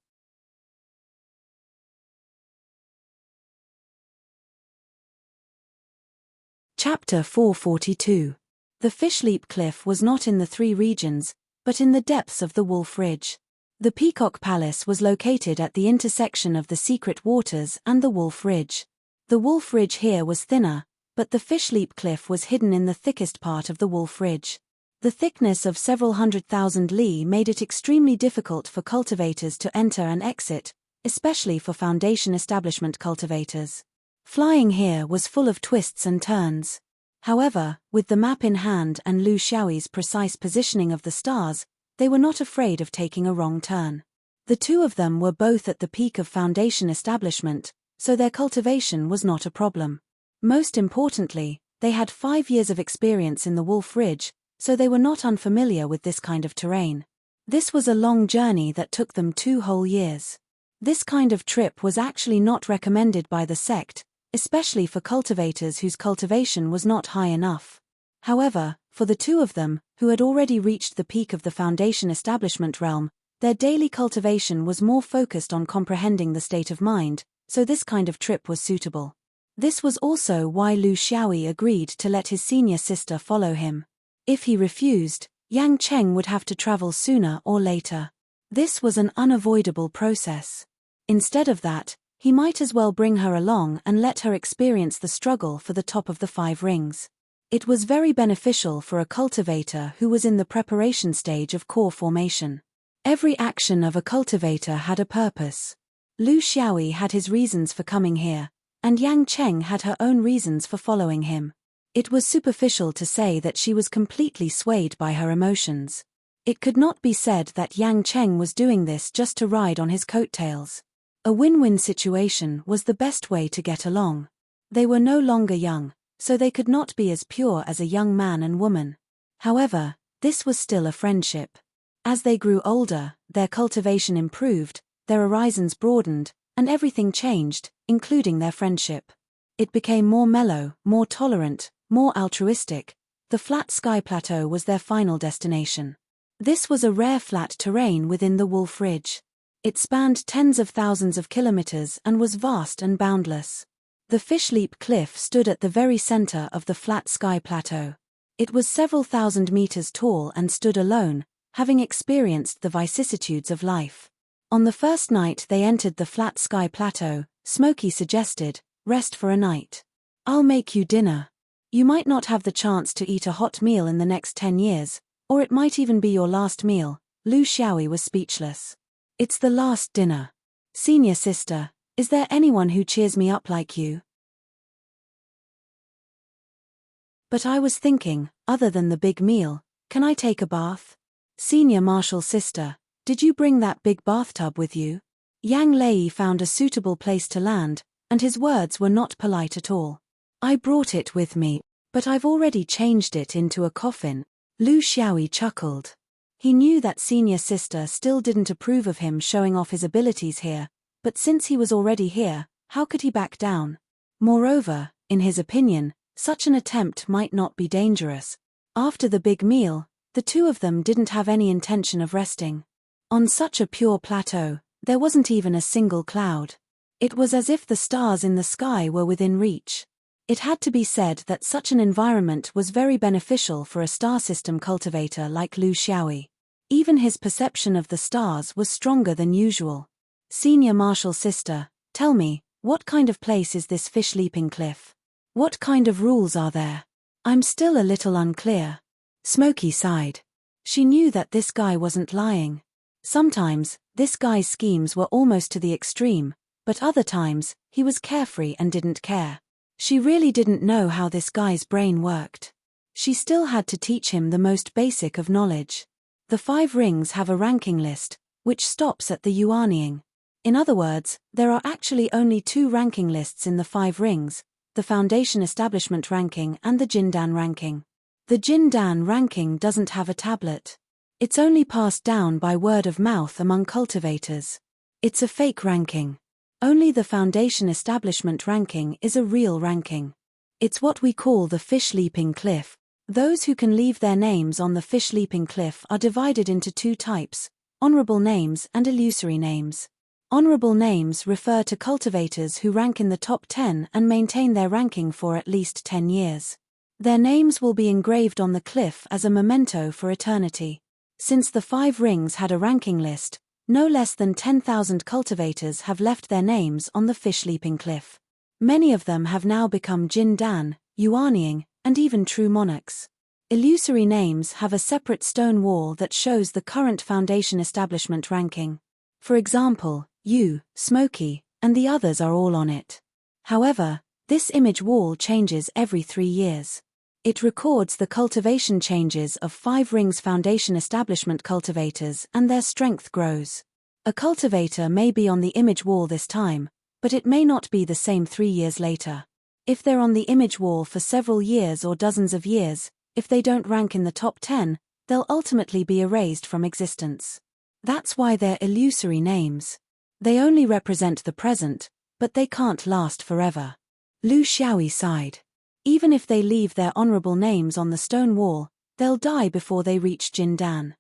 Chapter 442. The Fishleap Cliff was not in the three regions, but in the depths of the Wolf Ridge. The Peacock Palace was located at the intersection of the Secret Waters and the Wolf Ridge. The Wolf Ridge here was thinner, but the Fishleap Cliff was hidden in the thickest part of the Wolf Ridge. The thickness of several 100,000 li made it extremely difficult for cultivators to enter and exit, especially for Foundation establishment cultivators. Flying here was full of twists and turns. However, with the map in hand and Lu Xiaoyi's precise positioning of the stars, they were not afraid of taking a wrong turn. The two of them were both at the peak of Foundation establishment, so their cultivation was not a problem. Most importantly, they had 5 years of experience in the Wolf Ridge, so they were not unfamiliar with this kind of terrain. This was a long journey that took them 2 whole years. This kind of trip was actually not recommended by the sect, especially for cultivators whose cultivation was not high enough. However, for the two of them, who had already reached the peak of the Foundation establishment realm, their daily cultivation was more focused on comprehending the state of mind, so this kind of trip was suitable. This was also why Lu Xiaoyi agreed to let his senior sister follow him. If he refused, Yang Cheng would have to travel sooner or later. This was an unavoidable process. Instead of that, he might as well bring her along and let her experience the struggle for the top of the 5 rings. It was very beneficial for a cultivator who was in the preparation stage of core formation. Every action of a cultivator had a purpose. Lu Xiaoyi had his reasons for coming here, and Yang Cheng had her own reasons for following him. It was superficial to say that she was completely swayed by her emotions. It could not be said that Yang Cheng was doing this just to ride on his coattails. A win-win situation was the best way to get along. They were no longer young, so they could not be as pure as a young man and woman. However, this was still a friendship. As they grew older, their cultivation improved, their horizons broadened, and everything changed, including their friendship. It became more mellow, more tolerant, more altruistic. The flat sky plateau was their final destination. This was a rare flat terrain within the Wolf Ridge. It spanned tens of thousands of kilometers and was vast and boundless. The Fishleap Cliff stood at the very center of the flat sky plateau. It was several thousand meters tall and stood alone, having experienced the vicissitudes of life. On the first night they entered the flat sky plateau, Smokey suggested, "Rest for a night. I'll make you dinner. You might not have the chance to eat a hot meal in the next 10 years, or it might even be your last meal." Lu Xiaoyi was speechless. "It's the last dinner. Senior sister, is there anyone who cheers me up like you?" "But I was thinking, other than the big meal, can I take a bath? Senior martial sister, did you bring that big bathtub with you?" Yang Lei found a suitable place to land, and his words were not polite at all. "I brought it with me, but I've already changed it into a coffin." Lu Xiaoyi chuckled. He knew that senior sister still didn't approve of him showing off his abilities here, but since he was already here, how could he back down? Moreover, in his opinion, such an attempt might not be dangerous. After the big meal, the two of them didn't have any intention of resting. On such a pure plateau, there wasn't even a single cloud. It was as if the stars in the sky were within reach. It had to be said that such an environment was very beneficial for a star system cultivator like Lu Xiaoyi. Even his perception of the stars was stronger than usual. "Senior martial sister, tell me, what kind of place is this fish leaping cliff? What kind of rules are there? I'm still a little unclear." Smokey sighed. She knew that this guy wasn't lying. Sometimes, this guy's schemes were almost to the extreme, but other times, he was carefree and didn't care. She really didn't know how this guy's brain worked. She still had to teach him the most basic of knowledge. The 5 rings have a ranking list, which stops at the Yuanying. In other words, there are actually only 2 ranking lists in the 5 rings, the Foundation Establishment ranking and the Jindan ranking. The Jindan ranking doesn't have a tablet. It's only passed down by word of mouth among cultivators. It's a fake ranking. Only the Foundation Establishment ranking is a real ranking. It's what we call the fish leaping cliff. Those who can leave their names on the fish leaping cliff are divided into 2 types, honorable names and illusory names. Honorable names refer to cultivators who rank in the top 10 and maintain their ranking for at least 10 years. Their names will be engraved on the cliff as a memento for eternity. Since the 5 rings had a ranking list, no less than 10,000 cultivators have left their names on the fish leaping cliff. Many of them have now become Jindan, Yuanying, and even true monarchs. Illusory names have a separate stone wall that shows the current Foundation Establishment ranking. For example, you, Smokey, and the others are all on it. However, this image wall changes every 3 years. It records the cultivation changes of 5 rings Foundation Establishment cultivators and their strength grows. A cultivator may be on the image wall this time, but it may not be the same 3 years later. If they're on the image wall for several years or dozens of years, if they don't rank in the top 10, they'll ultimately be erased from existence. That's why they're illusory names. They only represent the present, but they can't last forever. Lu Xiaoyi sighed. Even if they leave their honorable names on the stone wall, they'll die before they reach Jindan.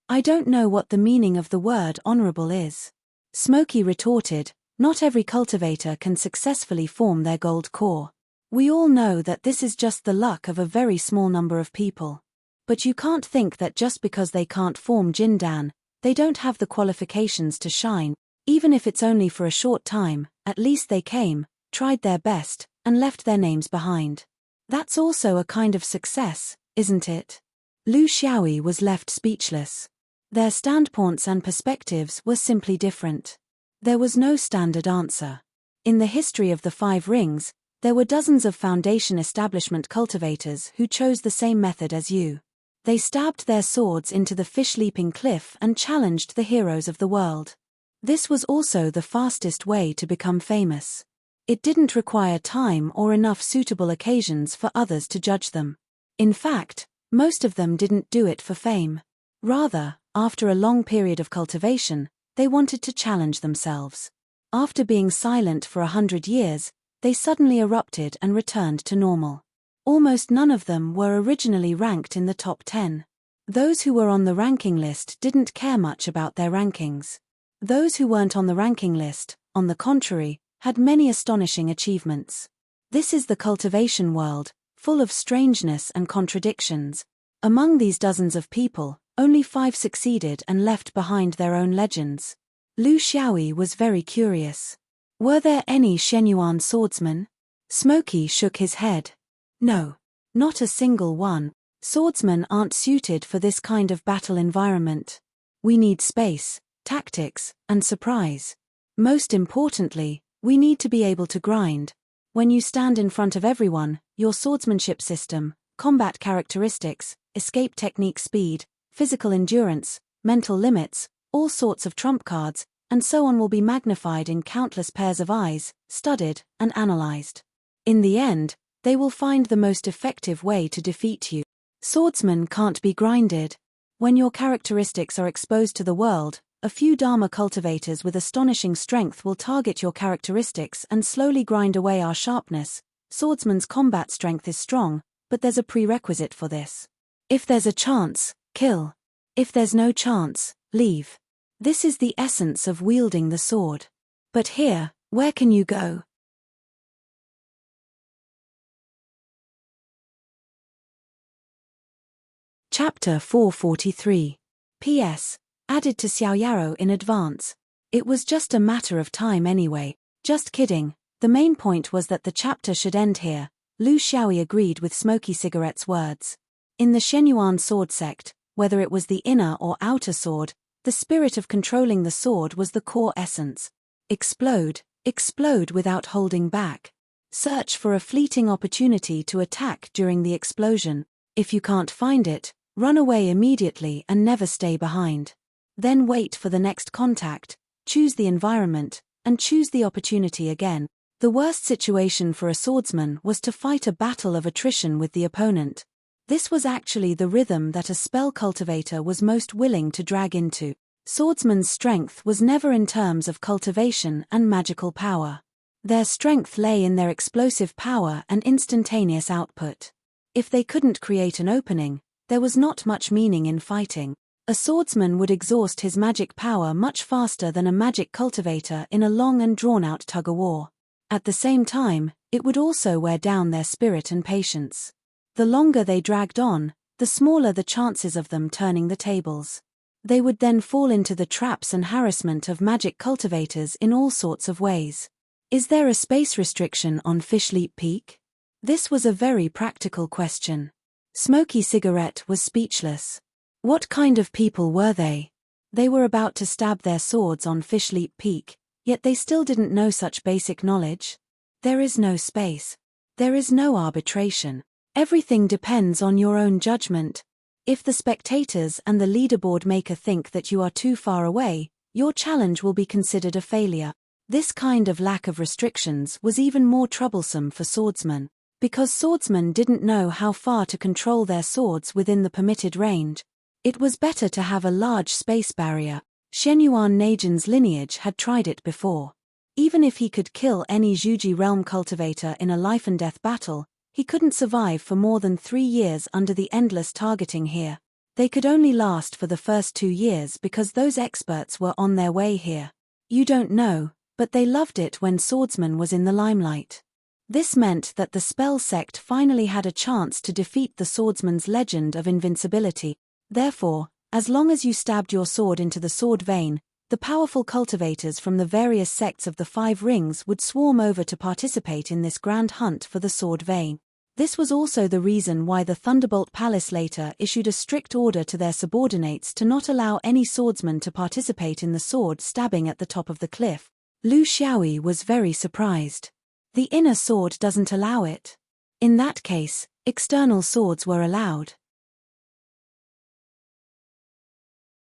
"I don't know what the meaning of the word honorable is," Smokey retorted. "Not every cultivator can successfully form their gold core. We all know that this is just the luck of a very small number of people. But you can't think that just because they can't form Jindan, they don't have the qualifications to shine. Even if it's only for a short time, at least they came, tried their best, and left their names behind. That's also a kind of success, isn't it?" Lu Xiaoyi was left speechless. Their standpoints and perspectives were simply different. There was no standard answer. In the history of the 5 rings, there were dozens of Foundation Establishment cultivators who chose the same method as you. They stabbed their swords into the fish-leaping cliff and challenged the heroes of the world. This was also the fastest way to become famous. It didn't require time or enough suitable occasions for others to judge them. In fact, most of them didn't do it for fame. Rather, after a long period of cultivation, they wanted to challenge themselves. After being silent for 100 years, they suddenly erupted and returned to normal. Almost none of them were originally ranked in the top 10. Those who were on the ranking list didn't care much about their rankings. Those who weren't on the ranking list, on the contrary, had many astonishing achievements. This is the cultivation world, full of strangeness and contradictions. Among these dozens of people, only 5 succeeded and left behind their own legends. Lu Xiaoyi was very curious. Were there any Shenyuan swordsmen? Smoky shook his head. No. Not a single one. Swordsmen aren't suited for this kind of battle environment. We need space, tactics, and surprise. Most importantly, we need to be able to grind. When you stand in front of everyone, your swordsmanship system, combat characteristics, escape technique speed, physical endurance, mental limits, all sorts of trump cards, and so on will be magnified in countless pairs of eyes, studied, and analyzed. In the end, they will find the most effective way to defeat you. Swordsmen can't be grinded. When your characteristics are exposed to the world, a few Dharma cultivators with astonishing strength will target your characteristics and slowly grind away our sharpness. Swordsman's combat strength is strong, but there's a prerequisite for this. If there's a chance, kill. If there's no chance, leave. This is the essence of wielding the sword. But here, where can you go? Chapter 443. P.S. Added to Xiaoyaro in advance. It was just a matter of time anyway. Just kidding. The main point was that the chapter should end here. Lu Xiaoyi agreed with Smoky Cigarette's words. In the Shenyuan sword sect, whether it was the inner or outer sword, the spirit of controlling the sword was the core essence. Explode without holding back. Search for a fleeting opportunity to attack during the explosion. If you can't find it, run away immediately and never stay behind. Then wait for the next contact, choose the environment, and choose the opportunity again. The worst situation for a swordsman was to fight a battle of attrition with the opponent. This was actually the rhythm that a spell cultivator was most willing to drag into. Swordsmen's strength was never in terms of cultivation and magical power. Their strength lay in their explosive power and instantaneous output. If they couldn't create an opening, there was not much meaning in fighting. A swordsman would exhaust his magic power much faster than a magic cultivator in a long and drawn-out tug-of-war. At the same time, it would also wear down their spirit and patience. The longer they dragged on, the smaller the chances of them turning the tables. They would then fall into the traps and harassment of magic cultivators in all sorts of ways. Is there a space restriction on Fishleap Peak? This was a very practical question. Smoky Cigarette was speechless. What kind of people were they? They were about to stab their swords on Fishleap Peak, yet they still didn't know such basic knowledge. There is no space. There is no arbitration. Everything depends on your own judgment. If the spectators and the leaderboard maker think that you are too far away, your challenge will be considered a failure. This kind of lack of restrictions was even more troublesome for swordsmen. Because swordsmen didn't know how far to control their swords within the permitted range. It was better to have a large space barrier. Shenyuan Najin's lineage had tried it before. Even if he could kill any Zhuji realm cultivator in a life-and-death battle, he couldn't survive for more than 3 years under the endless targeting here. They could only last for the first 2 years because those experts were on their way here. You don't know, but they loved it when swordsman was in the limelight. This meant that the spell sect finally had a chance to defeat the swordsman's legend of invincibility. Therefore, as long as you stabbed your sword into the sword vein, the powerful cultivators from the various sects of the 5 rings would swarm over to participate in this grand hunt for the sword vein. This was also the reason why the Thunderbolt Palace later issued a strict order to their subordinates to not allow any swordsman to participate in the sword stabbing at the top of the cliff. Lu Xiaoyi was very surprised. The inner sword doesn't allow it. In that case, external swords were allowed.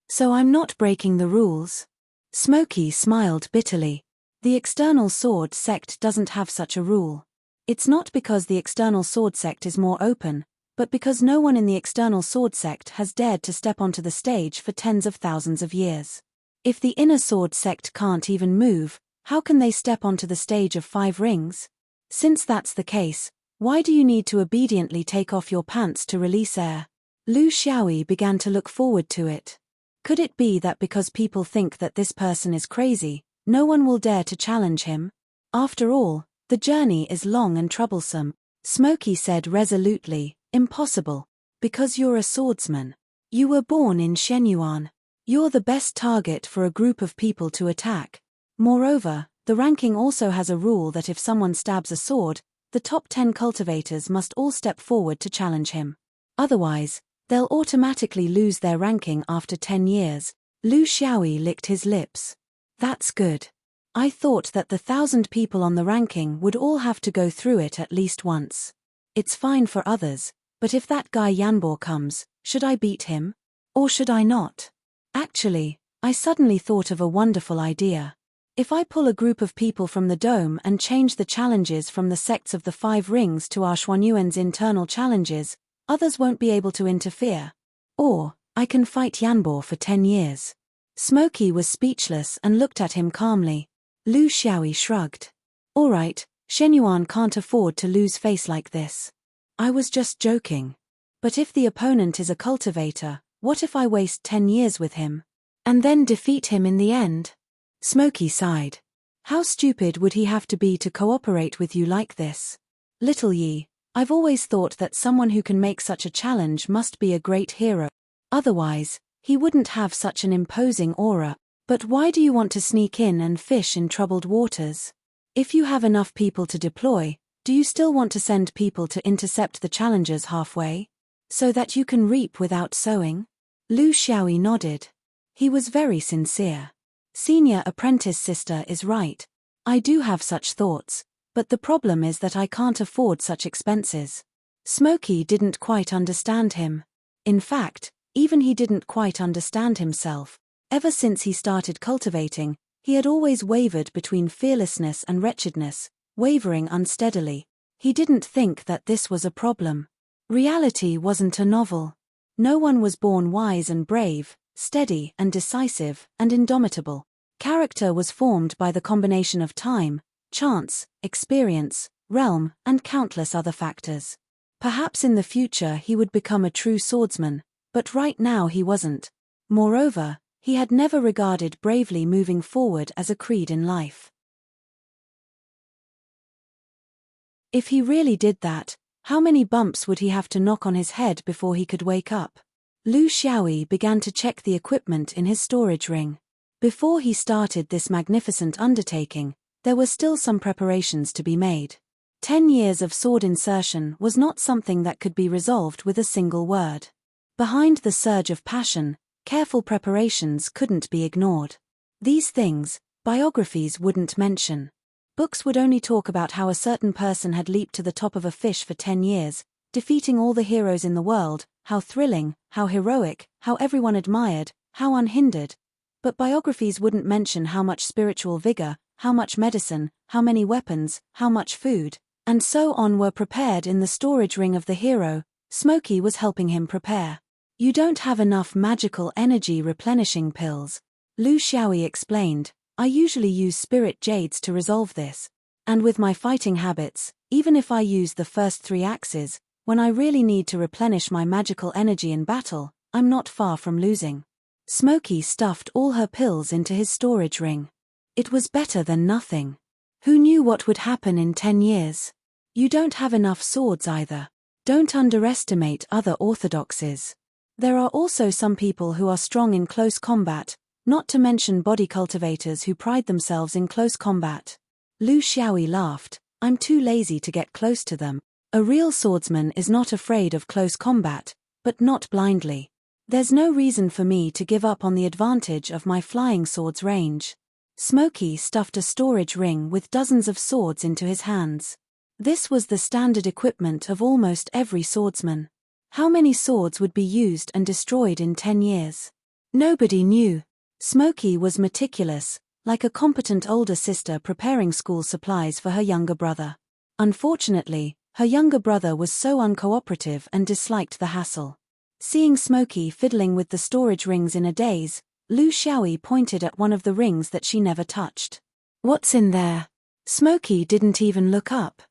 So I'm not breaking the rules. Smoky smiled bitterly. The external sword sect doesn't have such a rule. It's not because the external sword sect is more open, but because no one in the external sword sect has dared to step onto the stage for tens of thousands of years. If the inner sword sect can't even move, how can they step onto the stage of 5 rings? Since that's the case, why do you need to obediently take off your pants to release air? Lu Xiaoyi began to look forward to it. Could it be that because people think that this person is crazy, no one will dare to challenge him? After all, the The journey is long and troublesome, Smokey said resolutely. Impossible. Because you're a swordsman. You were born in Shenyuan. You're the best target for a group of people to attack. Moreover, the ranking also has a rule that if someone stabs a sword, the top 10 cultivators must all step forward to challenge him. Otherwise, they'll automatically lose their ranking after 10 years. Lu Xiaoyi licked his lips. That's good. I thought that the 1,000 people on the ranking would all have to go through it at least once. It's fine for others, but if that guy Yanbo comes, should I beat him? Or should I not? Actually, I suddenly thought of a wonderful idea. If I pull a group of people from the dome and change the challenges from the sects of the 5 rings to our Xuanyuan's internal challenges, others won't be able to interfere. Or, I can fight Yanbo for 10 years. Smokey was speechless and looked at him calmly. Lu Xiaoyi shrugged. All right, Shenyuan can't afford to lose face like this. I was just joking. But if the opponent is a cultivator, what if I waste 10 years with him? And then defeat him in the end? Smokey sighed. How stupid would he have to be to cooperate with you like this? Little Yi, I've always thought that someone who can make such a challenge must be a great hero. Otherwise, he wouldn't have such an imposing aura. But why do you want to sneak in and fish in troubled waters? If you have enough people to deploy, do you still want to send people to intercept the challengers halfway? So that you can reap without sowing? Lu Xiaoyi nodded. He was very sincere. Senior apprentice sister is right. I do have such thoughts, but the problem is that I can't afford such expenses. Smokey didn't quite understand him. In fact, even he didn't quite understand himself. Ever since he started cultivating, he had always wavered between fearlessness and wretchedness, wavering unsteadily. He didn't think that this was a problem. Reality wasn't a novel. No one was born wise and brave, steady and decisive and indomitable. Character was formed by the combination of time, chance, experience, realm, and countless other factors. Perhaps in the future he would become a true swordsman, but right now he wasn't. Moreover, he had never regarded bravely moving forward as a creed in life. If he really did that, how many bumps would he have to knock on his head before he could wake up? Lu Xiaoyi began to check the equipment in his storage ring. Before he started this magnificent undertaking, there were still some preparations to be made. 10 years of sword insertion was not something that could be resolved with a single word. Behind the surge of passion, careful preparations couldn't be ignored. These things, biographies wouldn't mention. Books would only talk about how a certain person had leaped to the top of a fish for 10 years, defeating all the heroes in the world, how thrilling, how heroic, how everyone admired, how unhindered. But biographies wouldn't mention how much spiritual vigor, how much medicine, how many weapons, how much food, and so on were prepared in the storage ring of the hero. Smokey was helping him prepare. You don't have enough magical energy replenishing pills, Lu Xiaoyi explained. I usually use spirit jades to resolve this. And with my fighting habits, even if I use the first 3 axes, when I really need to replenish my magical energy in battle, I'm not far from losing. Smokey stuffed all her pills into his storage ring. It was better than nothing. Who knew what would happen in 10 years? You don't have enough swords either. Don't underestimate other orthodoxies. There are also some people who are strong in close combat, not to mention body cultivators who pride themselves in close combat. Lu Xiaoyi laughed. I'm too lazy to get close to them. A real swordsman is not afraid of close combat, but not blindly. There's no reason for me to give up on the advantage of my flying sword's range. Smokey stuffed a storage ring with dozens of swords into his hands. This was the standard equipment of almost every swordsman. How many swords would be used and destroyed in 10 years? Nobody knew. Smokey was meticulous, like a competent older sister preparing school supplies for her younger brother. Unfortunately, her younger brother was so uncooperative and disliked the hassle. Seeing Smokey fiddling with the storage rings in a daze, Lu Xiaoyi pointed at one of the rings that she never touched. What's in there? Smokey didn't even look up.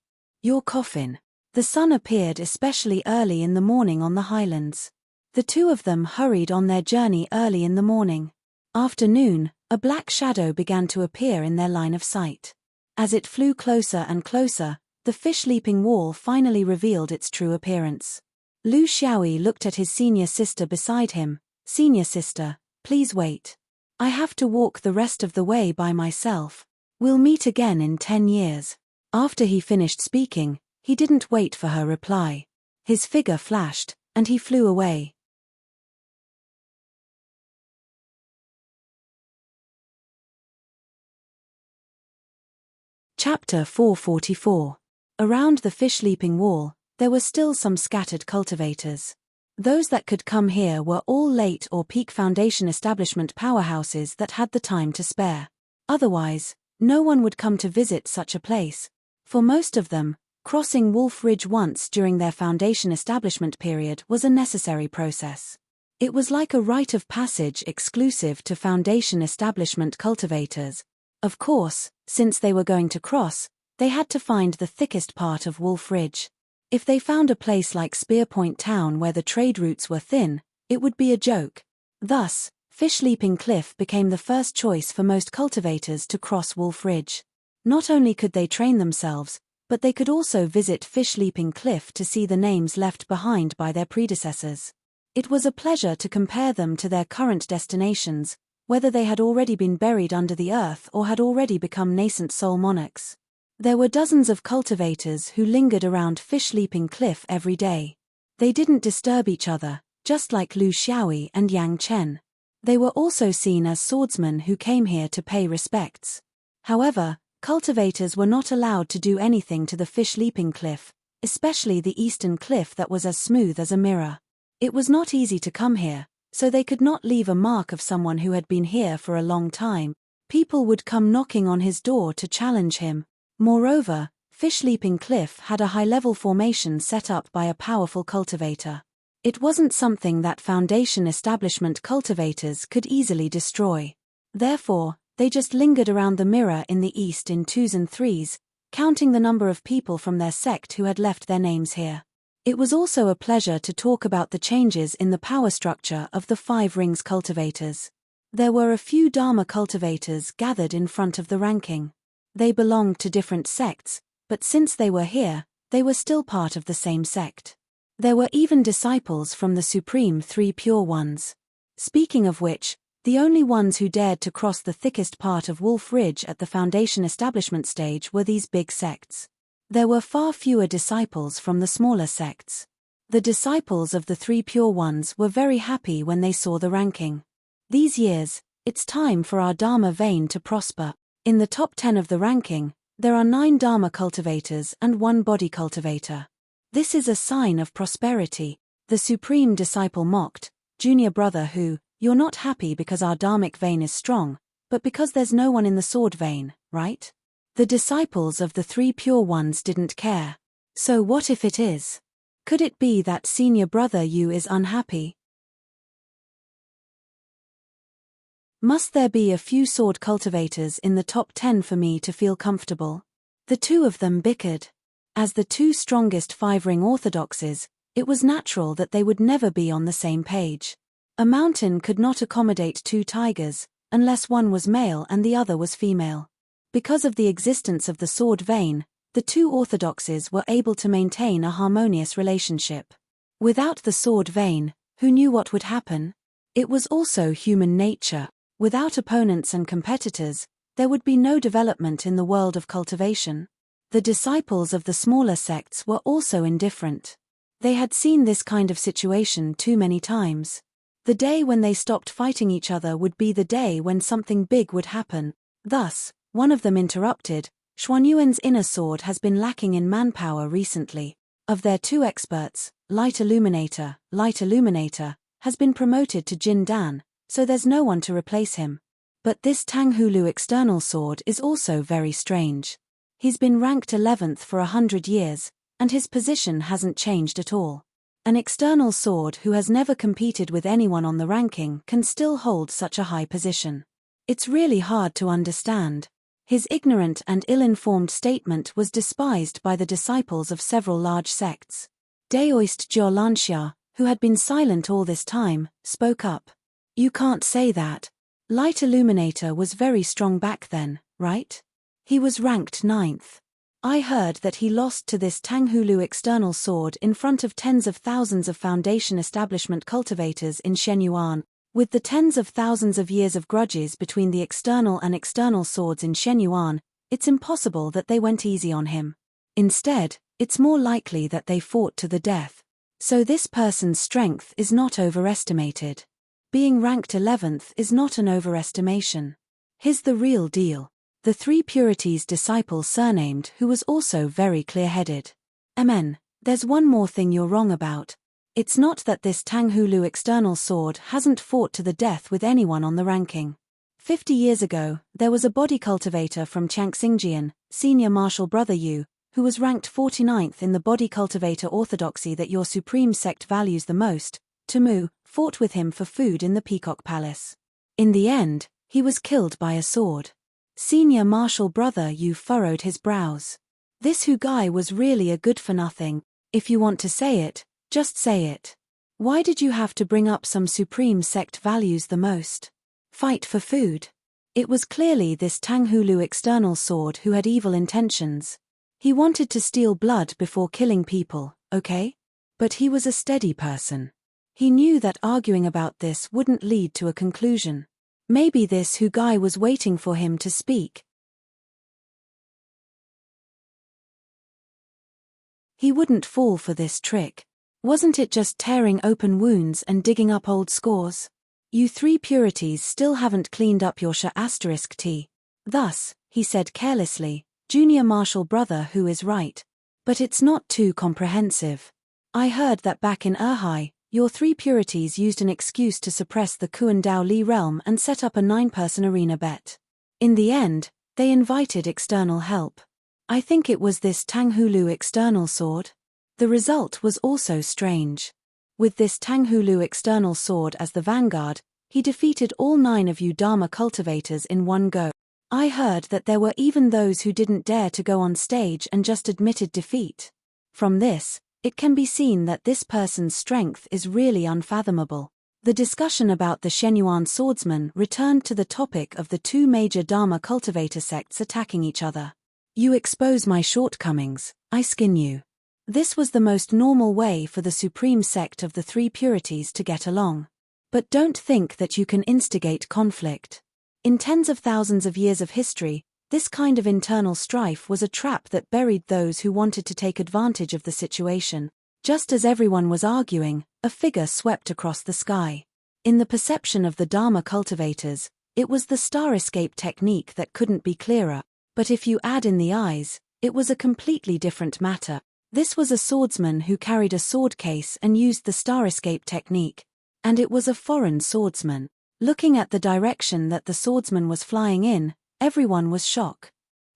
Your coffin. The sun appeared especially early in the morning on the highlands. The two of them hurried on their journey early in the morning. After noon, a black shadow began to appear in their line of sight. As it flew closer and closer, the fish-leaping wall finally revealed its true appearance. Lu Xiaoyi looked at his senior sister beside him. "Senior sister, please wait. I have to walk the rest of the way by myself. We'll meet again in 10 years. After he finished speaking, he didn't wait for her reply. His figure flashed, and he flew away. Chapter 444. Around the fish-leaping wall, there were still some scattered cultivators. Those that could come here were all late or peak Foundation establishment powerhouses that had the time to spare. Otherwise, no one would come to visit such a place. For most of them, crossing Wolf Ridge once during their Foundation establishment period was a necessary process. It was like a rite of passage exclusive to Foundation establishment cultivators. Of course, since they were going to cross, they had to find the thickest part of Wolf Ridge. If they found a place like Spearpoint Town where the trade routes were thin, it would be a joke. Thus, Fish Leaping Cliff became the first choice for most cultivators to cross Wolf Ridge. Not only could they train themselves, but they could also visit Fish Leaping Cliff to see the names left behind by their predecessors. It was a pleasure to compare them to their current destinations, whether they had already been buried under the earth or had already become nascent soul monarchs. There were dozens of cultivators who lingered around Fish Leaping Cliff every day. They didn't disturb each other, just like Lu Xiaoyi and Yang Chen. They were also seen as swordsmen who came here to pay respects. However, cultivators were not allowed to do anything to the Fish Leaping Cliff, especially the eastern cliff that was as smooth as a mirror. It was not easy to come here, so they could not leave a mark of someone who had been here for a long time. People would come knocking on his door to challenge him. Moreover, Fish Leaping Cliff had a high-level formation set up by a powerful cultivator. It wasn't something that Foundation establishment cultivators could easily destroy. Therefore, they just lingered around the mirror in the east in 2s and 3s, counting the number of people from their sect who had left their names here. It was also a pleasure to talk about the changes in the power structure of the 5 rings cultivators. There were a few Dharma cultivators gathered in front of the ranking. They belonged to different sects, but since they were here, they were still part of the same sect. There were even disciples from the Supreme 3 Pure Ones. Speaking of which, the only ones who dared to cross the thickest part of Wolf Ridge at the Foundation establishment stage were these big sects. There were far fewer disciples from the smaller sects. The disciples of the 3 Pure Ones were very happy when they saw the ranking. These years, it's time for our Dharma vein to prosper. In the top 10 of the ranking, there are 9 Dharma cultivators and 1 body cultivator. This is a sign of prosperity. The Supreme Disciple mocked, "Junior brother who, you're not happy because our Dharmic vein is strong, but because there's no one in the sword vein, right?" The disciples of the 3 Pure Ones didn't care. So what if it is? Could it be that senior brother Yu is unhappy? Must there be a few sword cultivators in the top 10 for me to feel comfortable? The two of them bickered. As the 2 strongest 5-ring orthodoxes, it was natural that they would never be on the same page. A mountain could not accommodate 2 tigers, unless one was male and the other was female. Because of the existence of the sword vein, the 2 orthodoxes were able to maintain a harmonious relationship. Without the sword vein, who knew what would happen? It was also human nature. Without opponents and competitors, there would be no development in the world of cultivation. The disciples of the smaller sects were also indifferent. They had seen this kind of situation too many times. The day when they stopped fighting each other would be the day when something big would happen. Thus, one of them interrupted, "Xuanyuan's inner sword has been lacking in manpower recently. Of their 2 experts, Light Illuminator, has been promoted to Jin Dan, so there's no one to replace him. But this Tanghulu external sword is also very strange. He's been ranked 11th for 100 years, and his position hasn't changed at all. An external sword who has never competed with anyone on the ranking can still hold such a high position. It's really hard to understand." His ignorant and ill-informed statement was despised by the disciples of several large sects. Daoist Jiolansha, who had been silent all this time, spoke up. "You can't say that. Light Illuminator was very strong back then, right? He was ranked 9th. I heard that he lost to this Tanghulu external sword in front of tens of thousands of Foundation establishment cultivators in Shenyuan. With the tens of thousands of years of grudges between the external and external swords in Shenyuan, it's impossible that they went easy on him. Instead, it's more likely that they fought to the death. So this person's strength is not overestimated. Being ranked 11th is not an overestimation. Here's the real deal. The Three Purities disciple surnamed who was also very clear-headed. Amen. There's one more thing you're wrong about. It's not that this Tanghulu external sword hasn't fought to the death with anyone on the ranking. 50 years ago, there was a body cultivator from Changxingjian, senior martial brother Yu, who was ranked 49th in the body cultivator orthodoxy that your supreme sect values the most. Tamu fought with him for food in the Peacock Palace. In the end, he was killed by a sword. Senior martial brother Yu furrowed his brows. This Hu guy was really a good-for-nothing. If you want to say it, just say it. Why did you have to bring up some supreme sect values the most? Fight for food. It was clearly this Tanghulu external sword who had evil intentions. He wanted to steal blood before killing people, okay? But he was a steady person. He knew that arguing about this wouldn't lead to a conclusion. Maybe this Hu guy was waiting for him to speak. He wouldn't fall for this trick. Wasn't it just tearing open wounds and digging up old scores? You Three Purities still haven't cleaned up your *T. Thus, he said carelessly, junior martial brother who is right. But it's not too comprehensive. I heard that back in Erhai, your Three Purities used an excuse to suppress the Kuan Dao Li realm and set up a 9-person arena bet. In the end, they invited external help. I think it was this Tanghulu external sword. The result was also strange. With this Tanghulu external sword as the vanguard, he defeated all 9 of you Dharma cultivators in one go. I heard that there were even those who didn't dare to go on stage and just admitted defeat. From this, it can be seen that this person's strength is really unfathomable. The discussion about the Shenyuan swordsman returned to the topic of the 2 major Dharma cultivator sects attacking each other. You expose my shortcomings, I skin you. This was the most normal way for the supreme sect of the Three Purities to get along. But don't think that you can instigate conflict. In tens of thousands of years of history, this kind of internal strife was a trap that buried those who wanted to take advantage of the situation. Just as everyone was arguing, a figure swept across the sky. In the perception of the Dharma cultivators, it was the star escape technique that couldn't be clearer. But if you add in the eyes, it was a completely different matter. This was a swordsman who carried a sword case and used the star escape technique. And it was a foreign swordsman. Looking at the direction that the swordsman was flying in, everyone was shocked.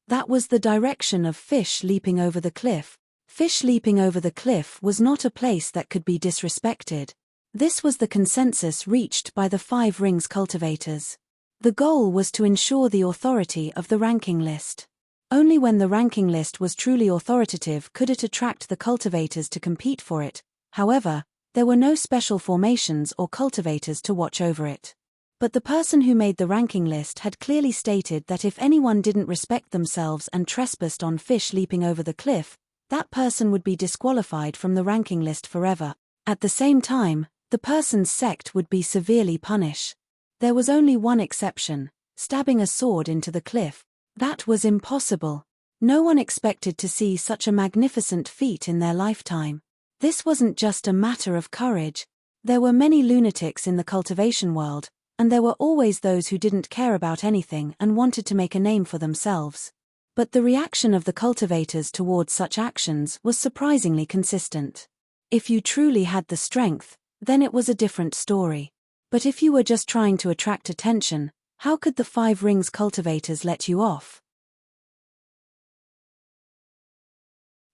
That was the direction of fish leaping over the cliff. Fish leaping over the cliff was not a place that could be disrespected. This was the consensus reached by the 5 rings cultivators. The goal was to ensure the authority of the ranking list. Only when the ranking list was truly authoritative could it attract the cultivators to compete for it. However, there were no special formations or cultivators to watch over it. But the person who made the ranking list had clearly stated that if anyone didn't respect themselves and trespassed on fish leaping over the cliff, that person would be disqualified from the ranking list forever. At the same time, the person's sect would be severely punished. There was only one exception: stabbing a sword into the cliff. That was impossible. No one expected to see such a magnificent feat in their lifetime. This wasn't just a matter of courage. There were many lunatics in the cultivation world, and there were always those who didn't care about anything and wanted to make a name for themselves. But the reaction of the cultivators towards such actions was surprisingly consistent. If you truly had the strength, then it was a different story. But if you were just trying to attract attention, how could the 5 rings cultivators let you off?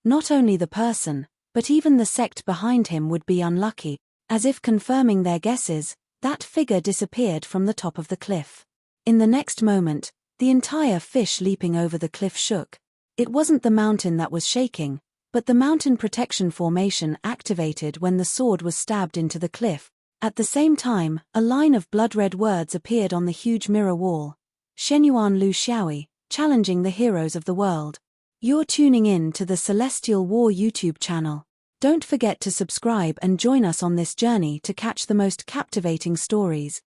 Not only the person, but even the sect behind him would be unlucky. As if confirming their guesses, that figure disappeared from the top of the cliff. In the next moment, the entire fish leaping over the cliff shook. It wasn't the mountain that was shaking, but the mountain protection formation activated when the sword was stabbed into the cliff. At the same time, a line of blood-red words appeared on the huge mirror wall. Shenyuan Lu Xiaoyi, challenging the heroes of the world. You're tuning in to the Celestial War YouTube channel. Don't forget to subscribe and join us on this journey to catch the most captivating stories.